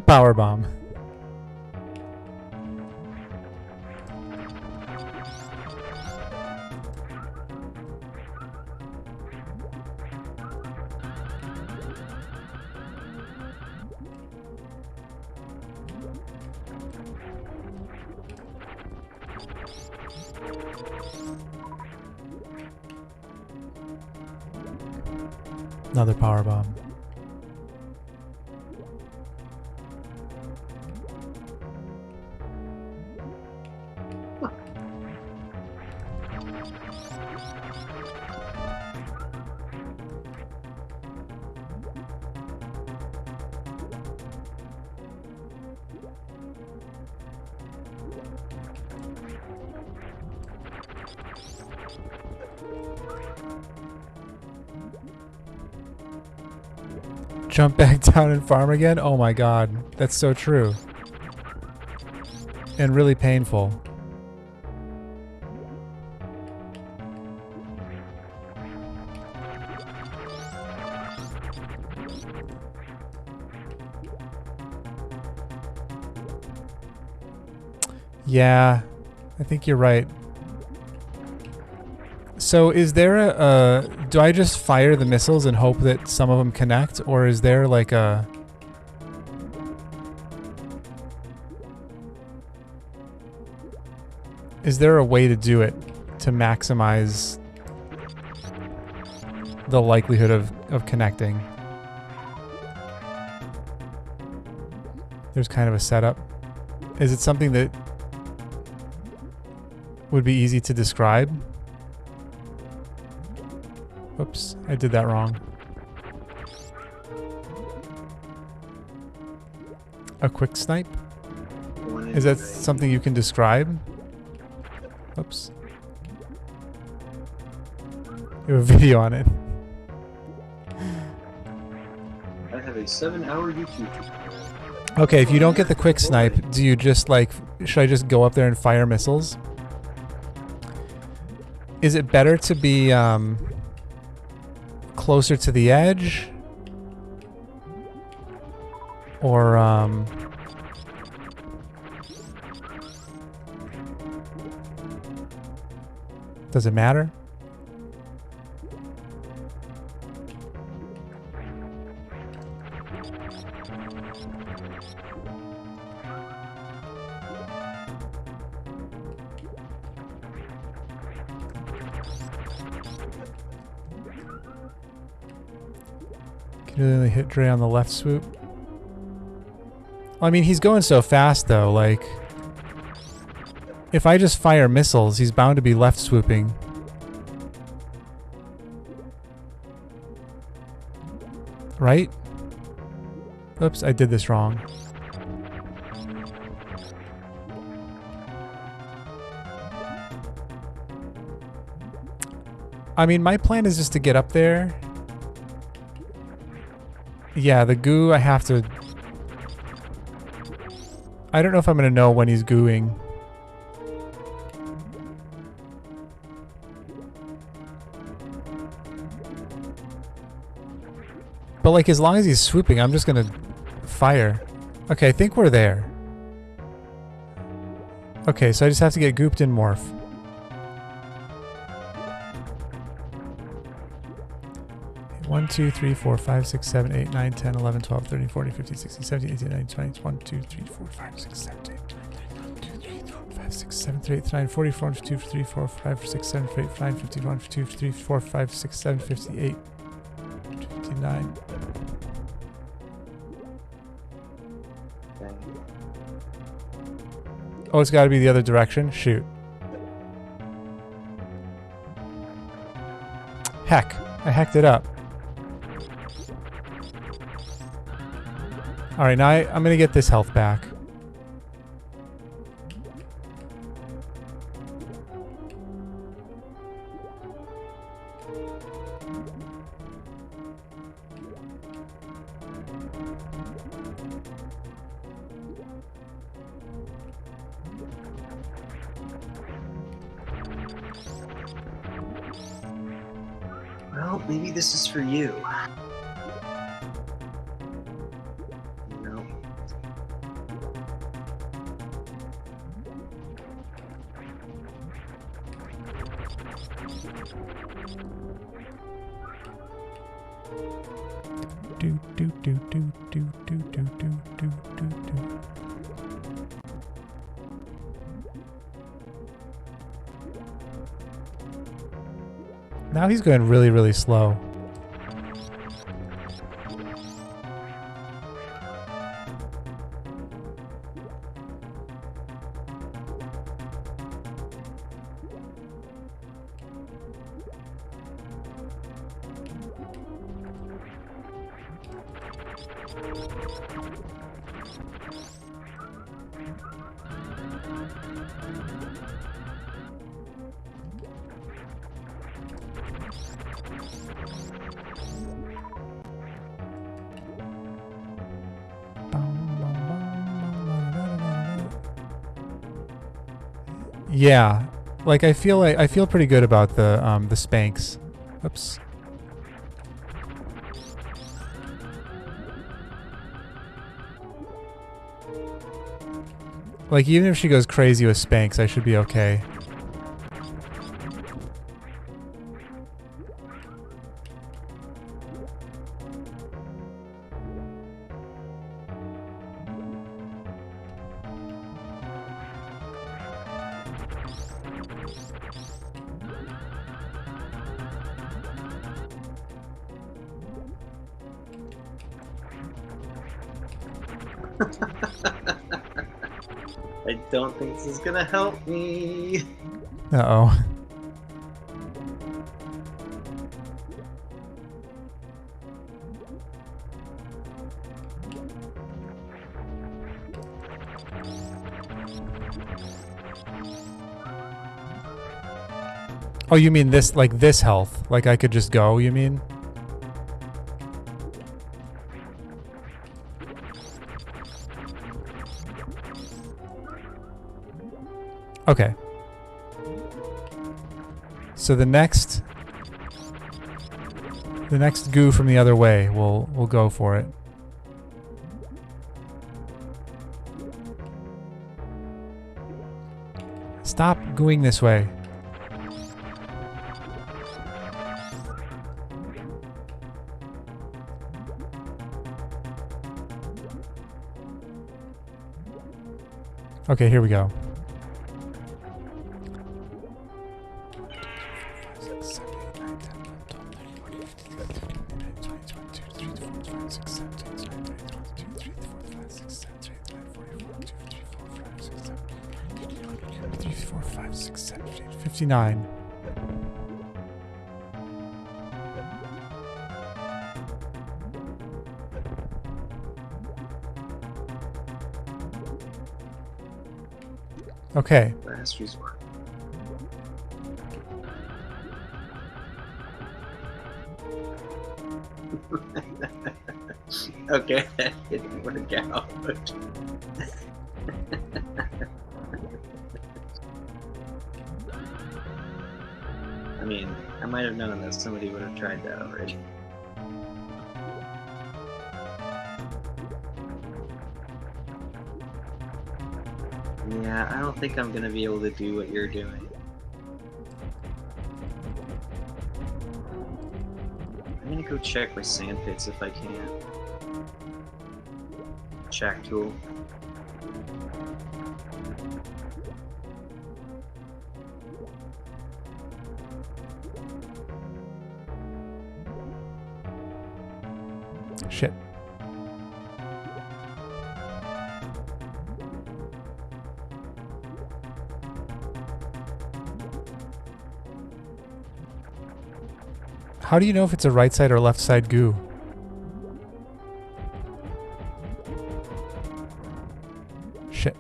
Power bomb. Another power bomb. Jump back down and farm again? Oh my god. That's so true. And really painful. Yeah, I think you're right. So is there a do I just fire the missiles and hope that some of them connect, or is there like a... Is there a way to do it to maximize the likelihood of connecting? There's kind of a setup. Is it something that would be easy to describe? Oops, I did that wrong. A quick snipe? Is that something you can describe? Oops. You have a video on it. I have a 7-hour YouTube. Okay, if you don't get the quick snipe, do you just like... Should I just go up there and fire missiles? Is it better to be closer to the edge? Or does it matter? Can you really hit Dre on the left swoop? Well, I mean, he's going so fast though, like... If I just fire missiles, he's bound to be left swooping. Right? Oops, I did this wrong. I mean, my plan is just to get up there. Yeah, the goo, I have to... I don't know if I'm going to know when he's gooing. But like, as long as he's swooping, I'm just gonna fire. Okay, I think we're there. Okay, so I just have to get gooped in morph. One, 2, 3, 4, 5, 6, 7, 8, 9, 10, 11, 12, 13, 14, 15, 16, 17, 18, 19, 20, 1, 2, 3, 4, 5, 6, 7, 8, 9, 10, 11, 12, 13, 14, 15, 16, 17, 18, 19, 20, 1, 2, 3, 4, 5, 6, 7, 8, 9, 40, 41, 42, 43, 44, 5, 6, 7, 8, 9, 51, 52, 53, 54, 5, 6, 7, 58, 59. Oh, it's got to be the other direction? Shoot. Heck, I hacked it up. Alright, now I'm going to get this health back. Well, maybe this is for you. No. Do do do do do do do do do do do. Now he's going really, really slow. Yeah, like I feel pretty good about the spanks. Oops. Like even if she goes crazy with spanks, I should be okay. I don't think this is gonna help me. Uh-oh. Oh, you mean this, like this health? Like I could just go, you mean? Okay. So the next goo from the other way, we'll go for it. Stop gooing this way. Okay, here we go. Three, four, five, six, seven, 59. Okay. Last resort. Okay, it didn't work out. I mean, I might have known that somebody would have tried that already. Yeah, I don't think I'm gonna be able to do what you're doing. I'm gonna go check my sand pits if I can. Check tool. Shit. How do you know if it's a right side or left side goo? Shit.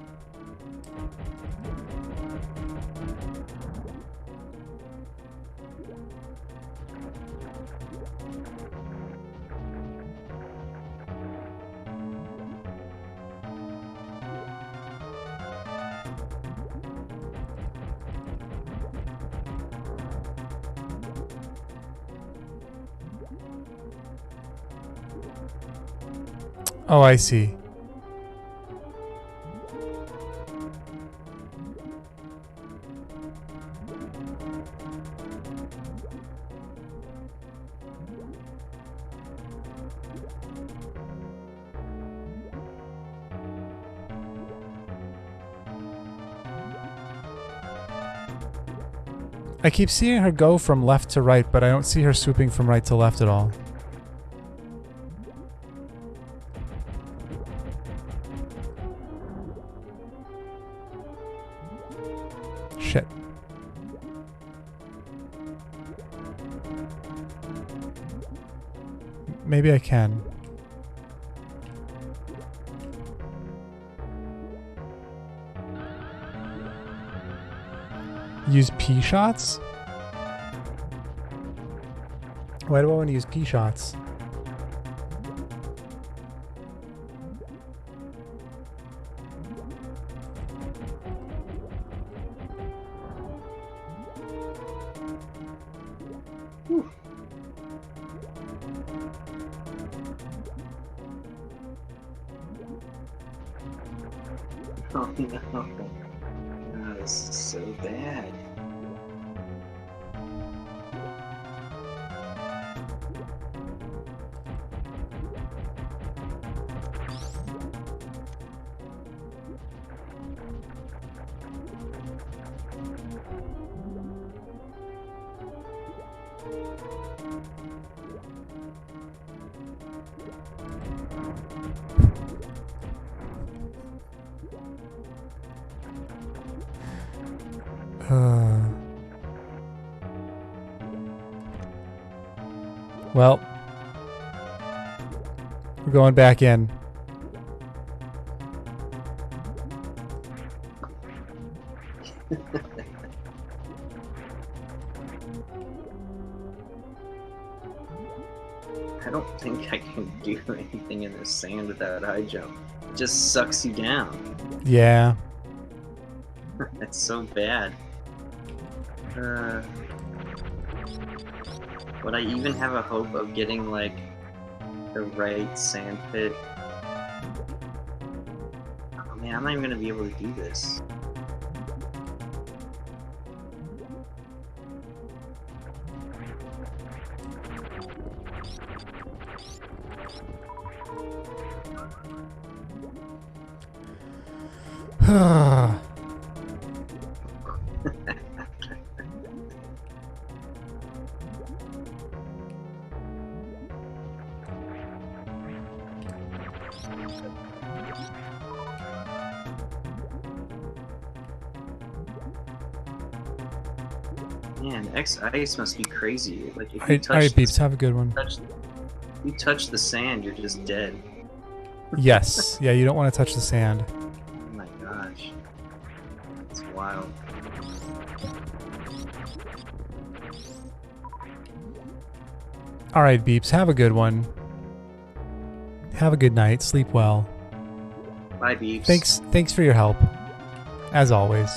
Oh, I see. I keep seeing her go from left to right, but I don't see her swooping from right to left at all. Shit. Maybe I can. Use P shots? Why do I want to use P shots? Oh no. Oh, this is so bad. Well, we're going back in. I don't think I can do anything in this sand with that high jump. It just sucks you down. Yeah. It's so bad. Would I even have a hope of getting, like, the right sand pit? Oh man, I'm not even gonna be able to do this. Man, X-Ice must be crazy. Like, if you Alright, Beeps, have a good one. you touch the sand, you're just dead. Yes. Yeah, you don't want to touch the sand. Oh my gosh. It's wild. Alright, Beeps, have a good one. Have a good night. Sleep well. Bye, Beeps. Thanks for your help. As always.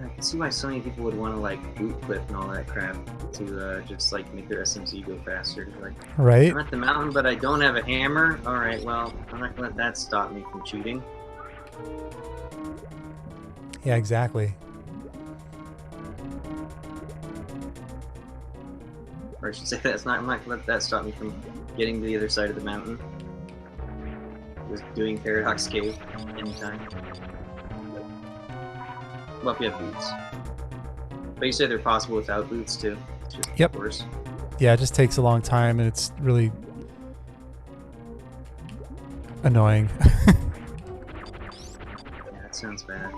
I can see why so many people would want to, like, boot clip and all that crap to just, like, make their SMZ go faster. Like, Right? I'm at the mountain, but I don't have a hammer. Alright, well, I'm not gonna let that stop me from cheating. Yeah, exactly. Or I should say I'm not gonna let that stop me from getting to the other side of the mountain. Just doing Paradox Cave anytime. Well, if you have boots. But you say they're possible without boots, too. It's just Yep. worse. Yeah, it just takes a long time and it's really annoying. Yeah, that sounds bad.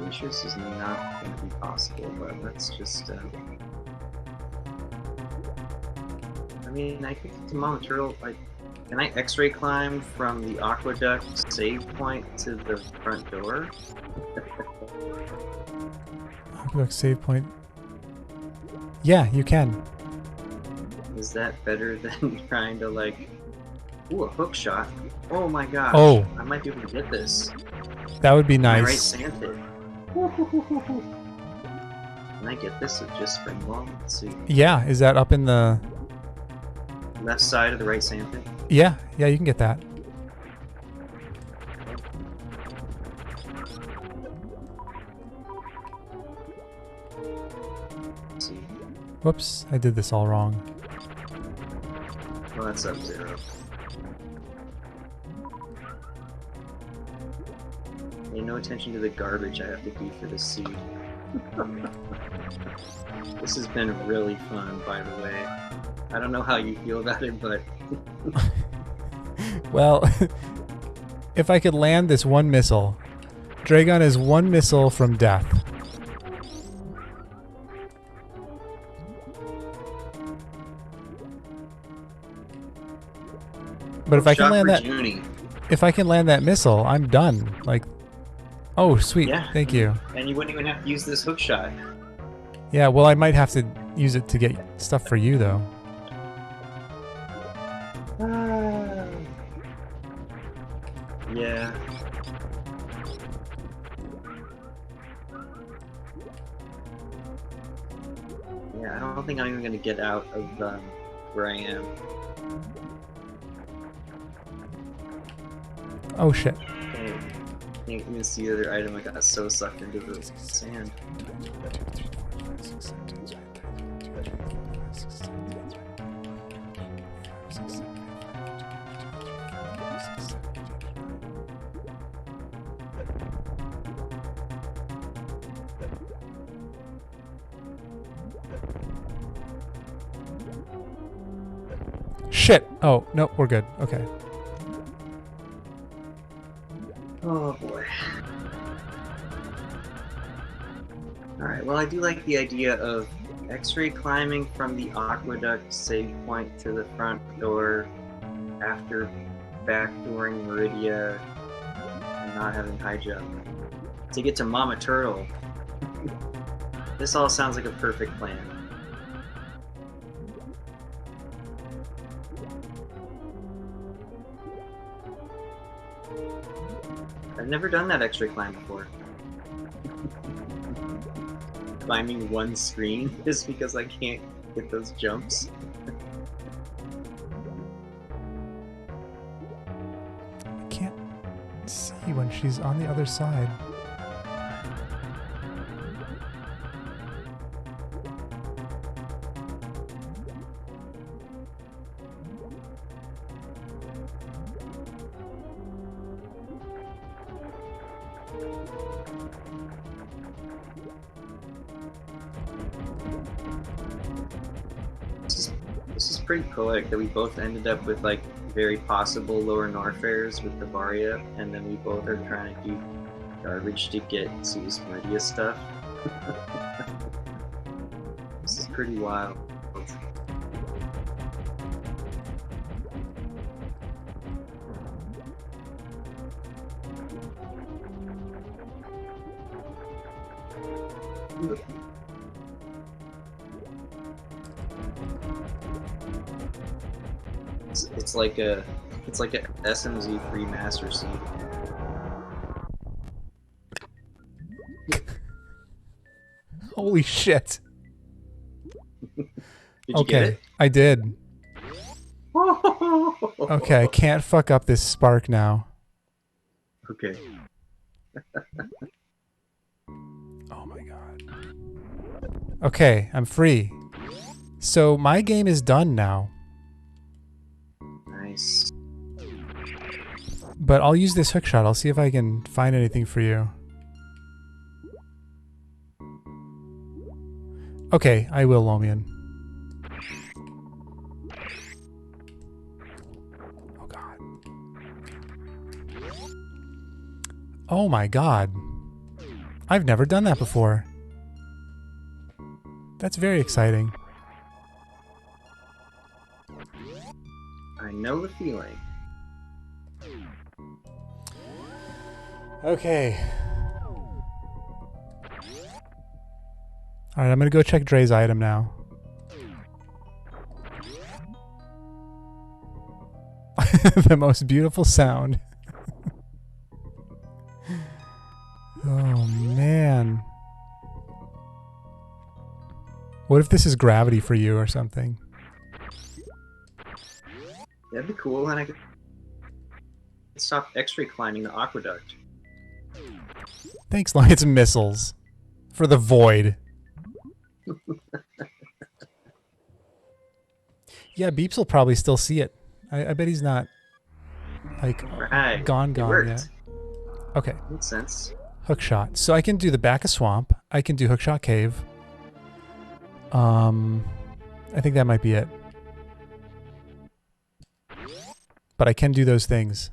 I'm sure this is not going to be possible, but let's just, I mean, I could get to Mama Turtle, like, can I X-ray climb from the aqueduct save point to the front door? Aqueduct save point. Yeah, you can. Is that better than trying to, like, ooh, a hook shot? Oh my gosh. Oh. I might be able to get this. That would be My right nice. sand pit. Can I get this with just springwall? Let's see. Yeah, is that up in the... Left side of the right sand pit? Yeah, you can get that. Let's see. Whoops, I did this all wrong. Well, that's Sub-Zero. Pay no attention to the garbage I have to do for this seed. This has been really fun, by the way. I don't know how you feel about it, but Well, if I could land this one missile, Dragon is one missile from death. But if I can land that, if I can land that missile, I'm done. Like, oh sweet, yeah, thank you. And you wouldn't even have to use this hook shot. Yeah, well, I might have to use it to get stuff for you, though. Yeah. Yeah, I don't think I'm even gonna get out of where I am. Oh shit. Can't even see the other item. I got so sucked into the sand. Shit! Oh, no, we're good. Okay. Oh boy. Alright, well I do like the idea of X-ray climbing from the aqueduct save point to the front door after backdooring Meridia and not having high jump. To get to Mama Turtle. This all sounds like a perfect plan. I've never done that X-ray climb before. Climbing one screen just because I can't get those jumps. I can't see when she's on the other side. This is pretty poetic that we both ended up with like very possible lower Norfares with the Varia, and then we both are trying to do garbage to get Zeus Meridia stuff. This is pretty wild. It's like a SMZ3 Master Seed. Holy shit. Did you get it? I did. Okay, I can't fuck up this spark now. Okay. Oh my god. Okay, I'm free. So my game is done now. Nice. But I'll use this hook shot. I'll see if I can find anything for you. Okay, I will, Lomian. Oh god. Oh my god. I've never done that before. That's very exciting. I know the feeling. Okay. Alright, I'm gonna go check Dre's item now. The most beautiful sound. Oh man. What if this is gravity for you or something? That'd be cool, and I could stop X-ray climbing the aqueduct. Thanks, Long. It's missiles. For the void. Yeah, Beeps will probably still see it. I bet he's not, like, Right. gone yet. Okay. Makes sense. Hook shot. So I can do the back of swamp. I can do hook shot cave. I think that might be it. but I can do those things.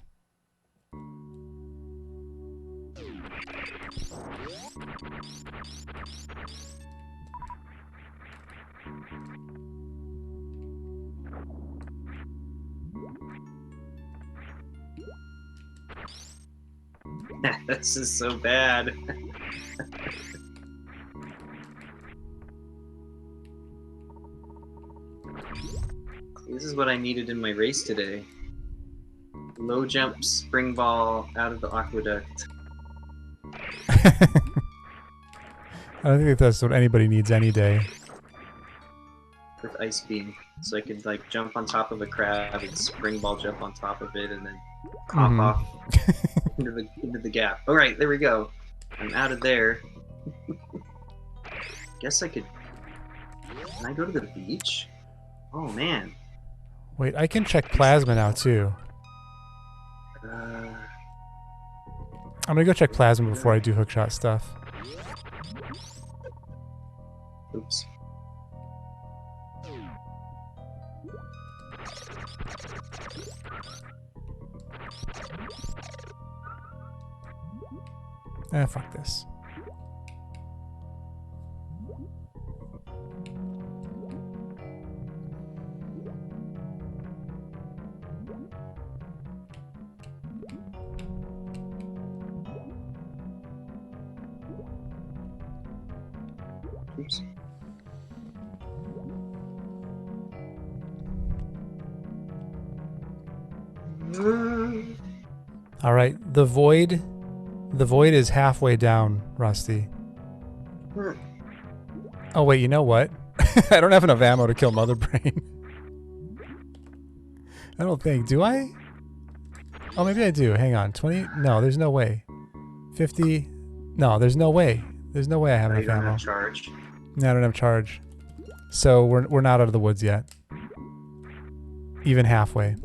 This is so bad. This is what I needed in my race today. Low jump spring ball out of the aqueduct. I don't think that's what anybody needs any day. With ice beam. So I could like jump on top of a crab and spring ball jump on top of it and then hop off into the gap. Alright, there we go. I'm out of there. Guess I could... Can I go to the beach? Oh man. Wait, I can check plasma now too. I'm gonna go check plasma before I do hookshot stuff. Oops. Fuck this. Oops. All right, the void is halfway down, Rusty. Oh wait, you know what? I don't have enough ammo to kill Mother Brain. I don't think. Do I? Oh, maybe I do. Hang on. 20? No, there's no way. 50? No, there's no way. There's no way I have enough ammo. Have charge. No, I don't have charge. So we're not out of the woods yet. Even halfway.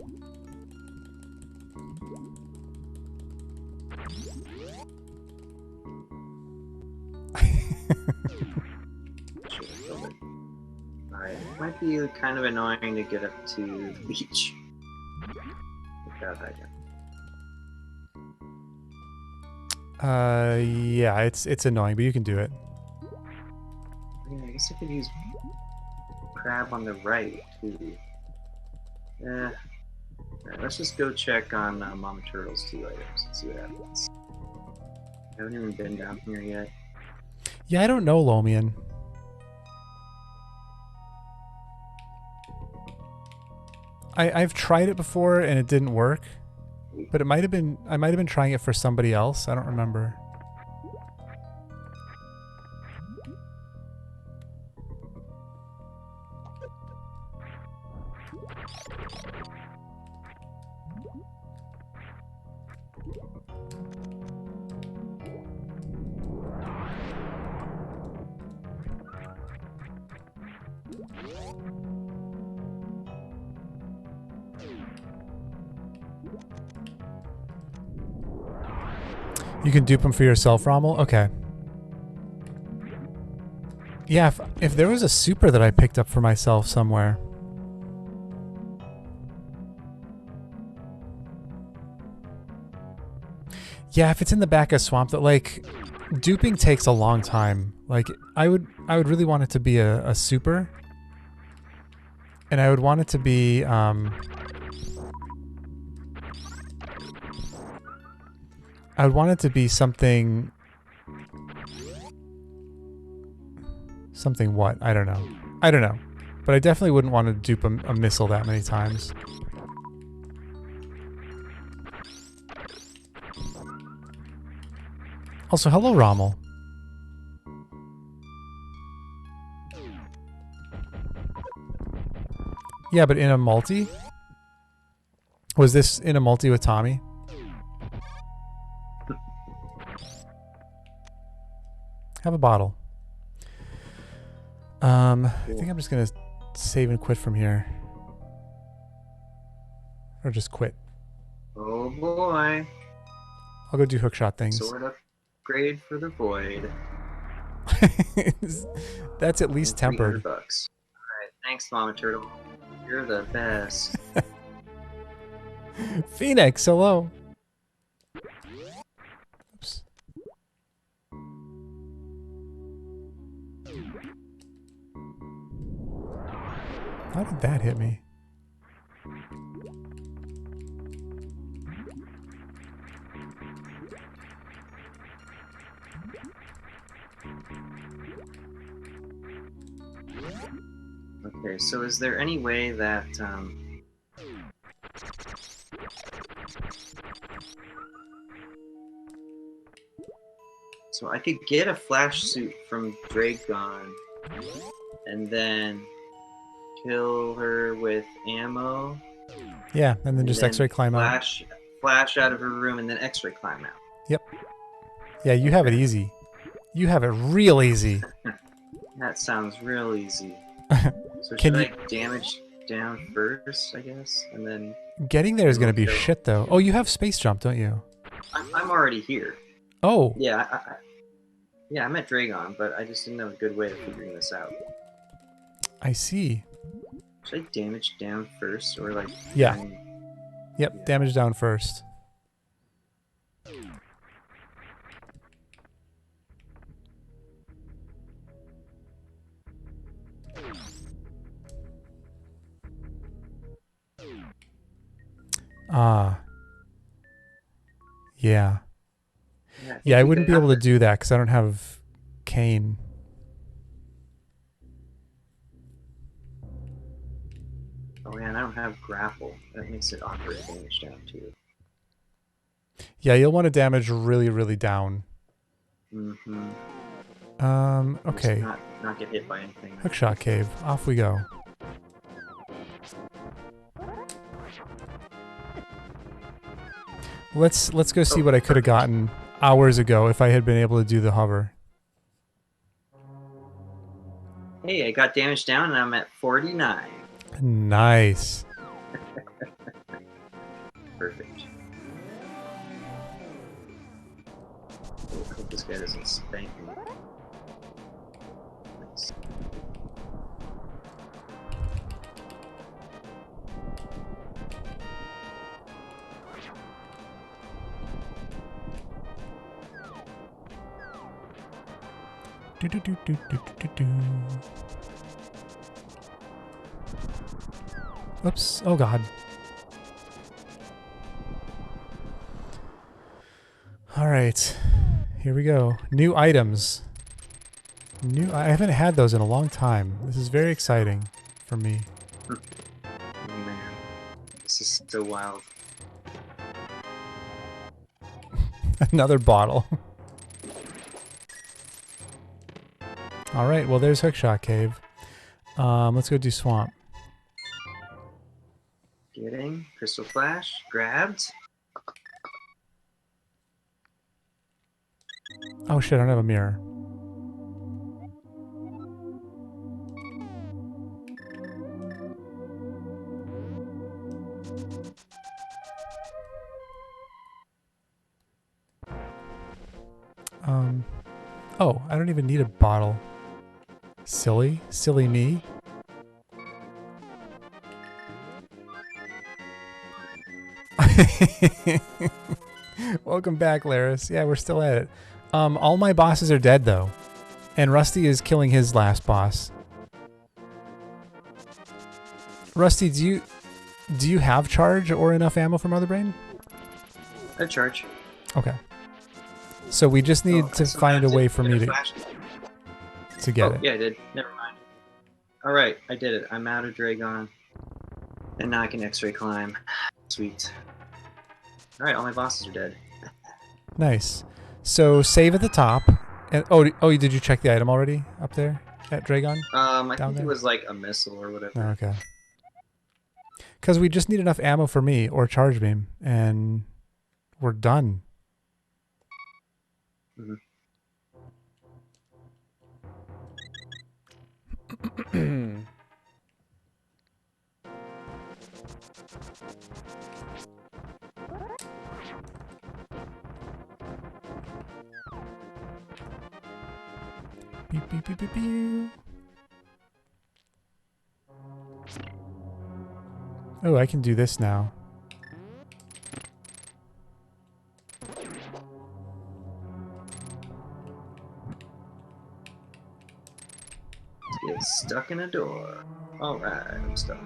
Alright, it might be kind of annoying to get up to the beach without hydrant. Yeah, it's annoying, but you can do it. Yeah, I guess I could use crab on the right too. Alright, let's just go check on Mama Turtle's 2 items and see what happens. I haven't even been down here yet. Yeah, I don't know, Lomian. I've tried it before and it didn't work, but I might have been trying it for somebody else. I don't remember. You can dupe them for yourself, Rommel? Okay. Yeah, if there was a super that I picked up for myself somewhere. Yeah, if it's in the back of swamp, that like duping takes a long time. Like I would really want it to be a super. And I would want it to be I would want it to be something... Something what? I don't know. I don't know. But I definitely wouldn't want to dupe a missile that many times. Also, hello, Rommel. Yeah, but in a multi? Was this in a multi with Tommy? Have a bottle. I think I'm just gonna save and quit from here. Or just quit. Oh boy. I'll go do hookshot things. Sword upgrade for the void. That's at least tempered. $300. Alright, thanks Mama Turtle. You're the best. Phoenix, hello. Oops. How did that hit me? Okay, so is there any way that so I could get a flash suit from Dragon and then kill her with ammo? Yeah, and then just X-ray climb out. Flash out of her room and then X-ray climb out. Yep. Yeah, you have it easy. You have it real easy. That sounds real easy. So Can should you... I damage down first, I guess, and then... Getting there is going to be shit, though. Oh, you have space jump, don't you? I'm already here. Oh. Yeah, yeah, I'm at Dragon, but I just didn't have a good way of figuring this out. I see. Should I damage down first, or like... Yeah. Yep, yeah. Damage down first. Yeah. Yeah, I wouldn't be able to do that because I don't have cane. Oh yeah, and I don't have grapple. That makes it awkward to damage down too. Yeah, you'll want to damage really, really down. Mm-hmm. Okay. Just not get hit by anything. Hookshot cave. Off we go. Let's go see what I could have gotten hours ago if I had been able to do the hover. Hey, I got damage down and I'm at 49. Nice. Perfect. I hope this guy doesn't spank me. Nice. Oops. Oh god. Alright. Here we go. New items. I haven't had those in a long time. This is very exciting for me. Oh man. This is so wild. Another bottle. Alright, well there's Hookshot Cave. Let's go do Swamp. Getting Crystal Flash, grabbed. Oh shit, I don't have a mirror. Oh, I don't even need a bottle. Silly me. Welcome back, Laris. Yeah, we're still at it. All my bosses are dead though, and Rusty is killing his last boss. Rusty, do you have charge or enough ammo for Mother Brain? I have charge. Okay. So we just need to find a way for me to get it. Yeah, I did. Never mind. All right, I did it. I'm out of Dragon, and now I can X-ray climb. Sweet. All right, all my bosses are dead. Nice. So save at the top. And oh, did you check the item already up there at Dragon? I think it was like a missile or whatever. Oh, okay. Because we just need enough ammo for me or charge beam, and we're done. Mm-hmm. Beep, beep, beep, beep, beep. Oh, I can do this now. stuck in a door. Alright, I'm stuck.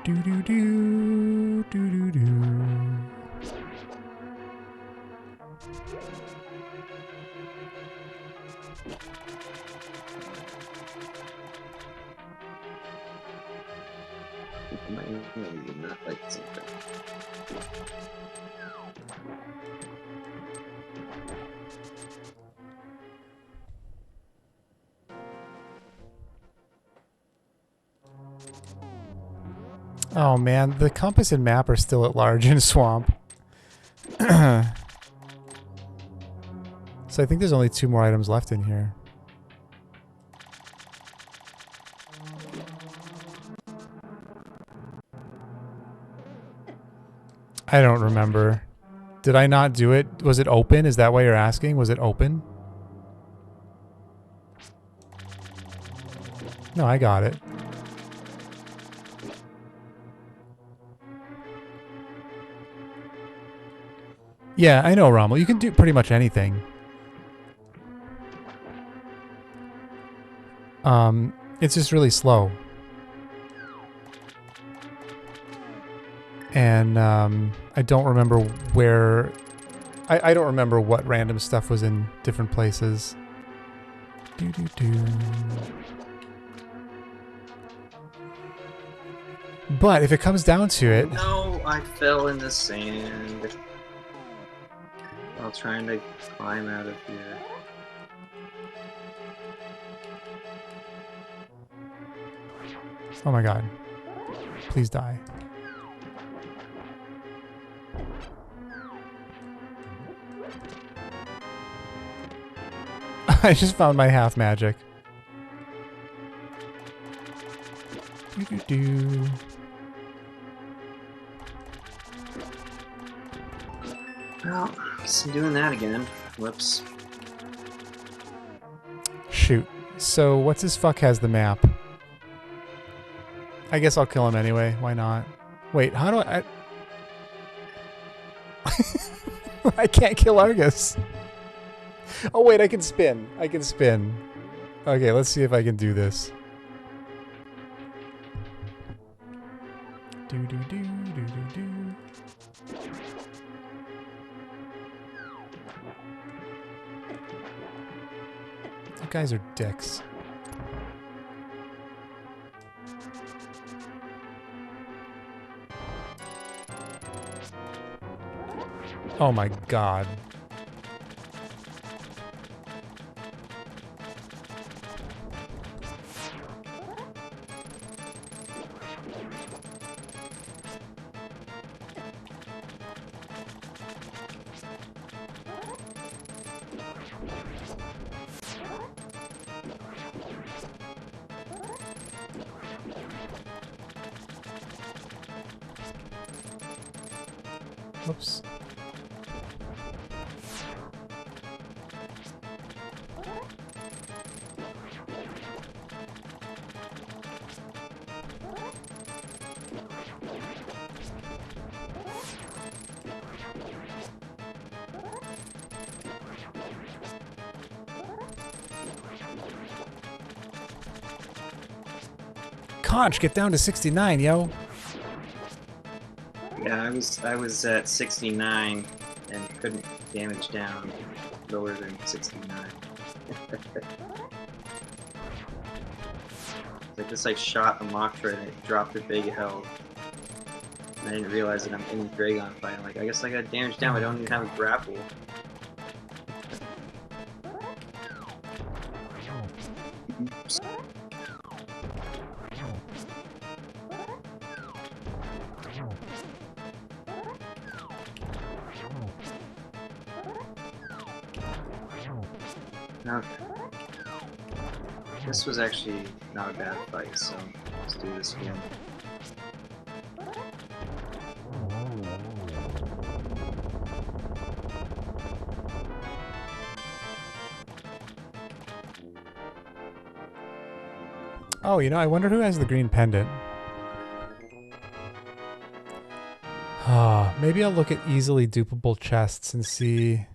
Do do do do do do. Maybe not like something. Oh man, the compass and map are still at large in Swamp. So I think there's only 2 more items left in here. I don't remember. Did I not do it? Was it open? Is that why you're asking? Was it open? No, I got it. Yeah, I know, Rommel. You can do pretty much anything. It's just really slow. And I don't remember where... I don't remember what random stuff was in different places. Do-do-do. But if it comes down to it... No, I fell in the sand while trying to climb out of here. Oh my god. Please die. I just found my half magic. Do-do-do. Well, guess I'm doing that again. Whoops. Shoot. So, what's his fuck has the map? I guess I'll kill him anyway. Why not? Wait, how do I... I can't kill Argus. Oh wait, I can spin. I can spin. Okay, let's see if I can do this. Do do do do do do. You guys are dicks. Oh my god. Oops. Conch, get down to 69, yo. Yeah, I was at 69 and couldn't damage down lower than 69. I just like shot a Mocktra and it dropped a big health. And I didn't realize that I'm in the Dragon fight. I'm like, I guess I got damaged down, but I don't even have a grapple. Oops. Okay. This was actually not a bad fight, so let's do this again. Oh, you know, I wonder who has the green pendant. Ah, maybe I'll look at easily dupable chests and see.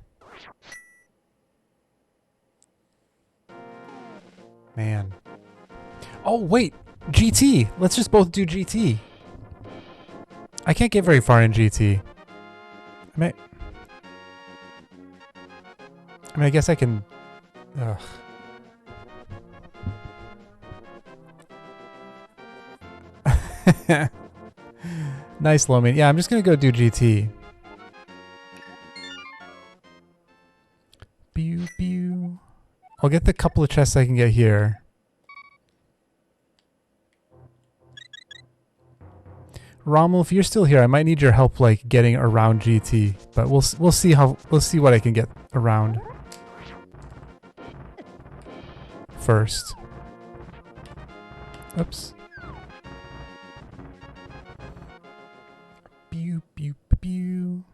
Man. Oh, wait! GT! Let's just both do GT. I can't get very far in GT. I mean, I guess I can... Ugh. Nice, Lomin. Yeah, I'm just gonna go do GT. Pew, pew. I'll get the couple of chests I can get here. Rommel, if you're still here, I might need your help, like getting around GT. But we'll see what I can get around first. Oops. Pew, pew, pew.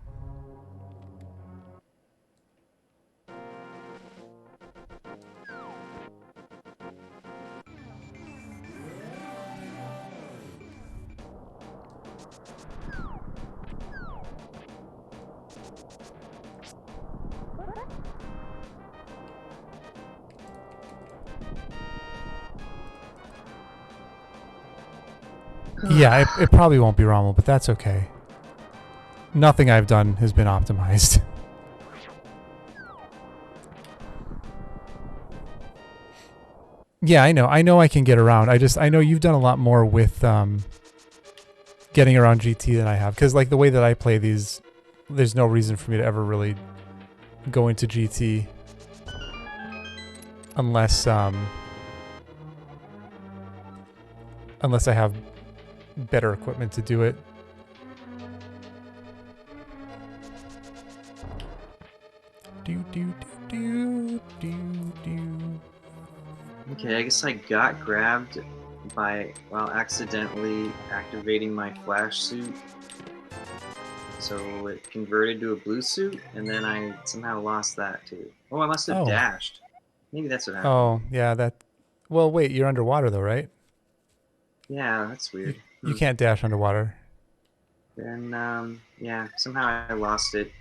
Yeah, it probably won't be Rommel, but that's okay. Nothing I've done has been optimized. Yeah, I know I can get around. I know you've done a lot more with getting around GT than I have. Because like the way that I play these, there's no reason for me to ever really go into GT. Unless I have better equipment to do it. Okay, I guess I got grabbed while accidentally activating my flash suit. So it converted to a blue suit, and then I somehow lost that too. Oh, I must have dashed. Maybe that's what happened. Oh, yeah, that... Well, wait, you're underwater though, right? Yeah, that's weird. You can't dash underwater. Then, yeah, somehow I lost it.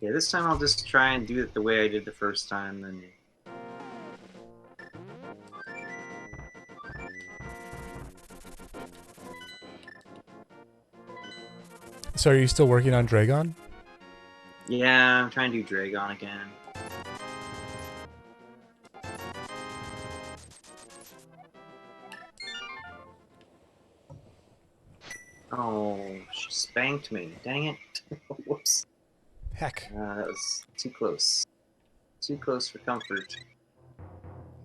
Yeah, this time I'll just try and do it the way I did the first time, and... So are you still working on Dragon? Yeah, I'm trying to do Dragon again. Oh, she spanked me. Dang it. Whoops. Heck. That was too close. Too close for comfort.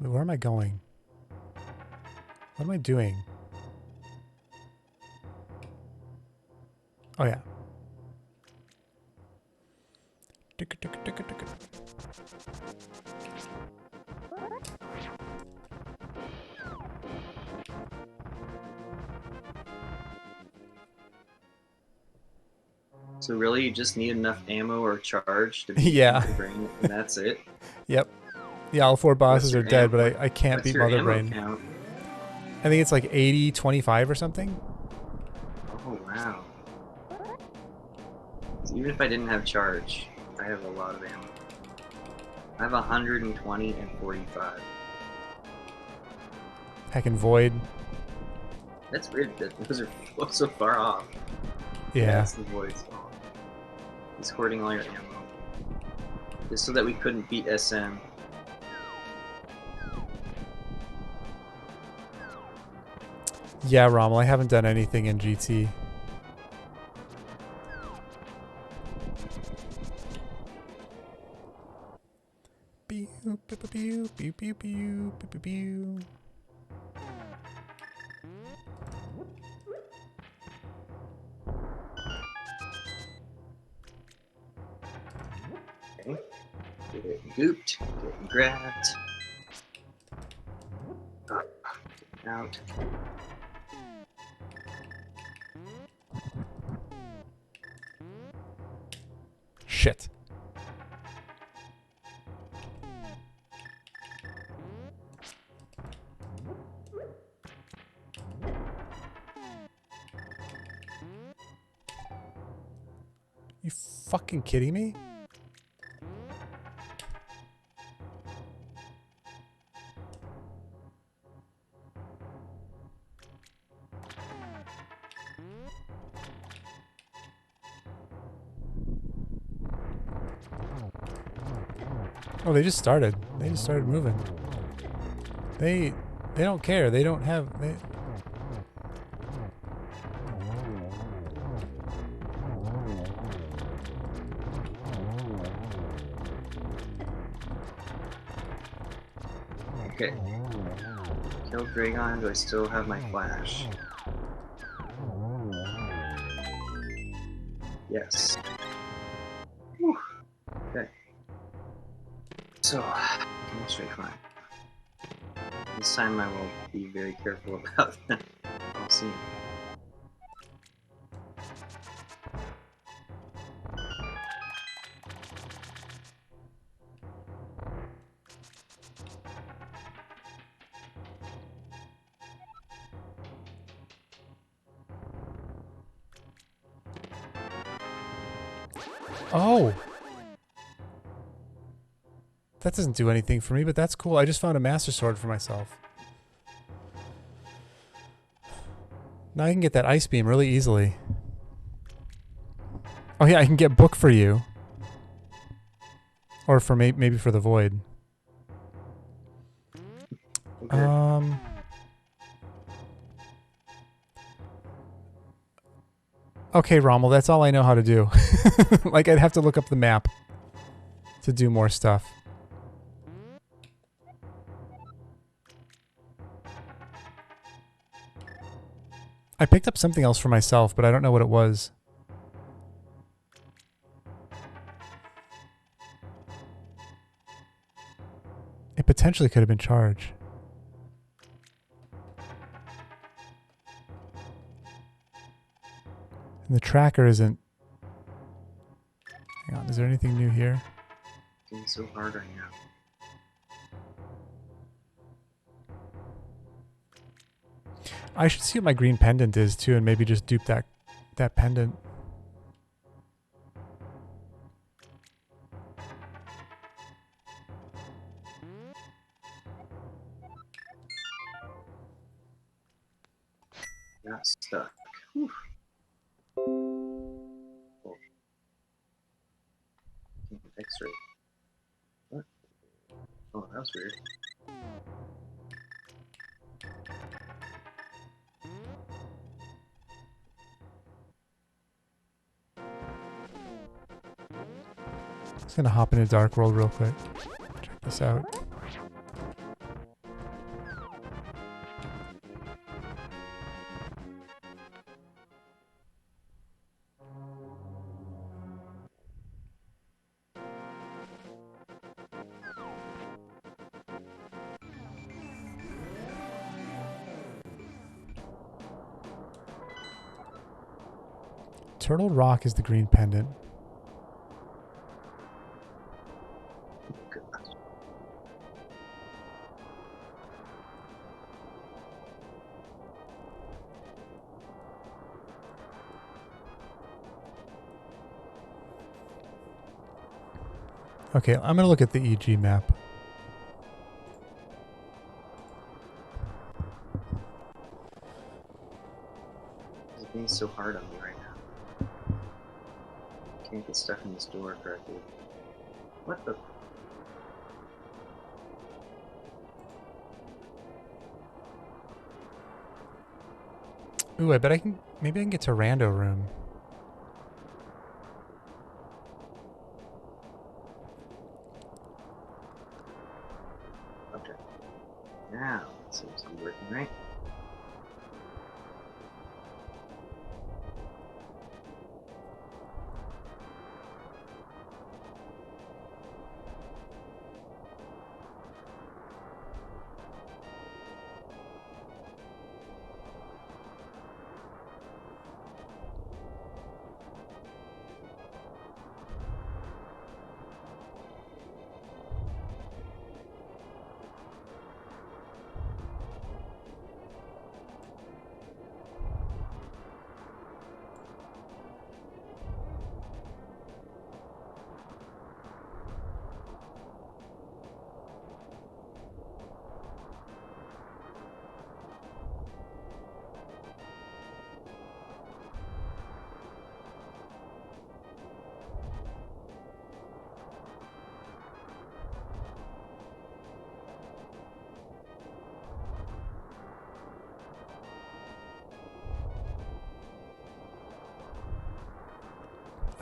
Wait, where am I going? What am I doing? Oh, yeah. So really, you just need enough ammo or charge to beat Yeah. Mother Brain, and that's it? Yep. Yeah, all 4 bosses are dead, but I can't beat Mother Brain. Count? I think it's like 80-25 or something. Oh, wow. So even if I didn't have charge, I have a lot of ammo. I have 120 and 45. Heckin' Void. That's weird that those are so far off. Yeah. That's the Void's fault. He's hoarding all your ammo. Just so that we couldn't beat SM. Yeah, Rommel, I haven't done anything in GT. Pew, pew, pew, pew, pew, pew, pew, pew. Okay. Getting gooped. Getting grabbed. Up. Out. Shit. You fucking kidding me? Oh, they just started. They just started moving. They don't care. They don't have. Okay. Kill Dragon. Do I still have my flash? Yes. Whew. Okay. So, straight climb. This time I will be very careful about that. I'll see. Oh! That doesn't do anything for me, but that's cool. I just found a Master Sword for myself. Now I can get that Ice Beam really easily. Oh yeah, I can get Book for you. Or for maybe for the Void. Okay. Okay, Rommel, that's all I know how to do. Like, I'd have to look up the map to do more stuff. I picked up something else for myself, but I don't know what it was. It potentially could have been charge. And the tracker isn't... Hang on, is there anything new here? It's getting so hard right now. I should see what my green pendant is too, and maybe just dupe that pendant. Got stuck. Whew. Oh. X-ray. What? Oh, that was weird. Just gonna hop into Dark World real quick. Check this out. Turtle Rock is the green pendant. Okay, I'm gonna look at the EG map. It's being so hard on me right now. Can't get stuck in this door correctly. What the? Ooh, I bet I can... Maybe I can get to Rando Room. Okay. Now, it seems to be working right.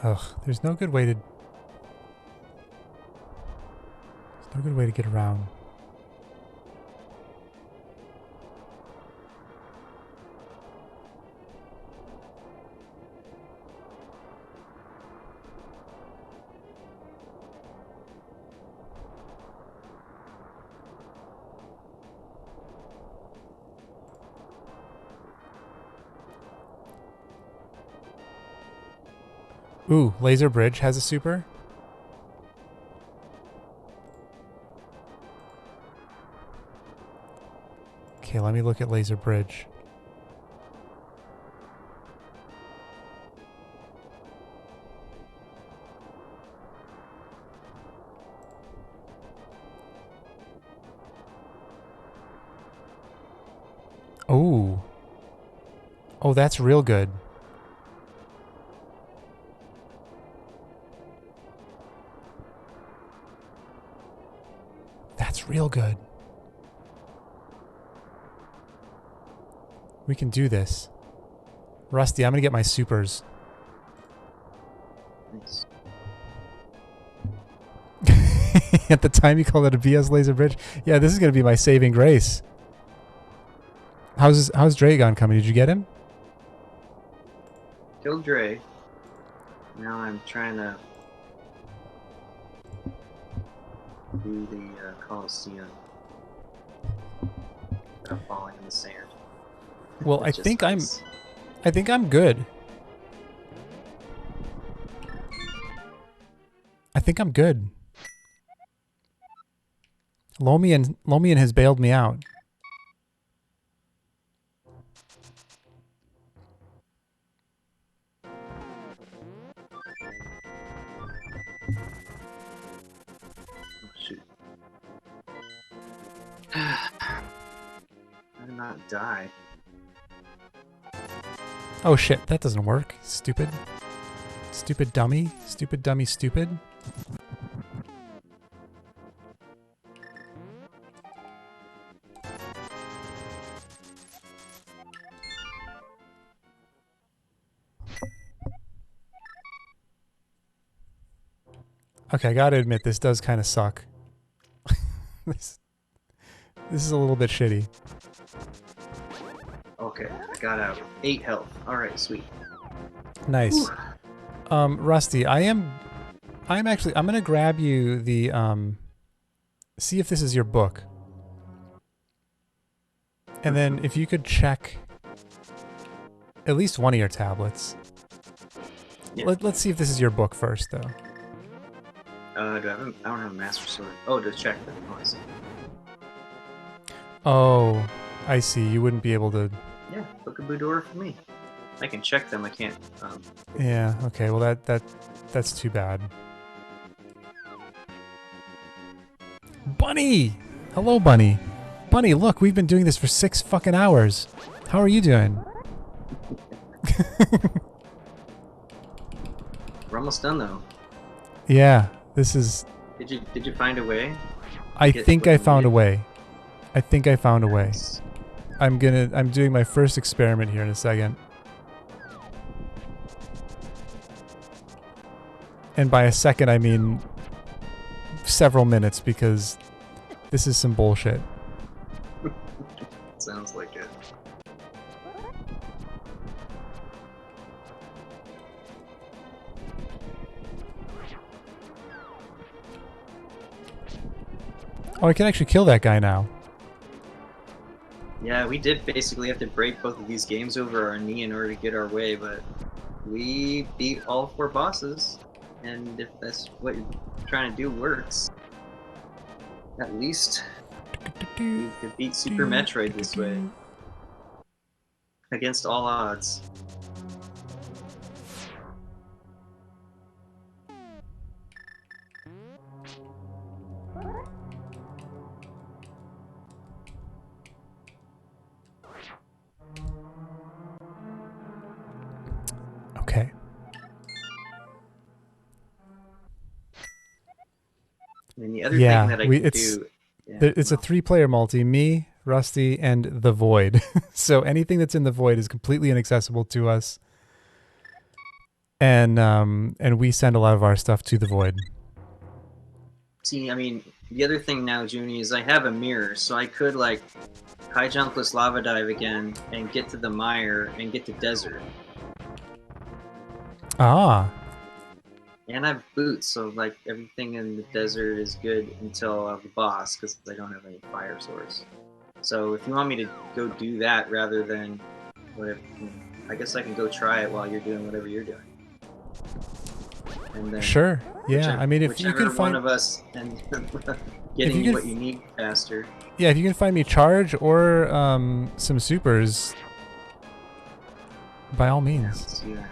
Ugh, there's no good way to... There's no good way to get around. Ooh, Laser Bridge has a super. Okay, let me look at Laser Bridge. Oh. Oh, that's real good. That's real good. We can do this. Rusty, I'm gonna get my supers. Nice. At the time you called it a BS Laser Bridge? Yeah, this is gonna be my saving grace. How's Dragon coming? Did you get him? Killed Dre. Now I'm trying to do the Coliseum. I'm falling in the sand. Well, It just hurts. I think I'm good. I think I'm good. Lomian has bailed me out. Oh, shoot. I did not die. Oh shit, that doesn't work. Stupid. Stupid dummy. Stupid dummy stupid. Okay, I gotta admit, this does kind of suck. this is a little bit shitty. Okay, I got out. 8 health. Alright, sweet. Nice. Whew. Rusty, I'm gonna grab you the, see if this is your book. And then if you could check at least one of your tablets. Yeah. Let's see if this is your book first, though. I don't have a Master Sword. Oh, to check them. Oh, I see. Oh, I see. You wouldn't be able to... Yeah, Book of Budora for me. I can check them, I can't, Yeah, okay, well that's too bad. Bunny! Hello, Bunny. Bunny, look, we've been doing this for 6 fucking hours. How are you doing? We're almost done, though. Yeah, this is... Did you find a way? I Get think what I you found a need? way. I think I found a way. Nice. I'm doing my first experiment here in a second. And by a second, I mean several minutes, because this is some bullshit. Sounds like it. Oh, I can actually kill that guy now. Yeah, we did basically have to break both of these games over our knee in order to get our way, but we beat all 4 bosses, and if that's what you're trying to do works, at least you could beat Super Metroid this way. Against all odds. Okay. And the other Yeah, thing that I we- can it's- do... Yeah, It's a well, 3-player multi, me, Rusty, and the Void. So anything that's in the Void is completely inaccessible to us. and we send a lot of our stuff to the void. See, I mean, the other thing now, Junie, is I have a mirror, so I could like high jumpless lava dive again and get to the mire and get to desert. Ah. And I have boots, so like everything in the desert is good until the boss, because I don't have any fire source. So if you want me to go do that rather than whatever, I guess I can go try it while you're doing whatever you're doing. And then Sure. Yeah. I mean, if you can find one of us and getting you what you need faster. Yeah, if you can find me charge or some supers, by all means. Let's do that.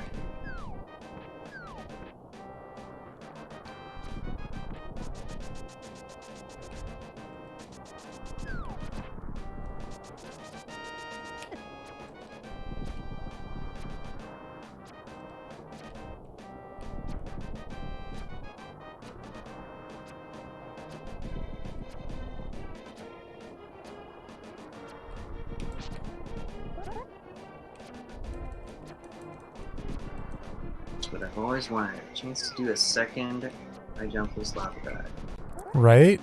But I've always wanted a chance to do a second high jumpless lava dive. Right?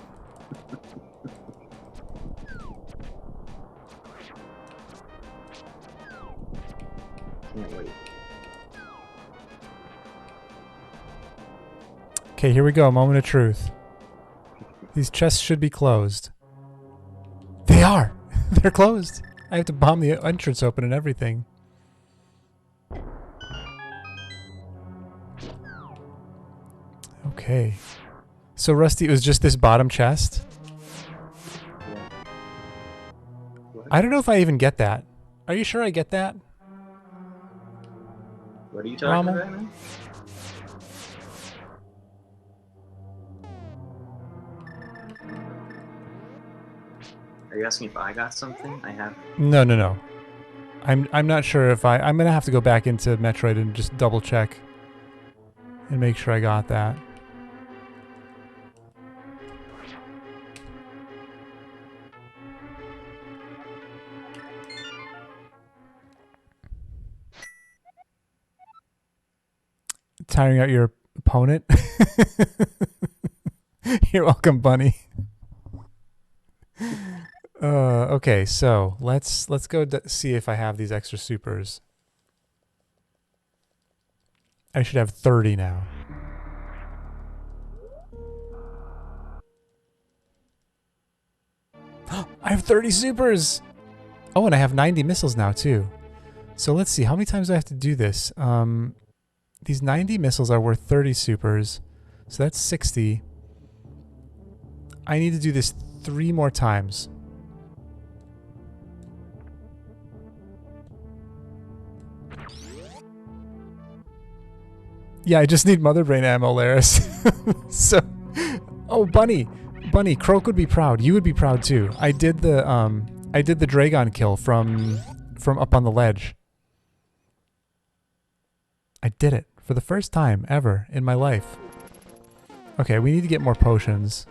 Can't wait. Okay, here we go. Moment of truth. These chests should be closed. They are! They're closed. I have to bomb the entrance open and everything. Okay. So, Rusty, it was just this bottom chest? Yeah. I don't know if I even get that. Are you sure I get that? What are you talking Rommel? about, man? Are you asking if I got something? I have. No, no, no. I'm not sure if I'm gonna have to go back into Metroid and just double check and make sure I got that. Tiring out your opponent? You're welcome, Bunny. Okay, so let's go see if I have these extra supers. I should have 30 now. I have 30 supers! Oh, and I have 90 missiles now, too. So let's see, how many times do I have to do this? These 90 missiles are worth 30 supers, so that's 60. I need to do this 3 more times. Yeah, I just need Mother Brain ammo, Laris. So, oh, Bunny, Croak would be proud. You would be proud too. I did the Dragon kill from up on the ledge. I did it for the first time ever in my life. Okay, we need to get more potions.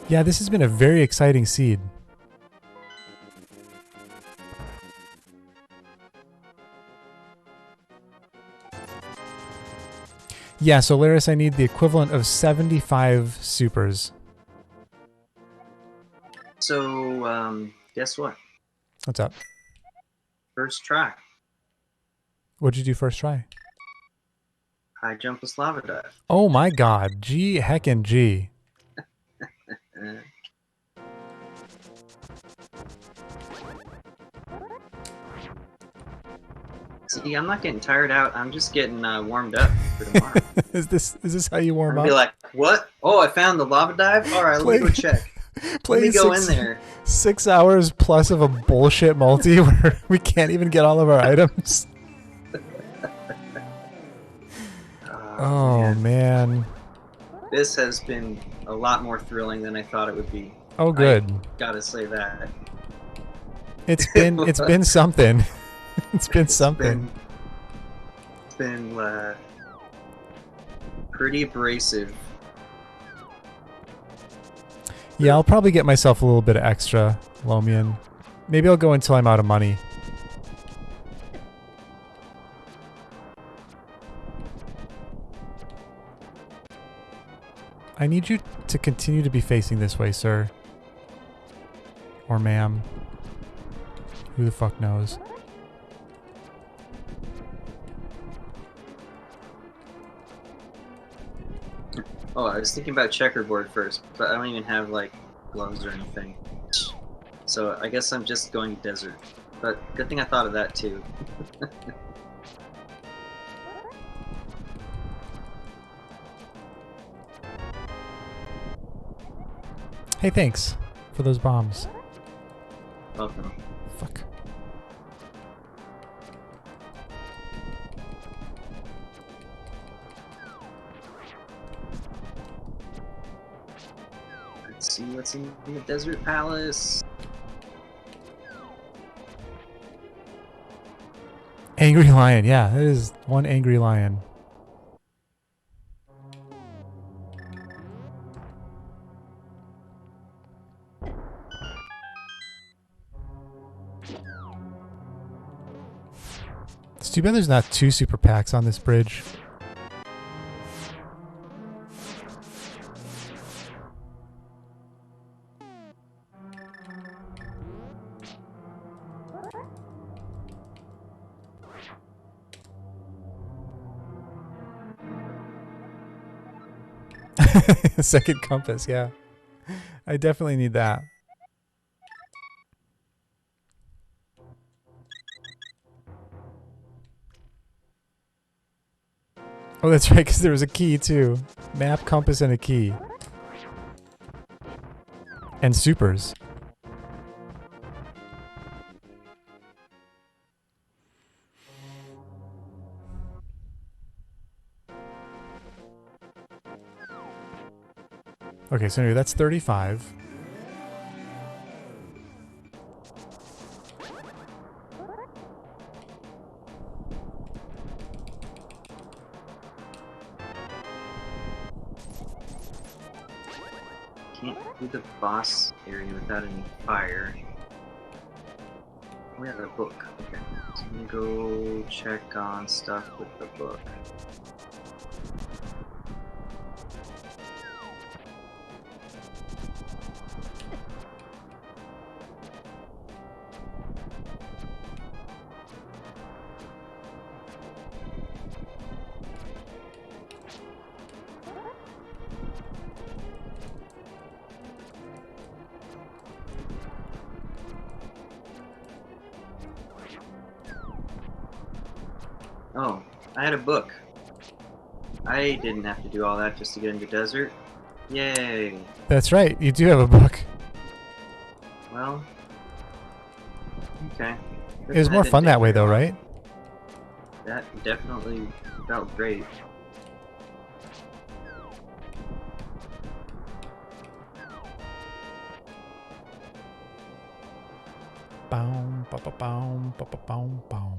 Yeah, this has been a very exciting seed. Yeah, so Laris, I need the equivalent of 75 supers. So, guess what? What's up? First try. What'd you do first try? High jumpless lava dive. Oh my god, G heckin' G. See, I'm not getting tired out. I'm just getting warmed up for tomorrow. Is this how you warm I'll up? be like, what? Oh, I found the lava dive? Alright, let me go check. Let me go in there. 6 hours plus of a bullshit multi where we can't even get all of our items. Oh man. This has been a lot more thrilling than I thought it would be. Oh good. I gotta say that. It's been something. It's been something. It's been pretty abrasive. Yeah, I'll probably get myself a little bit of extra Lomian. Maybe I'll go until I'm out of money. I need you to continue to be facing this way, sir. Or ma'am. Who the fuck knows? Oh, I was thinking about checkerboard first, but I don't even have like gloves or anything. So I guess I'm just going desert. But good thing I thought of that too. Hey, thanks for those bombs. Welcome. Fuck. Let's see what's in the desert palace. Angry lion, yeah, that is one angry lion. It's too bad there's not 2 super packs on this bridge. Second compass, yeah. I definitely need that. Oh, that's right, because there was a key too. Map, compass, and a key. And supers. Okay, so anyway, that's 35. Can't do the boss area without any fire. We have a book. Okay. So I'm gonna go check on stuff with the book. Oh, I had a book. I didn't have to do all that just to get into desert. Yay! That's right, you do have a book. Well, okay. It was more fun that way though, right? That definitely felt great. Boom, ba ba boom, ba ba boom, boom.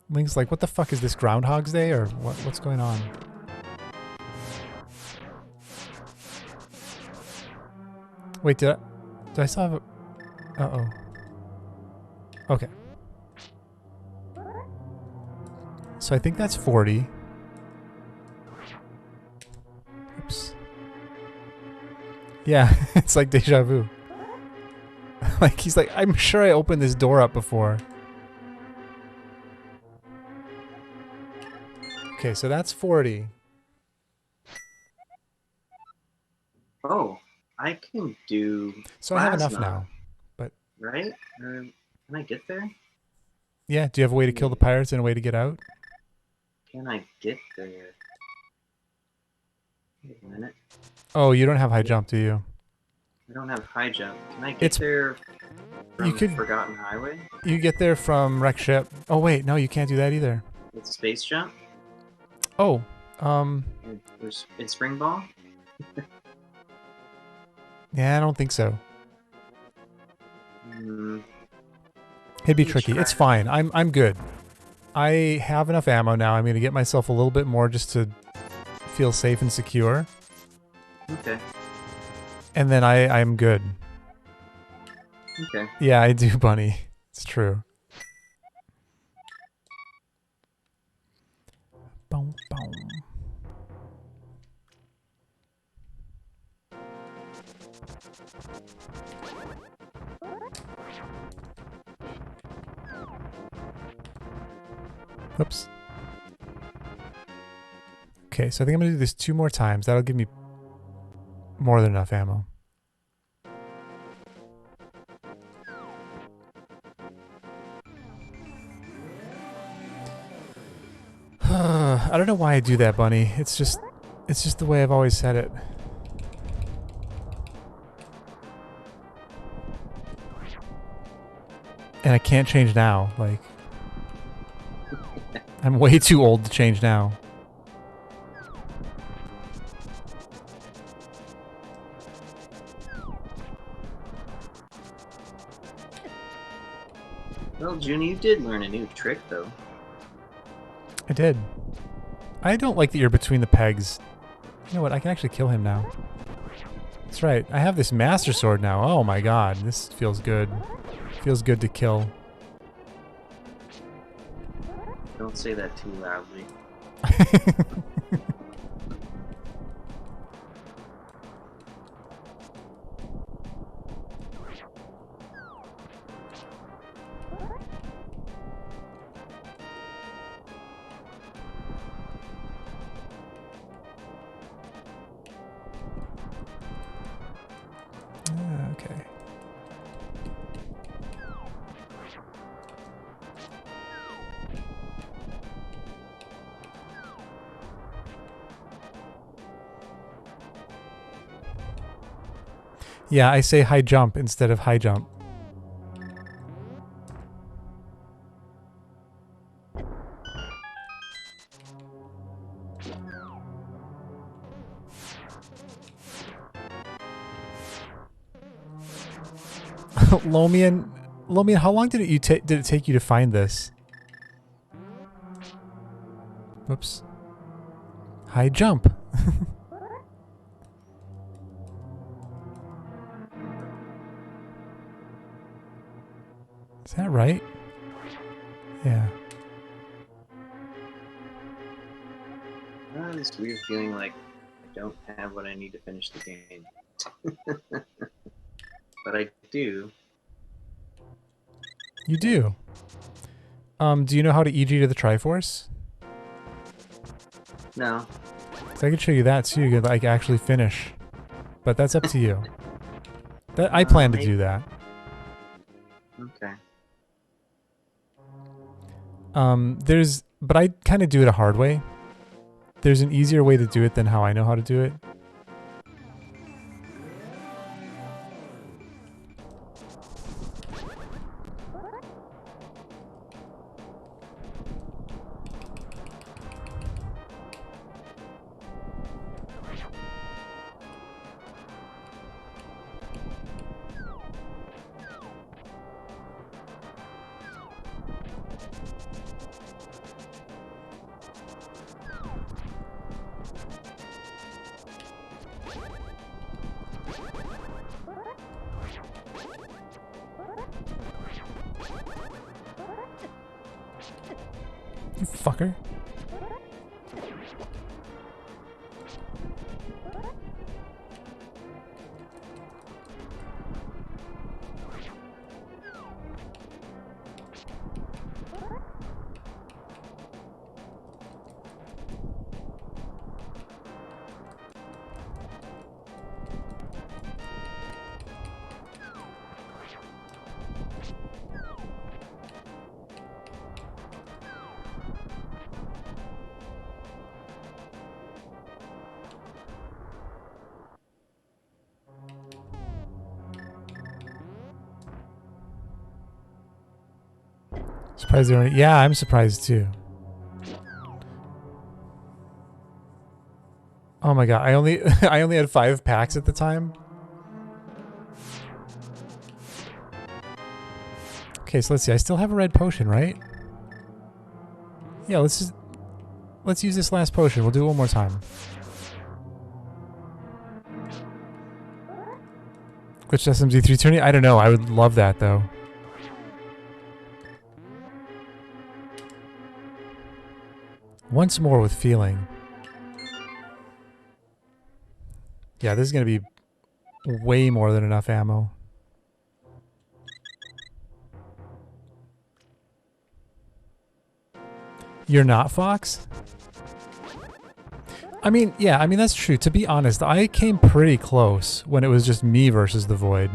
Link's like, what the fuck is this, Groundhog's Day, or what's going on? Wait, did I still have a... Uh-oh. Okay. So I think that's 40. Oops. Yeah, it's like deja vu. Like, he's like, I'm sure I opened this door up before. Okay, so that's 40. Oh, I can do. So I have enough plasma, now. But right? Can I get there? yeah, do you have a way to kill the pirates and a way to get out? Can I get there? Wait a minute. Oh, you don't have high jump, do you? I don't have high jump. Can I get there from you could, Forgotten Highway? You get there from Wreck Ship. Oh wait, no, you can't do that either. With space jump? Oh, In Spring Ball? yeah, I don't think so. Mm, It'd be tricky. It's fine. I'm good. I have enough ammo now. I'm gonna get myself a little bit more just to feel safe and secure. okay. and then I'm good. Okay. Yeah, I do, Bunny. It's true. Boom, boom. Oops. Okay, so I think I'm gonna do this 2 more times. That'll give me more than enough ammo. I don't know why I do that, Bunny. It's just the way I've always said it. And I can't change now. Like, I'm way too old to change now. Well, Junie, you did learn a new trick, though. I did. I don't like that you're between the pegs. You know what? I can actually kill him now. That's right. I have this Master Sword now. Oh my god. This feels good. Feels good to kill. Don't say that too loudly. Okay. Yeah, I say high jump instead of high jump. Lomian, how long did it take you to find this? Whoops. High jump. Is that right? Yeah. I have this weird feeling like I don't have what I need to finish the game. But I do. You do. Do you know how to EG to the triforce? No. So I could show you that too. You could like actually finish, but that's up to you. That I plan to do that. Okay. But I kind of do it a hard way. There's an easier way to do it than how I know how to do it. You fucker. Surprised they're only, yeah, I'm surprised too. Oh my god, I only I only had 5 packs at the time. Okay, so let's see. I still have a red potion, right? Yeah, let's use this last potion. We'll do it one more time. Which SMZ3 tourney? I don't know. I would love that though. Once more with feeling. Yeah, this is going to be way more than enough ammo. You're not Fox? I mean, yeah, I mean, that's true. To be honest, I came pretty close when it was just me versus the Void.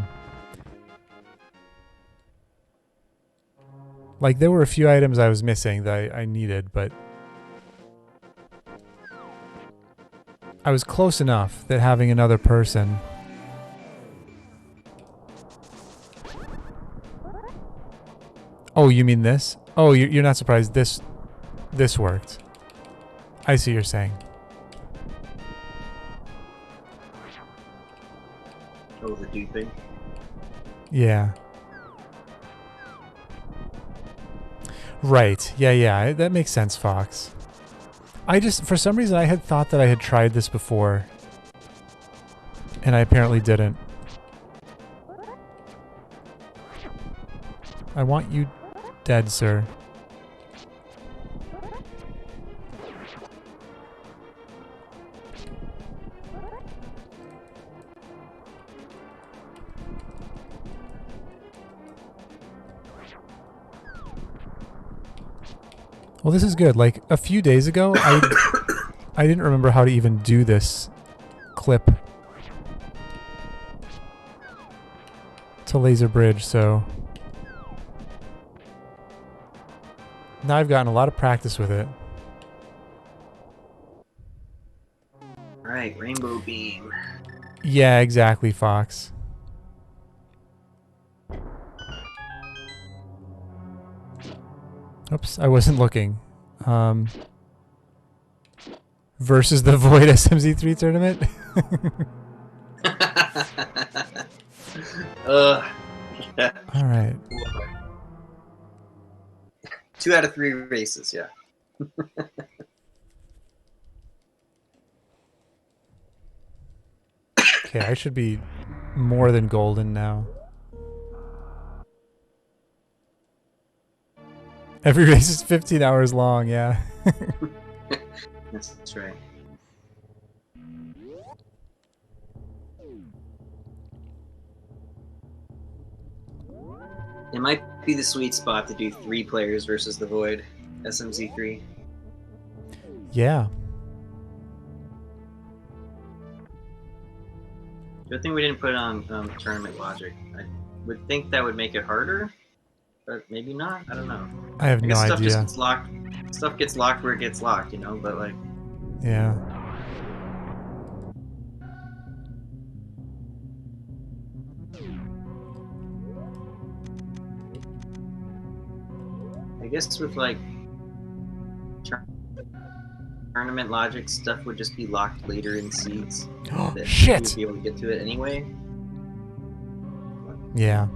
Like, there were a few items I was missing that I needed, but I was close enough that having another person... Oh, you mean this? Oh, you're not surprised this worked. I see what you're saying. Oh, the duping. Yeah. Right. Yeah. That makes sense, Fox. I just, for some reason, I had thought that I had tried this before. And I apparently didn't. I want you dead, sir. Well, this is good. Like, a few days ago, I didn't remember how to even do this clip to Laser Bridge, so... Now I've gotten a lot of practice with it. Right, Rainbow Beam. Yeah, exactly, Fox. Oops, I wasn't looking. Versus the Void SMZ3 tournament? Yeah. Alright. 2 out of 3 races, yeah. Okay, I should be more than golden now. Every race is 15 hours long, yeah. That's right. It might be the sweet spot to do 3 players versus the Void SMZ3. Yeah. Good thing we didn't put it on tournament logic. I would think that would make it harder, but maybe not. I don't know. I have I no guess stuff just idea. gets locked. Stuff gets locked where it gets locked, you know. But like, Yeah. I guess with like tournament logic, stuff would just be locked later in seeds. That Shit! you would be able to get to it anyway. Yeah.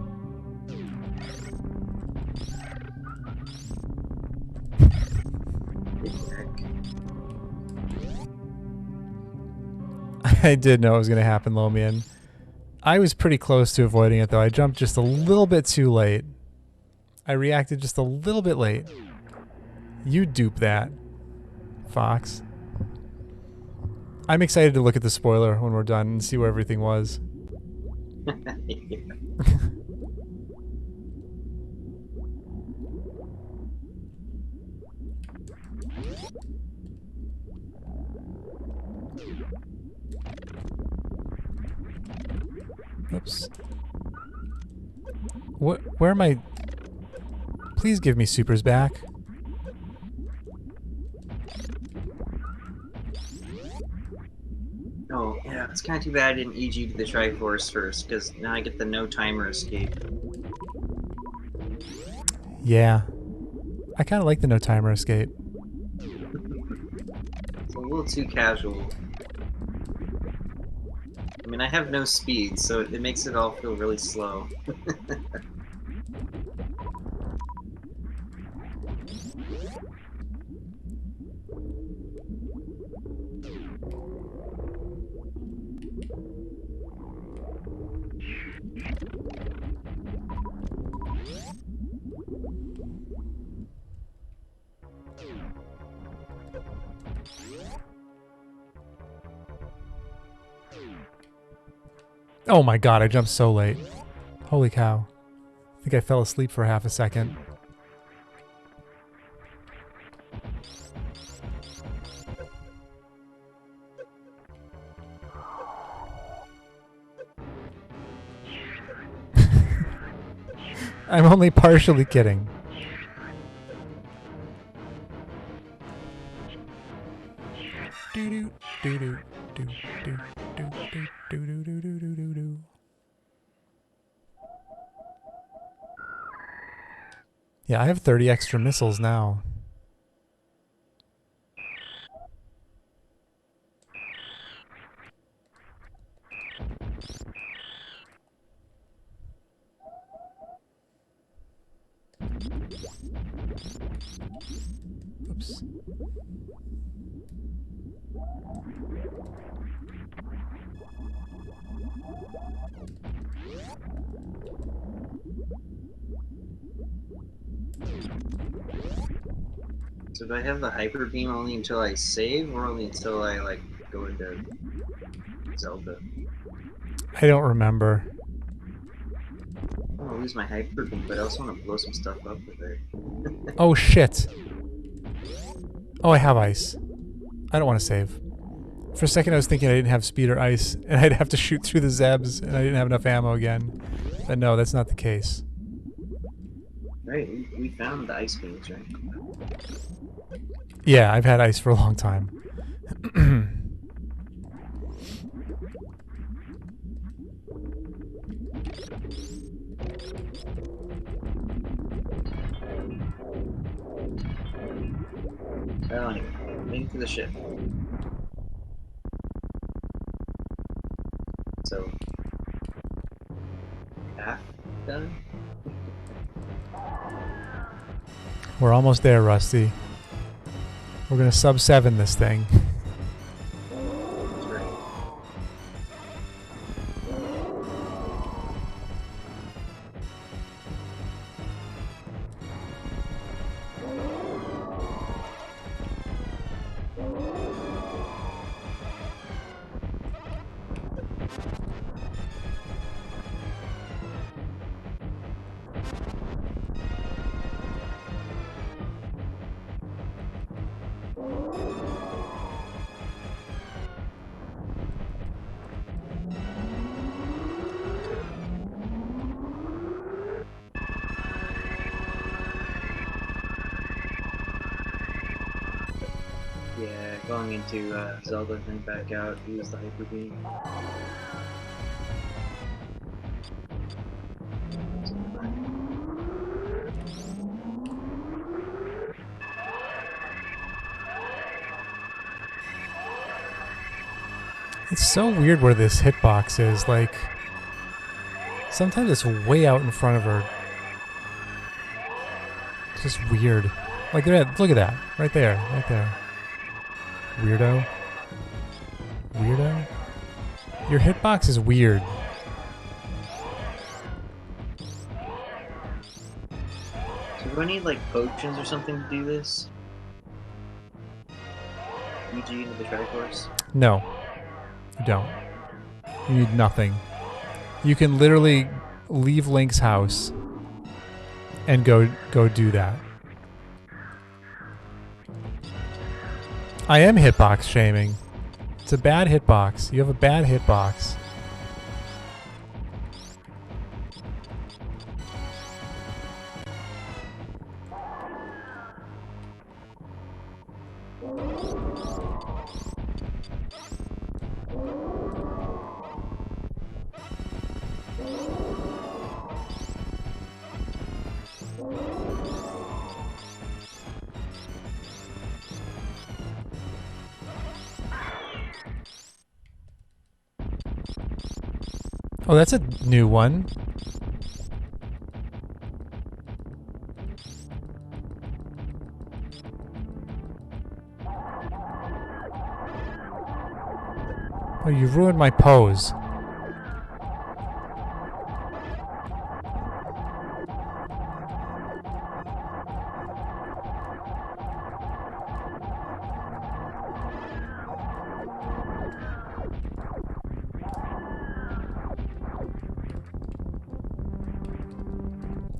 I did know it was going to happen, Lomian. I was pretty close to avoiding it, though. I jumped just a little bit too late. I reacted just a little bit late. You dupe that, Fox. I'm excited to look at the spoiler when we're done and see where everything was. Yeah. Oops. What? Where am I? Please give me supers back. Oh, yeah, it's kind of too bad I didn't EG to the triforce first, because now I get the no timer escape. Yeah. I kind of like the no timer escape. It's a little too casual. I mean, I have no speed, so it makes it all feel really slow. Oh my god, I jumped so late. Holy cow. I think I fell asleep for half a second. I'm only partially kidding. Yeah, I have 30 extra missiles now. Oops. So do I have the hyper beam only until I save, or only until I like go into Zelda? I don't remember. I don't want to lose my hyper beam, but I also want to blow some stuff up with it. Oh shit. Oh, I have ice. I don't want to save. For a second I was thinking I didn't have speed or ice, and I'd have to shoot through the Zebs, and I didn't have enough ammo again. But no, that's not the case. Right, we found the ice beams, right? Yeah, I've had ice for a long time. Oh, anyway, link to the ship. So, half done? We're almost there, Rusty. We're gonna sub 7 this thing. That's right. Yeah, going into Zelda, then back out, use the hyper beam. It's so weird where this hitbox is. Like, sometimes it's way out in front of her. It's just weird. Like, look at that. Right there. Right there. Weirdo. Weirdo? Your hitbox is weird. So do I need like potions or something to do this? EGing into the triforce? No. You don't. You need nothing. You can literally leave Link's house and go do that. I am hitbox shaming. It's a bad hitbox. You have a bad hitbox. Oh, that's a new one. Oh, you ruined my pose.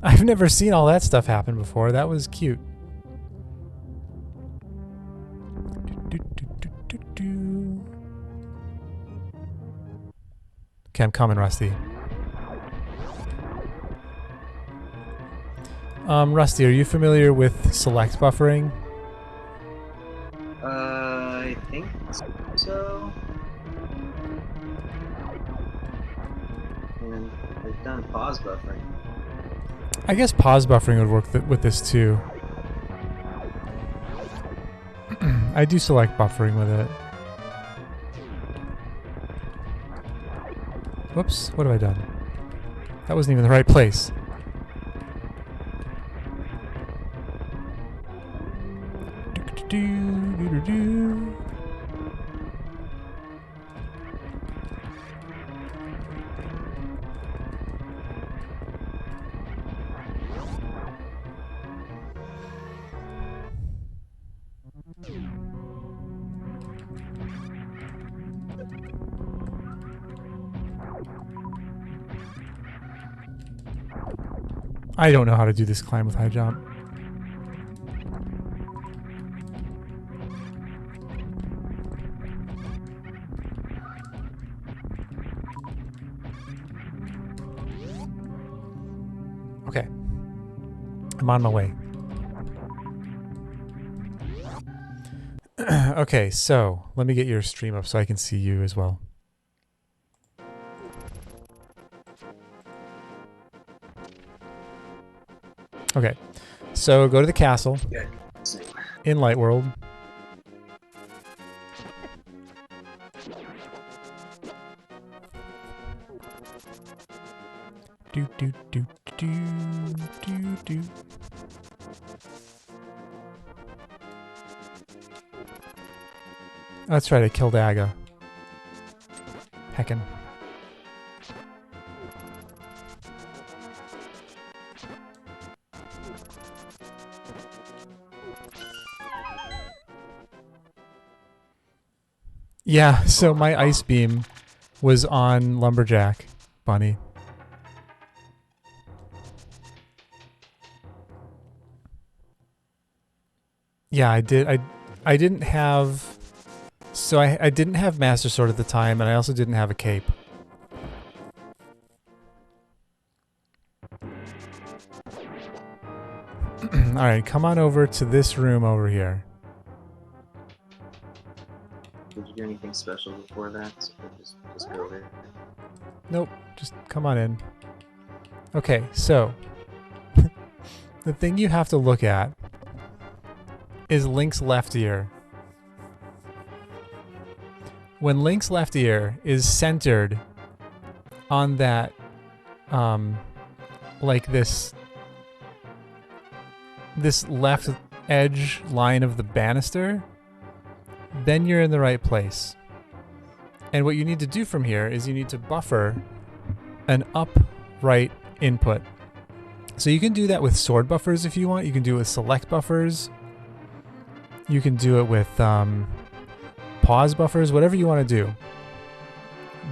I've never seen all that stuff happen before. That was cute. Okay, I'm coming, Rusty. Rusty, are you familiar with select buffering? I think so. And I've done pause buffering. I guess pause buffering would work with this too. I do select buffering with it. Whoops, what have I done? That wasn't even the right place. I don't know how to do this climb with high jump. Okay. I'm on my way. Okay, so let me get your stream up so I can see you as well. Okay, so go to the castle in Light World. Do do do do do do. That's right, I killed Aga. Heckin'. Yeah, so my ice beam was on Lumberjack Bunny. Yeah, I did. I didn't have... So I didn't have Master Sword at the time, and I also didn't have a cape. Alright, come on over to this room over here. Did you do anything special before that? Or just go there? Nope, just come on in. Okay, so... the thing you have to look at is Link's left ear. When Link's left ear is centered on that, like this left edge line of the banister, then you're in the right place. And what you need to do from here is you need to buffer an upright input. So you can do that with sword buffers if you want. You can do it with select buffers. You can do it with pause buffers, whatever you want to do.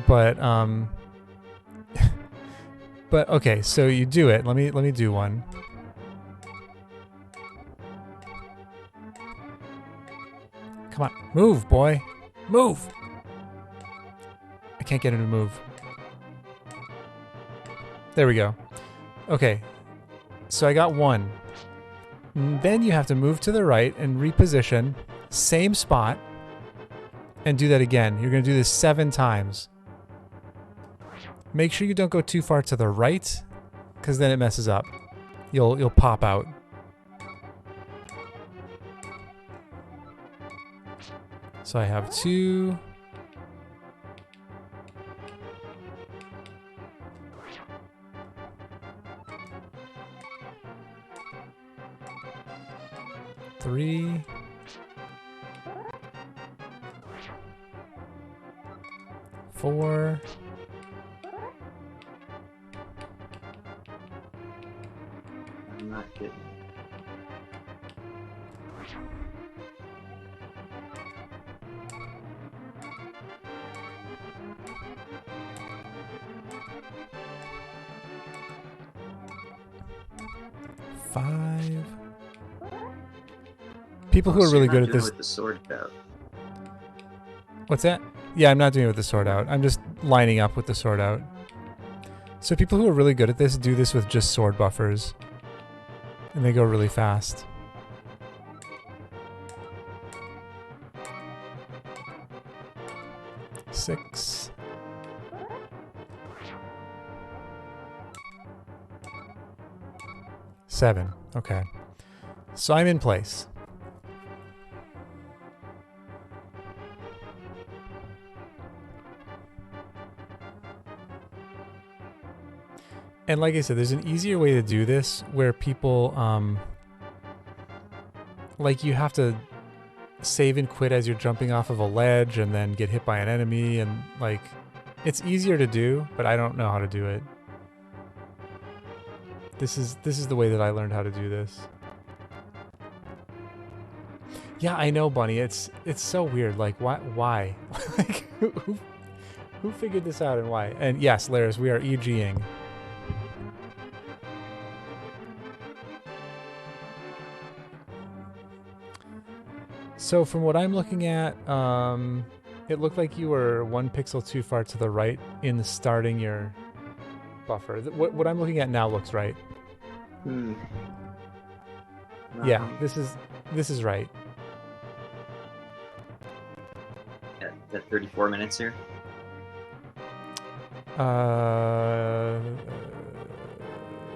But but okay, so you do it. Let me do one. Come on, move, boy. Move. I can't get him to move. There we go. Okay. So I got one. Then you have to move to the right and reposition. Same spot. And do that again. You're going to do this 7 times. Make sure you don't go too far to the right, because then it messes up. You'll pop out. So I have 2. Three. 4. I'm not getting it. 5. People Oh, who are so really you're not good at doing it this. with the sword out. What's that? Yeah, I'm not doing it with the sword out. I'm just lining up with the sword out. So people who are really good at this do this with just sword buffers. And they go really fast. Six. 7. Okay. So I'm in place. And like I said, there's an easier way to do this where people, like you have to save and quit as you're jumping off of a ledge and then get hit by an enemy, and like, it's easier to do, but I don't know how to do it. This is the way that I learned how to do this. Yeah, I know, Bunny. It's so weird. Like, why? Like, who figured this out and why? And yes, Laris, we are EGing. So from what I'm looking at, it looked like you were 1 pixel too far to the right in starting your buffer. What I'm looking at now looks right. Yeah, this is right. At 34 minutes here.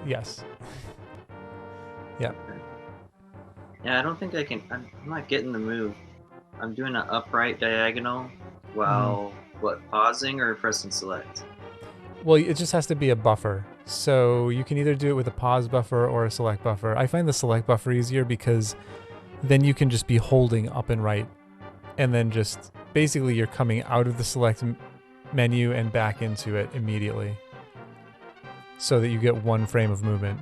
Yes. Yep. Yeah, I don't think I can. I'm not getting the move. I'm doing an upright diagonal while pausing or pressing select. Well, it just has to be a buffer. So you can either do it with a pause buffer or a select buffer. I find the select buffer easier because then you can just be holding up and right, and then just basically you're coming out of the select menu and back into it immediately, so that you get 1 frame of movement.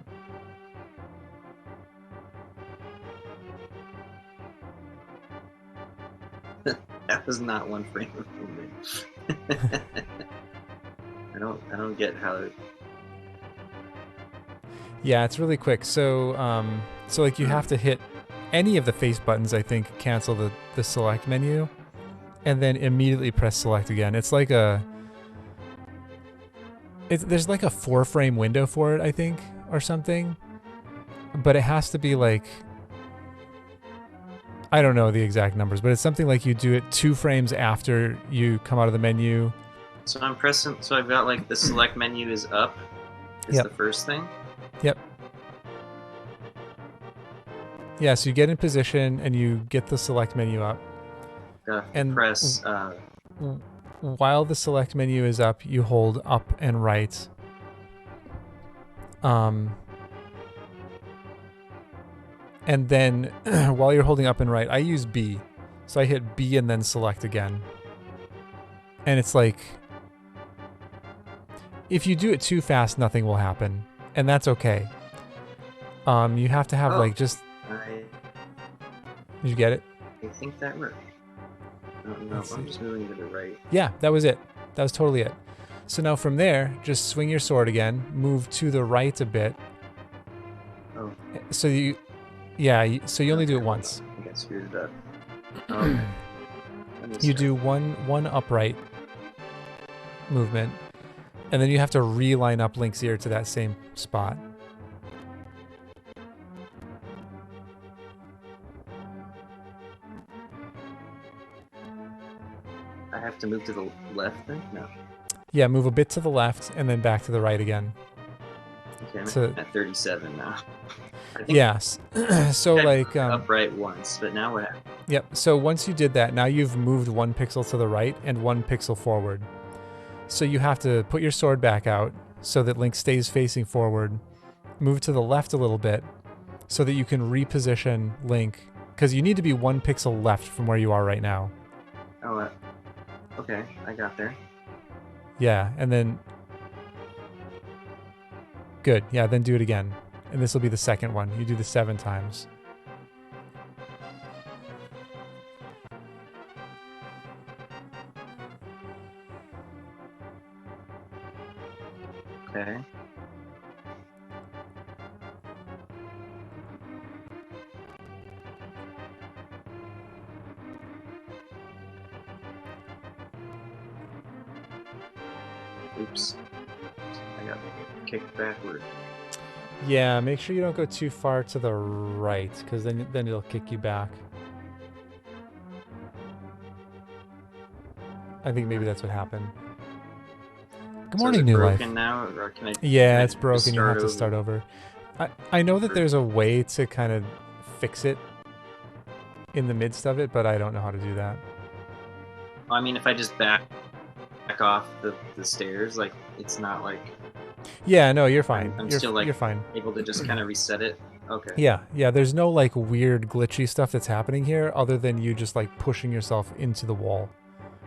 That was not 1 frame of movement. I don't get how. Yeah, it's really quick. So so like you have to hit any of the face buttons, I think, cancel the select menu, and then immediately press select again. It's like there's like a 4 frame window for it, I think, or something. But it has to be like, I don't know the exact numbers, but it's something like you do it 2 frames after you come out of the menu. So I'm pressing. So I've got like the select menu is up. Is the first thing. Yep. Yeah, so you get in position and you get the select menu up. And press. While the select menu is up, you hold up and right. And then while you're holding up and right, I use B. So I hit B and then select again. And it's like, if you do it too fast, nothing will happen. And that's okay. You have to have like just... Did you get it? I think that worked. No, I'm just moving to the right. Yeah, that was it. That was totally it. So now from there, just swing your sword again, move to the right a bit. Oh. So you... Yeah, so you only do it once. I got screwed it up. You do one upright movement, and then you have to reline up Link's ear to that same spot. I have to move to the left then? No. Yeah, move a bit to the left and then back to the right again. Okay, I'm at 37 now. Yes. So like upright once, but now what happened? Yep. So once you did that, now you've moved 1 pixel to the right and 1 pixel forward. So you have to put your sword back out so that Link stays facing forward. Move to the left a little bit so that you can reposition Link, because you need to be 1 pixel left from where you are right now. Oh, okay, I got there. Yeah, and then... Good. Yeah, then do it again. And this will be the second one. You do the 7 times. Okay. kicked backward. Yeah, make sure you don't go too far to the right, because then it'll kick you back. I think maybe that's what happened. Good morning, so is it New Life. broken now, or can I? Yeah, can it's I broken. You have to start over. I know that there's a way to kind of fix it in the midst of it, but I don't know how to do that. I mean, if I just back off the stairs, like it's not like. Yeah, no, you're fine. I'm you're, still like you're fine. able to just kind of reset it. Okay. Yeah. There's no like weird glitchy stuff that's happening here, other than you just like pushing yourself into the wall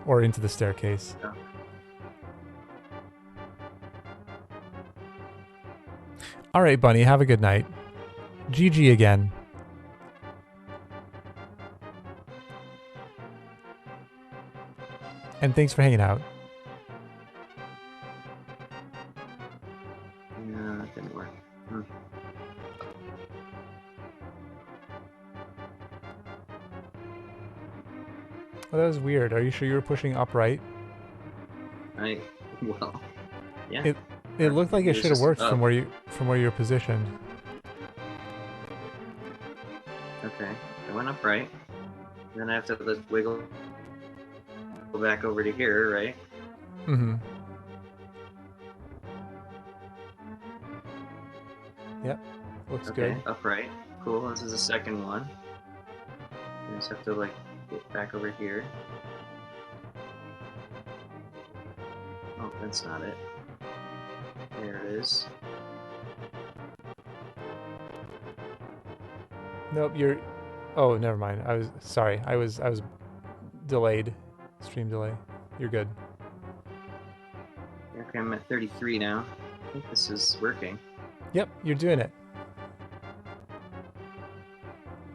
or into the staircase. Oh. All right, Bunny. Have a good night. GG again. And thanks for hanging out. Yeah, that didn't work. Oh, that was weird. Are you sure you were pushing upright? Well, yeah. It looked like it should have worked up. from where you're positioned. Okay, I went up right. Then I have to wiggle go back over to here, right? Mm-hmm. Yep. Looks Okay, good. upright. Cool. This is the second one. I just have to like get back over here. Oh, that's not it. There it is. Nope, you're... Oh, never mind. I was... Sorry. I was delayed. Stream delay. You're good. Okay, I'm at 33 now. I think this is working. Yep, you're doing it.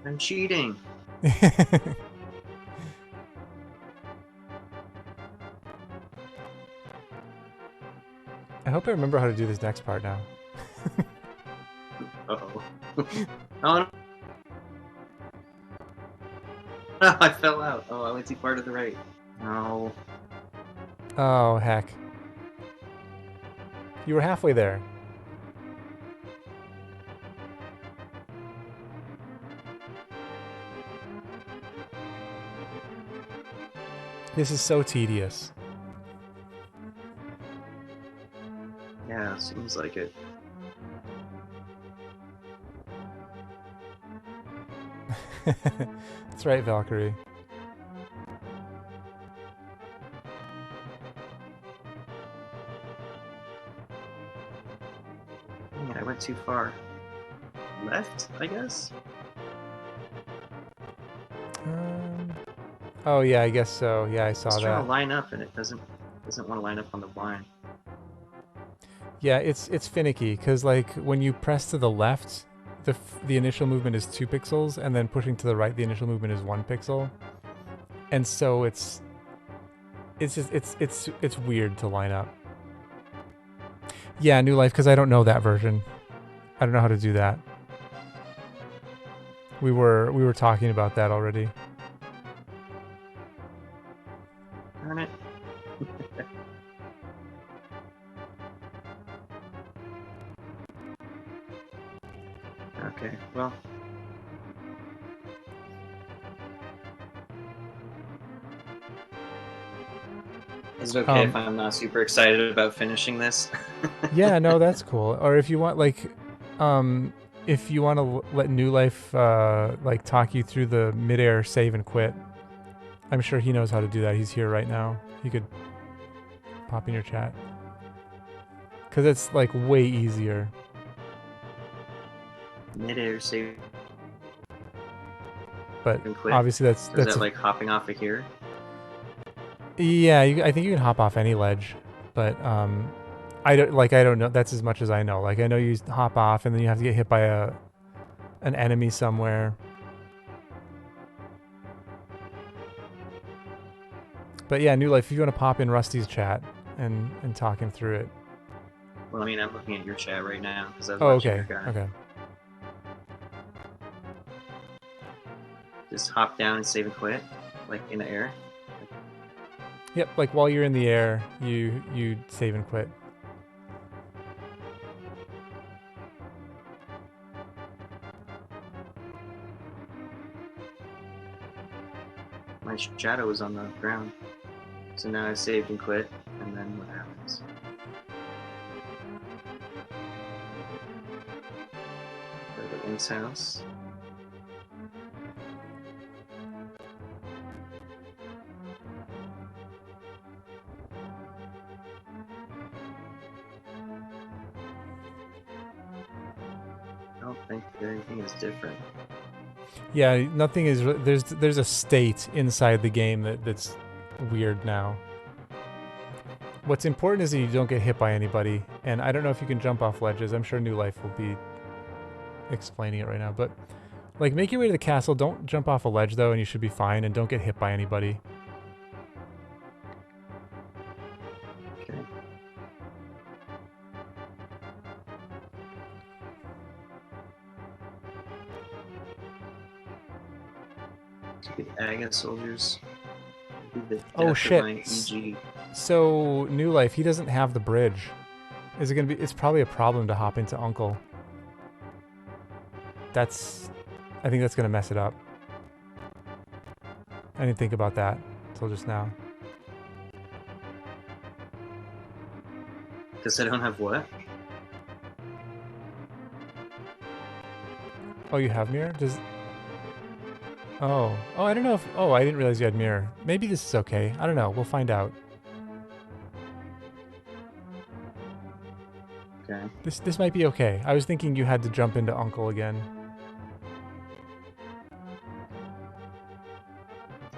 I'm cheating. I hope I remember how to do this next part now. Uh-oh. Oh, no. Oh, I fell out. Oh, I went too far to the right. No. Oh, heck. You were halfway there. This is so tedious. Yeah, seems like it. That's right, Valkyrie. Man, I went too far. Left, I guess? Oh yeah, I guess so. Yeah, I saw It's trying that. to line up and it doesn't want to line up on the line. Yeah, it's finicky because like when you press to the left, the initial movement is 2 pixels, and then pushing to the right, the initial movement is 1 pixel, and so it's weird to line up. Yeah, New Life, because I don't know that version. I don't know how to do that. We were talking about that already. Darn it. Okay, well. Is it okay if I'm not super excited about finishing this? Yeah, no, that's cool. Or if you want, like, if you want to let New Life, like, talk you through the midair save and quit, I'm sure he knows how to do that. He's here right now. He could pop in your chat. Because it's, like, way easier. Mid-air save. But and quit. obviously that's Or is that like hopping off of here? Yeah, I think you can hop off any ledge, but I don't know. That's as much as I know. Like I know you hop off and then you have to get hit by an enemy somewhere. But yeah, New Life, if you want to pop in Rusty's chat and talk him through it. Well, I mean, I'm looking at your chat right now because I was Oh, watching okay, your guy. okay. Just hop down and save and quit, like in the air. Yep, like while you're in the air, you save and quit. My shadow was on the ground. So now I saved and quit, and then what happens? Go to Link's house. I don't think that anything is different. Yeah, nothing is. There's a state inside the game that's weird now. What's important is that you don't get hit by anybody, and I don't know if you can jump off ledges. I'm sure New Life will be explaining it right now, but like make your way to the castle. Don't jump off a ledge though, and you should be fine. And don't get hit by anybody. Okay. Get Aga soldiers. The Oh, death of shit. my EG. So New Life, he doesn't have the bridge. Is it gonna be? It's probably a problem to hop into Uncle. I think that's gonna mess it up. I didn't think about that until just now. Because I don't have what? Oh, you have mirror? Oh, I don't know if... Oh, I didn't realize you had mirror. Maybe this is okay. I don't know. We'll find out. Okay. This might be okay. I was thinking you had to jump into Uncle again.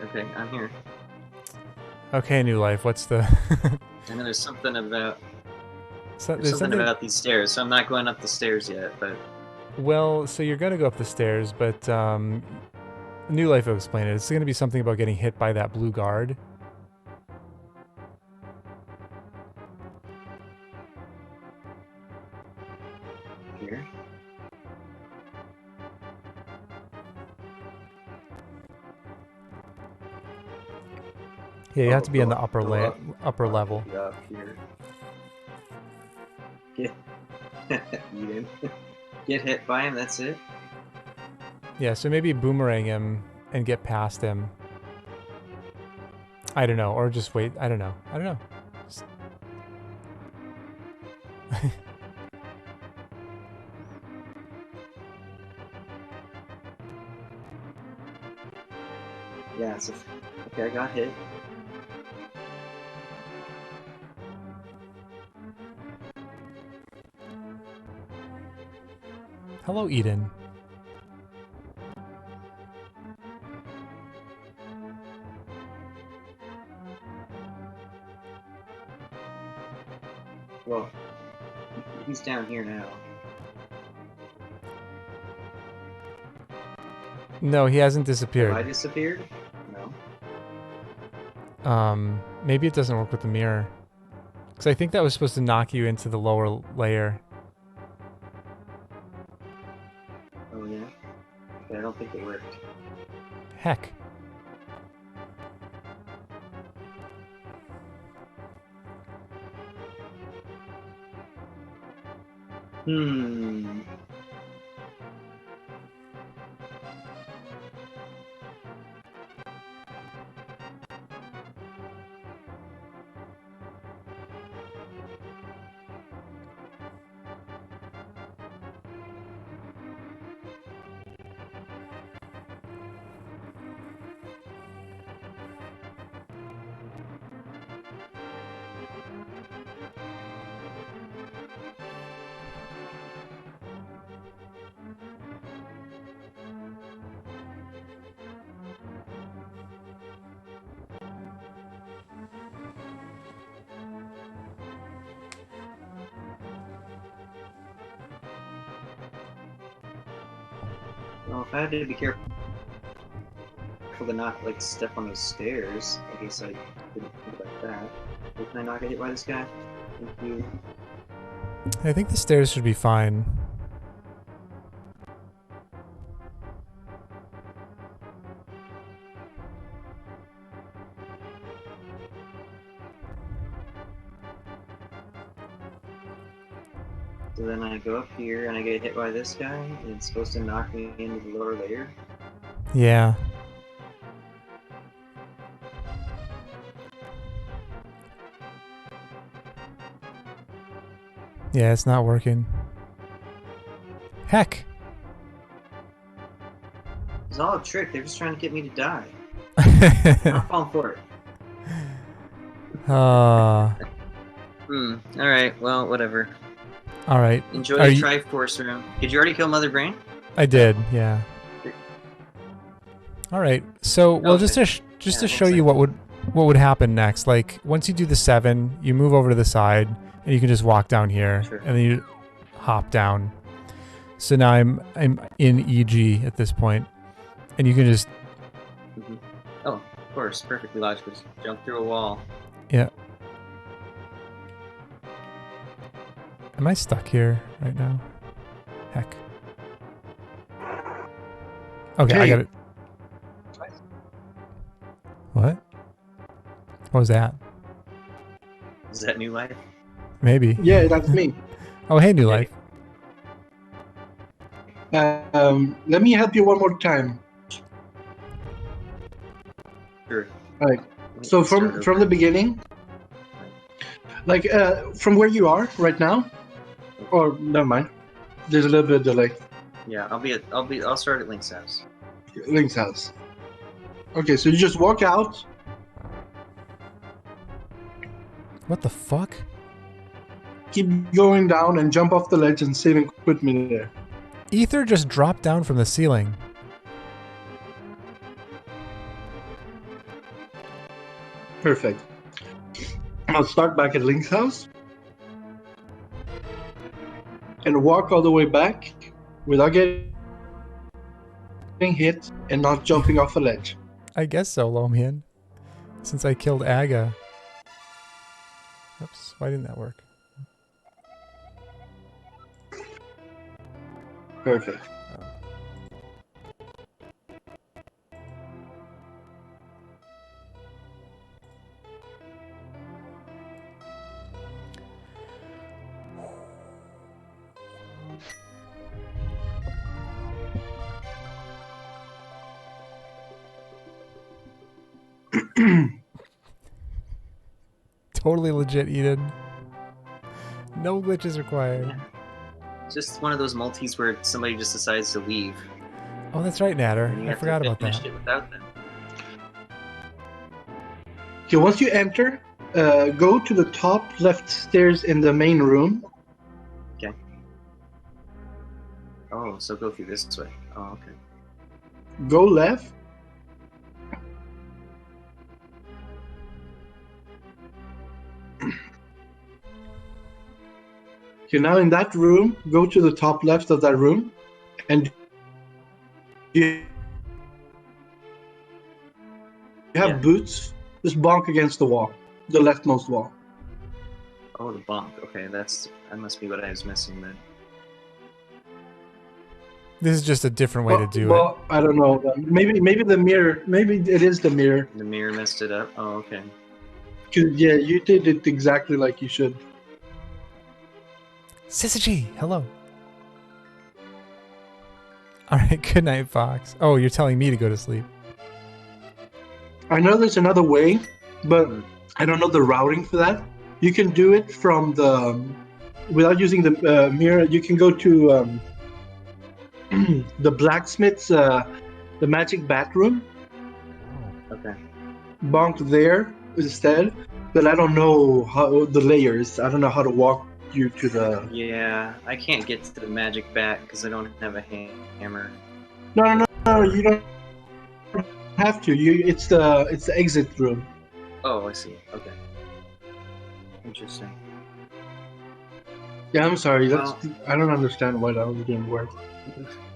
Okay, I'm here. Okay, New Life, what's the... And then there's something about... So, There's something about these stairs, so I'm not going up the stairs yet, but... Well, so you're gonna go up the stairs, but New Life will explain it. It's gonna be something about getting hit by that blue guard. Here? Yeah, you have to be in the Go upper level. Up here. Get... Eden. Get hit by him, that's it? Yeah, so maybe boomerang him and get past him. I don't know, or just wait. I don't know. Just... Yeah, so... Okay, I got hit. Hello, Eden. Well, he's down here now. No, he hasn't Have I disappeared. disappeared? No. Maybe it doesn't work with the mirror. Because I think that was supposed to knock you into the lower layer. Oh, yeah? Okay, I don't think it worked. Heck. Hmm. Well, if I had to be careful to not, like, step on those stairs, I guess I didn't think about that. But can I not get hit by this guy? Thank you. I think the stairs should be fine. So then I go up here and I get hit by this guy, and it's supposed to knock me into the lower layer. Yeah. Yeah, it's not working. Heck. It's all a trick. They're just trying to get me to die. I'm not falling for it. All Alright, well, whatever. right. Enjoy the Triforce room. Did you already kill Mother Brain? I did, yeah. All right. So, well, Okay. just to show you what would happen next. Like once you do the 7, you move over to the side, and you can just walk down here, Sure. and then you hop down. So now I'm in EG at this point, and you can just Oh, of course, perfectly logical. Just jump through a wall. yeah. Am I stuck here right now? Heck. Okay, I got it. What? What was that? Is that New Life? Maybe. Yeah, that's me. Oh, hey, New Life. Let me help you one more time. Sure. All right. So from the beginning, like from where you are right now, or never mind. There's a little bit of delay. Yeah, I'll start at Link's house. Link's house. Okay, so you just walk out. What the fuck? Keep going down and jump off the ledge and save and quit me there. Ether just dropped down from the ceiling. Perfect. I'll start back at Link's house and walk all the way back without getting hit and not jumping off a ledge. I guess so, Lomian. Since I killed Aga. Oops, why didn't that work? Perfect. Totally legit, Eden. No glitches required. Yeah. Just one of those multis where somebody just decides to leave. Oh, that's right, Natter. And you I have forgot to about finish that. it without them. Okay, once you enter, go to the top left stairs in the main room. Okay. Oh, so go through this way. Oh, okay. Go left. You're now in that room. Go to the top left of that room, and you have boots. Just bonk against the wall, the leftmost wall. Oh, the bonk. Okay, that must be what I was missing then. This is just a different way to do Well, I don't know. Maybe the mirror. Maybe it is the mirror. The mirror messed it up. Oh, okay. 'Cause, yeah, you did it exactly like you should. it. Syzygy, hello. Alright, good night, Fox. Oh, you're telling me to go to sleep. I know there's another way, but I don't know the routing for that. You can do it from the without using the mirror. You can go to the blacksmith's, the magic bat room. Okay. Bonk there instead. But I don't know how the layers. I don't know how to walk you to the. Yeah, I can't get to the magic bat because I don't have a hammer. No, you don't have to. It's the exit room. Oh, I see. Okay. Interesting. Yeah, I'm sorry. That's Well- I don't understand why that didn't work.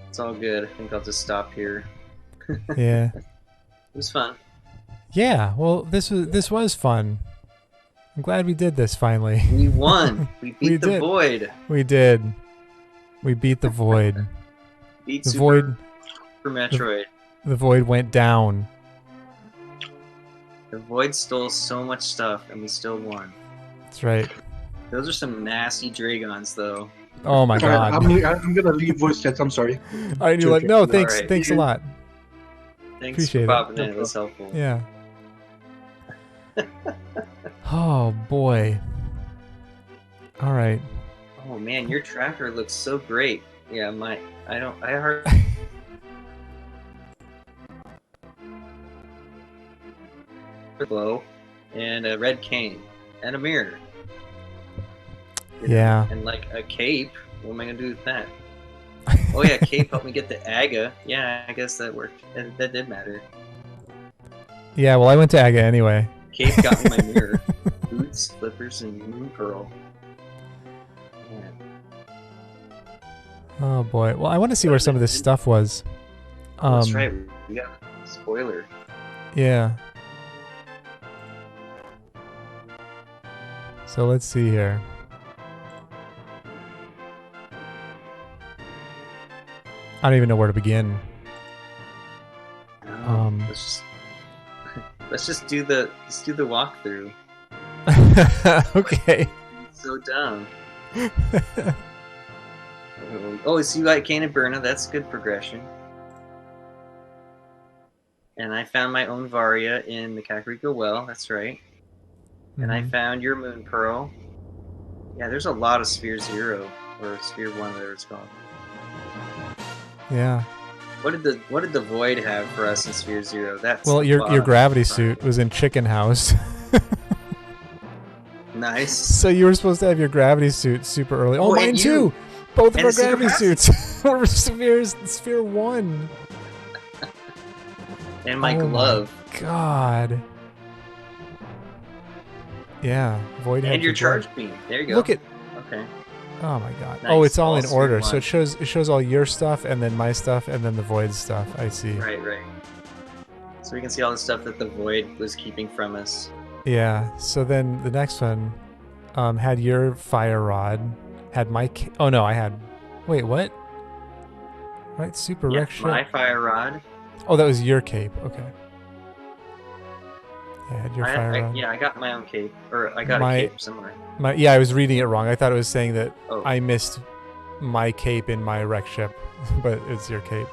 It's all good. I think I'll just stop here. Yeah. It was fun. Yeah, well, this was fun. I'm glad we did this finally. We won. We beat We the did. void. We did. We beat the void. Beat The Super void Metroid. the void went down. The void stole so much stuff, and we still won. That's right. Those are some nasty Dragons, though. Oh my All right, god. I'm gonna leave voice chats. I'm sorry. Alright, you're like, no, thanks Alright. thanks a lot. Thanks Appreciate it. for popping in. It was helpful. Yeah. Oh boy. Alright. Oh man, your tracker looks so great. Yeah, I heard glow and a red cane and a mirror. You know, Yeah. and like a cape. What am I gonna do with that? Oh yeah, cape helped me get the Aga. Yeah, I guess that worked. That did matter. Yeah, well, I went to Aga anyway. Cape got me my mirror. Boots, slippers, and moon pearl. Man. Oh boy. Well, I want to see where some of this stuff was. Oh, that's right. We got a spoiler. Yeah. So let's see here. I don't even know where to begin. No, let's just do the walkthrough. Okay. So dumb. Oh, so you like Cane and Berna, that's good progression. And I found my own Varia in the Kakariko Well, that's right. And I found your Moon Pearl. Yeah, there's a lot of Sphere 0, or Sphere 1, whatever it's called. Yeah. What did the Void have for us in Sphere 0? That's well, your gravity suit was in Chicken House. Nice. So you were supposed to have your gravity suit super early. Oh, mine too. Both of our gravity suits were Sphere 1. And my glove. My God. Yeah, Void had and your charge beam. There you go. Look at. Okay. Oh my God. Nice. Oh, it's all in Sphere order. 1. So it shows all your stuff and then my stuff and then the Void stuff. I see. Right. So we can see all the stuff that the Void was keeping from us. Yeah. So then the next one had your fire rod, had my. Oh no, I had. Wait, what? Right, Super Yeah, Wreck ship. my fire rod. Oh, that was your cape. Okay. Yeah, I had your fire rod. Yeah, I got my own cape, or I got a cape somewhere. Yeah, I was reading it wrong. I thought it was saying that Oh. I missed my cape in my wreck ship, but it's your cape.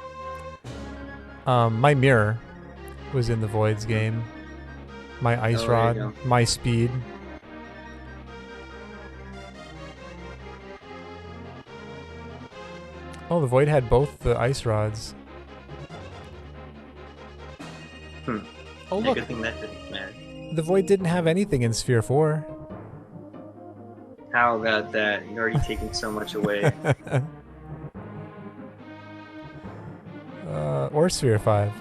My mirror was in the Voids game. My ice rod, my speed. Oh, the Void had both the ice rods. Oh, look. Good thing that didn't matter. The Void didn't have anything in Sphere 4. How about that? You're already taking so much away. Or Sphere 5.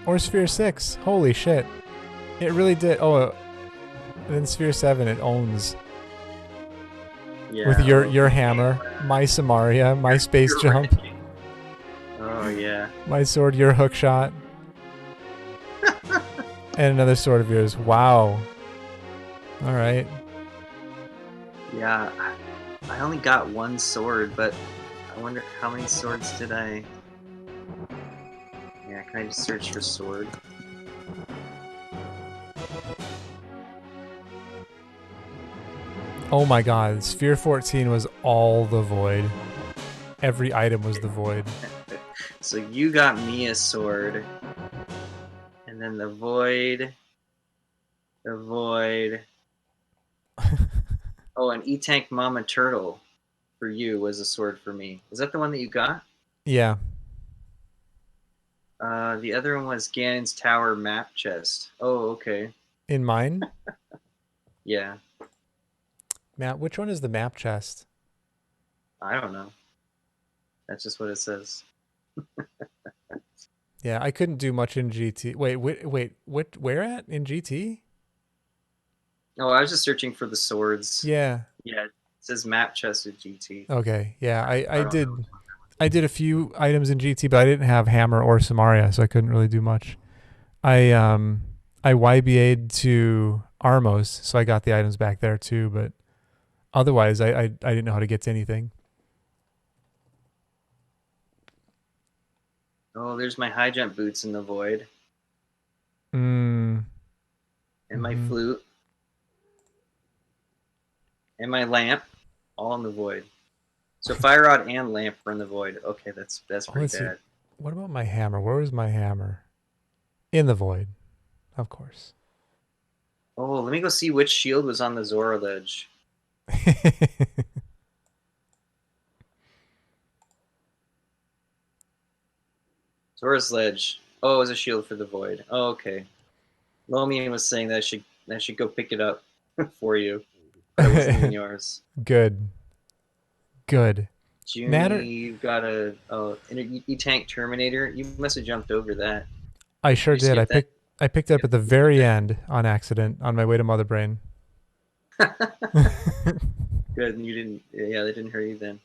Or Sphere 6. Holy shit. It really did. Oh, then Sphere 7 it owns. Yeah. With your hammer, my Samaria, my space jump. Right. Oh, yeah. My sword, your hook shot. And another sword of yours. Wow. Alright. Yeah, I only got one sword, but I wonder how many swords did I... Yeah, can I just search for sword? Oh my God, Sphere 14 was all the Void. Every item was the Void. So you got me a sword, and then the Void... Oh, an E-Tank Mama Turtle for you was a sword for me. Is that the one that you got? Yeah. The other one was Ganon's Tower map chest. Oh, okay. In mine? Yeah. Map. Which one is the map chest? I don't know. That's just what it says. Yeah, I couldn't do much in GT. Wait, where at? In GT? Oh, I was just searching for the swords. Yeah. Yeah, it says map chest at GT. Okay. Yeah, I did a few items in GT, but I didn't have hammer or Samaria, so I couldn't really do much. I YBA'd to Armos, so I got the items back there too, but otherwise I didn't know how to get to anything. Oh, there's my high jump boots in the Void. And my flute. And my lamp, all in the Void. So fire rod and lamp are in the Void. Okay, that's pretty bad. What about my hammer? Where was my hammer? In the Void, of course. Oh, let me go see which shield was on the Zora ledge. Sora's Ledge. Oh, it was a shield for the void. Oh, okay. Lomian was saying that I should go pick it up for you, but it wasn't even yours. Good. Good. Natter, Junie, you got you tank Terminator. You must have jumped over that. I sure You did. skipped that. I picked it up at the very end on accident on my way to Mother Brain. Good, and you didn't. Yeah, they didn't hurt you then.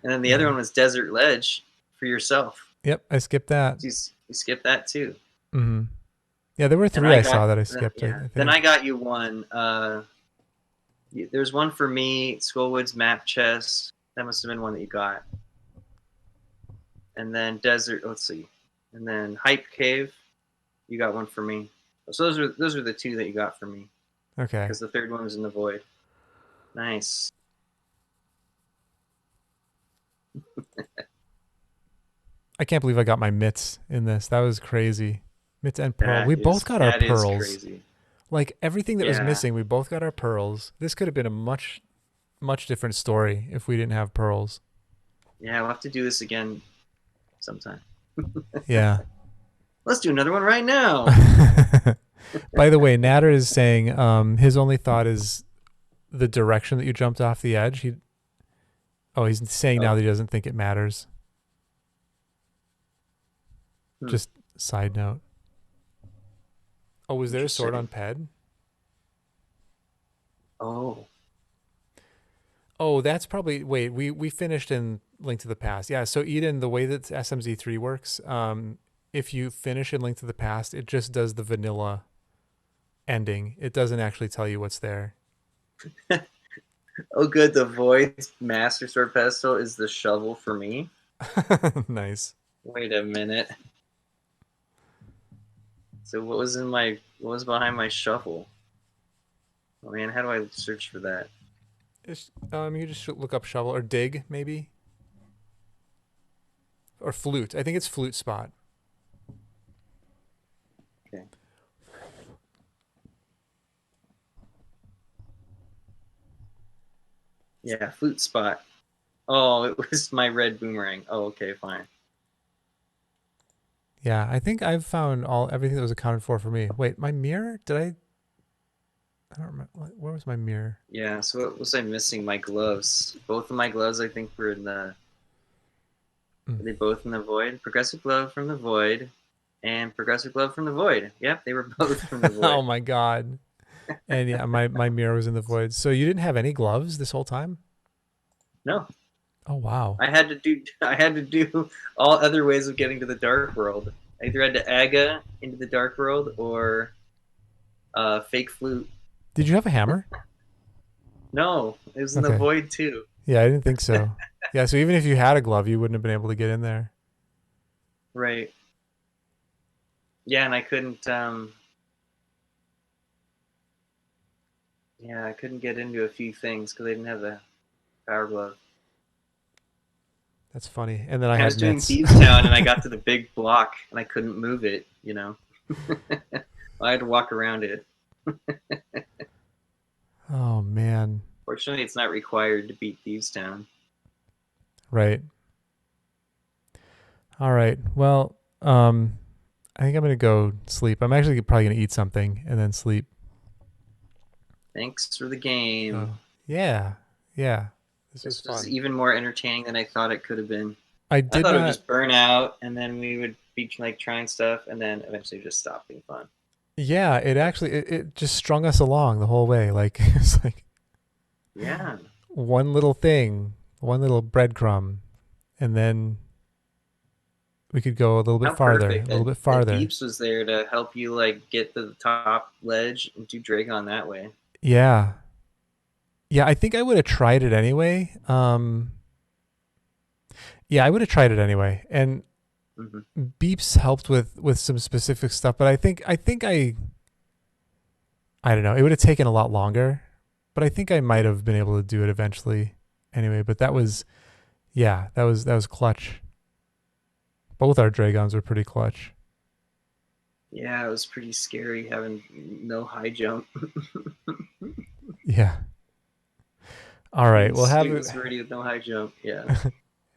And then the other one was Desert Ledge for yourself. Yep, I skipped that. You skipped that too. Mm-hmm. Yeah, there were three I saw that I skipped. Yeah. I think. Then I got you one. There's one for me. Skullwood's map chest. That must have been one that you got. And then Desert. Let's see. And then Hype Cave. You got one for me. So those are the two that you got for me. Okay. Because the third one was in the void. Nice. I can't believe I got my mitts in this. That was crazy. Mitts and pearl. We both got our pearls. Crazy. Like everything that was missing, we both got our pearls. This could have been a much different story if we didn't have pearls. Yeah, we'll have to do this again sometime. Yeah. Let's do another one right now. By the way, Natter is saying his only thought is the direction that you jumped off the edge. He's saying now that he doesn't think it matters. Just side note. Oh, was there a sword on Ped? Oh, that's probably... Wait, we finished in Link to the Past. Yeah, so Eden, the way that SMZ3 works, if you finish in Link to the Past, it just does the vanilla ending. It doesn't actually tell you what's there. Oh, good. The Void's Master Sword Pedestal is the shovel for me. Nice. Wait a minute. So what was behind my shovel? Oh man, how do I search for that? You just look up shovel or dig maybe, or flute. I think it's flute spot. Okay. Yeah, flute spot. Oh, it was my red boomerang. Oh, okay, fine. Yeah, I think I've found everything that was accounted for me. Wait, my mirror? I don't remember. Where was my mirror? Yeah, so what was I missing? My gloves. Both of my gloves, I think, were in the... Were they both in the void? Progressive glove from the void, and progressive glove from the void. Yep, they were both from the void. Oh my god. And yeah, my mirror was in the void. So you didn't have any gloves this whole time? No. Oh wow. I had to do all other ways of getting to the dark world. I either had to aga into the dark world or fake flute. Did you have a hammer? No, it was in the void too. Yeah, I didn't think so. Yeah, so even if you had a glove, you wouldn't have been able to get in there. Right. Yeah, and I couldn't. I couldn't get into a few things because I didn't have the power glove. That's funny. And then I was doing Thieves Town and I got to the big block and I couldn't move it, you know. I had to walk around it. Oh man. Fortunately, it's not required to beat Thieves Town. Right. All right. Well, I think I'm gonna go sleep. I'm actually probably gonna eat something and then sleep. Thanks for the game. Yeah. This was even more entertaining than I thought it could have been. I thought it would just burn out, and then we would be like trying stuff, and then eventually just stop being fun. Yeah, it actually it just strung us along the whole way. Like it's like one little thing, one little breadcrumb, and then we could go a little bit farther, a little bit farther. Beeps was there to help you like get to the top ledge and do Dragon that way. Yeah. Yeah, I think I would have tried it anyway. Yeah, I would have tried it anyway. And Beeps helped with some specific stuff, but I think I don't know. It would have taken a lot longer, but I think I might have been able to do it eventually anyway. But that was clutch. Both our Dragons were pretty clutch. Yeah, it was pretty scary having no high jump. Yeah. All right. Well, have it ready with no high jump. Yeah.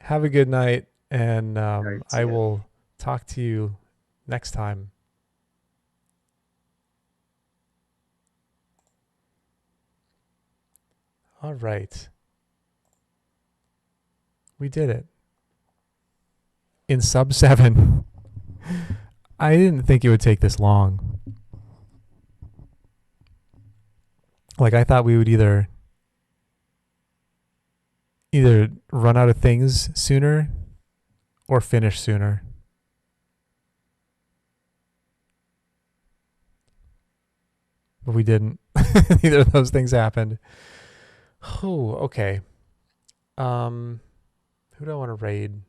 Have a good night, and right, I will talk to you next time. All right. We did it. In sub 7. I didn't think it would take this long. Like, I thought we would either run out of things sooner or finish sooner. But we didn't. Neither of those things happened. Oh, okay. Who do I want to raid?